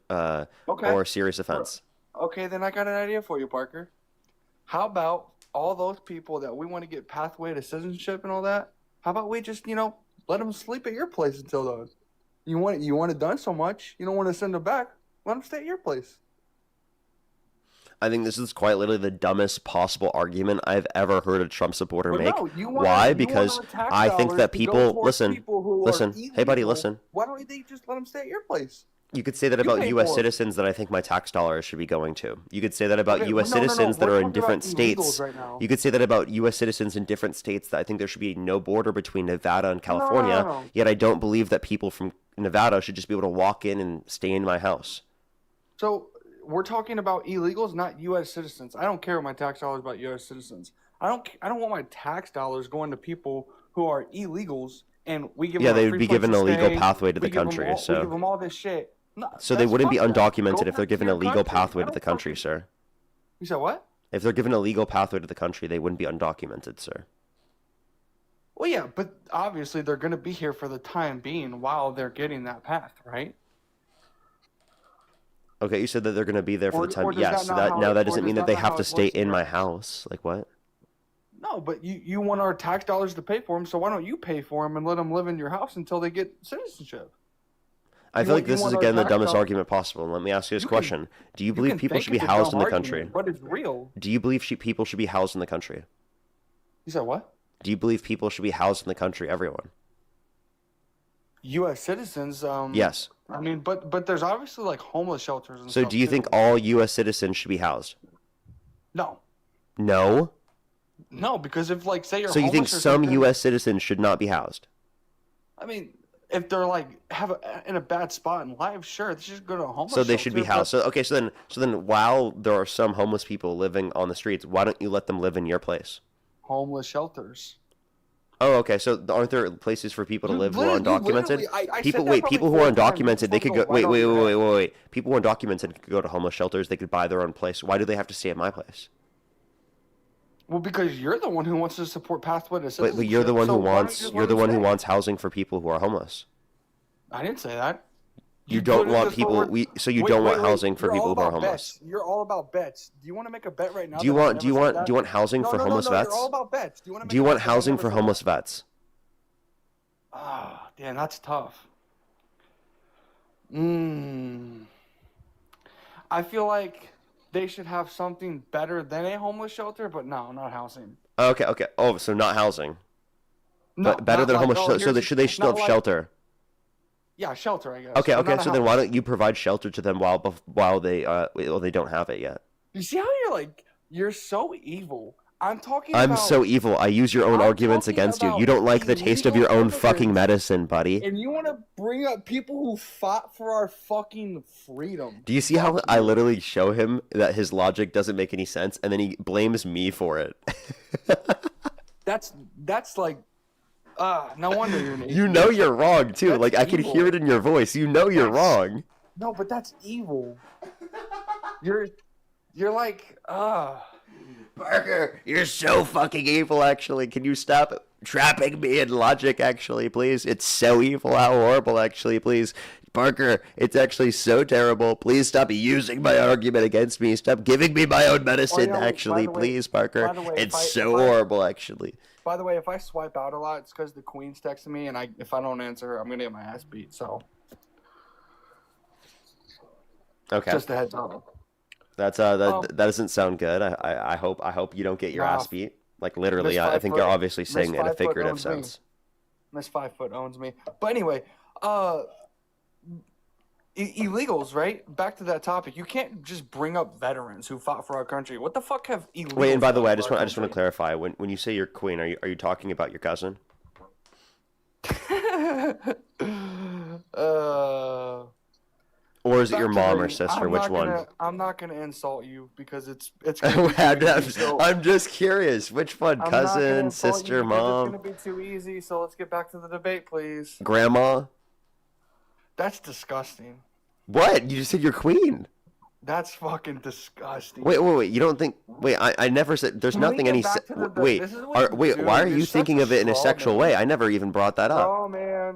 [SPEAKER 1] serious offense.
[SPEAKER 8] Okay, then I got an idea for you, Parker. How about all those people that we want to get pathway to citizenship and all that? How about we just, let them sleep at your place until then? You want it done so much, you don't want to send them back. Let them stay at your place.
[SPEAKER 1] I think this is quite literally the dumbest possible argument I've ever heard a Trump supporter
[SPEAKER 8] But
[SPEAKER 1] make.
[SPEAKER 8] no, you
[SPEAKER 1] Why?
[SPEAKER 8] want
[SPEAKER 1] Because
[SPEAKER 8] our tax
[SPEAKER 1] I think
[SPEAKER 8] dollars
[SPEAKER 1] that
[SPEAKER 8] to go
[SPEAKER 1] people
[SPEAKER 8] towards people who are
[SPEAKER 1] listen. Hey, buddy,
[SPEAKER 8] illegal.
[SPEAKER 1] listen.
[SPEAKER 8] Why don't they just let them stay at your place?
[SPEAKER 1] You could say that
[SPEAKER 8] You
[SPEAKER 1] about
[SPEAKER 8] pay
[SPEAKER 1] U.S.
[SPEAKER 8] for it.
[SPEAKER 1] citizens that I think my tax dollars should be going to. You could say that about
[SPEAKER 8] Okay,
[SPEAKER 1] U.S.
[SPEAKER 8] no,
[SPEAKER 1] citizens that
[SPEAKER 8] we're
[SPEAKER 1] are in
[SPEAKER 8] talking
[SPEAKER 1] different
[SPEAKER 8] about
[SPEAKER 1] states.
[SPEAKER 8] illegals right now.
[SPEAKER 1] You could say that about U.S. citizens in different states that I think there should be no border between Nevada and California.
[SPEAKER 8] no.
[SPEAKER 1] Yet I don't believe that people from Nevada should just be able to walk in and stay in my house.
[SPEAKER 8] So we're talking about illegals, not U.S. citizens. I don't care what my tax dollars about U.S. citizens. I don't want my tax dollars going to people who are illegals, and we give
[SPEAKER 1] Yeah,
[SPEAKER 8] them a
[SPEAKER 1] they would
[SPEAKER 8] free
[SPEAKER 1] be
[SPEAKER 8] place
[SPEAKER 1] given
[SPEAKER 8] to
[SPEAKER 1] a legal
[SPEAKER 8] stay.
[SPEAKER 1] pathway to
[SPEAKER 8] We
[SPEAKER 1] the
[SPEAKER 8] give them
[SPEAKER 1] country.
[SPEAKER 8] all, we give
[SPEAKER 1] So,
[SPEAKER 8] them all this shit. No,
[SPEAKER 1] so they
[SPEAKER 8] that's
[SPEAKER 1] wouldn't be
[SPEAKER 8] fuck that.
[SPEAKER 1] undocumented
[SPEAKER 8] Go
[SPEAKER 1] if they're
[SPEAKER 8] back to
[SPEAKER 1] given a
[SPEAKER 8] your
[SPEAKER 1] legal
[SPEAKER 8] country.
[SPEAKER 1] pathway
[SPEAKER 8] I
[SPEAKER 1] to the
[SPEAKER 8] don't
[SPEAKER 1] country,
[SPEAKER 8] fucking-
[SPEAKER 1] sir.
[SPEAKER 8] You said what?
[SPEAKER 1] If they're given a legal pathway to the country, they wouldn't be undocumented, sir.
[SPEAKER 8] Well, yeah, but obviously they're going to be here for the time being while they're getting that path, right?
[SPEAKER 1] Okay, you said that they're going to be there for
[SPEAKER 8] Or-
[SPEAKER 1] the time.
[SPEAKER 8] or does
[SPEAKER 1] Yes,
[SPEAKER 8] that not how
[SPEAKER 1] now
[SPEAKER 8] it-
[SPEAKER 1] that
[SPEAKER 8] or
[SPEAKER 1] doesn't
[SPEAKER 8] does
[SPEAKER 1] mean that
[SPEAKER 8] that
[SPEAKER 1] they
[SPEAKER 8] not
[SPEAKER 1] have
[SPEAKER 8] how
[SPEAKER 1] to
[SPEAKER 8] it
[SPEAKER 1] stay
[SPEAKER 8] works
[SPEAKER 1] in
[SPEAKER 8] here?
[SPEAKER 1] my house. Like what?
[SPEAKER 8] No, but you want our tax dollars to pay for them, so why don't you pay for them and let them live in your house until they get citizenship?
[SPEAKER 1] I
[SPEAKER 8] You
[SPEAKER 1] feel
[SPEAKER 8] want-
[SPEAKER 1] like this
[SPEAKER 8] you
[SPEAKER 1] is
[SPEAKER 8] want our
[SPEAKER 1] again the
[SPEAKER 8] tax
[SPEAKER 1] dumbest
[SPEAKER 8] dollars-
[SPEAKER 1] argument possible. And let me ask you this
[SPEAKER 8] You can-
[SPEAKER 1] question: Do you
[SPEAKER 8] You
[SPEAKER 1] believe
[SPEAKER 8] can
[SPEAKER 1] people
[SPEAKER 8] think
[SPEAKER 1] should be
[SPEAKER 8] it's a
[SPEAKER 1] housed in
[SPEAKER 8] dumb
[SPEAKER 1] the
[SPEAKER 8] argument,
[SPEAKER 1] country?
[SPEAKER 8] but it's real.
[SPEAKER 1] Do you believe people should be housed in the country?
[SPEAKER 8] You said what?
[SPEAKER 1] Do you believe people should be housed in the country? Everyone.
[SPEAKER 8] U.S. citizens.
[SPEAKER 1] Yes.
[SPEAKER 8] I mean, but there's obviously like homeless shelters and
[SPEAKER 1] So
[SPEAKER 8] stuff
[SPEAKER 1] do you
[SPEAKER 8] too.
[SPEAKER 1] think all U.S. citizens should be housed?
[SPEAKER 8] No,
[SPEAKER 1] No.
[SPEAKER 8] no, because if like say you're
[SPEAKER 1] So you think
[SPEAKER 8] homeless or
[SPEAKER 1] some
[SPEAKER 8] something-
[SPEAKER 1] U.S. citizens should not be housed?
[SPEAKER 8] I mean, if they're like in a bad spot in life, sure, they should go to a homeless.
[SPEAKER 1] So they should be
[SPEAKER 8] shelter,
[SPEAKER 1] housed.
[SPEAKER 8] but
[SPEAKER 1] So okay, so then while there are some homeless people living on the streets, why don't you let them live in your place?
[SPEAKER 8] homeless shelters.
[SPEAKER 1] Oh, okay. So aren't there places for people to live who are
[SPEAKER 8] You
[SPEAKER 1] undocumented?
[SPEAKER 8] literally- I
[SPEAKER 1] People,
[SPEAKER 8] said that
[SPEAKER 1] wait,
[SPEAKER 8] probably
[SPEAKER 1] people who are
[SPEAKER 8] 4 times.
[SPEAKER 1] undocumented, they
[SPEAKER 8] This
[SPEAKER 1] could
[SPEAKER 8] one's
[SPEAKER 1] go. Wait,
[SPEAKER 8] right
[SPEAKER 1] wait,
[SPEAKER 8] on
[SPEAKER 1] wait,
[SPEAKER 8] your
[SPEAKER 1] wait, wait, wait. People who are undocumented could go to homeless shelters. They could buy their own place. Why do they have to stay at my place?
[SPEAKER 8] Well, because you're the one who wants to support pathway to
[SPEAKER 1] But
[SPEAKER 8] citizenship.
[SPEAKER 1] you're the one
[SPEAKER 8] so
[SPEAKER 1] who
[SPEAKER 8] why don't
[SPEAKER 1] wants.
[SPEAKER 8] you just
[SPEAKER 1] You're
[SPEAKER 8] let
[SPEAKER 1] the
[SPEAKER 8] them
[SPEAKER 1] one who
[SPEAKER 8] stay?
[SPEAKER 1] wants housing for people who are homeless.
[SPEAKER 8] I didn't say that.
[SPEAKER 1] You don't
[SPEAKER 8] literally
[SPEAKER 1] want
[SPEAKER 8] just
[SPEAKER 1] people.
[SPEAKER 8] forward-
[SPEAKER 1] So you
[SPEAKER 8] Wait,
[SPEAKER 1] don't
[SPEAKER 8] wait,
[SPEAKER 1] want
[SPEAKER 8] wait.
[SPEAKER 1] housing for
[SPEAKER 8] You're
[SPEAKER 1] people
[SPEAKER 8] all
[SPEAKER 1] who are
[SPEAKER 8] about
[SPEAKER 1] homeless.
[SPEAKER 8] bets. You're all about bets. Do you want to make a bet right now?
[SPEAKER 1] Do you
[SPEAKER 8] that I've
[SPEAKER 1] want?
[SPEAKER 8] never
[SPEAKER 1] Do you
[SPEAKER 8] said
[SPEAKER 1] want?
[SPEAKER 8] that?
[SPEAKER 1] Do you want housing
[SPEAKER 8] No,
[SPEAKER 1] for
[SPEAKER 8] no,
[SPEAKER 1] homeless
[SPEAKER 8] no, no,
[SPEAKER 1] vets?
[SPEAKER 8] You're all about bets. Do you want to?
[SPEAKER 1] Do you want housing for homeless vets?
[SPEAKER 8] Ah, damn, that's tough. I feel like they should have something better than a homeless shelter, but no, not housing.
[SPEAKER 1] Okay, okay. Oh, so not housing.
[SPEAKER 8] No,
[SPEAKER 1] But better
[SPEAKER 8] not
[SPEAKER 1] than
[SPEAKER 8] like-
[SPEAKER 1] homeless.
[SPEAKER 8] oh,
[SPEAKER 1] So they
[SPEAKER 8] here's-
[SPEAKER 1] should still
[SPEAKER 8] not
[SPEAKER 1] have
[SPEAKER 8] like-
[SPEAKER 1] shelter.
[SPEAKER 8] Yeah, shelter, I guess.
[SPEAKER 1] Okay,
[SPEAKER 8] but
[SPEAKER 1] okay.
[SPEAKER 8] not a
[SPEAKER 1] So then
[SPEAKER 8] house.
[SPEAKER 1] why don't you provide shelter to them while they don't have it yet?
[SPEAKER 8] You see how you're so evil. I'm talking
[SPEAKER 1] I'm
[SPEAKER 8] about.
[SPEAKER 1] so evil. I use your own
[SPEAKER 8] I'm
[SPEAKER 1] arguments
[SPEAKER 8] talking
[SPEAKER 1] against you.
[SPEAKER 8] about
[SPEAKER 1] You don't like the taste of your
[SPEAKER 8] illegal
[SPEAKER 1] own fucking
[SPEAKER 8] immigrants.
[SPEAKER 1] medicine, buddy.
[SPEAKER 8] And you want to bring up people who fought for our fucking freedom.
[SPEAKER 1] Do you see how I literally show him that his logic doesn't make any sense, and then he blames me for it?
[SPEAKER 8] That's like, no wonder you're an atheist.
[SPEAKER 1] You know you're wrong too.
[SPEAKER 8] That's
[SPEAKER 1] Like I can
[SPEAKER 8] evil.
[SPEAKER 1] hear it in your voice. You know you're wrong.
[SPEAKER 8] No, but that's evil. You're like,
[SPEAKER 1] Parker, you're so fucking evil. Actually, can you stop trapping me in logic? Actually, please. It's so evil. How horrible. Actually, please. Parker, it's actually so terrible. Please stop using my argument against me. Stop giving me my own medicine.
[SPEAKER 8] by
[SPEAKER 1] Actually,
[SPEAKER 8] the way-
[SPEAKER 1] please, Parker.
[SPEAKER 8] by the way,
[SPEAKER 1] It's so horrible. Actually.
[SPEAKER 8] By the way, if I swipe out a lot, it's because the queen's texting me, and if I don't answer her, I'm gonna get my ass beat. So
[SPEAKER 1] Okay.
[SPEAKER 8] just a heads up.
[SPEAKER 1] That's that doesn't sound good. I hope you don't get your
[SPEAKER 8] Nah.
[SPEAKER 1] ass beat. Like literally,
[SPEAKER 8] Miss
[SPEAKER 1] I
[SPEAKER 8] 5
[SPEAKER 1] think
[SPEAKER 8] foot-
[SPEAKER 1] you're obviously
[SPEAKER 8] Miss
[SPEAKER 1] saying it in a
[SPEAKER 8] 5 foot
[SPEAKER 1] figurative
[SPEAKER 8] owns me.
[SPEAKER 1] sense.
[SPEAKER 8] Miss 5 foot owns me. But anyway, illegals, right? Back to that topic. You can't just bring up veterans who fought for our country. What the fuck have illegals?
[SPEAKER 1] Wait, and by the
[SPEAKER 8] done
[SPEAKER 1] way, I
[SPEAKER 8] for
[SPEAKER 1] just
[SPEAKER 8] our
[SPEAKER 1] want to
[SPEAKER 8] country?
[SPEAKER 1] clarify. When you say your queen, are you talking about your cousin? Or is it your mom or sister? Which one?
[SPEAKER 8] I'm not gonna insult you because it's
[SPEAKER 1] I'm just curious. Which one? Cousin, sister, mom,
[SPEAKER 8] It's gonna be too easy. So let's get back to the debate, please.
[SPEAKER 1] grandma?
[SPEAKER 8] That's disgusting.
[SPEAKER 1] What? You just said your queen.
[SPEAKER 8] That's fucking disgusting.
[SPEAKER 1] Wait. You don't think? Wait, I never said. There's
[SPEAKER 8] Can we
[SPEAKER 1] nothing
[SPEAKER 8] get
[SPEAKER 1] any.
[SPEAKER 8] back to the-
[SPEAKER 1] Wait,
[SPEAKER 8] this is what you
[SPEAKER 1] wait.
[SPEAKER 8] do.
[SPEAKER 1] Why are
[SPEAKER 8] You're
[SPEAKER 1] you
[SPEAKER 8] such
[SPEAKER 1] thinking
[SPEAKER 8] a
[SPEAKER 1] of it in a
[SPEAKER 8] straw
[SPEAKER 1] sexual
[SPEAKER 8] man.
[SPEAKER 1] way? I never even brought that up.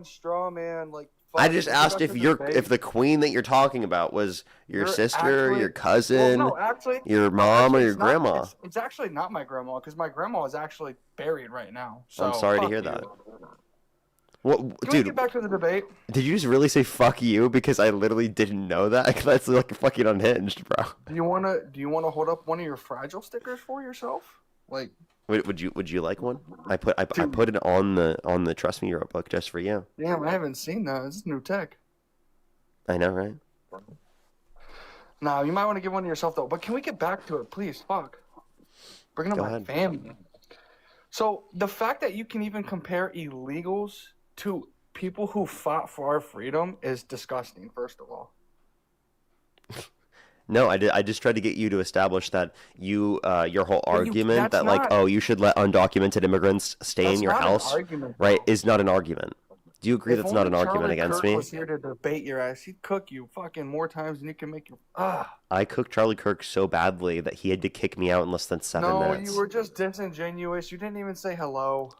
[SPEAKER 8] Straw man. Like
[SPEAKER 1] I
[SPEAKER 8] fuck,
[SPEAKER 1] just
[SPEAKER 8] let's get
[SPEAKER 1] asked
[SPEAKER 8] back
[SPEAKER 1] if
[SPEAKER 8] to the debate.
[SPEAKER 1] the queen that you're talking about was your
[SPEAKER 8] You're
[SPEAKER 1] sister,
[SPEAKER 8] actually-
[SPEAKER 1] your cousin,
[SPEAKER 8] Well, no, actually,
[SPEAKER 1] your mom, or
[SPEAKER 8] actually,
[SPEAKER 1] your
[SPEAKER 8] it's not-
[SPEAKER 1] grandma.
[SPEAKER 8] It's actually not my grandma because my grandma is actually buried right now. So
[SPEAKER 1] I'm sorry to
[SPEAKER 8] fuck
[SPEAKER 1] hear
[SPEAKER 8] you.
[SPEAKER 1] that. What,
[SPEAKER 8] Can we
[SPEAKER 1] dude?
[SPEAKER 8] get back to the debate?
[SPEAKER 1] Did you just really say "fuck you"? Because I literally didn't know that. That's like fucking unhinged, bro.
[SPEAKER 8] Do you wanna hold up one of your fragile stickers for yourself? Like,
[SPEAKER 1] Would you like one? I put it on the Trust Me Europe book just for you.
[SPEAKER 8] damn, I haven't seen that. This is new tech.
[SPEAKER 1] I know, right?
[SPEAKER 8] Nah, you might want to give one to yourself though. But can we get back to it, please? Fuck. Bringing up
[SPEAKER 1] Go
[SPEAKER 8] my
[SPEAKER 1] ahead.
[SPEAKER 8] family. So the fact that you can even compare illegals to people who fought for our freedom is disgusting. First of all.
[SPEAKER 1] No, I just tried to get you to establish that your whole argument
[SPEAKER 8] that's
[SPEAKER 1] that like,
[SPEAKER 8] not-
[SPEAKER 1] oh, you should let undocumented immigrants stay
[SPEAKER 8] That's
[SPEAKER 1] in your
[SPEAKER 8] not an
[SPEAKER 1] house,
[SPEAKER 8] argument,
[SPEAKER 1] right,
[SPEAKER 8] though.
[SPEAKER 1] is not an argument. Do you agree
[SPEAKER 8] If
[SPEAKER 1] that's not an
[SPEAKER 8] only
[SPEAKER 1] argument
[SPEAKER 8] Charlie
[SPEAKER 1] against
[SPEAKER 8] Kirk
[SPEAKER 1] me?
[SPEAKER 8] was here to debate your ass, he'd cook you fucking more times than you can make your.
[SPEAKER 1] I cooked Charlie Kirk so badly that he had to kick me out in less than 7 minutes.
[SPEAKER 8] No, you were just disingenuous. You didn't even say hello.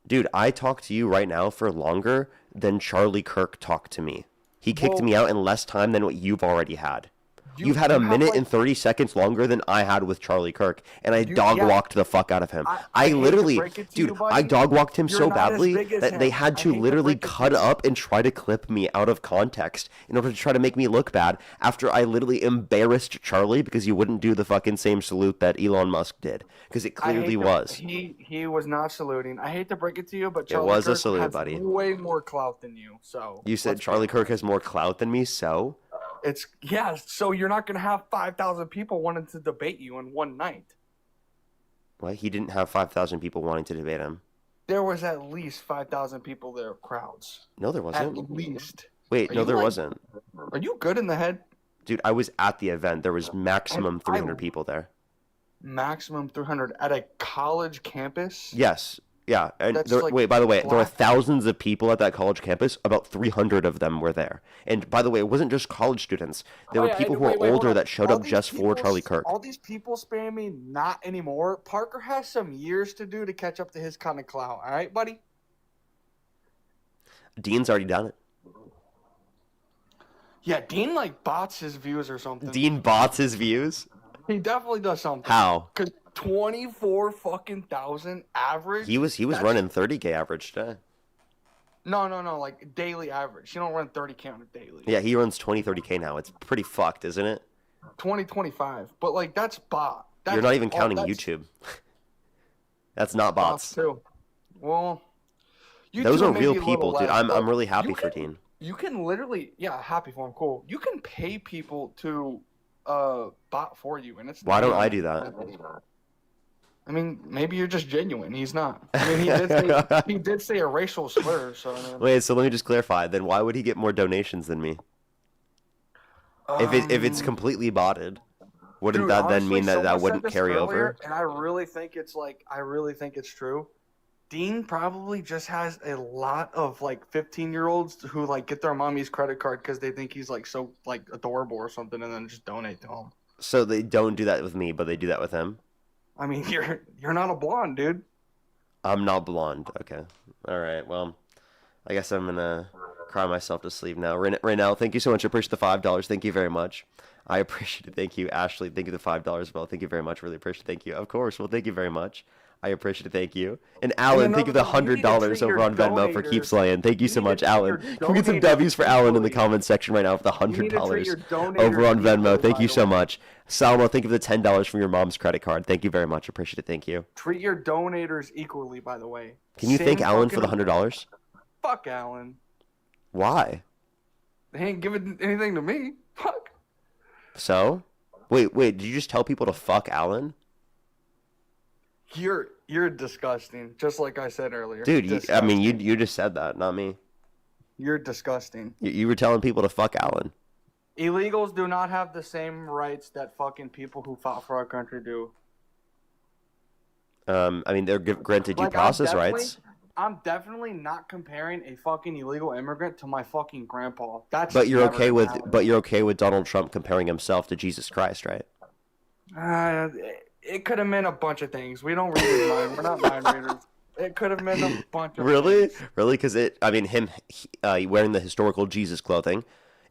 [SPEAKER 1] Dude, I talked to you right now for longer than Charlie Kirk talked to me. He kicked me out in less time than what you've already had. You've had a minute and 30 seconds longer than I had with Charlie Kirk, and I dog walked the fuck out of him. I
[SPEAKER 8] hate to
[SPEAKER 1] literally,
[SPEAKER 8] break it to
[SPEAKER 1] dude,
[SPEAKER 8] you, buddy,
[SPEAKER 1] I dog walked him
[SPEAKER 8] you're
[SPEAKER 1] so
[SPEAKER 8] not as
[SPEAKER 1] badly
[SPEAKER 8] big as
[SPEAKER 1] that they
[SPEAKER 8] him.
[SPEAKER 1] had
[SPEAKER 8] I
[SPEAKER 1] to
[SPEAKER 8] hate to
[SPEAKER 1] literally
[SPEAKER 8] break it to
[SPEAKER 1] cut
[SPEAKER 8] you.
[SPEAKER 1] up and try to clip me out of context in order to try to make me look bad after I literally embarrassed Charlie because you wouldn't do the fucking same salute that Elon Musk did, because it
[SPEAKER 8] I hate
[SPEAKER 1] clearly
[SPEAKER 8] to-
[SPEAKER 1] was.
[SPEAKER 8] He was not saluting. I hate to break it to you, but
[SPEAKER 1] It
[SPEAKER 8] Charlie
[SPEAKER 1] was a
[SPEAKER 8] Kirk
[SPEAKER 1] salute,
[SPEAKER 8] has
[SPEAKER 1] buddy.
[SPEAKER 8] way more clout than you. So
[SPEAKER 1] You said Charlie Kirk has more clout than me, so?
[SPEAKER 8] it's so you're not gonna have 5,000 people wanting to debate you in one night.
[SPEAKER 1] What? He didn't have 5,000 people wanting to debate him.
[SPEAKER 8] There was at least 5,000 people there, crowds.
[SPEAKER 1] No, there wasn't.
[SPEAKER 8] At least.
[SPEAKER 1] Wait,
[SPEAKER 8] Are
[SPEAKER 1] no,
[SPEAKER 8] you,
[SPEAKER 1] there
[SPEAKER 8] like-
[SPEAKER 1] wasn't.
[SPEAKER 8] Are you good in the head?
[SPEAKER 1] Dude, I was at the event. There was maximum 300 people there.
[SPEAKER 8] Maximum 300 at a college campus?
[SPEAKER 1] Yes. Yeah. And
[SPEAKER 8] That's
[SPEAKER 1] there,
[SPEAKER 8] like
[SPEAKER 1] wait, by the way, there were
[SPEAKER 8] black-
[SPEAKER 1] thousands of people at that college campus. About 300 of them were there. And by the way, it wasn't just college students. There were people who were
[SPEAKER 8] hold
[SPEAKER 1] older
[SPEAKER 8] on.
[SPEAKER 1] that showed
[SPEAKER 8] All
[SPEAKER 1] up
[SPEAKER 8] these
[SPEAKER 1] just for
[SPEAKER 8] people-
[SPEAKER 1] Charlie Kirk.
[SPEAKER 8] All these people spam me, not anymore. Parker has some years to do to catch up to his kind of clout. All right, buddy?
[SPEAKER 1] Dean's already done it.
[SPEAKER 8] Yeah, Dean like bots his views or something.
[SPEAKER 1] Dean bots his views?
[SPEAKER 8] He definitely does something.
[SPEAKER 1] How?
[SPEAKER 8] Cause 24,000 average.
[SPEAKER 1] He was
[SPEAKER 8] That's-
[SPEAKER 1] running 30K average today.
[SPEAKER 8] No, like daily average. You don't run 30K on a daily.
[SPEAKER 1] Yeah, he runs 20, 30K now. It's pretty fucked, isn't it?
[SPEAKER 8] 2025. But like that's bot. That's
[SPEAKER 1] You're not even
[SPEAKER 8] all-
[SPEAKER 1] counting
[SPEAKER 8] that's
[SPEAKER 1] YouTube. That's not bots.
[SPEAKER 8] too. Well,
[SPEAKER 1] Those
[SPEAKER 8] YouTube
[SPEAKER 1] are
[SPEAKER 8] may
[SPEAKER 1] real
[SPEAKER 8] be a little
[SPEAKER 1] people, dude.
[SPEAKER 8] less,
[SPEAKER 1] I'm
[SPEAKER 8] but
[SPEAKER 1] really happy
[SPEAKER 8] you
[SPEAKER 1] for
[SPEAKER 8] can-
[SPEAKER 1] Dean.
[SPEAKER 8] You can literally, happy for him, cool. You can pay people to bot for you, and it's.
[SPEAKER 1] Why don't I do that?
[SPEAKER 8] I mean, maybe you're just genuine. He's not. I mean, he did say a racial slur. So I mean,
[SPEAKER 1] Wait, so let me just clarify. Then why would he get more donations than me? If it's completely botted, wouldn't
[SPEAKER 8] dude,
[SPEAKER 1] that then
[SPEAKER 8] honestly,
[SPEAKER 1] mean that
[SPEAKER 8] someone said
[SPEAKER 1] wouldn't
[SPEAKER 8] this
[SPEAKER 1] carry
[SPEAKER 8] earlier,
[SPEAKER 1] over?
[SPEAKER 8] And I really think it's true. Dean probably just has a lot of like 15-year-olds who like get their mommy's credit card because they think he's like so like adorable or something, and then just donate to him.
[SPEAKER 1] So they don't do that with me, but they do that with him.
[SPEAKER 8] I mean, you're not a blonde, dude.
[SPEAKER 1] I'm not blonde. Okay. All right. Well, I guess I'm gonna cry myself to sleep now. Right now, thank you so much. I appreciate the $5. Thank you very much. I appreciate it. Thank you, Ashley. Thank you the $5 as well. Thank you very much. Really appreciate it. Thank you. Of course. Well, thank you very much. I appreciate it. Thank you. And Alan, thank you for the $100 over on Venmo for Keep Slaying. Thank you so much, Alan. Can we get some W's for Alan in the comments section right now for the $100 over on Venmo? Thank you so much. Salma, thank you for the $10 from your mom's credit card. Thank you very much. Appreciate it. Thank you.
[SPEAKER 8] Treat your donators equally, by the way.
[SPEAKER 1] Can you
[SPEAKER 8] Same
[SPEAKER 1] thank Alan for the
[SPEAKER 8] fucking-
[SPEAKER 1] $100?
[SPEAKER 8] Fuck Alan.
[SPEAKER 1] Why?
[SPEAKER 8] They ain't giving anything to me. Fuck.
[SPEAKER 1] So? Wait, did you just tell people to fuck Alan?
[SPEAKER 8] You're disgusting. Just like I said earlier.
[SPEAKER 1] Dude, I mean, you just said that, not me.
[SPEAKER 8] You're disgusting.
[SPEAKER 1] You were telling people to fuck Alan.
[SPEAKER 8] Illegals do not have the same rights that fucking people who fought for our country do.
[SPEAKER 1] I mean, they're granted due
[SPEAKER 8] Like,
[SPEAKER 1] process rights.
[SPEAKER 8] I'm definitely not comparing a fucking illegal immigrant to my fucking grandpa. That's
[SPEAKER 1] But you're
[SPEAKER 8] never
[SPEAKER 1] okay
[SPEAKER 8] gonna
[SPEAKER 1] with
[SPEAKER 8] happen.
[SPEAKER 1] Donald Trump comparing himself to Jesus Christ, right?
[SPEAKER 8] It could have meant a bunch of things. We don't read his mind. We're not mind readers. It could have meant a bunch of
[SPEAKER 1] Really?
[SPEAKER 8] things.
[SPEAKER 1] Really? Because him wearing the historical Jesus clothing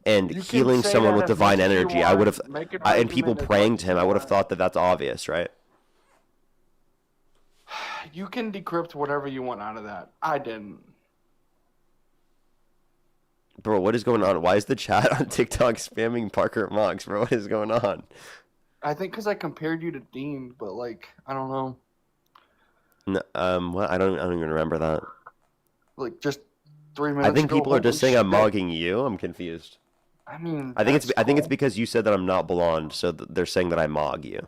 [SPEAKER 1] and
[SPEAKER 8] You can
[SPEAKER 1] healing
[SPEAKER 8] say
[SPEAKER 1] someone
[SPEAKER 8] that
[SPEAKER 1] with
[SPEAKER 8] as
[SPEAKER 1] divine
[SPEAKER 8] much as you
[SPEAKER 1] energy, I
[SPEAKER 8] want.
[SPEAKER 1] would have,
[SPEAKER 8] Make an
[SPEAKER 1] and people
[SPEAKER 8] argument as
[SPEAKER 1] praying
[SPEAKER 8] much
[SPEAKER 1] to
[SPEAKER 8] as
[SPEAKER 1] him,
[SPEAKER 8] you
[SPEAKER 1] I would have
[SPEAKER 8] want.
[SPEAKER 1] thought that that's obvious, right?
[SPEAKER 8] You can decrypt whatever you want out of that. I didn't.
[SPEAKER 1] Bro, what is going on? Why is the chat on TikTok spamming Parker Mox, bro? What is going on?
[SPEAKER 8] I think because I compared you to Dean, but like I don't know.
[SPEAKER 1] No, what? I don't even remember that.
[SPEAKER 8] Like just 3 minutes.
[SPEAKER 1] I think
[SPEAKER 8] ago,
[SPEAKER 1] people are just
[SPEAKER 8] holy
[SPEAKER 1] saying I'm
[SPEAKER 8] shit.
[SPEAKER 1] mogging you. I'm confused.
[SPEAKER 8] I mean,
[SPEAKER 1] I think it's
[SPEAKER 8] that's
[SPEAKER 1] because you said that I'm not blonde, so they're saying that I mog you.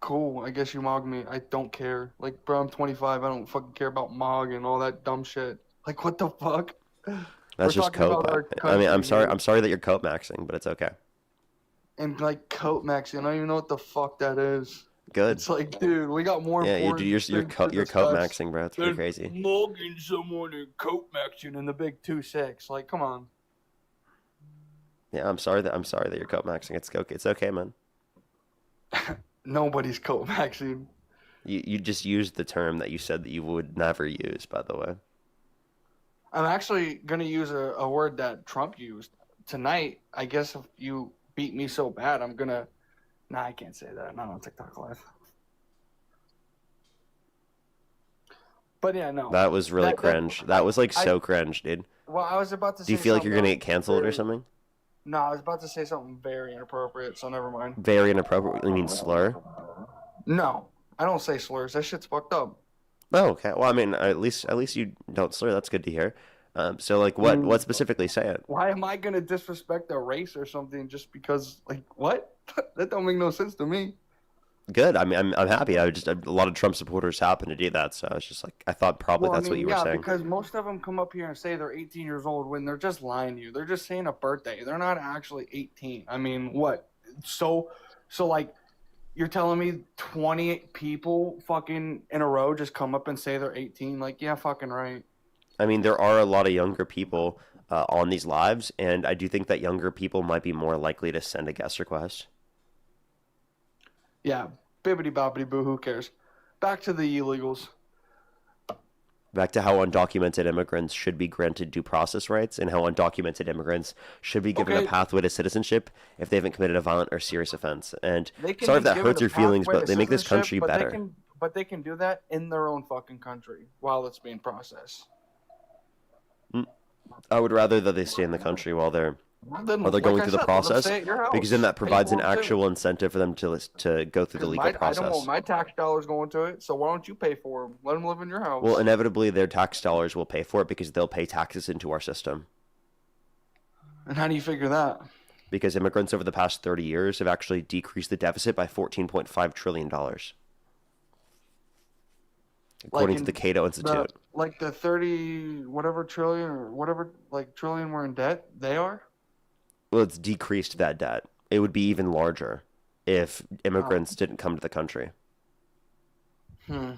[SPEAKER 8] cool. I guess you mog me. I don't care. Like, bro, I'm 25. I don't fucking care about mog and all that dumb shit. Like, what the fuck?
[SPEAKER 1] That's just
[SPEAKER 8] talking about
[SPEAKER 1] cope.
[SPEAKER 8] our
[SPEAKER 1] I mean, I'm
[SPEAKER 8] country
[SPEAKER 1] sorry.
[SPEAKER 8] here.
[SPEAKER 1] I'm sorry that you're cope maxing, but it's okay.
[SPEAKER 8] And like coat maxing, I don't even know what the fuck that is.
[SPEAKER 1] Good.
[SPEAKER 8] It's like, dude, we got more
[SPEAKER 1] Yeah,
[SPEAKER 8] important
[SPEAKER 1] you're
[SPEAKER 8] things to
[SPEAKER 1] you're cope
[SPEAKER 8] discuss
[SPEAKER 1] maxing, bro. It's pretty
[SPEAKER 8] than
[SPEAKER 1] crazy.
[SPEAKER 8] mugging someone and coat maxing in the big 2-6. Like, come on.
[SPEAKER 1] Yeah, I'm sorry that you're cope maxing. It's okay, man.
[SPEAKER 8] Nobody's coat maxing.
[SPEAKER 1] You just used the term that you said that you would never use, by the way.
[SPEAKER 8] I'm actually gonna use a word that Trump used tonight. I guess if you beat me so bad, I'm gonna. Nah, I can't say that. Not on TikTok Live. But yeah, no.
[SPEAKER 1] That was really cringe. That was like so cringe, dude.
[SPEAKER 8] Well, I was about to say.
[SPEAKER 1] Do you feel like you're gonna
[SPEAKER 8] something
[SPEAKER 1] get canceled or
[SPEAKER 8] very-
[SPEAKER 1] something?
[SPEAKER 8] No, I was about to say something very inappropriate, so never mind.
[SPEAKER 1] Very inappropriate. You mean slur?
[SPEAKER 8] No, I don't say slurs. That shit's fucked up.
[SPEAKER 1] Oh, okay. Well, I mean, at least you don't slur. That's good to hear. So like, what specifically say it?
[SPEAKER 8] Why am I gonna disrespect a race or something just because? Like, what? That don't make no sense to me.
[SPEAKER 1] Good. I mean, I'm happy. A lot of Trump supporters happen to do that, so I was just like, I thought probably that's what you were saying.
[SPEAKER 8] Because most of them come up here and say they're 18 years old when they're just lying to you. They're just saying a birthday. They're not actually 18. I mean, what? So like, you're telling me 20 people fucking in a row just come up and say they're 18? Like, yeah, fucking right.
[SPEAKER 1] I mean, there are a lot of younger people on these lives, and I do think that younger people might be more likely to send a guest request.
[SPEAKER 8] Yeah, bibbity boppity boo. Who cares? Back to the illegals.
[SPEAKER 1] Back to how undocumented immigrants should be granted due process rights and how undocumented immigrants should be given a pathway to citizenship if they haven't committed a violent or serious offense. And sorry if that hurts your feelings, but they make this country better.
[SPEAKER 8] But they can do that in their own fucking country while it's being processed.
[SPEAKER 1] I would rather that they stay in the country while they're going
[SPEAKER 8] like
[SPEAKER 1] through
[SPEAKER 8] I
[SPEAKER 1] the
[SPEAKER 8] said, let them
[SPEAKER 1] process,
[SPEAKER 8] stay at your house.
[SPEAKER 1] because then that
[SPEAKER 8] Pay
[SPEAKER 1] provides
[SPEAKER 8] for
[SPEAKER 1] an
[SPEAKER 8] 'em too.
[SPEAKER 1] actual incentive for them to go through the legal
[SPEAKER 8] I don't
[SPEAKER 1] process.
[SPEAKER 8] want my tax dollars going to it, so why don't you pay for them? Let them live in your house.
[SPEAKER 1] Well, inevitably, their tax dollars will pay for it because they'll pay taxes into our system.
[SPEAKER 8] And how do you figure that?
[SPEAKER 1] Because immigrants over the past 30 years have actually decreased the deficit by $14.5 trillion. According to the Cato Institute.
[SPEAKER 8] Like the 30 whatever trillion or whatever like trillion we're in debt, they are?
[SPEAKER 1] Well, it's decreased that debt. It would be even larger if immigrants didn't come to the country.
[SPEAKER 8] Okay.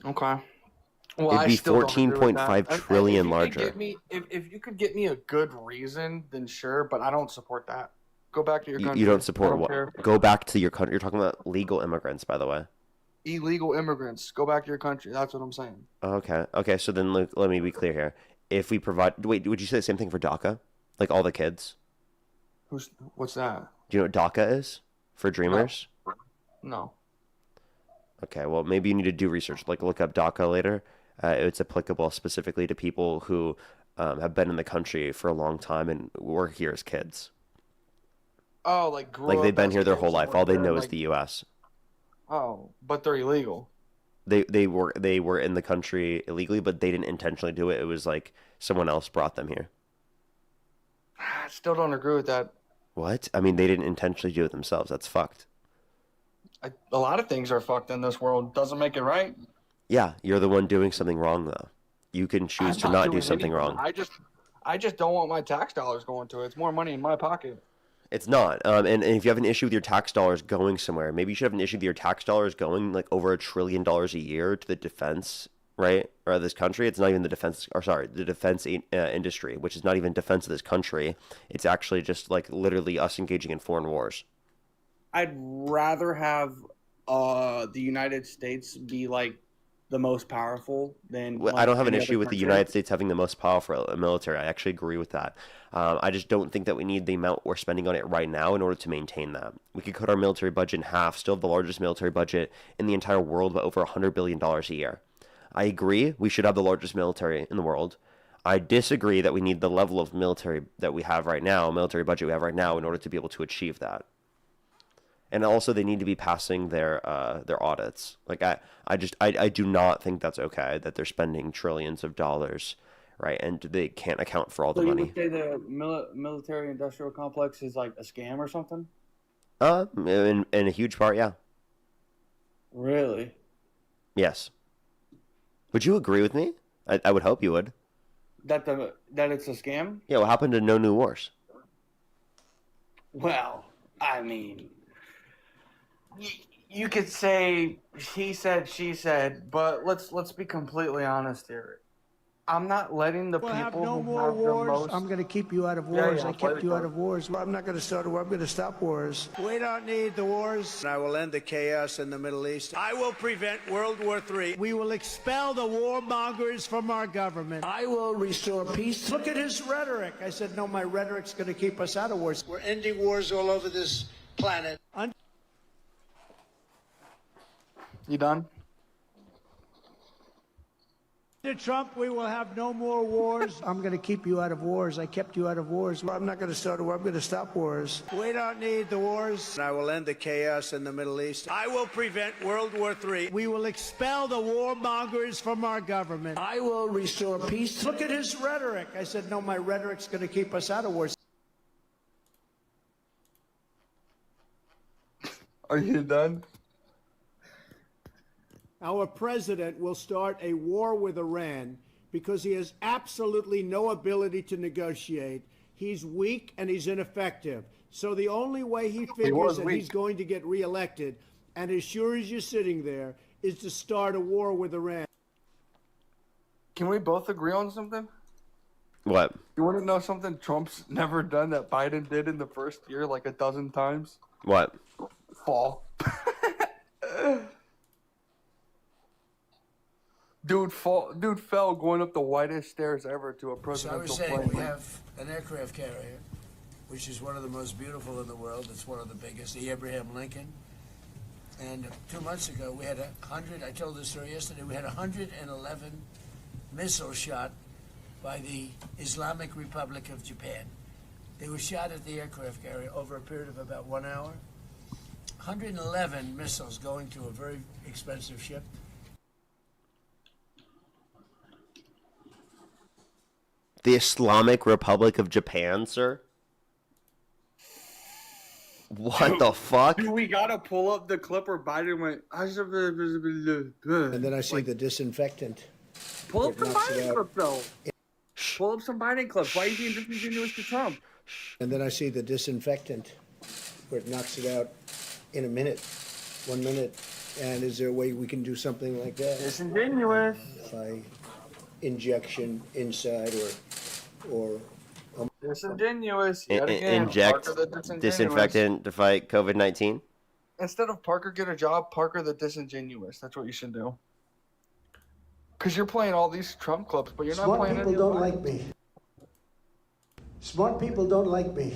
[SPEAKER 8] Well,
[SPEAKER 1] It'd be
[SPEAKER 8] I still don't agree with
[SPEAKER 1] 14.5
[SPEAKER 8] that.
[SPEAKER 1] trillion
[SPEAKER 8] If you could
[SPEAKER 1] larger.
[SPEAKER 8] get me, if you could get me a good reason, then sure, but I don't support that. Go back to your country.
[SPEAKER 1] You don't
[SPEAKER 8] I
[SPEAKER 1] support
[SPEAKER 8] don't
[SPEAKER 1] what?
[SPEAKER 8] care.
[SPEAKER 1] Go back to your country. You're talking about legal immigrants, by the way.
[SPEAKER 8] Illegal immigrants. Go back to your country. That's what I'm saying.
[SPEAKER 1] Okay. Okay. So then let me be clear here. If we provide, wait, would you say the same thing for DACA? Like all the kids?
[SPEAKER 8] What's that?
[SPEAKER 1] Do you know what DACA is for Dreamers?
[SPEAKER 8] No.
[SPEAKER 1] Okay. Well, maybe you need to do research. Like look up DACA later. It's applicable specifically to people who have been in the country for a long time and were here as kids.
[SPEAKER 8] Oh, like grew
[SPEAKER 1] Like
[SPEAKER 8] up
[SPEAKER 1] they've been
[SPEAKER 8] as
[SPEAKER 1] here their
[SPEAKER 8] kids
[SPEAKER 1] whole
[SPEAKER 8] and
[SPEAKER 1] life.
[SPEAKER 8] were
[SPEAKER 1] All they
[SPEAKER 8] here,
[SPEAKER 1] know is
[SPEAKER 8] like-
[SPEAKER 1] the U.S.
[SPEAKER 8] Oh, but they're illegal.
[SPEAKER 1] They were in the country illegally, but they didn't intentionally do it. It was like someone else brought them here.
[SPEAKER 8] I still don't agree with that.
[SPEAKER 1] What? I mean, they didn't intentionally do it themselves. That's fucked.
[SPEAKER 8] A lot of things are fucked in this world. Doesn't make it right.
[SPEAKER 1] Yeah, you're the one doing something wrong, though. You can choose to
[SPEAKER 8] I'm
[SPEAKER 1] not do
[SPEAKER 8] doing
[SPEAKER 1] something
[SPEAKER 8] anything.
[SPEAKER 1] wrong.
[SPEAKER 8] I just don't want my tax dollars going to it. It's more money in my pocket.
[SPEAKER 1] It's not. And if you have an issue with your tax dollars going somewhere, maybe you should have an issue with your tax dollars going like over $1 trillion a year to the defense, right? Or this country. It's not even the defense, or sorry, the defense industry, which is not even defense of this country. It's actually just like literally us engaging in foreign wars.
[SPEAKER 8] I'd rather have the United States be like the most powerful than.
[SPEAKER 1] Well, I don't have an issue with the United States having the most powerful military. I actually agree with that. I just don't think that we need the amount we're spending on it right now in order to maintain that. We could cut our military budget in half, still have the largest military budget in the entire world, by over $100 billion a year. I agree we should have the largest military in the world. I disagree that we need the level of military that we have right now, military budget we have right now, in order to be able to achieve that. And also, they need to be passing their audits. Like I do not think that's okay that they're spending trillions of dollars, right? And they can't account for all the
[SPEAKER 8] So you
[SPEAKER 1] money.
[SPEAKER 8] would say the military-industrial complex is like a scam or something?
[SPEAKER 1] In a huge part, yeah.
[SPEAKER 8] Really?
[SPEAKER 1] Yes. Would you agree with me? I would hope you would.
[SPEAKER 8] That it's a scam?
[SPEAKER 1] Yeah, what happened to no new wars?
[SPEAKER 8] Well, I mean, you could say he said, she said, but let's be completely honest here. I'm not letting the
[SPEAKER 7] We'll have
[SPEAKER 8] people
[SPEAKER 7] no
[SPEAKER 8] who
[SPEAKER 7] more
[SPEAKER 8] have
[SPEAKER 7] wars.
[SPEAKER 8] the most.
[SPEAKER 7] I'm going to keep you out of
[SPEAKER 8] Yeah,
[SPEAKER 7] wars.
[SPEAKER 8] yeah,
[SPEAKER 7] I
[SPEAKER 8] play
[SPEAKER 7] kept
[SPEAKER 8] the
[SPEAKER 7] you out
[SPEAKER 8] card.
[SPEAKER 7] of wars. Well, I'm not going to start a war. I'm going to stop wars. We don't need the wars. I will end the chaos in the Middle East. I will prevent World War III. We will expel the warmongers from our government. I will restore peace. Look at his rhetoric. I said, no, my rhetoric's going to keep us out of wars. We're ending wars all over this planet.
[SPEAKER 8] You done?
[SPEAKER 7] Under Trump, we will have no more wars. I'm going to keep you out of wars. I kept you out of wars. Well, I'm not going to start a war. I'm going to stop wars. We don't need the wars. I will end the chaos in the Middle East. I will prevent World War III. We will expel the warmongers from our government. I will restore peace. Look at his rhetoric. I said, no, my rhetoric's going to keep us out of wars.
[SPEAKER 8] Are you done?
[SPEAKER 7] Our president will start a war with Iran because he has absolutely no ability to negotiate. He's weak and he's ineffective. So the only way he figures that he's going to get reelected, and as sure as you're sitting there, is to start a war with Iran.
[SPEAKER 8] Can we both agree on something?
[SPEAKER 1] What?
[SPEAKER 8] You want to know something Trump's never done that Biden did in the first year like a dozen times?
[SPEAKER 1] What?
[SPEAKER 8] Fall. Dude fell going up the widest stairs ever to a presidential plane.
[SPEAKER 7] We have an aircraft carrier, which is one of the most beautiful in the world. It's one of the biggest, the Abraham Lincoln. And 2 months ago, we had 100, I told this story yesterday, we had 111 missiles shot by the Islamic Republic of Japan. They were shot at the aircraft carrier over a period of about 1 hour. 111 missiles going to a very expensive ship.
[SPEAKER 1] The Islamic Republic of Japan, sir? What the fuck?
[SPEAKER 8] Dude, we gotta pull up the clip where Biden went.
[SPEAKER 7] And then I see the disinfectant.
[SPEAKER 8] Pull up
[SPEAKER 7] It
[SPEAKER 8] some
[SPEAKER 7] knocks it
[SPEAKER 8] Biden
[SPEAKER 7] out.
[SPEAKER 8] clips, though. Pull up some Biden clips. Why are you being disingenuous to Trump?
[SPEAKER 7] And then I see the disinfectant, where it knocks it out in a minute, 1 minute. And is there a way we can do something like that?
[SPEAKER 8] Disingenuous.
[SPEAKER 7] By injection inside or
[SPEAKER 8] Disingenuous. Yet again.
[SPEAKER 1] Inject
[SPEAKER 8] Parker the disingenuous.
[SPEAKER 1] disinfectant to fight COVID-19?
[SPEAKER 8] Instead of Parker get a job, Parker the disingenuous. That's what you should do. Because you're playing all these Trump clips, but you're not
[SPEAKER 7] Smart
[SPEAKER 8] playing
[SPEAKER 7] people
[SPEAKER 8] any
[SPEAKER 7] don't
[SPEAKER 8] of
[SPEAKER 7] like me. Smart people don't like me.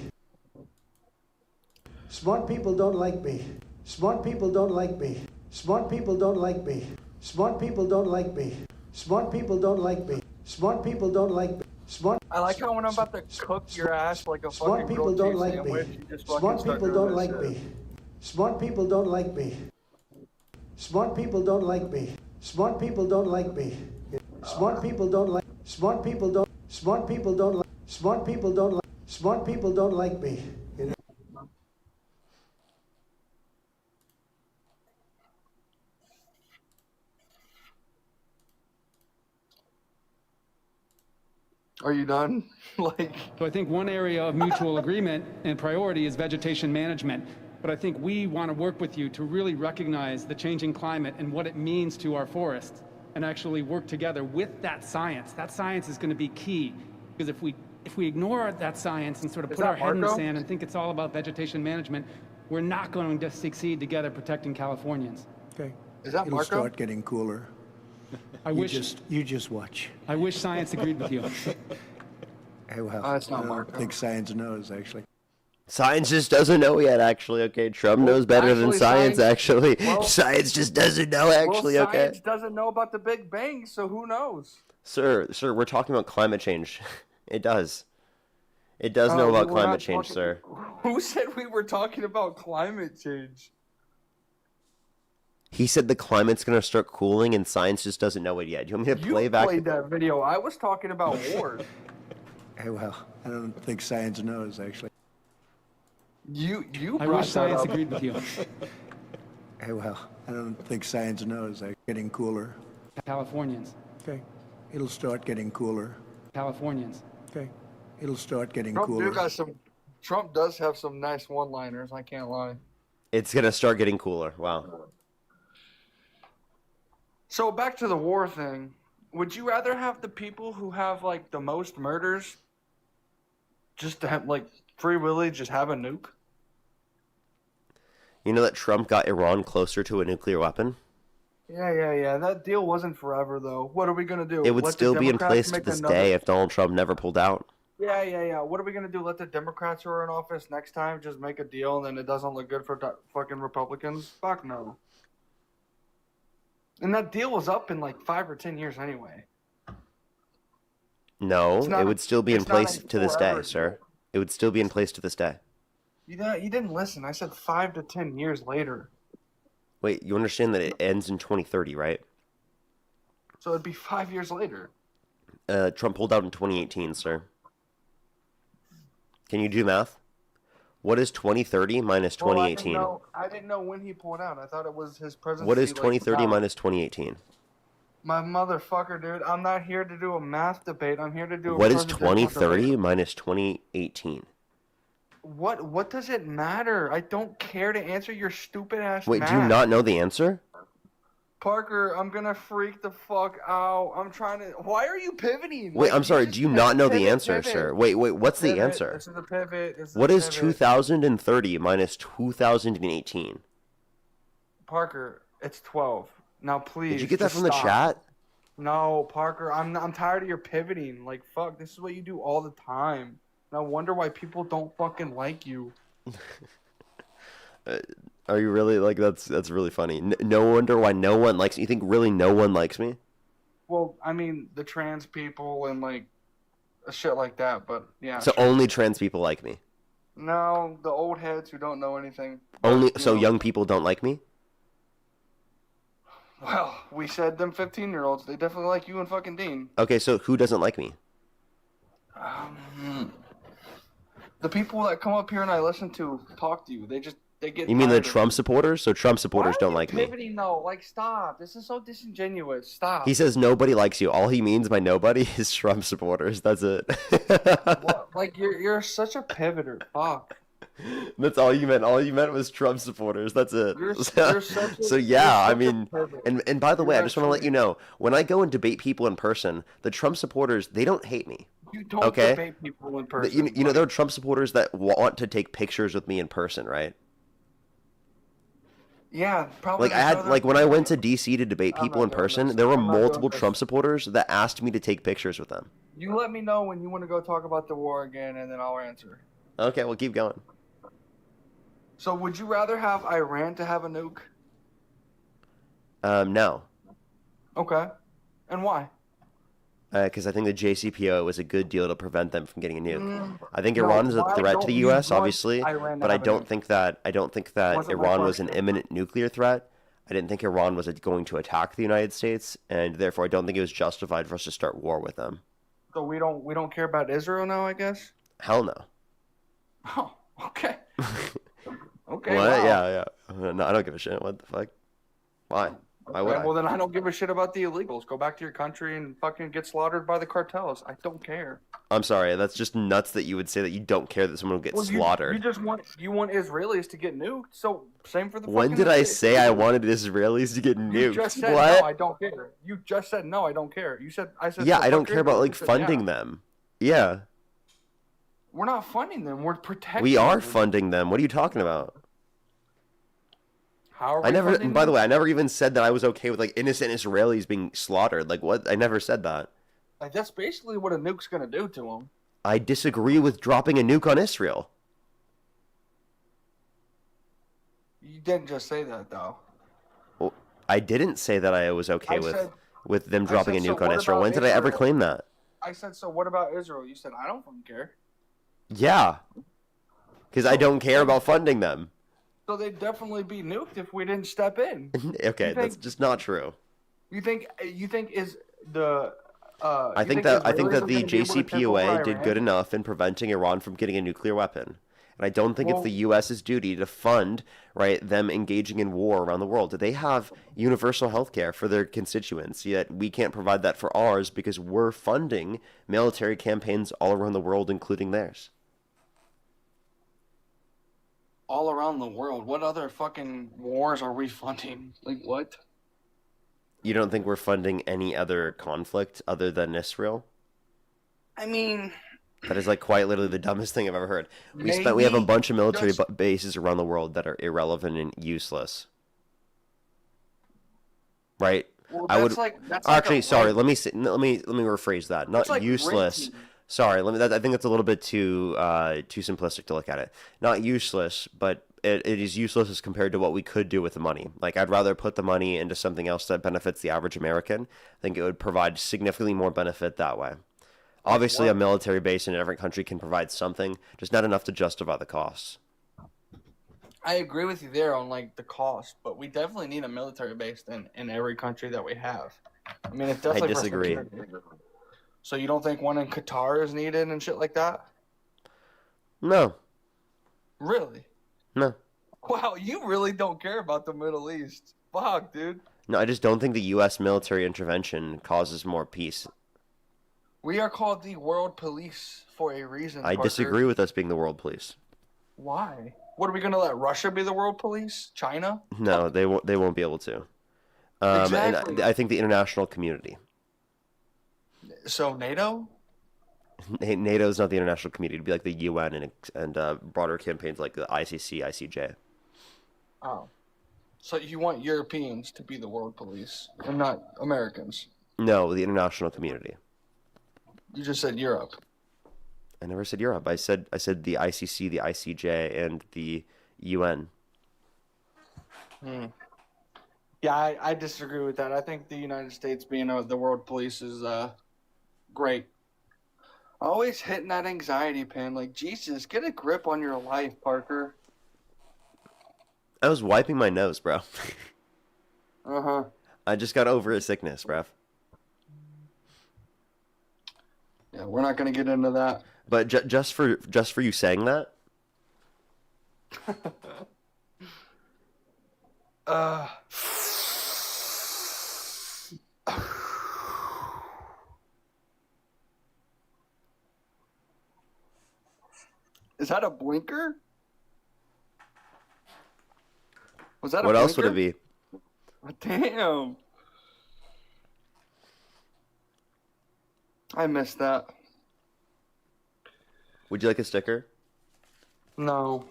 [SPEAKER 7] Smart people don't like me. Smart people don't like me. Smart people don't like me. Smart people don't like me. Smart people don't like me. Smart people don't like me. Smart.
[SPEAKER 8] I like how when I'm about to cook your ass like a
[SPEAKER 7] Smart
[SPEAKER 8] fucking
[SPEAKER 7] people
[SPEAKER 8] grilled
[SPEAKER 7] don't
[SPEAKER 8] cheese
[SPEAKER 7] like
[SPEAKER 8] sandwich,
[SPEAKER 7] me.
[SPEAKER 8] you just fucking
[SPEAKER 7] Smart
[SPEAKER 8] start
[SPEAKER 7] people
[SPEAKER 8] doing
[SPEAKER 7] don't
[SPEAKER 8] this
[SPEAKER 7] like
[SPEAKER 8] shit.
[SPEAKER 7] me. Smart people don't like me. Smart people don't like me. Smart people don't like me. Smart people don't like. Smart people don't. Smart people don't like. Smart people don't like. Smart people don't like me.
[SPEAKER 8] Are you done? Like.
[SPEAKER 10] So I think one area of mutual agreement and priority is vegetation management. But I think we want to work with you to really recognize the changing climate and what it means to our forests and actually work together with that science. That science is going to be key because if we ignore that science and sort of
[SPEAKER 8] Is
[SPEAKER 10] put
[SPEAKER 8] that
[SPEAKER 10] our head in the
[SPEAKER 8] Marco?
[SPEAKER 10] sand and think it's all about vegetation management, we're not going to succeed together protecting Californians.
[SPEAKER 7] Okay.
[SPEAKER 8] Is that
[SPEAKER 7] It'll
[SPEAKER 8] Marco?
[SPEAKER 7] start getting cooler.
[SPEAKER 10] I
[SPEAKER 7] You
[SPEAKER 10] wish
[SPEAKER 7] just watch.
[SPEAKER 10] I wish science agreed with you.
[SPEAKER 7] Hey, well,
[SPEAKER 8] It's not
[SPEAKER 7] I
[SPEAKER 8] Marco.
[SPEAKER 7] don't think science knows, actually.
[SPEAKER 1] Science just doesn't know yet, actually. Okay, Trump knows better than
[SPEAKER 8] actually,
[SPEAKER 1] science. Actually,
[SPEAKER 8] well-
[SPEAKER 1] science just doesn't know. Actually,
[SPEAKER 8] well,
[SPEAKER 1] okay.
[SPEAKER 8] science doesn't know about the Big Bang, so who knows?
[SPEAKER 1] Sir, we're talking about climate change. It does. It does know about
[SPEAKER 8] we're
[SPEAKER 1] climate
[SPEAKER 8] not
[SPEAKER 1] change,
[SPEAKER 8] talking-
[SPEAKER 1] sir.
[SPEAKER 8] Who said we were talking about climate change?
[SPEAKER 1] He said the climate's gonna start cooling, and science just doesn't know it yet. Do you want me to
[SPEAKER 8] You
[SPEAKER 1] play back?
[SPEAKER 8] played that video. I was talking about wars.
[SPEAKER 7] Hey, well, I don't think science knows, actually.
[SPEAKER 8] You
[SPEAKER 10] I
[SPEAKER 8] brought
[SPEAKER 10] wish
[SPEAKER 8] that
[SPEAKER 10] science
[SPEAKER 8] up.
[SPEAKER 10] agreed with you.
[SPEAKER 7] Hey, well, I don't think science knows. They're getting cooler.
[SPEAKER 10] Californians.
[SPEAKER 7] Okay. It'll start getting cooler.
[SPEAKER 10] Californians.
[SPEAKER 7] Okay. It'll start getting
[SPEAKER 8] Trump
[SPEAKER 7] cooler.
[SPEAKER 8] Trump does have some nice one-liners. I can't lie.
[SPEAKER 1] It's gonna start getting cooler. Wow.
[SPEAKER 8] So back to the war thing. Would you rather have the people who have like the most murders just to have like Free Willy just have a nuke?
[SPEAKER 1] You know that Trump got Iran closer to a nuclear weapon?
[SPEAKER 8] Yeah. That deal wasn't forever though. What are we gonna do?
[SPEAKER 1] It would
[SPEAKER 8] Let the
[SPEAKER 1] still be in
[SPEAKER 8] Democrats
[SPEAKER 1] place to
[SPEAKER 8] make
[SPEAKER 1] this
[SPEAKER 8] another-
[SPEAKER 1] day if Donald Trump never pulled out.
[SPEAKER 8] Yeah. What are we gonna do? Let the Democrats who are in office next time just make a deal and then it doesn't look good for fucking Republicans? Fuck no. And that deal was up in like 5 or 10 years anyway.
[SPEAKER 1] No,
[SPEAKER 8] It's not-
[SPEAKER 1] it would still be in
[SPEAKER 8] it's not
[SPEAKER 1] place
[SPEAKER 8] a
[SPEAKER 1] to this
[SPEAKER 8] forever
[SPEAKER 1] day, sir. It would still be in place to this day.
[SPEAKER 8] You didn't listen. I said 5 to 10 years later.
[SPEAKER 1] Wait, you understand that it ends in 2030, right?
[SPEAKER 8] So it'd be 5 years later.
[SPEAKER 1] Trump pulled out in 2018, sir. Can you do math? What is 2030 minus
[SPEAKER 8] Well,
[SPEAKER 1] 2018?
[SPEAKER 8] I didn't know when he pulled out. I thought it was his presidency.
[SPEAKER 1] What is
[SPEAKER 8] like,
[SPEAKER 1] 2030
[SPEAKER 8] now.
[SPEAKER 1] minus 2018?
[SPEAKER 8] My motherfucker, dude. I'm not here to do a math debate. I'm here to do a
[SPEAKER 1] What is
[SPEAKER 8] presidential
[SPEAKER 1] 2030
[SPEAKER 8] debate.
[SPEAKER 1] minus 2018?
[SPEAKER 8] What does it matter? I don't care to answer your stupid ass
[SPEAKER 1] Wait,
[SPEAKER 8] math.
[SPEAKER 1] do you not know the answer?
[SPEAKER 8] Parker, I'm gonna freak the fuck out. I'm trying to. Why are you pivoting?
[SPEAKER 1] Wait,
[SPEAKER 8] Like,
[SPEAKER 1] I'm
[SPEAKER 8] you
[SPEAKER 1] sorry.
[SPEAKER 8] just
[SPEAKER 1] Do you not know the
[SPEAKER 8] pivot,
[SPEAKER 1] answer,
[SPEAKER 8] pivot.
[SPEAKER 1] sir? Wait, what's the
[SPEAKER 8] Pivot.
[SPEAKER 1] answer?
[SPEAKER 8] This is a pivot. This is
[SPEAKER 1] What
[SPEAKER 8] a
[SPEAKER 1] is
[SPEAKER 8] pivot.
[SPEAKER 1] 2030 minus 2018?
[SPEAKER 8] Parker, it's 12. Now, please.
[SPEAKER 1] Did you get that
[SPEAKER 8] just
[SPEAKER 1] from the
[SPEAKER 8] stop.
[SPEAKER 1] chat?
[SPEAKER 8] No, Parker, I'm tired of your pivoting. Like, fuck, this is what you do all the time. And I wonder why people don't fucking like you.
[SPEAKER 1] Are you really like that's really funny? No wonder why no one likes me. You think really no one likes me?
[SPEAKER 8] Well, I mean, the trans people and, like, shit like that, but, yeah.
[SPEAKER 1] So
[SPEAKER 8] sure.
[SPEAKER 1] only trans people like me.
[SPEAKER 8] No, the old heads who don't know anything.
[SPEAKER 1] Only
[SPEAKER 8] you
[SPEAKER 1] so
[SPEAKER 8] know.
[SPEAKER 1] young people don't like me?
[SPEAKER 8] Well, we said them 15-year-olds. They definitely like you and fucking Dean.
[SPEAKER 1] Okay, so who doesn't like me?
[SPEAKER 8] The people that come up here and I listen to talk to you, they get.
[SPEAKER 1] You mean the
[SPEAKER 8] tired of
[SPEAKER 1] Trump supporters? So Trump supporters
[SPEAKER 8] Why are
[SPEAKER 1] don't
[SPEAKER 8] you
[SPEAKER 1] like me.
[SPEAKER 8] pivoting though? Like, stop. This is so disingenuous. Stop.
[SPEAKER 1] He says nobody likes you. All he means by nobody is Trump supporters. That's it.
[SPEAKER 8] What? Like, you're such a pivoter. Fuck.
[SPEAKER 1] That's all you meant. All you meant was Trump supporters. That's it.
[SPEAKER 8] You're such a-
[SPEAKER 1] So
[SPEAKER 8] you're
[SPEAKER 1] yeah, I
[SPEAKER 8] such a
[SPEAKER 1] mean,
[SPEAKER 8] pervert.
[SPEAKER 1] and by the way, I
[SPEAKER 8] You're
[SPEAKER 1] just want to let you know, when I go and debate people in person, the Trump supporters, they don't hate me.
[SPEAKER 8] You don't
[SPEAKER 1] Okay?
[SPEAKER 8] debate people in person.
[SPEAKER 1] You know, there are Trump supporters that want to take pictures with me in person, right?
[SPEAKER 8] Yeah, probably.
[SPEAKER 1] Like I had, like when I went to DC to debate
[SPEAKER 8] I'm
[SPEAKER 1] people
[SPEAKER 8] not
[SPEAKER 1] in
[SPEAKER 8] doing
[SPEAKER 1] person,
[SPEAKER 8] this.
[SPEAKER 1] there were
[SPEAKER 8] I'm not doing
[SPEAKER 1] multiple
[SPEAKER 8] this.
[SPEAKER 1] Trump supporters that asked me to take pictures with them.
[SPEAKER 8] You let me know when you want to go talk about the war again, and then I'll answer.
[SPEAKER 1] Okay, well keep going.
[SPEAKER 8] So, would you rather have Iran to have a nuke?
[SPEAKER 1] No,
[SPEAKER 8] Okay. And why?
[SPEAKER 1] because I think the JCPOA was a good deal to prevent them from getting a nuke. I think
[SPEAKER 8] No,
[SPEAKER 1] Iran is a
[SPEAKER 8] why
[SPEAKER 1] threat to the
[SPEAKER 8] don't you
[SPEAKER 1] U.S.
[SPEAKER 8] want
[SPEAKER 1] obviously,
[SPEAKER 8] Iran to
[SPEAKER 1] but I
[SPEAKER 8] have a
[SPEAKER 1] don't
[SPEAKER 8] nuke?
[SPEAKER 1] think that
[SPEAKER 8] Wasn't my
[SPEAKER 1] Iran was an
[SPEAKER 8] question.
[SPEAKER 1] imminent nuclear threat. I didn't think Iran was going to attack the United States, and therefore I don't think it was justified for us to start war with them.
[SPEAKER 8] So we don't care about Israel now, I guess.
[SPEAKER 1] Hell no.
[SPEAKER 8] Oh, okay. Okay.
[SPEAKER 1] What?
[SPEAKER 8] Wow.
[SPEAKER 1] Yeah. No, I don't give a shit. What the fuck? Why? Why would
[SPEAKER 8] Okay,
[SPEAKER 1] I?
[SPEAKER 8] well, then I don't give a shit about the illegals. Go back to your country and fucking get slaughtered by the cartels. I don't care.
[SPEAKER 1] I'm sorry. That's just nuts that you would say that you don't care that someone will get
[SPEAKER 8] Well,
[SPEAKER 1] slaughtered.
[SPEAKER 8] You just want Israelis to get nuked. So same for the.
[SPEAKER 1] When
[SPEAKER 8] fucking
[SPEAKER 1] did I
[SPEAKER 8] States.
[SPEAKER 1] say I wanted Israelis to get
[SPEAKER 8] You
[SPEAKER 1] nuked?
[SPEAKER 8] just said
[SPEAKER 1] What?
[SPEAKER 8] no. I don't care. You just said no. I don't care. You said I said.
[SPEAKER 1] Yeah,
[SPEAKER 8] so
[SPEAKER 1] I don't
[SPEAKER 8] fuck
[SPEAKER 1] care about
[SPEAKER 8] Israel.
[SPEAKER 1] like
[SPEAKER 8] You said,
[SPEAKER 1] funding
[SPEAKER 8] yeah.
[SPEAKER 1] them. Yeah,
[SPEAKER 8] We're not funding them. We're protecting.
[SPEAKER 1] we are
[SPEAKER 8] them.
[SPEAKER 1] funding them. What are you talking about?
[SPEAKER 8] How are we
[SPEAKER 1] I never.
[SPEAKER 8] funding
[SPEAKER 1] And by the
[SPEAKER 8] them?
[SPEAKER 1] way, I never even said that I was okay with like innocent Israelis being slaughtered. Like what? I never said that.
[SPEAKER 8] Like, that's basically what a nuke's gonna do to them.
[SPEAKER 1] I disagree with dropping a nuke on Israel.
[SPEAKER 8] You didn't just say that though.
[SPEAKER 1] Well, I didn't say that I was okay
[SPEAKER 8] I said-
[SPEAKER 1] with them
[SPEAKER 8] I
[SPEAKER 1] dropping a
[SPEAKER 8] said, so
[SPEAKER 1] nuke on
[SPEAKER 8] what
[SPEAKER 1] Israel.
[SPEAKER 8] about
[SPEAKER 1] When did I ever
[SPEAKER 8] Israel?
[SPEAKER 1] claim that?
[SPEAKER 8] I said, so what about Israel? You said, I don't fucking care.
[SPEAKER 1] Yeah. Because I don't care about funding them.
[SPEAKER 8] So they'd definitely be nuked if we didn't step in.
[SPEAKER 1] Okay,
[SPEAKER 8] You
[SPEAKER 1] that's
[SPEAKER 8] think-
[SPEAKER 1] just not true.
[SPEAKER 8] You think is the
[SPEAKER 1] I
[SPEAKER 8] you
[SPEAKER 1] think that
[SPEAKER 8] Israelis
[SPEAKER 1] the
[SPEAKER 8] are gonna be able to take
[SPEAKER 1] JCPOA
[SPEAKER 8] over
[SPEAKER 1] did
[SPEAKER 8] Iran?
[SPEAKER 1] good enough in preventing Iran from getting a nuclear weapon. And I don't think it's
[SPEAKER 8] Well-
[SPEAKER 1] the U.S.'s duty to fund, right, them engaging in war around the world. They have universal health care for their constituents, yet we can't provide that for ours because we're funding military campaigns all around the world, including theirs.
[SPEAKER 8] All around the world. What other fucking wars are we funding? Like what?
[SPEAKER 1] You don't think we're funding any other conflict other than Israel?
[SPEAKER 8] I mean,
[SPEAKER 1] That is like quite literally the dumbest thing I've ever heard. We have a
[SPEAKER 8] Maybe
[SPEAKER 1] bunch of military
[SPEAKER 8] just-
[SPEAKER 1] bases around the world that are irrelevant and useless. Right?
[SPEAKER 8] well,
[SPEAKER 1] I would
[SPEAKER 8] that's like
[SPEAKER 1] actually
[SPEAKER 8] a
[SPEAKER 1] sorry.
[SPEAKER 8] rent-
[SPEAKER 1] Let me rephrase that. Not
[SPEAKER 8] That's like
[SPEAKER 1] useless.
[SPEAKER 8] renting.
[SPEAKER 1] Sorry. I think that's a little bit too simplistic to look at it. Not useless, but it is useless as compared to what we could do with the money. Like I'd rather put the money into something else that benefits the average American. I think it would provide significantly more benefit that way. Obviously, a military base in every country can provide something, just not enough to justify the costs.
[SPEAKER 8] I agree with you there on like the cost, but we definitely need a military base in every country that we have. I mean, it's definitely for
[SPEAKER 1] disagree.
[SPEAKER 8] security. So you don't think one in Qatar is needed and shit like that?
[SPEAKER 1] No,
[SPEAKER 8] Really?
[SPEAKER 1] no,
[SPEAKER 8] Wow, you really don't care about the Middle East. Fuck, dude.
[SPEAKER 1] no. I just don't think the U.S. military intervention causes more peace.
[SPEAKER 8] We are called the world police for a reason.
[SPEAKER 1] I
[SPEAKER 8] Parker.
[SPEAKER 1] disagree with us being the world police.
[SPEAKER 8] Why? What are we gonna let Russia be the world police? China?
[SPEAKER 1] No, they won't. They won't be able to.
[SPEAKER 8] Exactly.
[SPEAKER 1] And I think the international community.
[SPEAKER 8] So NATO?
[SPEAKER 1] NATO is not the international community. It'd be like the UN and broader campaigns like the ICC, ICJ.
[SPEAKER 8] Oh. So you want Europeans to be the world police and not Americans?
[SPEAKER 1] No, the international community.
[SPEAKER 8] You just said Europe.
[SPEAKER 1] I never said Europe. I said the ICC, the ICJ, and the UN.
[SPEAKER 8] Yeah, I disagree with that. I think the United States being the world police is great. Always hitting that anxiety pin. Like, Jesus, get a grip on your life, Parker.
[SPEAKER 1] I was wiping my nose, bro.
[SPEAKER 8] Uh-huh.
[SPEAKER 1] I just got over a sickness, bro.
[SPEAKER 8] Yeah, we're not going to get into that.
[SPEAKER 1] But just for you saying that,
[SPEAKER 8] Is that a blinker? Was that a
[SPEAKER 1] what else would it
[SPEAKER 8] blinker?
[SPEAKER 1] be?
[SPEAKER 8] Damn. I missed that.
[SPEAKER 1] Would you like a sticker?
[SPEAKER 8] No.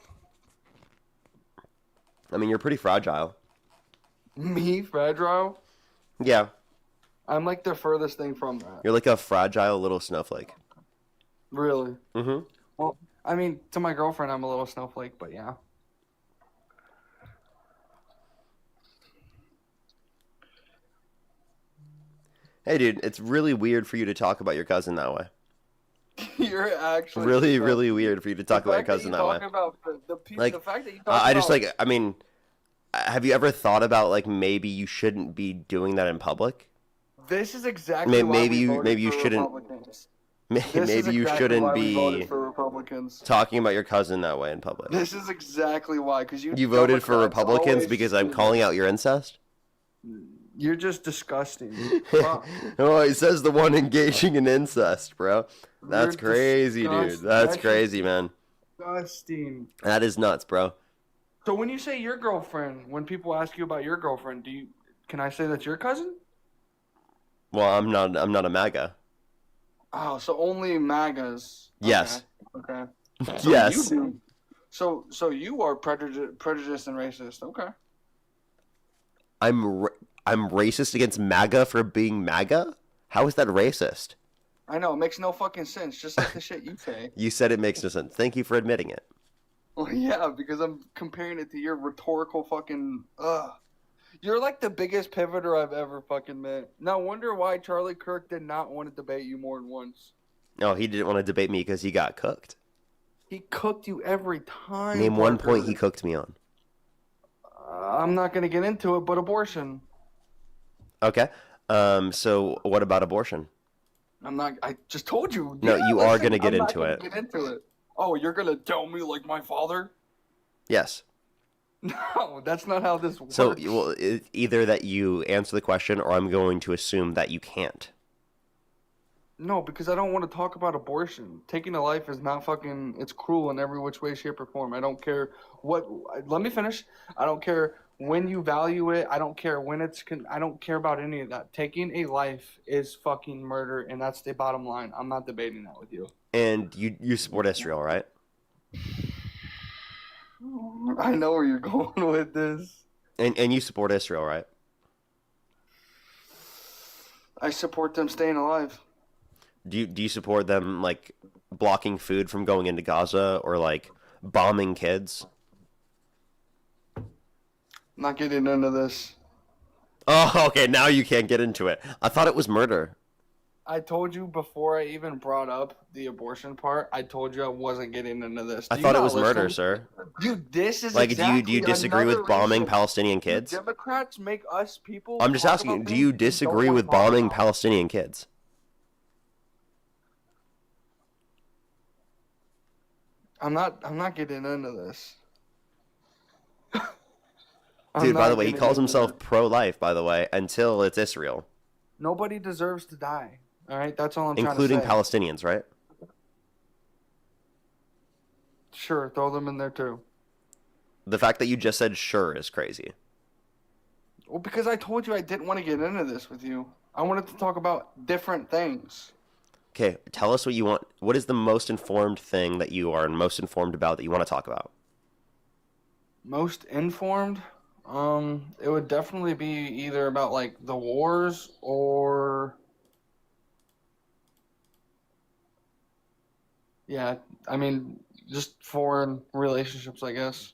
[SPEAKER 1] I mean, you're pretty fragile.
[SPEAKER 8] Me, fragile?
[SPEAKER 1] Yeah,
[SPEAKER 8] I'm like the furthest thing from that.
[SPEAKER 1] you're like a fragile little snowflake.
[SPEAKER 8] Really?
[SPEAKER 1] Mm-hmm.
[SPEAKER 8] Well, I mean, to my girlfriend, I'm a little snowflake, but yeah.
[SPEAKER 1] Hey, dude, it's really weird for you to talk about your cousin that way.
[SPEAKER 8] You're actually
[SPEAKER 1] Really, really weird for you to talk about your cousin that way.
[SPEAKER 8] About
[SPEAKER 1] Like,
[SPEAKER 8] the fact that you talk
[SPEAKER 1] I just
[SPEAKER 8] about-
[SPEAKER 1] like. I mean, have you ever thought about like maybe you shouldn't be doing that in public?
[SPEAKER 8] This is exactly why
[SPEAKER 1] Maybe
[SPEAKER 8] we
[SPEAKER 1] you
[SPEAKER 8] voted
[SPEAKER 1] maybe you
[SPEAKER 8] for
[SPEAKER 1] shouldn't.
[SPEAKER 8] Republicans.
[SPEAKER 1] Maybe
[SPEAKER 8] This is
[SPEAKER 1] you
[SPEAKER 8] exactly
[SPEAKER 1] shouldn't
[SPEAKER 8] why we
[SPEAKER 1] be
[SPEAKER 8] voted for Republicans.
[SPEAKER 1] talking about your cousin that way in public.
[SPEAKER 8] This is exactly why, because you
[SPEAKER 1] voted for
[SPEAKER 8] Democrats
[SPEAKER 1] Republicans
[SPEAKER 8] always
[SPEAKER 1] because I'm
[SPEAKER 8] do
[SPEAKER 1] calling
[SPEAKER 8] this.
[SPEAKER 1] out your incest?
[SPEAKER 8] You're just disgusting. Fuck.
[SPEAKER 1] Oh, he says the one engaging in incest, bro. That's
[SPEAKER 8] You're
[SPEAKER 1] crazy, dude.
[SPEAKER 8] disgusting.
[SPEAKER 1] That's
[SPEAKER 8] That's
[SPEAKER 1] crazy, man.
[SPEAKER 8] Disgusting.
[SPEAKER 1] That is nuts, bro.
[SPEAKER 8] So when you say your girlfriend, when people ask you about your girlfriend, can I say that's your cousin?
[SPEAKER 1] Well, I'm not a MAGA.
[SPEAKER 8] Oh, so only MAGAs.
[SPEAKER 1] Yes.
[SPEAKER 8] Okay.
[SPEAKER 1] Yes.
[SPEAKER 8] So you are prejudiced and racist. Okay.
[SPEAKER 1] I'm racist against MAGA for being MAGA? How is that racist?
[SPEAKER 8] I know, it makes no fucking sense, just like the shit you say.
[SPEAKER 1] You said it makes no sense. Thank you for admitting it.
[SPEAKER 8] Well, yeah, because I'm comparing it to your rhetorical fucking. You're like the biggest pivoter I've ever fucking met. No wonder why Charlie Kirk did not want to debate you more than once.
[SPEAKER 1] No, he didn't want to debate me because he got cooked.
[SPEAKER 8] He cooked you every time.
[SPEAKER 1] Name one
[SPEAKER 8] Parker.
[SPEAKER 1] point he cooked me on.
[SPEAKER 8] I'm not going to get into it, but abortion.
[SPEAKER 1] Okay. So what about abortion?
[SPEAKER 8] I'm not. I just told you.
[SPEAKER 1] No,
[SPEAKER 8] Yeah,
[SPEAKER 1] you are
[SPEAKER 8] listen,
[SPEAKER 1] going to get
[SPEAKER 8] I'm not
[SPEAKER 1] into
[SPEAKER 8] gonna
[SPEAKER 1] it.
[SPEAKER 8] Get into it. Oh, you're going to tell me like my father?
[SPEAKER 1] Yes.
[SPEAKER 8] No, that's not how this works.
[SPEAKER 1] So, well, either that you answer the question, or I'm going to assume that you can't.
[SPEAKER 8] No, because I don't want to talk about abortion. Taking a life is not fucking. It's cruel in every which way, shape, or form. I don't care what. Let me finish. I don't care when you value it. I don't care when it's. I don't care about any of that. Taking a life is fucking murder, and that's the bottom line. I'm not debating that with you.
[SPEAKER 1] And you support Israel, right?
[SPEAKER 8] I know where you're going with this.
[SPEAKER 1] And you support Israel, right?
[SPEAKER 8] I support them staying alive.
[SPEAKER 1] Do you support them like blocking food from going into Gaza or like bombing kids?
[SPEAKER 8] Not getting into this.
[SPEAKER 1] Oh, okay. Now you can't get into it. I thought it was murder.
[SPEAKER 8] I told you before I even brought up the abortion part. I told you I wasn't getting into this.
[SPEAKER 1] I thought it was murder, sir.
[SPEAKER 8] Dude, this is
[SPEAKER 1] like.
[SPEAKER 8] Exactly
[SPEAKER 1] do you disagree with bombing
[SPEAKER 8] reason.
[SPEAKER 1] Palestinian kids?
[SPEAKER 8] Democrats make us people.
[SPEAKER 1] I'm just asking you. Do you disagree with bombing Palestinian kids?
[SPEAKER 8] I'm not getting into this.
[SPEAKER 1] Dude, by the way, he calls himself pro-life, by the way, until it's Israel.
[SPEAKER 8] Nobody deserves to die. All right, that's all I'm trying to say.
[SPEAKER 1] Including Palestinians, right?
[SPEAKER 8] Sure, throw them in there too.
[SPEAKER 1] The fact that you just said sure is crazy.
[SPEAKER 8] Well, because I told you I didn't want to get into this with you. I wanted to talk about different things.
[SPEAKER 1] Okay, tell us what you want. What is the most informed thing that you are most informed about that you want to talk about?
[SPEAKER 8] Most informed? It would definitely be either about like the wars or yeah, I mean just foreign relationships, I guess.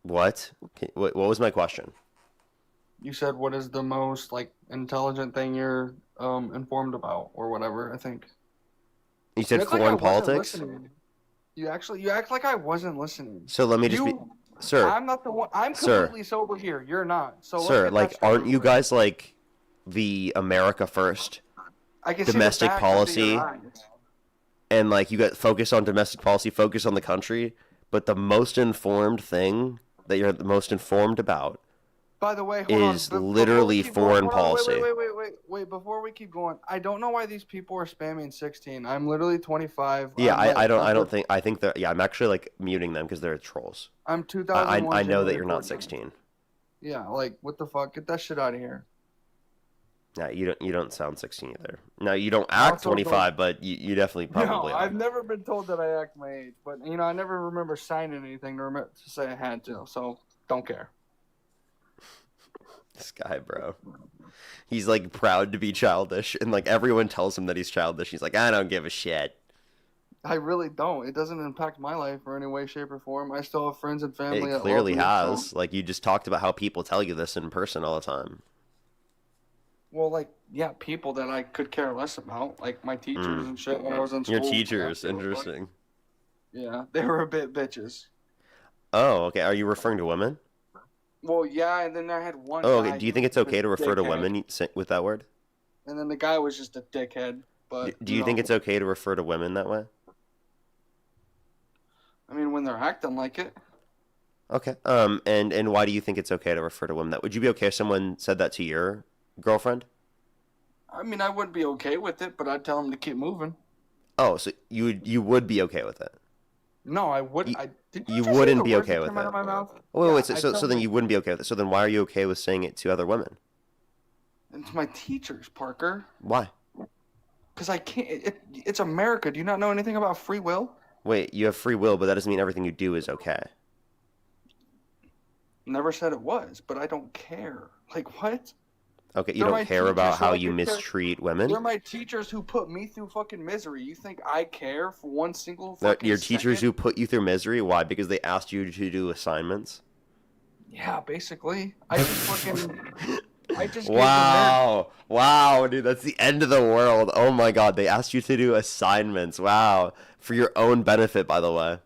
[SPEAKER 1] What? Okay, what was my question?
[SPEAKER 8] You said what is the most like intelligent thing you're informed about or whatever, I think.
[SPEAKER 1] You said
[SPEAKER 8] act like
[SPEAKER 1] foreign
[SPEAKER 8] I wasn't
[SPEAKER 1] politics?
[SPEAKER 8] listening. You act like I wasn't listening.
[SPEAKER 1] So let me just be, sir.
[SPEAKER 8] I'm not the one. I'm
[SPEAKER 1] Sir.
[SPEAKER 8] completely sober here. You're not. So let's
[SPEAKER 1] Sir,
[SPEAKER 8] get
[SPEAKER 1] like,
[SPEAKER 8] that straight.
[SPEAKER 1] aren't you guys like the America First
[SPEAKER 8] I can see the
[SPEAKER 1] domestic
[SPEAKER 8] back of your
[SPEAKER 1] policy?
[SPEAKER 8] eyes.
[SPEAKER 1] And like you got focus on domestic policy, focus on the country, but the most informed thing that you're the most informed about
[SPEAKER 8] By the way, hold on.
[SPEAKER 1] is
[SPEAKER 8] Before we
[SPEAKER 1] literally
[SPEAKER 8] keep going-
[SPEAKER 1] foreign
[SPEAKER 8] hold on,
[SPEAKER 1] policy.
[SPEAKER 8] Wait. Before we keep going, I don't know why these people are spamming 16. I'm literally 25.
[SPEAKER 1] Yeah,
[SPEAKER 8] I'm
[SPEAKER 1] I think that. Yeah, I'm actually like muting them because they're trolls.
[SPEAKER 8] I'm 2001.
[SPEAKER 1] I know that
[SPEAKER 8] January
[SPEAKER 1] you're not
[SPEAKER 8] 14th.
[SPEAKER 1] 16.
[SPEAKER 8] Yeah, like what the fuck? Get that shit out of here.
[SPEAKER 1] Yeah, you don't sound 16 either. No, you don't act
[SPEAKER 8] Also
[SPEAKER 1] 25, but you definitely probably
[SPEAKER 8] No,
[SPEAKER 1] are.
[SPEAKER 8] I've never been told that I act my age, but I never remember signing anything to say I had to, so don't care.
[SPEAKER 1] This guy, bro. He's like proud to be childish, and like everyone tells him that he's childish. He's like, I don't give a shit.
[SPEAKER 8] I really don't. It doesn't impact my life in any way, shape, or form. I still have friends and family.
[SPEAKER 1] It
[SPEAKER 8] that
[SPEAKER 1] clearly
[SPEAKER 8] love me,
[SPEAKER 1] has.
[SPEAKER 8] so-
[SPEAKER 1] Like you just talked about how people tell you this in person all the time.
[SPEAKER 8] Well, like, yeah, people that I could care less about, like my teachers and shit when I was in school.
[SPEAKER 1] Your teachers,
[SPEAKER 8] Yeah,
[SPEAKER 1] interesting.
[SPEAKER 8] Yeah, they were a bit bitches.
[SPEAKER 1] Oh, okay. Are you referring to women?
[SPEAKER 8] Well, yeah, and then I had one.
[SPEAKER 1] Oh,
[SPEAKER 8] guy
[SPEAKER 1] okay. Do you
[SPEAKER 8] who
[SPEAKER 1] think it's
[SPEAKER 8] was
[SPEAKER 1] okay to
[SPEAKER 8] a
[SPEAKER 1] refer to
[SPEAKER 8] dickhead,
[SPEAKER 1] women with that word?
[SPEAKER 8] And then the guy was just a dickhead. But
[SPEAKER 1] Do you think it's okay to refer to women that way?
[SPEAKER 8] I mean, when they're acting like it.
[SPEAKER 1] Okay. And why do you think it's okay to refer to women that? Would you be okay if someone said that to your girlfriend?
[SPEAKER 8] I mean, I wouldn't be okay with it, but I'd tell him to keep moving.
[SPEAKER 1] Oh, so you would be okay with it?
[SPEAKER 8] No, I wouldn't.
[SPEAKER 1] You wouldn't be okay with
[SPEAKER 8] Come out
[SPEAKER 1] it.
[SPEAKER 8] of my mouth?
[SPEAKER 1] Wait.
[SPEAKER 8] Yeah,
[SPEAKER 1] So
[SPEAKER 8] I'd tell
[SPEAKER 1] then
[SPEAKER 8] him-
[SPEAKER 1] you wouldn't be okay with it. So then why are you okay with saying it to other women?
[SPEAKER 8] It's my teachers, Parker.
[SPEAKER 1] Why?
[SPEAKER 8] Because I can't. It's America. Do you not know anything about free will?
[SPEAKER 1] Wait, you have free will, but that doesn't mean everything you do is okay.
[SPEAKER 8] Never said it was, but I don't care. Like what?
[SPEAKER 1] Okay, you
[SPEAKER 8] They're my
[SPEAKER 1] don't care about
[SPEAKER 8] teachers who
[SPEAKER 1] how
[SPEAKER 8] I
[SPEAKER 1] you
[SPEAKER 8] could care-
[SPEAKER 1] mistreat women?
[SPEAKER 8] They're my teachers who put me through fucking misery. You think I care for one single
[SPEAKER 1] That
[SPEAKER 8] fucking
[SPEAKER 1] your teachers
[SPEAKER 8] second?
[SPEAKER 1] who put you through misery? Why? Because they asked you to do assignments?
[SPEAKER 8] Yeah, basically. I just fucking. I just gave them
[SPEAKER 1] Wow. Wow, dude, that's the end of the world. Oh my god, they asked you to do assignments. Wow. For your own benefit, by the way.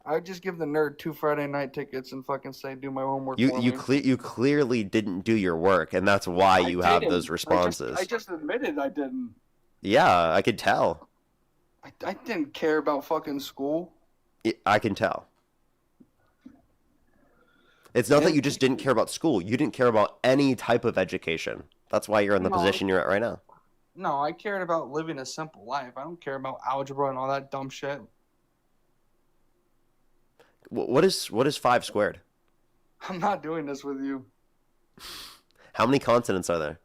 [SPEAKER 8] I would just give the nerd 2 Friday night tickets and fucking say, do my homework
[SPEAKER 1] You
[SPEAKER 8] for
[SPEAKER 1] you
[SPEAKER 8] me.
[SPEAKER 1] you clearly didn't do your work, and that's why you have
[SPEAKER 8] didn't.
[SPEAKER 1] those responses.
[SPEAKER 8] I just admitted I didn't.
[SPEAKER 1] Yeah, I could tell.
[SPEAKER 8] I didn't care about fucking school.
[SPEAKER 1] I can tell. It's not that you just didn't care about school. You didn't care about any type of education. That's why you're in the
[SPEAKER 8] No.
[SPEAKER 1] position you're at right now.
[SPEAKER 8] No, I cared about living a simple life. I don't care about algebra and all that dumb shit.
[SPEAKER 1] What is 5 squared?
[SPEAKER 8] I'm not doing this with you.
[SPEAKER 1] How many consonants are there?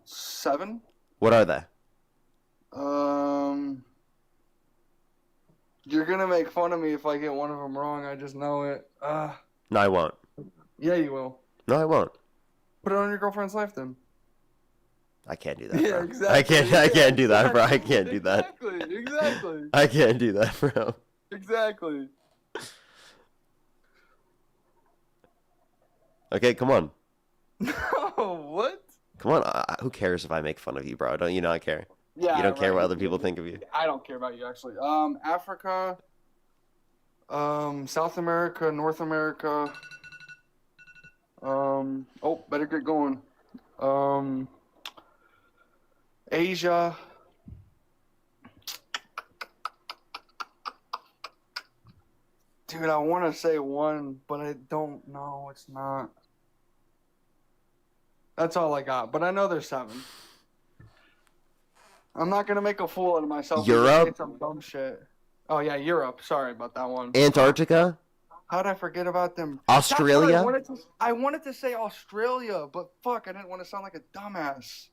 [SPEAKER 8] 7?
[SPEAKER 1] What are they?
[SPEAKER 8] You're gonna make fun of me if I get one of them wrong. I just know it.
[SPEAKER 1] No, I won't.
[SPEAKER 8] Yeah, you will.
[SPEAKER 1] No, I won't.
[SPEAKER 8] Put it on your girlfriend's life then.
[SPEAKER 1] I can't do that,
[SPEAKER 8] Yeah,
[SPEAKER 1] bro.
[SPEAKER 8] exactly.
[SPEAKER 1] I can't do that, bro. I can't do that.
[SPEAKER 8] Exactly.
[SPEAKER 1] I can't do that, bro.
[SPEAKER 8] Exactly.
[SPEAKER 1] Okay, come on.
[SPEAKER 8] Oh, what?
[SPEAKER 1] Come on. Who cares if I make fun of you, bro? Don't you not care?
[SPEAKER 8] Yeah,
[SPEAKER 1] You don't care
[SPEAKER 8] right.
[SPEAKER 1] what other people think of you.
[SPEAKER 8] I don't care about you actually. Africa, South America, North America. Oh, better get going. Asia. Dude, I want to say 1, but I don't know. It's not. That's all I got, but I know there's 7. I'm not gonna make a fool out of myself. and
[SPEAKER 1] Europe?
[SPEAKER 8] say some dumb shit. Oh yeah, Europe. Sorry about that one.
[SPEAKER 1] Antarctica?
[SPEAKER 8] How'd I forget about them?
[SPEAKER 1] Australia?
[SPEAKER 8] That's what I wanted to say Australia, but fuck, I didn't want to sound like a dumbass.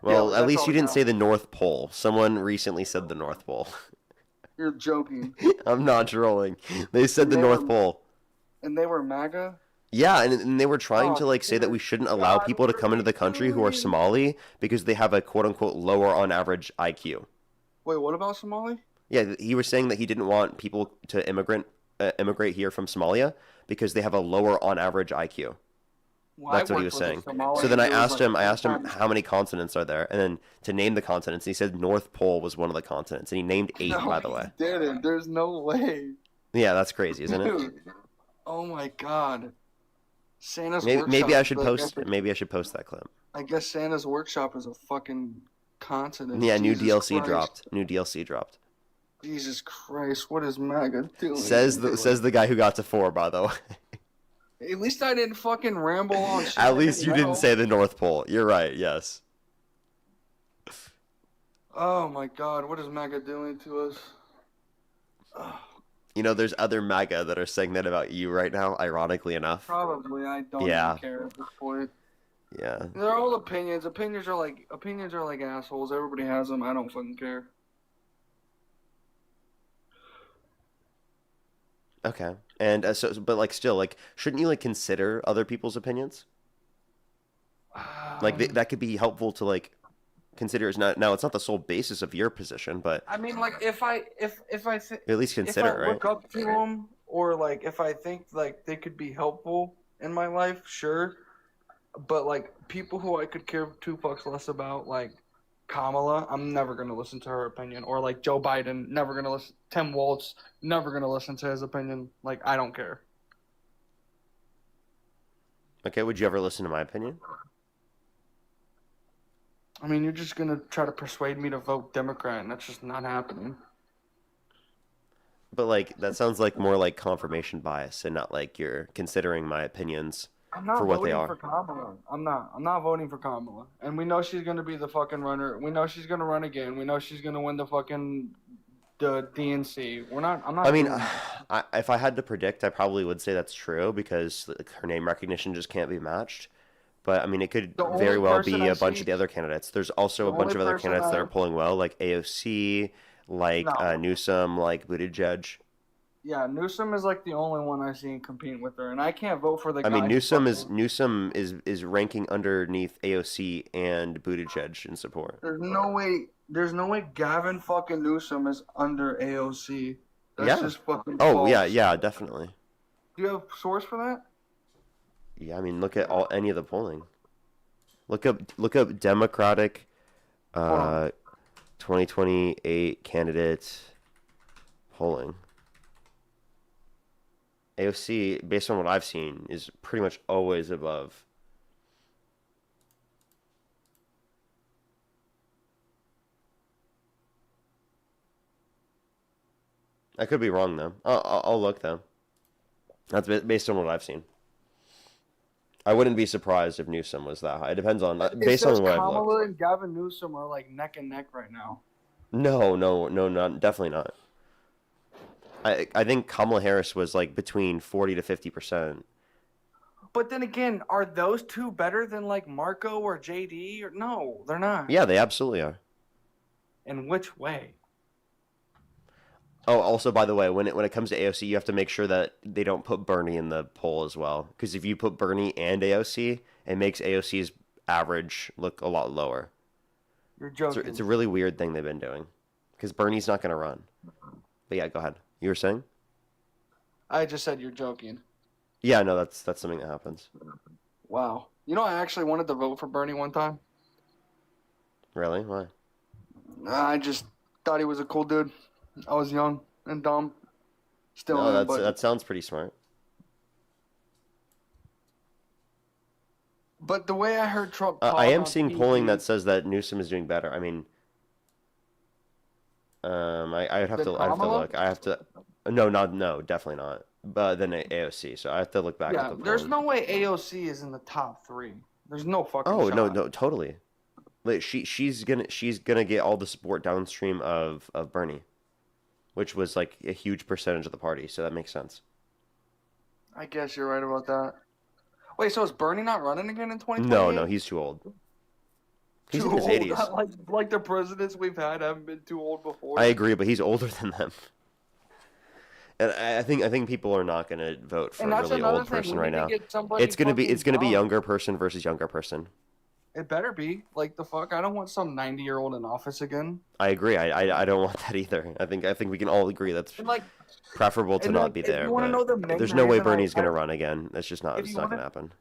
[SPEAKER 1] Well,
[SPEAKER 8] Yeah,
[SPEAKER 1] at
[SPEAKER 8] that's
[SPEAKER 1] least
[SPEAKER 8] all
[SPEAKER 1] you
[SPEAKER 8] I
[SPEAKER 1] didn't
[SPEAKER 8] got.
[SPEAKER 1] say the North Pole. Someone recently said the North Pole.
[SPEAKER 8] You're joking.
[SPEAKER 1] I'm not trolling. They said the
[SPEAKER 8] They
[SPEAKER 1] North
[SPEAKER 8] were-
[SPEAKER 1] Pole.
[SPEAKER 8] And they were MAGA?
[SPEAKER 1] Yeah, and they were trying
[SPEAKER 8] Oh,
[SPEAKER 1] to say that we shouldn't allow people to come into the country who are Somali because they have a quote-unquote lower on average IQ.
[SPEAKER 8] Wait, what about Somali?
[SPEAKER 1] Yeah, he was saying that he didn't want people to immigrate here from Somalia because they have a lower on average IQ.
[SPEAKER 8] Well,
[SPEAKER 1] That's
[SPEAKER 8] I
[SPEAKER 1] what he
[SPEAKER 8] worked
[SPEAKER 1] was
[SPEAKER 8] with a
[SPEAKER 1] saying.
[SPEAKER 8] Somali
[SPEAKER 1] So then I
[SPEAKER 8] who was
[SPEAKER 1] asked him
[SPEAKER 8] like-
[SPEAKER 1] how many consonants are there, and then to name the consonants, he said North Pole was one of the consonants, and he named 8,
[SPEAKER 8] No,
[SPEAKER 1] by the
[SPEAKER 8] he
[SPEAKER 1] way.
[SPEAKER 8] didn't. There's no way.
[SPEAKER 1] Yeah, that's crazy, isn't it?
[SPEAKER 8] Dude. Oh my god. Santa's
[SPEAKER 1] Maybe
[SPEAKER 8] workshop.
[SPEAKER 1] I should
[SPEAKER 8] is
[SPEAKER 1] post.
[SPEAKER 8] like-
[SPEAKER 1] Maybe I should post that clip.
[SPEAKER 8] I guess Santa's workshop is a fucking continent.
[SPEAKER 1] Yeah, new
[SPEAKER 8] Jesus
[SPEAKER 1] DLC
[SPEAKER 8] Christ.
[SPEAKER 1] dropped. New DLC dropped.
[SPEAKER 8] Jesus Christ, what is MAGA doing?
[SPEAKER 1] Says the guy who got to 4, by the way.
[SPEAKER 8] At least I didn't fucking ramble on shit.
[SPEAKER 1] At least you
[SPEAKER 8] know.
[SPEAKER 1] didn't say the North Pole. You're right. Yes.
[SPEAKER 8] Oh my god, what is MAGA doing to us?
[SPEAKER 1] You know, there's other MAGA that are saying that about you right now. Ironically enough.
[SPEAKER 8] Probably, I don't
[SPEAKER 1] Yeah.
[SPEAKER 8] even care at this point.
[SPEAKER 1] Yeah.
[SPEAKER 8] They're all opinions. Opinions are like assholes. Everybody has them. I don't fucking care.
[SPEAKER 1] Okay. And but like, still, like, shouldn't you like consider other people's opinions? Like that could be helpful to like consider. It's not now. It's not the sole basis of your position, but
[SPEAKER 8] I mean, like, if I
[SPEAKER 1] at least consider
[SPEAKER 8] if
[SPEAKER 1] it,
[SPEAKER 8] I
[SPEAKER 1] right?
[SPEAKER 8] look up to them, or like if I think like they could be helpful in my life, sure. But like people who I could care 2 fucks less about, like Kamala, I'm never gonna listen to her opinion. Or like Joe Biden, never gonna listen. Tim Walz, never gonna listen to his opinion. Like I don't care.
[SPEAKER 1] Okay. Would you ever listen to my opinion?
[SPEAKER 8] I mean, you're just gonna try to persuade me to vote Democrat, and that's just not happening.
[SPEAKER 1] But like that sounds like more like confirmation bias, and not like you're considering my opinions
[SPEAKER 8] I'm not
[SPEAKER 1] for what
[SPEAKER 8] voting
[SPEAKER 1] they are.
[SPEAKER 8] for Kamala. I'm not voting for Kamala. And we know she's gonna be the fucking runner. We know she's gonna run again. We know she's gonna win the DNC. I'm not.
[SPEAKER 1] I mean,
[SPEAKER 8] doing that.
[SPEAKER 1] if I had to predict, I probably would say that's true because like, her name recognition just can't be matched. But I mean, it could
[SPEAKER 8] The only
[SPEAKER 1] very well be
[SPEAKER 8] person I
[SPEAKER 1] a bunch
[SPEAKER 8] see-
[SPEAKER 1] of the other candidates. There's also a
[SPEAKER 8] The
[SPEAKER 1] bunch of
[SPEAKER 8] only
[SPEAKER 1] other
[SPEAKER 8] person
[SPEAKER 1] candidates that
[SPEAKER 8] I-
[SPEAKER 1] are polling well, like AOC, like
[SPEAKER 8] No.
[SPEAKER 1] Newsom, like Buttigieg.
[SPEAKER 8] Yeah, Newsom is like the only one I've seen competing with her, and I can't vote for the guy.
[SPEAKER 1] I mean,
[SPEAKER 8] who
[SPEAKER 1] Newsom is ranking underneath AOC and Buttigieg in support.
[SPEAKER 8] There's no way Gavin fucking Newsom is under AOC. That's
[SPEAKER 1] Yeah.
[SPEAKER 8] just fucking
[SPEAKER 1] Oh
[SPEAKER 8] false.
[SPEAKER 1] yeah, definitely.
[SPEAKER 8] Do you have a source for that?
[SPEAKER 1] Yeah, I mean, look at any of the polling. Look up Democratic 2028 candidate polling. AOC, based on what I've seen, is pretty much always above. I could be wrong though. I'll look though. That's based on what I've seen. I wouldn't be surprised if Newsom was that high. It depends on based on what I've looked.
[SPEAKER 8] Kamala and Gavin Newsom are like neck and neck right now.
[SPEAKER 1] No, not definitely not. I think Kamala Harris was like between 40 to 50%.
[SPEAKER 8] But then again, are those two better than like Marco or JD? Or no, they're not.
[SPEAKER 1] Yeah, they absolutely are.
[SPEAKER 8] In which way?
[SPEAKER 1] Oh, also, by the way, when it comes to AOC, you have to make sure that they don't put Bernie in the poll as well. Because if you put Bernie and AOC, it makes AOC's average look a lot lower.
[SPEAKER 8] You're joking.
[SPEAKER 1] It's a really weird thing they've been doing. Because Bernie's not going to run. But yeah, go ahead. You were saying?
[SPEAKER 8] I just said you're joking.
[SPEAKER 1] Yeah, no, that's something that happens.
[SPEAKER 8] Wow. You know, I actually wanted to vote for Bernie one time.
[SPEAKER 1] Really? Why?
[SPEAKER 8] I just thought he was a cool dude. I was young and dumb. Still
[SPEAKER 1] No,
[SPEAKER 8] am, but
[SPEAKER 1] that sounds pretty smart.
[SPEAKER 8] But the way I heard Trump talk
[SPEAKER 1] I am
[SPEAKER 8] on
[SPEAKER 1] seeing
[SPEAKER 8] TV,
[SPEAKER 1] polling that says that Newsom is doing better. I mean, I would have
[SPEAKER 8] Than
[SPEAKER 1] to
[SPEAKER 8] Kamala?
[SPEAKER 1] look. I have to. No, definitely not. But then AOC, so I have to look back
[SPEAKER 8] yeah,
[SPEAKER 1] at the
[SPEAKER 8] there's
[SPEAKER 1] polling.
[SPEAKER 8] no way AOC is in the top 3. There's no fucking
[SPEAKER 1] Oh
[SPEAKER 8] shot.
[SPEAKER 1] no, totally. Like she's gonna get all the support downstream of Bernie, which was like a huge percentage of the party. So that makes sense.
[SPEAKER 8] I guess you're right about that. Wait, so is Bernie not running again in 2028?
[SPEAKER 1] No, he's too old. He's
[SPEAKER 8] Too
[SPEAKER 1] in his
[SPEAKER 8] old?
[SPEAKER 1] 80s.
[SPEAKER 8] Like the presidents we've had haven't been too old before.
[SPEAKER 1] I agree, but he's older than them. And I think people are not going to vote for
[SPEAKER 8] And
[SPEAKER 1] a
[SPEAKER 8] that's
[SPEAKER 1] really
[SPEAKER 8] another
[SPEAKER 1] old
[SPEAKER 8] thing,
[SPEAKER 1] person
[SPEAKER 8] we
[SPEAKER 1] right
[SPEAKER 8] need to
[SPEAKER 1] now.
[SPEAKER 8] get somebody
[SPEAKER 1] It's gonna be
[SPEAKER 8] fucking young.
[SPEAKER 1] younger person versus younger person.
[SPEAKER 8] It better be. Like the fuck, I don't want some 90-year-old in office again.
[SPEAKER 1] I agree. I don't want that either. I think we can all agree that's
[SPEAKER 8] And like,
[SPEAKER 1] preferable to
[SPEAKER 8] and
[SPEAKER 1] not
[SPEAKER 8] like,
[SPEAKER 1] be
[SPEAKER 8] if
[SPEAKER 1] there.
[SPEAKER 8] you wanna
[SPEAKER 1] But
[SPEAKER 8] know the main
[SPEAKER 1] there's no way
[SPEAKER 8] reason
[SPEAKER 1] Bernie's going to
[SPEAKER 8] I-
[SPEAKER 1] run again. That's just not.
[SPEAKER 8] If
[SPEAKER 1] It's
[SPEAKER 8] you
[SPEAKER 1] not
[SPEAKER 8] wanna-
[SPEAKER 1] going to happen.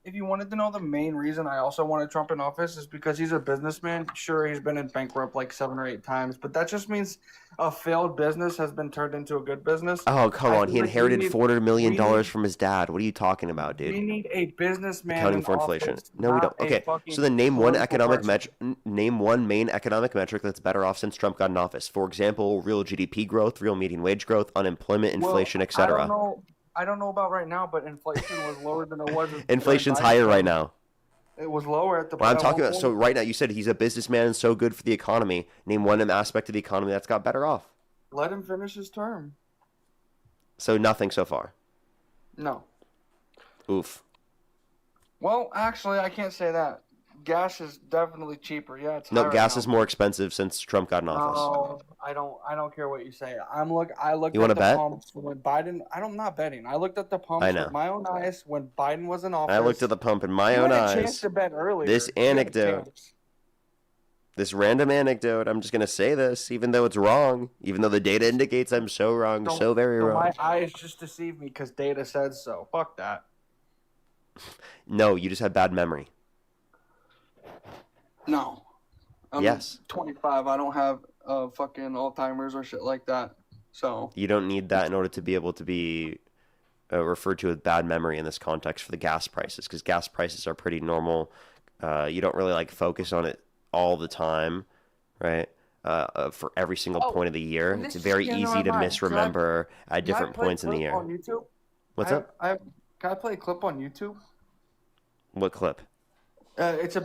[SPEAKER 8] if you wanted to know the main reason I also wanted Trump in office is because he's a businessman. Sure, he's been in bankrupt like 7 or 8 times, but that just means a failed business has been turned into a good business.
[SPEAKER 1] Oh come
[SPEAKER 8] I
[SPEAKER 1] on!
[SPEAKER 8] feel
[SPEAKER 1] He
[SPEAKER 8] like
[SPEAKER 1] inherited $400 million
[SPEAKER 8] we need-
[SPEAKER 1] from his dad. What are you talking about, dude?
[SPEAKER 8] We need a businessman
[SPEAKER 1] Accounting
[SPEAKER 8] in
[SPEAKER 1] for inflation.
[SPEAKER 8] office,
[SPEAKER 1] No, we
[SPEAKER 8] not
[SPEAKER 1] don't.
[SPEAKER 8] a
[SPEAKER 1] Okay,
[SPEAKER 8] fucking
[SPEAKER 1] so then name one
[SPEAKER 8] political
[SPEAKER 1] name one main economic metric that's better off since Trump got in office. For example, real GDP growth, real median wage growth, unemployment,
[SPEAKER 8] Well,
[SPEAKER 1] inflation,
[SPEAKER 8] I
[SPEAKER 1] etc.
[SPEAKER 8] don't know about right now, but inflation was lower than it was.
[SPEAKER 1] Inflation's
[SPEAKER 8] during
[SPEAKER 1] higher
[SPEAKER 8] Biden's
[SPEAKER 1] right
[SPEAKER 8] time.
[SPEAKER 1] now.
[SPEAKER 8] It was lower at the.
[SPEAKER 1] Well, I'm
[SPEAKER 8] at
[SPEAKER 1] talking
[SPEAKER 8] one
[SPEAKER 1] about. So
[SPEAKER 8] point.
[SPEAKER 1] right now, you said he's a businessman and so good for the economy. Name one aspect of the economy that's got better off.
[SPEAKER 8] Let him finish his term.
[SPEAKER 1] So nothing so far.
[SPEAKER 8] No.
[SPEAKER 1] Oof.
[SPEAKER 8] Well, actually, I can't say that. Gas is definitely cheaper. Yeah, it's high
[SPEAKER 1] No,
[SPEAKER 8] right
[SPEAKER 1] gas
[SPEAKER 8] now.
[SPEAKER 1] is more expensive since Trump got in office.
[SPEAKER 8] No, I don't care what you say. I looked
[SPEAKER 1] You wanna
[SPEAKER 8] at the
[SPEAKER 1] bet?
[SPEAKER 8] pumps when Biden. I'm not betting. I looked at the pumps
[SPEAKER 1] I know.
[SPEAKER 8] with my own eyes when Biden was in office.
[SPEAKER 1] I looked at the pump in my
[SPEAKER 8] You
[SPEAKER 1] own
[SPEAKER 8] had a chance
[SPEAKER 1] eyes.
[SPEAKER 8] to bet earlier.
[SPEAKER 1] This
[SPEAKER 8] You had a
[SPEAKER 1] anecdote.
[SPEAKER 8] chance.
[SPEAKER 1] This random anecdote, I'm just going to say this, even though it's wrong, even though the data indicates I'm so wrong, so very wrong.
[SPEAKER 8] My eyes just deceived me because data said so. Fuck that.
[SPEAKER 1] No, you just have bad memory.
[SPEAKER 8] No. I'm
[SPEAKER 1] Yes.
[SPEAKER 8] 25. I don't have fucking Alzheimer's or shit like that. So.
[SPEAKER 1] You don't need that in order to be able to be referred to as bad memory in this context for the gas prices, because gas prices are pretty normal. You don't really like focus on it all the time, right? For every single point of the year.
[SPEAKER 8] and
[SPEAKER 1] It's
[SPEAKER 8] this is
[SPEAKER 1] very
[SPEAKER 8] getting
[SPEAKER 1] easy
[SPEAKER 8] on
[SPEAKER 1] to
[SPEAKER 8] my mind.
[SPEAKER 1] misremember at
[SPEAKER 8] Can I
[SPEAKER 1] different
[SPEAKER 8] play a
[SPEAKER 1] points in the
[SPEAKER 8] clip
[SPEAKER 1] year.
[SPEAKER 8] On YouTube?
[SPEAKER 1] What's up?
[SPEAKER 8] Can I play a clip on YouTube?
[SPEAKER 1] What clip?
[SPEAKER 8] It's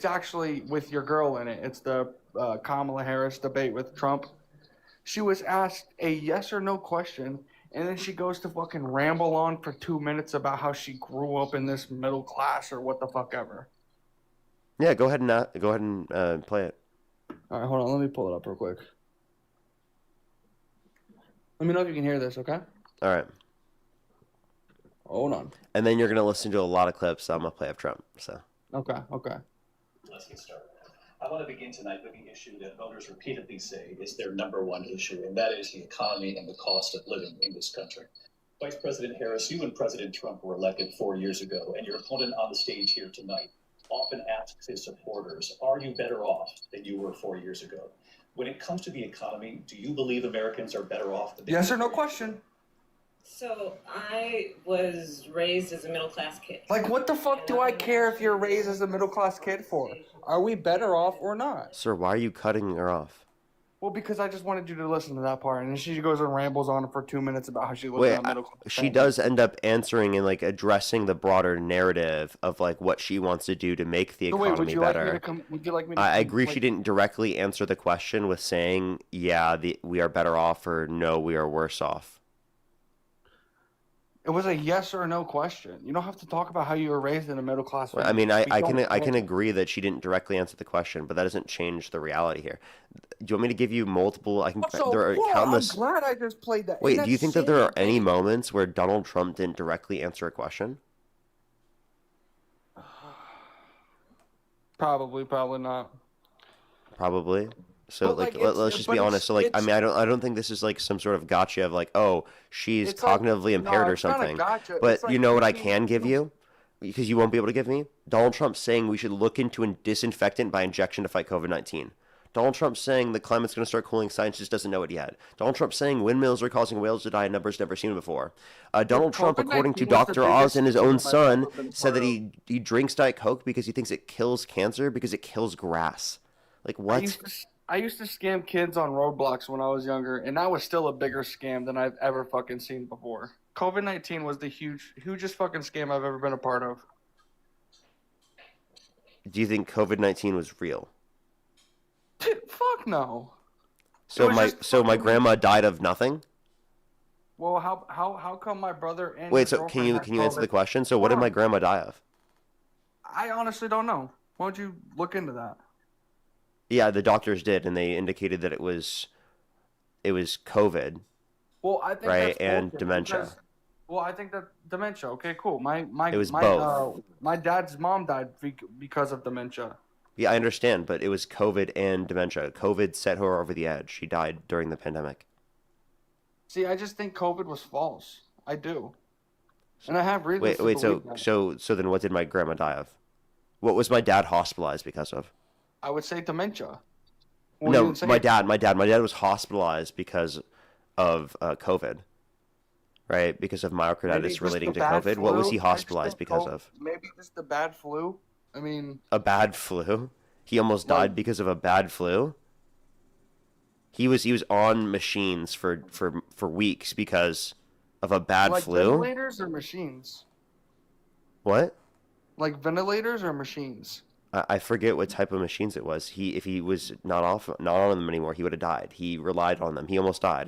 [SPEAKER 8] actually with your girl in it. It's the Kamala Harris debate with Trump. She was asked a yes or no question, and then she goes to fucking ramble on for 2 minutes about how she grew up in this middle class or what the fuck ever.
[SPEAKER 1] Yeah, go ahead and play it.
[SPEAKER 8] All right, hold on. Let me pull it up real quick. Let me know if you can hear this, okay?
[SPEAKER 1] All right.
[SPEAKER 8] Hold on.
[SPEAKER 1] And then you're gonna listen to a lot of clips I'm gonna play of Trump. So.
[SPEAKER 8] Okay.
[SPEAKER 2] Let's get started. I want to begin tonight with the issue that voters repeatedly say is their number one issue, and that is the economy and the cost of living in this country. Vice President Harris, you and President Trump were elected 4 years ago, and your opponent on the stage here tonight often asks his supporters, are you better off than you were 4 years ago? When it comes to the economy, do you believe Americans are better off than they
[SPEAKER 8] Yes
[SPEAKER 2] were
[SPEAKER 8] or no
[SPEAKER 2] 4 years
[SPEAKER 8] question?
[SPEAKER 11] So I was raised as a middle class kid.
[SPEAKER 8] Like, what the fuck do I care if you're raised as a middle class kid for? Are we better off or not?
[SPEAKER 1] Sir, why are you cutting her off?
[SPEAKER 8] Well, because I just wanted you to listen to that part, and then she goes and rambles on for 2 minutes about how she lives
[SPEAKER 1] Wait,
[SPEAKER 8] in a middle class.
[SPEAKER 1] she does end up answering and like addressing the broader narrative of like what she wants to do to make the
[SPEAKER 8] So wait,
[SPEAKER 1] economy better.
[SPEAKER 8] would you like me to?
[SPEAKER 1] I agree
[SPEAKER 8] like-
[SPEAKER 1] she didn't directly answer the question with saying, yeah, we are better off, or no, we are worse off.
[SPEAKER 8] It was a yes or no question. You don't have to talk about how you were raised in a middle class
[SPEAKER 1] Well,
[SPEAKER 8] family.
[SPEAKER 1] I mean, I
[SPEAKER 8] We
[SPEAKER 1] can
[SPEAKER 8] don't-
[SPEAKER 1] agree that she didn't directly answer the question, but that doesn't change the reality here. Do you want me to give you multiple?
[SPEAKER 8] So,
[SPEAKER 1] There are
[SPEAKER 8] well,
[SPEAKER 1] countless.
[SPEAKER 8] I'm glad I just played that.
[SPEAKER 1] Wait,
[SPEAKER 8] And
[SPEAKER 1] do you
[SPEAKER 8] that's
[SPEAKER 1] think that there are
[SPEAKER 8] same
[SPEAKER 1] any
[SPEAKER 8] thing.
[SPEAKER 1] moments where Donald Trump didn't directly answer a question?
[SPEAKER 8] Probably not.
[SPEAKER 1] Probably. So
[SPEAKER 8] But,
[SPEAKER 1] like,
[SPEAKER 8] like, it's-
[SPEAKER 1] let's just
[SPEAKER 8] but
[SPEAKER 1] be
[SPEAKER 8] it's-
[SPEAKER 1] honest. So like, I
[SPEAKER 8] it's-
[SPEAKER 1] mean, I don't think this is like some sort of gotcha of like, oh, she's
[SPEAKER 8] It's like-
[SPEAKER 1] cognitively
[SPEAKER 8] no,
[SPEAKER 1] impaired or
[SPEAKER 8] it's not a
[SPEAKER 1] something.
[SPEAKER 8] gotcha.
[SPEAKER 1] But
[SPEAKER 8] It's like
[SPEAKER 1] you know what I
[SPEAKER 8] teaching-
[SPEAKER 1] can give you? Because you won't be able to give me? Donald Trump saying we should look into a disinfectant by injection to fight COVID-19. Donald Trump saying the climate's going to start cooling, science just doesn't know it yet. Donald Trump saying windmills are causing whales to die in numbers never seen before. Donald Trump, according to
[SPEAKER 8] COVID-19 was the
[SPEAKER 1] Dr. Oz
[SPEAKER 8] biggest
[SPEAKER 1] and his own
[SPEAKER 8] scandal I've
[SPEAKER 1] son,
[SPEAKER 8] ever been
[SPEAKER 1] said
[SPEAKER 8] part
[SPEAKER 1] that he drinks Diet Coke because he thinks it kills cancer because it kills grass. Like, what?
[SPEAKER 8] I used to scam kids on roadblocks when I was younger, and that was still a bigger scam than I've ever fucking seen before. COVID-19 was the hugest fucking scam I've ever been a part of.
[SPEAKER 1] Do you think COVID-19 was real?
[SPEAKER 8] Fuck no.
[SPEAKER 1] So
[SPEAKER 8] was just
[SPEAKER 1] my grandma died of nothing?
[SPEAKER 8] Well, how come my brother and
[SPEAKER 1] Wait,
[SPEAKER 8] his
[SPEAKER 1] so can
[SPEAKER 8] girlfriend
[SPEAKER 1] you
[SPEAKER 8] had
[SPEAKER 1] answer the
[SPEAKER 8] COVID?
[SPEAKER 1] question? So what did
[SPEAKER 8] Hold
[SPEAKER 1] my
[SPEAKER 8] on.
[SPEAKER 1] grandma die of?
[SPEAKER 8] I honestly don't know. Why don't you look into that?
[SPEAKER 1] Yeah, the doctors did, and they indicated that it was COVID,
[SPEAKER 8] Well, I think
[SPEAKER 1] right,
[SPEAKER 8] that's
[SPEAKER 1] and
[SPEAKER 8] bullshit
[SPEAKER 1] dementia.
[SPEAKER 8] because- well, I think that dementia. Okay, cool.
[SPEAKER 1] It was both.
[SPEAKER 8] My dad's mom died because of dementia.
[SPEAKER 1] Yeah, I understand, but it was COVID and dementia. COVID set her over the edge. She died during the pandemic.
[SPEAKER 8] See, I just think COVID was false. I do, and I have reasons.
[SPEAKER 1] Wait,
[SPEAKER 8] to
[SPEAKER 1] so
[SPEAKER 8] believe that.
[SPEAKER 1] so then what did my grandma die of? What was my dad hospitalized because of?
[SPEAKER 8] I would say dementia. Well, you
[SPEAKER 1] No,
[SPEAKER 8] didn't say
[SPEAKER 1] my
[SPEAKER 8] it.
[SPEAKER 1] dad was hospitalized because of COVID, right? Because of
[SPEAKER 8] Maybe
[SPEAKER 1] myocarditis
[SPEAKER 8] just
[SPEAKER 1] relating
[SPEAKER 8] the
[SPEAKER 1] to
[SPEAKER 8] bad
[SPEAKER 1] COVID. What was
[SPEAKER 8] flu.
[SPEAKER 1] he
[SPEAKER 8] I just
[SPEAKER 1] hospitalized
[SPEAKER 8] think
[SPEAKER 1] because of?
[SPEAKER 8] Maybe just the bad flu. I mean,
[SPEAKER 1] A bad flu? He almost died because of a bad flu? He was on machines for weeks because of a bad
[SPEAKER 8] like
[SPEAKER 1] flu?
[SPEAKER 8] ventilators or machines?
[SPEAKER 1] What?
[SPEAKER 8] Like ventilators or machines?
[SPEAKER 1] I forget what type of machines it was. If he was not on them anymore, he would have died. He relied on them. He almost died.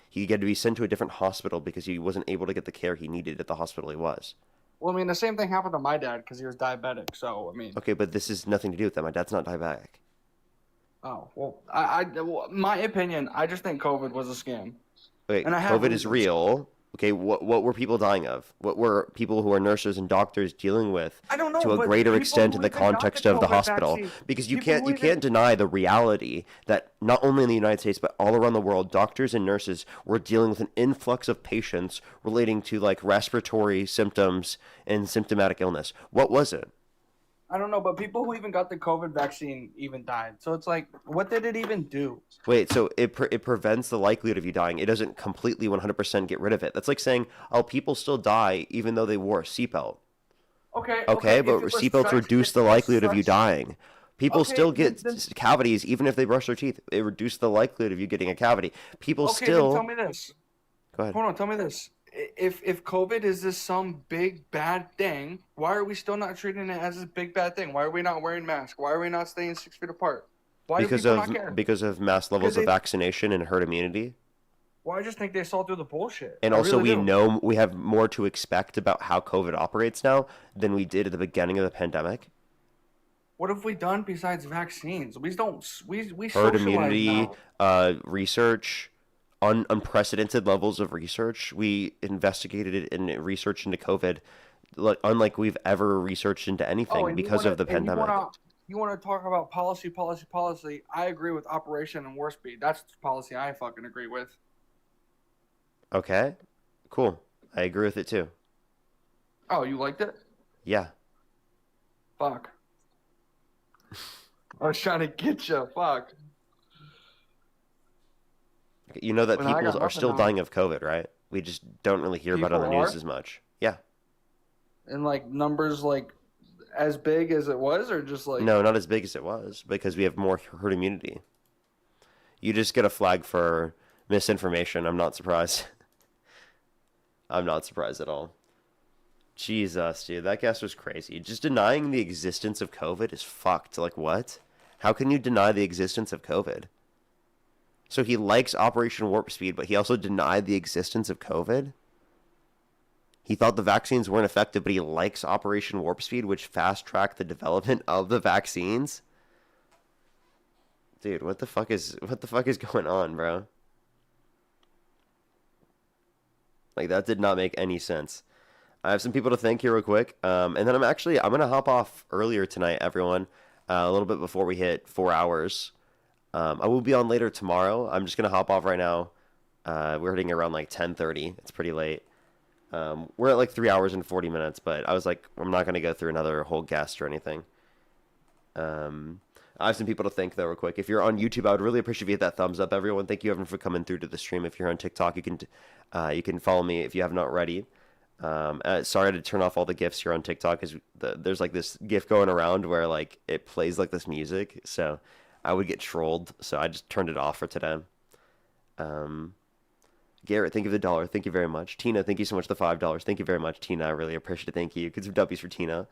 [SPEAKER 1] He had to be sent to a different hospital because he wasn't able to get the care he needed at the hospital he was.
[SPEAKER 8] Well, I mean, the same thing happened to my dad because he was diabetic. So, I mean,
[SPEAKER 1] Okay, but this has nothing to do with that. My dad's not diabetic.
[SPEAKER 8] oh well, well, my opinion, I just think COVID was a scam.
[SPEAKER 1] Wait,
[SPEAKER 8] And I have
[SPEAKER 1] COVID is
[SPEAKER 8] reasons.
[SPEAKER 1] real. Okay, what were people dying of? What were people who are nurses and doctors dealing with
[SPEAKER 8] I don't know,
[SPEAKER 1] to a
[SPEAKER 8] but
[SPEAKER 1] greater
[SPEAKER 8] people
[SPEAKER 1] extent
[SPEAKER 8] who
[SPEAKER 1] in the
[SPEAKER 8] even got the
[SPEAKER 1] context of the
[SPEAKER 8] COVID
[SPEAKER 1] hospital?
[SPEAKER 8] vaccine-
[SPEAKER 1] Because you
[SPEAKER 8] people
[SPEAKER 1] can't
[SPEAKER 8] who
[SPEAKER 1] you
[SPEAKER 8] even-
[SPEAKER 1] can't deny the reality that not only in the United States but all around the world, doctors and nurses were dealing with an influx of patients relating to like respiratory symptoms and symptomatic illness. What was it?
[SPEAKER 8] I don't know, but people who even got the COVID vaccine even died. So it's like, what did it even do?
[SPEAKER 1] Wait, so it prevents the likelihood of you dying. It doesn't completely 100% get rid of it. That's like saying, oh, people still die even though they wore a seatbelt.
[SPEAKER 8] Okay.
[SPEAKER 1] Okay, but
[SPEAKER 8] if it was
[SPEAKER 1] seatbelts
[SPEAKER 8] such-
[SPEAKER 1] reduce
[SPEAKER 8] if
[SPEAKER 1] the
[SPEAKER 8] it was
[SPEAKER 1] likelihood of you
[SPEAKER 8] such-
[SPEAKER 1] dying. People
[SPEAKER 8] Okay,
[SPEAKER 1] still get
[SPEAKER 8] then-
[SPEAKER 1] cavities even if they brush their teeth. It reduced the likelihood of you getting a cavity. People
[SPEAKER 8] Okay,
[SPEAKER 1] still.
[SPEAKER 8] then tell me this.
[SPEAKER 1] Go ahead.
[SPEAKER 8] Hold on, tell me this. If COVID is this some big bad thing, why are we still not treating it as this big bad thing? Why are we not wearing masks? Why are we not staying 6 feet apart? Why
[SPEAKER 1] Because
[SPEAKER 8] do people
[SPEAKER 1] of
[SPEAKER 8] not care?
[SPEAKER 1] because of mass levels of
[SPEAKER 8] they-
[SPEAKER 1] vaccination and herd immunity.
[SPEAKER 8] Well, I just think they saw through the bullshit.
[SPEAKER 1] And
[SPEAKER 8] I
[SPEAKER 1] also,
[SPEAKER 8] really do.
[SPEAKER 1] know we have more to expect about how COVID operates now than we did at the beginning of the pandemic.
[SPEAKER 8] What have we done besides vaccines? We don't. We
[SPEAKER 1] Herd
[SPEAKER 8] socialize
[SPEAKER 1] immunity,
[SPEAKER 8] now.
[SPEAKER 1] research, unprecedented levels of research. We investigated it in research into COVID, like unlike we've ever researched into anything
[SPEAKER 8] and
[SPEAKER 1] because of the pandemic.
[SPEAKER 8] You want to talk about policy? I agree with Operation and Warp Speed. That's the policy I fucking agree with.
[SPEAKER 1] Okay, cool. I agree with it too.
[SPEAKER 8] Oh, you liked it?
[SPEAKER 1] Yeah.
[SPEAKER 8] Fuck. I was trying to get you. Fuck.
[SPEAKER 1] You know that
[SPEAKER 8] Well, I
[SPEAKER 1] people
[SPEAKER 8] got
[SPEAKER 1] are still
[SPEAKER 8] nothing on
[SPEAKER 1] dying of COVID, right? We just don't really hear about it on the
[SPEAKER 8] People
[SPEAKER 1] news
[SPEAKER 8] are?
[SPEAKER 1] as much. Yeah.
[SPEAKER 8] And like numbers like as big as it was, or just like
[SPEAKER 1] No, not as big as it was because we have more herd immunity. You just get a flag for misinformation. I'm not surprised. I'm not surprised at all. Jesus, dude, that guess was crazy. Just denying the existence of COVID is fucked. Like, what? How can you deny the existence of COVID? So he likes Operation Warp Speed, but he also denied the existence of COVID? He thought the vaccines weren't effective, but he likes Operation Warp Speed, which fast-tracked the development of the vaccines? Dude, what the fuck is going on, bro? Like, that did not make any sense. I have some people to thank here real quick. And then I'm going to hop off earlier tonight, everyone. A little bit before we hit 4 hours. I will be on later tomorrow. I'm just going to hop off right now. We're hitting around like 10:30. It's pretty late. We're at like 3 hours and 40 minutes, but I was like, I'm not going to go through another whole guest or anything. I have some people to thank though real quick. If you're on YouTube, I would really appreciate if you hit that thumbs up, everyone. Thank you everyone for coming through to the stream. If you're on TikTok, you can follow me if you have not already. Sorry to turn off all the GIFs here on TikTok because there's like this GIF going around where like it plays like this music, so I would get trolled. So I just turned it off for today. Garrett, thank you for the $1. Thank you very much. Tina, thank you so much for the $5. Thank you very much, Tina. I really appreciate it. Thank you. Get some W's for Tina,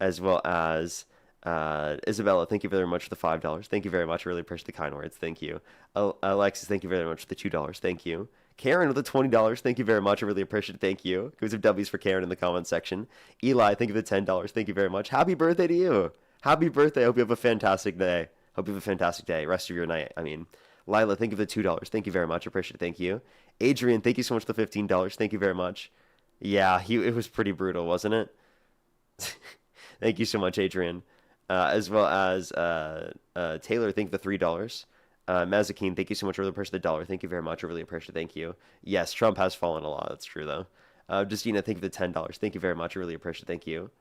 [SPEAKER 1] as well as Isabella. Thank you very much for the $5. Thank you very much. I really appreciate the kind words. Thank you. Alexis, thank you very much for the $2. Thank you. Karen with the $20. Thank you very much. I really appreciate it. Thank you. Give some W's for Karen in the comment section. Eli, thank you for the $10. Thank you very much. Happy birthday to you. Happy birthday. I hope you have a fantastic day. Rest of your night. I mean, Lila, thank you for the $2. Thank you very much. I appreciate it. Thank you. Adrian, thank you so much for the $15. Thank you very much. Yeah, it was pretty brutal, wasn't it? Thank you so much, Adrian. As well as Taylor, thank you for the $3. Mazakine, thank you so much. I really appreciate the $1. Thank you very much. I really appreciate it. Thank you. Yes, Trump has fallen a lot. That's true, though. Justina, thank you for the $10. Thank you very much. I really appreciate it. Thank you.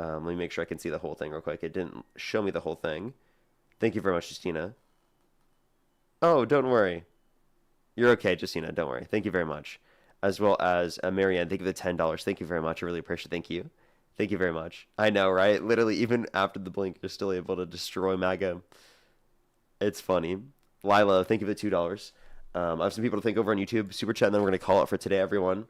[SPEAKER 1] Let me make sure I can see the whole thing real quick. It didn't show me the whole thing. Thank you very much, Justina. Oh, don't worry. You're okay, Justina. Don't worry. Thank you very much. As well as Marianne, thank you for the $10. Thank you very much. I really appreciate it. Thank you. Thank you very much. I know, right? Literally, even after the blink, you're still able to destroy MAGA. It's funny. Lila, thank you for the $2. I have some people to thank over on YouTube. Super chat, and then we're going to call it for today, everyone.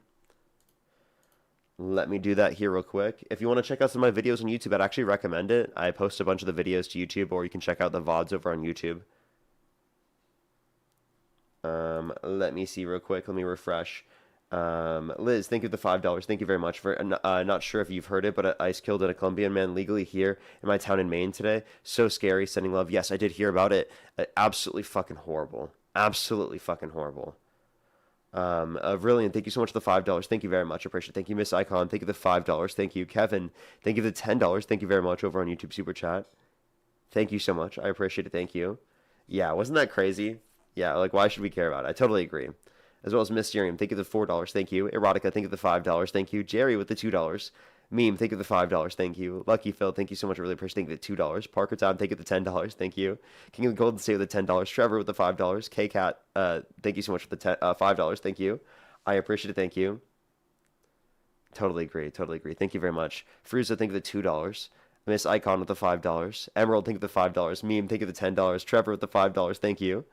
[SPEAKER 1] Let me do that here real quick. If you want to check out some of my videos on YouTube, I'd actually recommend it. I post a bunch of the videos to YouTube, or you can check out the VODs over on YouTube. Let me see real quick. Let me refresh. Liz, thank you for the $5. Thank you very much. Not sure if you've heard it, but ICE killed a Colombian man legally here in my town in Maine today. So scary. Sending love. Yes, I did hear about it. Absolutely fucking horrible. Absolutely fucking horrible. Brilliant. Thank you so much for the $5. Thank you very much. I appreciate it. Thank you, Miss Icon. Thank you for the $5. Thank you, Kevin. Thank you for the $10. Thank you very much over on YouTube Super Chat. Thank you so much. I appreciate it. Thank you. Yeah, wasn't that crazy? Yeah, like, why should we care about it? I totally agree. As well as Mysterium, thank you for the $4. Thank you. Erotica, thank you for the $5. Thank you. Jerry with the $2. Meme, thank you for the $5. Thank you. Lucky Phil, thank you so much. I really appreciate it. Thank you for the $2. Parker Tom, thank you for the $10. Thank you. King of the Golden State with the $10. Trevor with the $5. K-Cat, thank you so much for the $5. Thank you. I appreciate it. Thank you. Totally agree. Totally agree. Thank you very much. Fruza, thank you for the $2. Miss Icon with the $5. Emerald, thank you for the $5. Meme, thank you for the $10. Trevor with the $5. Thank you.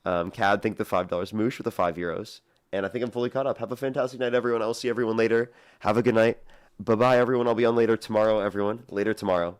[SPEAKER 1] Cad, thank you for the $5. Moosh with the €5. And I think I'm fully caught up. Have a fantastic night, everyone. I'll see everyone later. Have a good night. Bye-bye, everyone. I'll be on later tomorrow, everyone. Later tomorrow.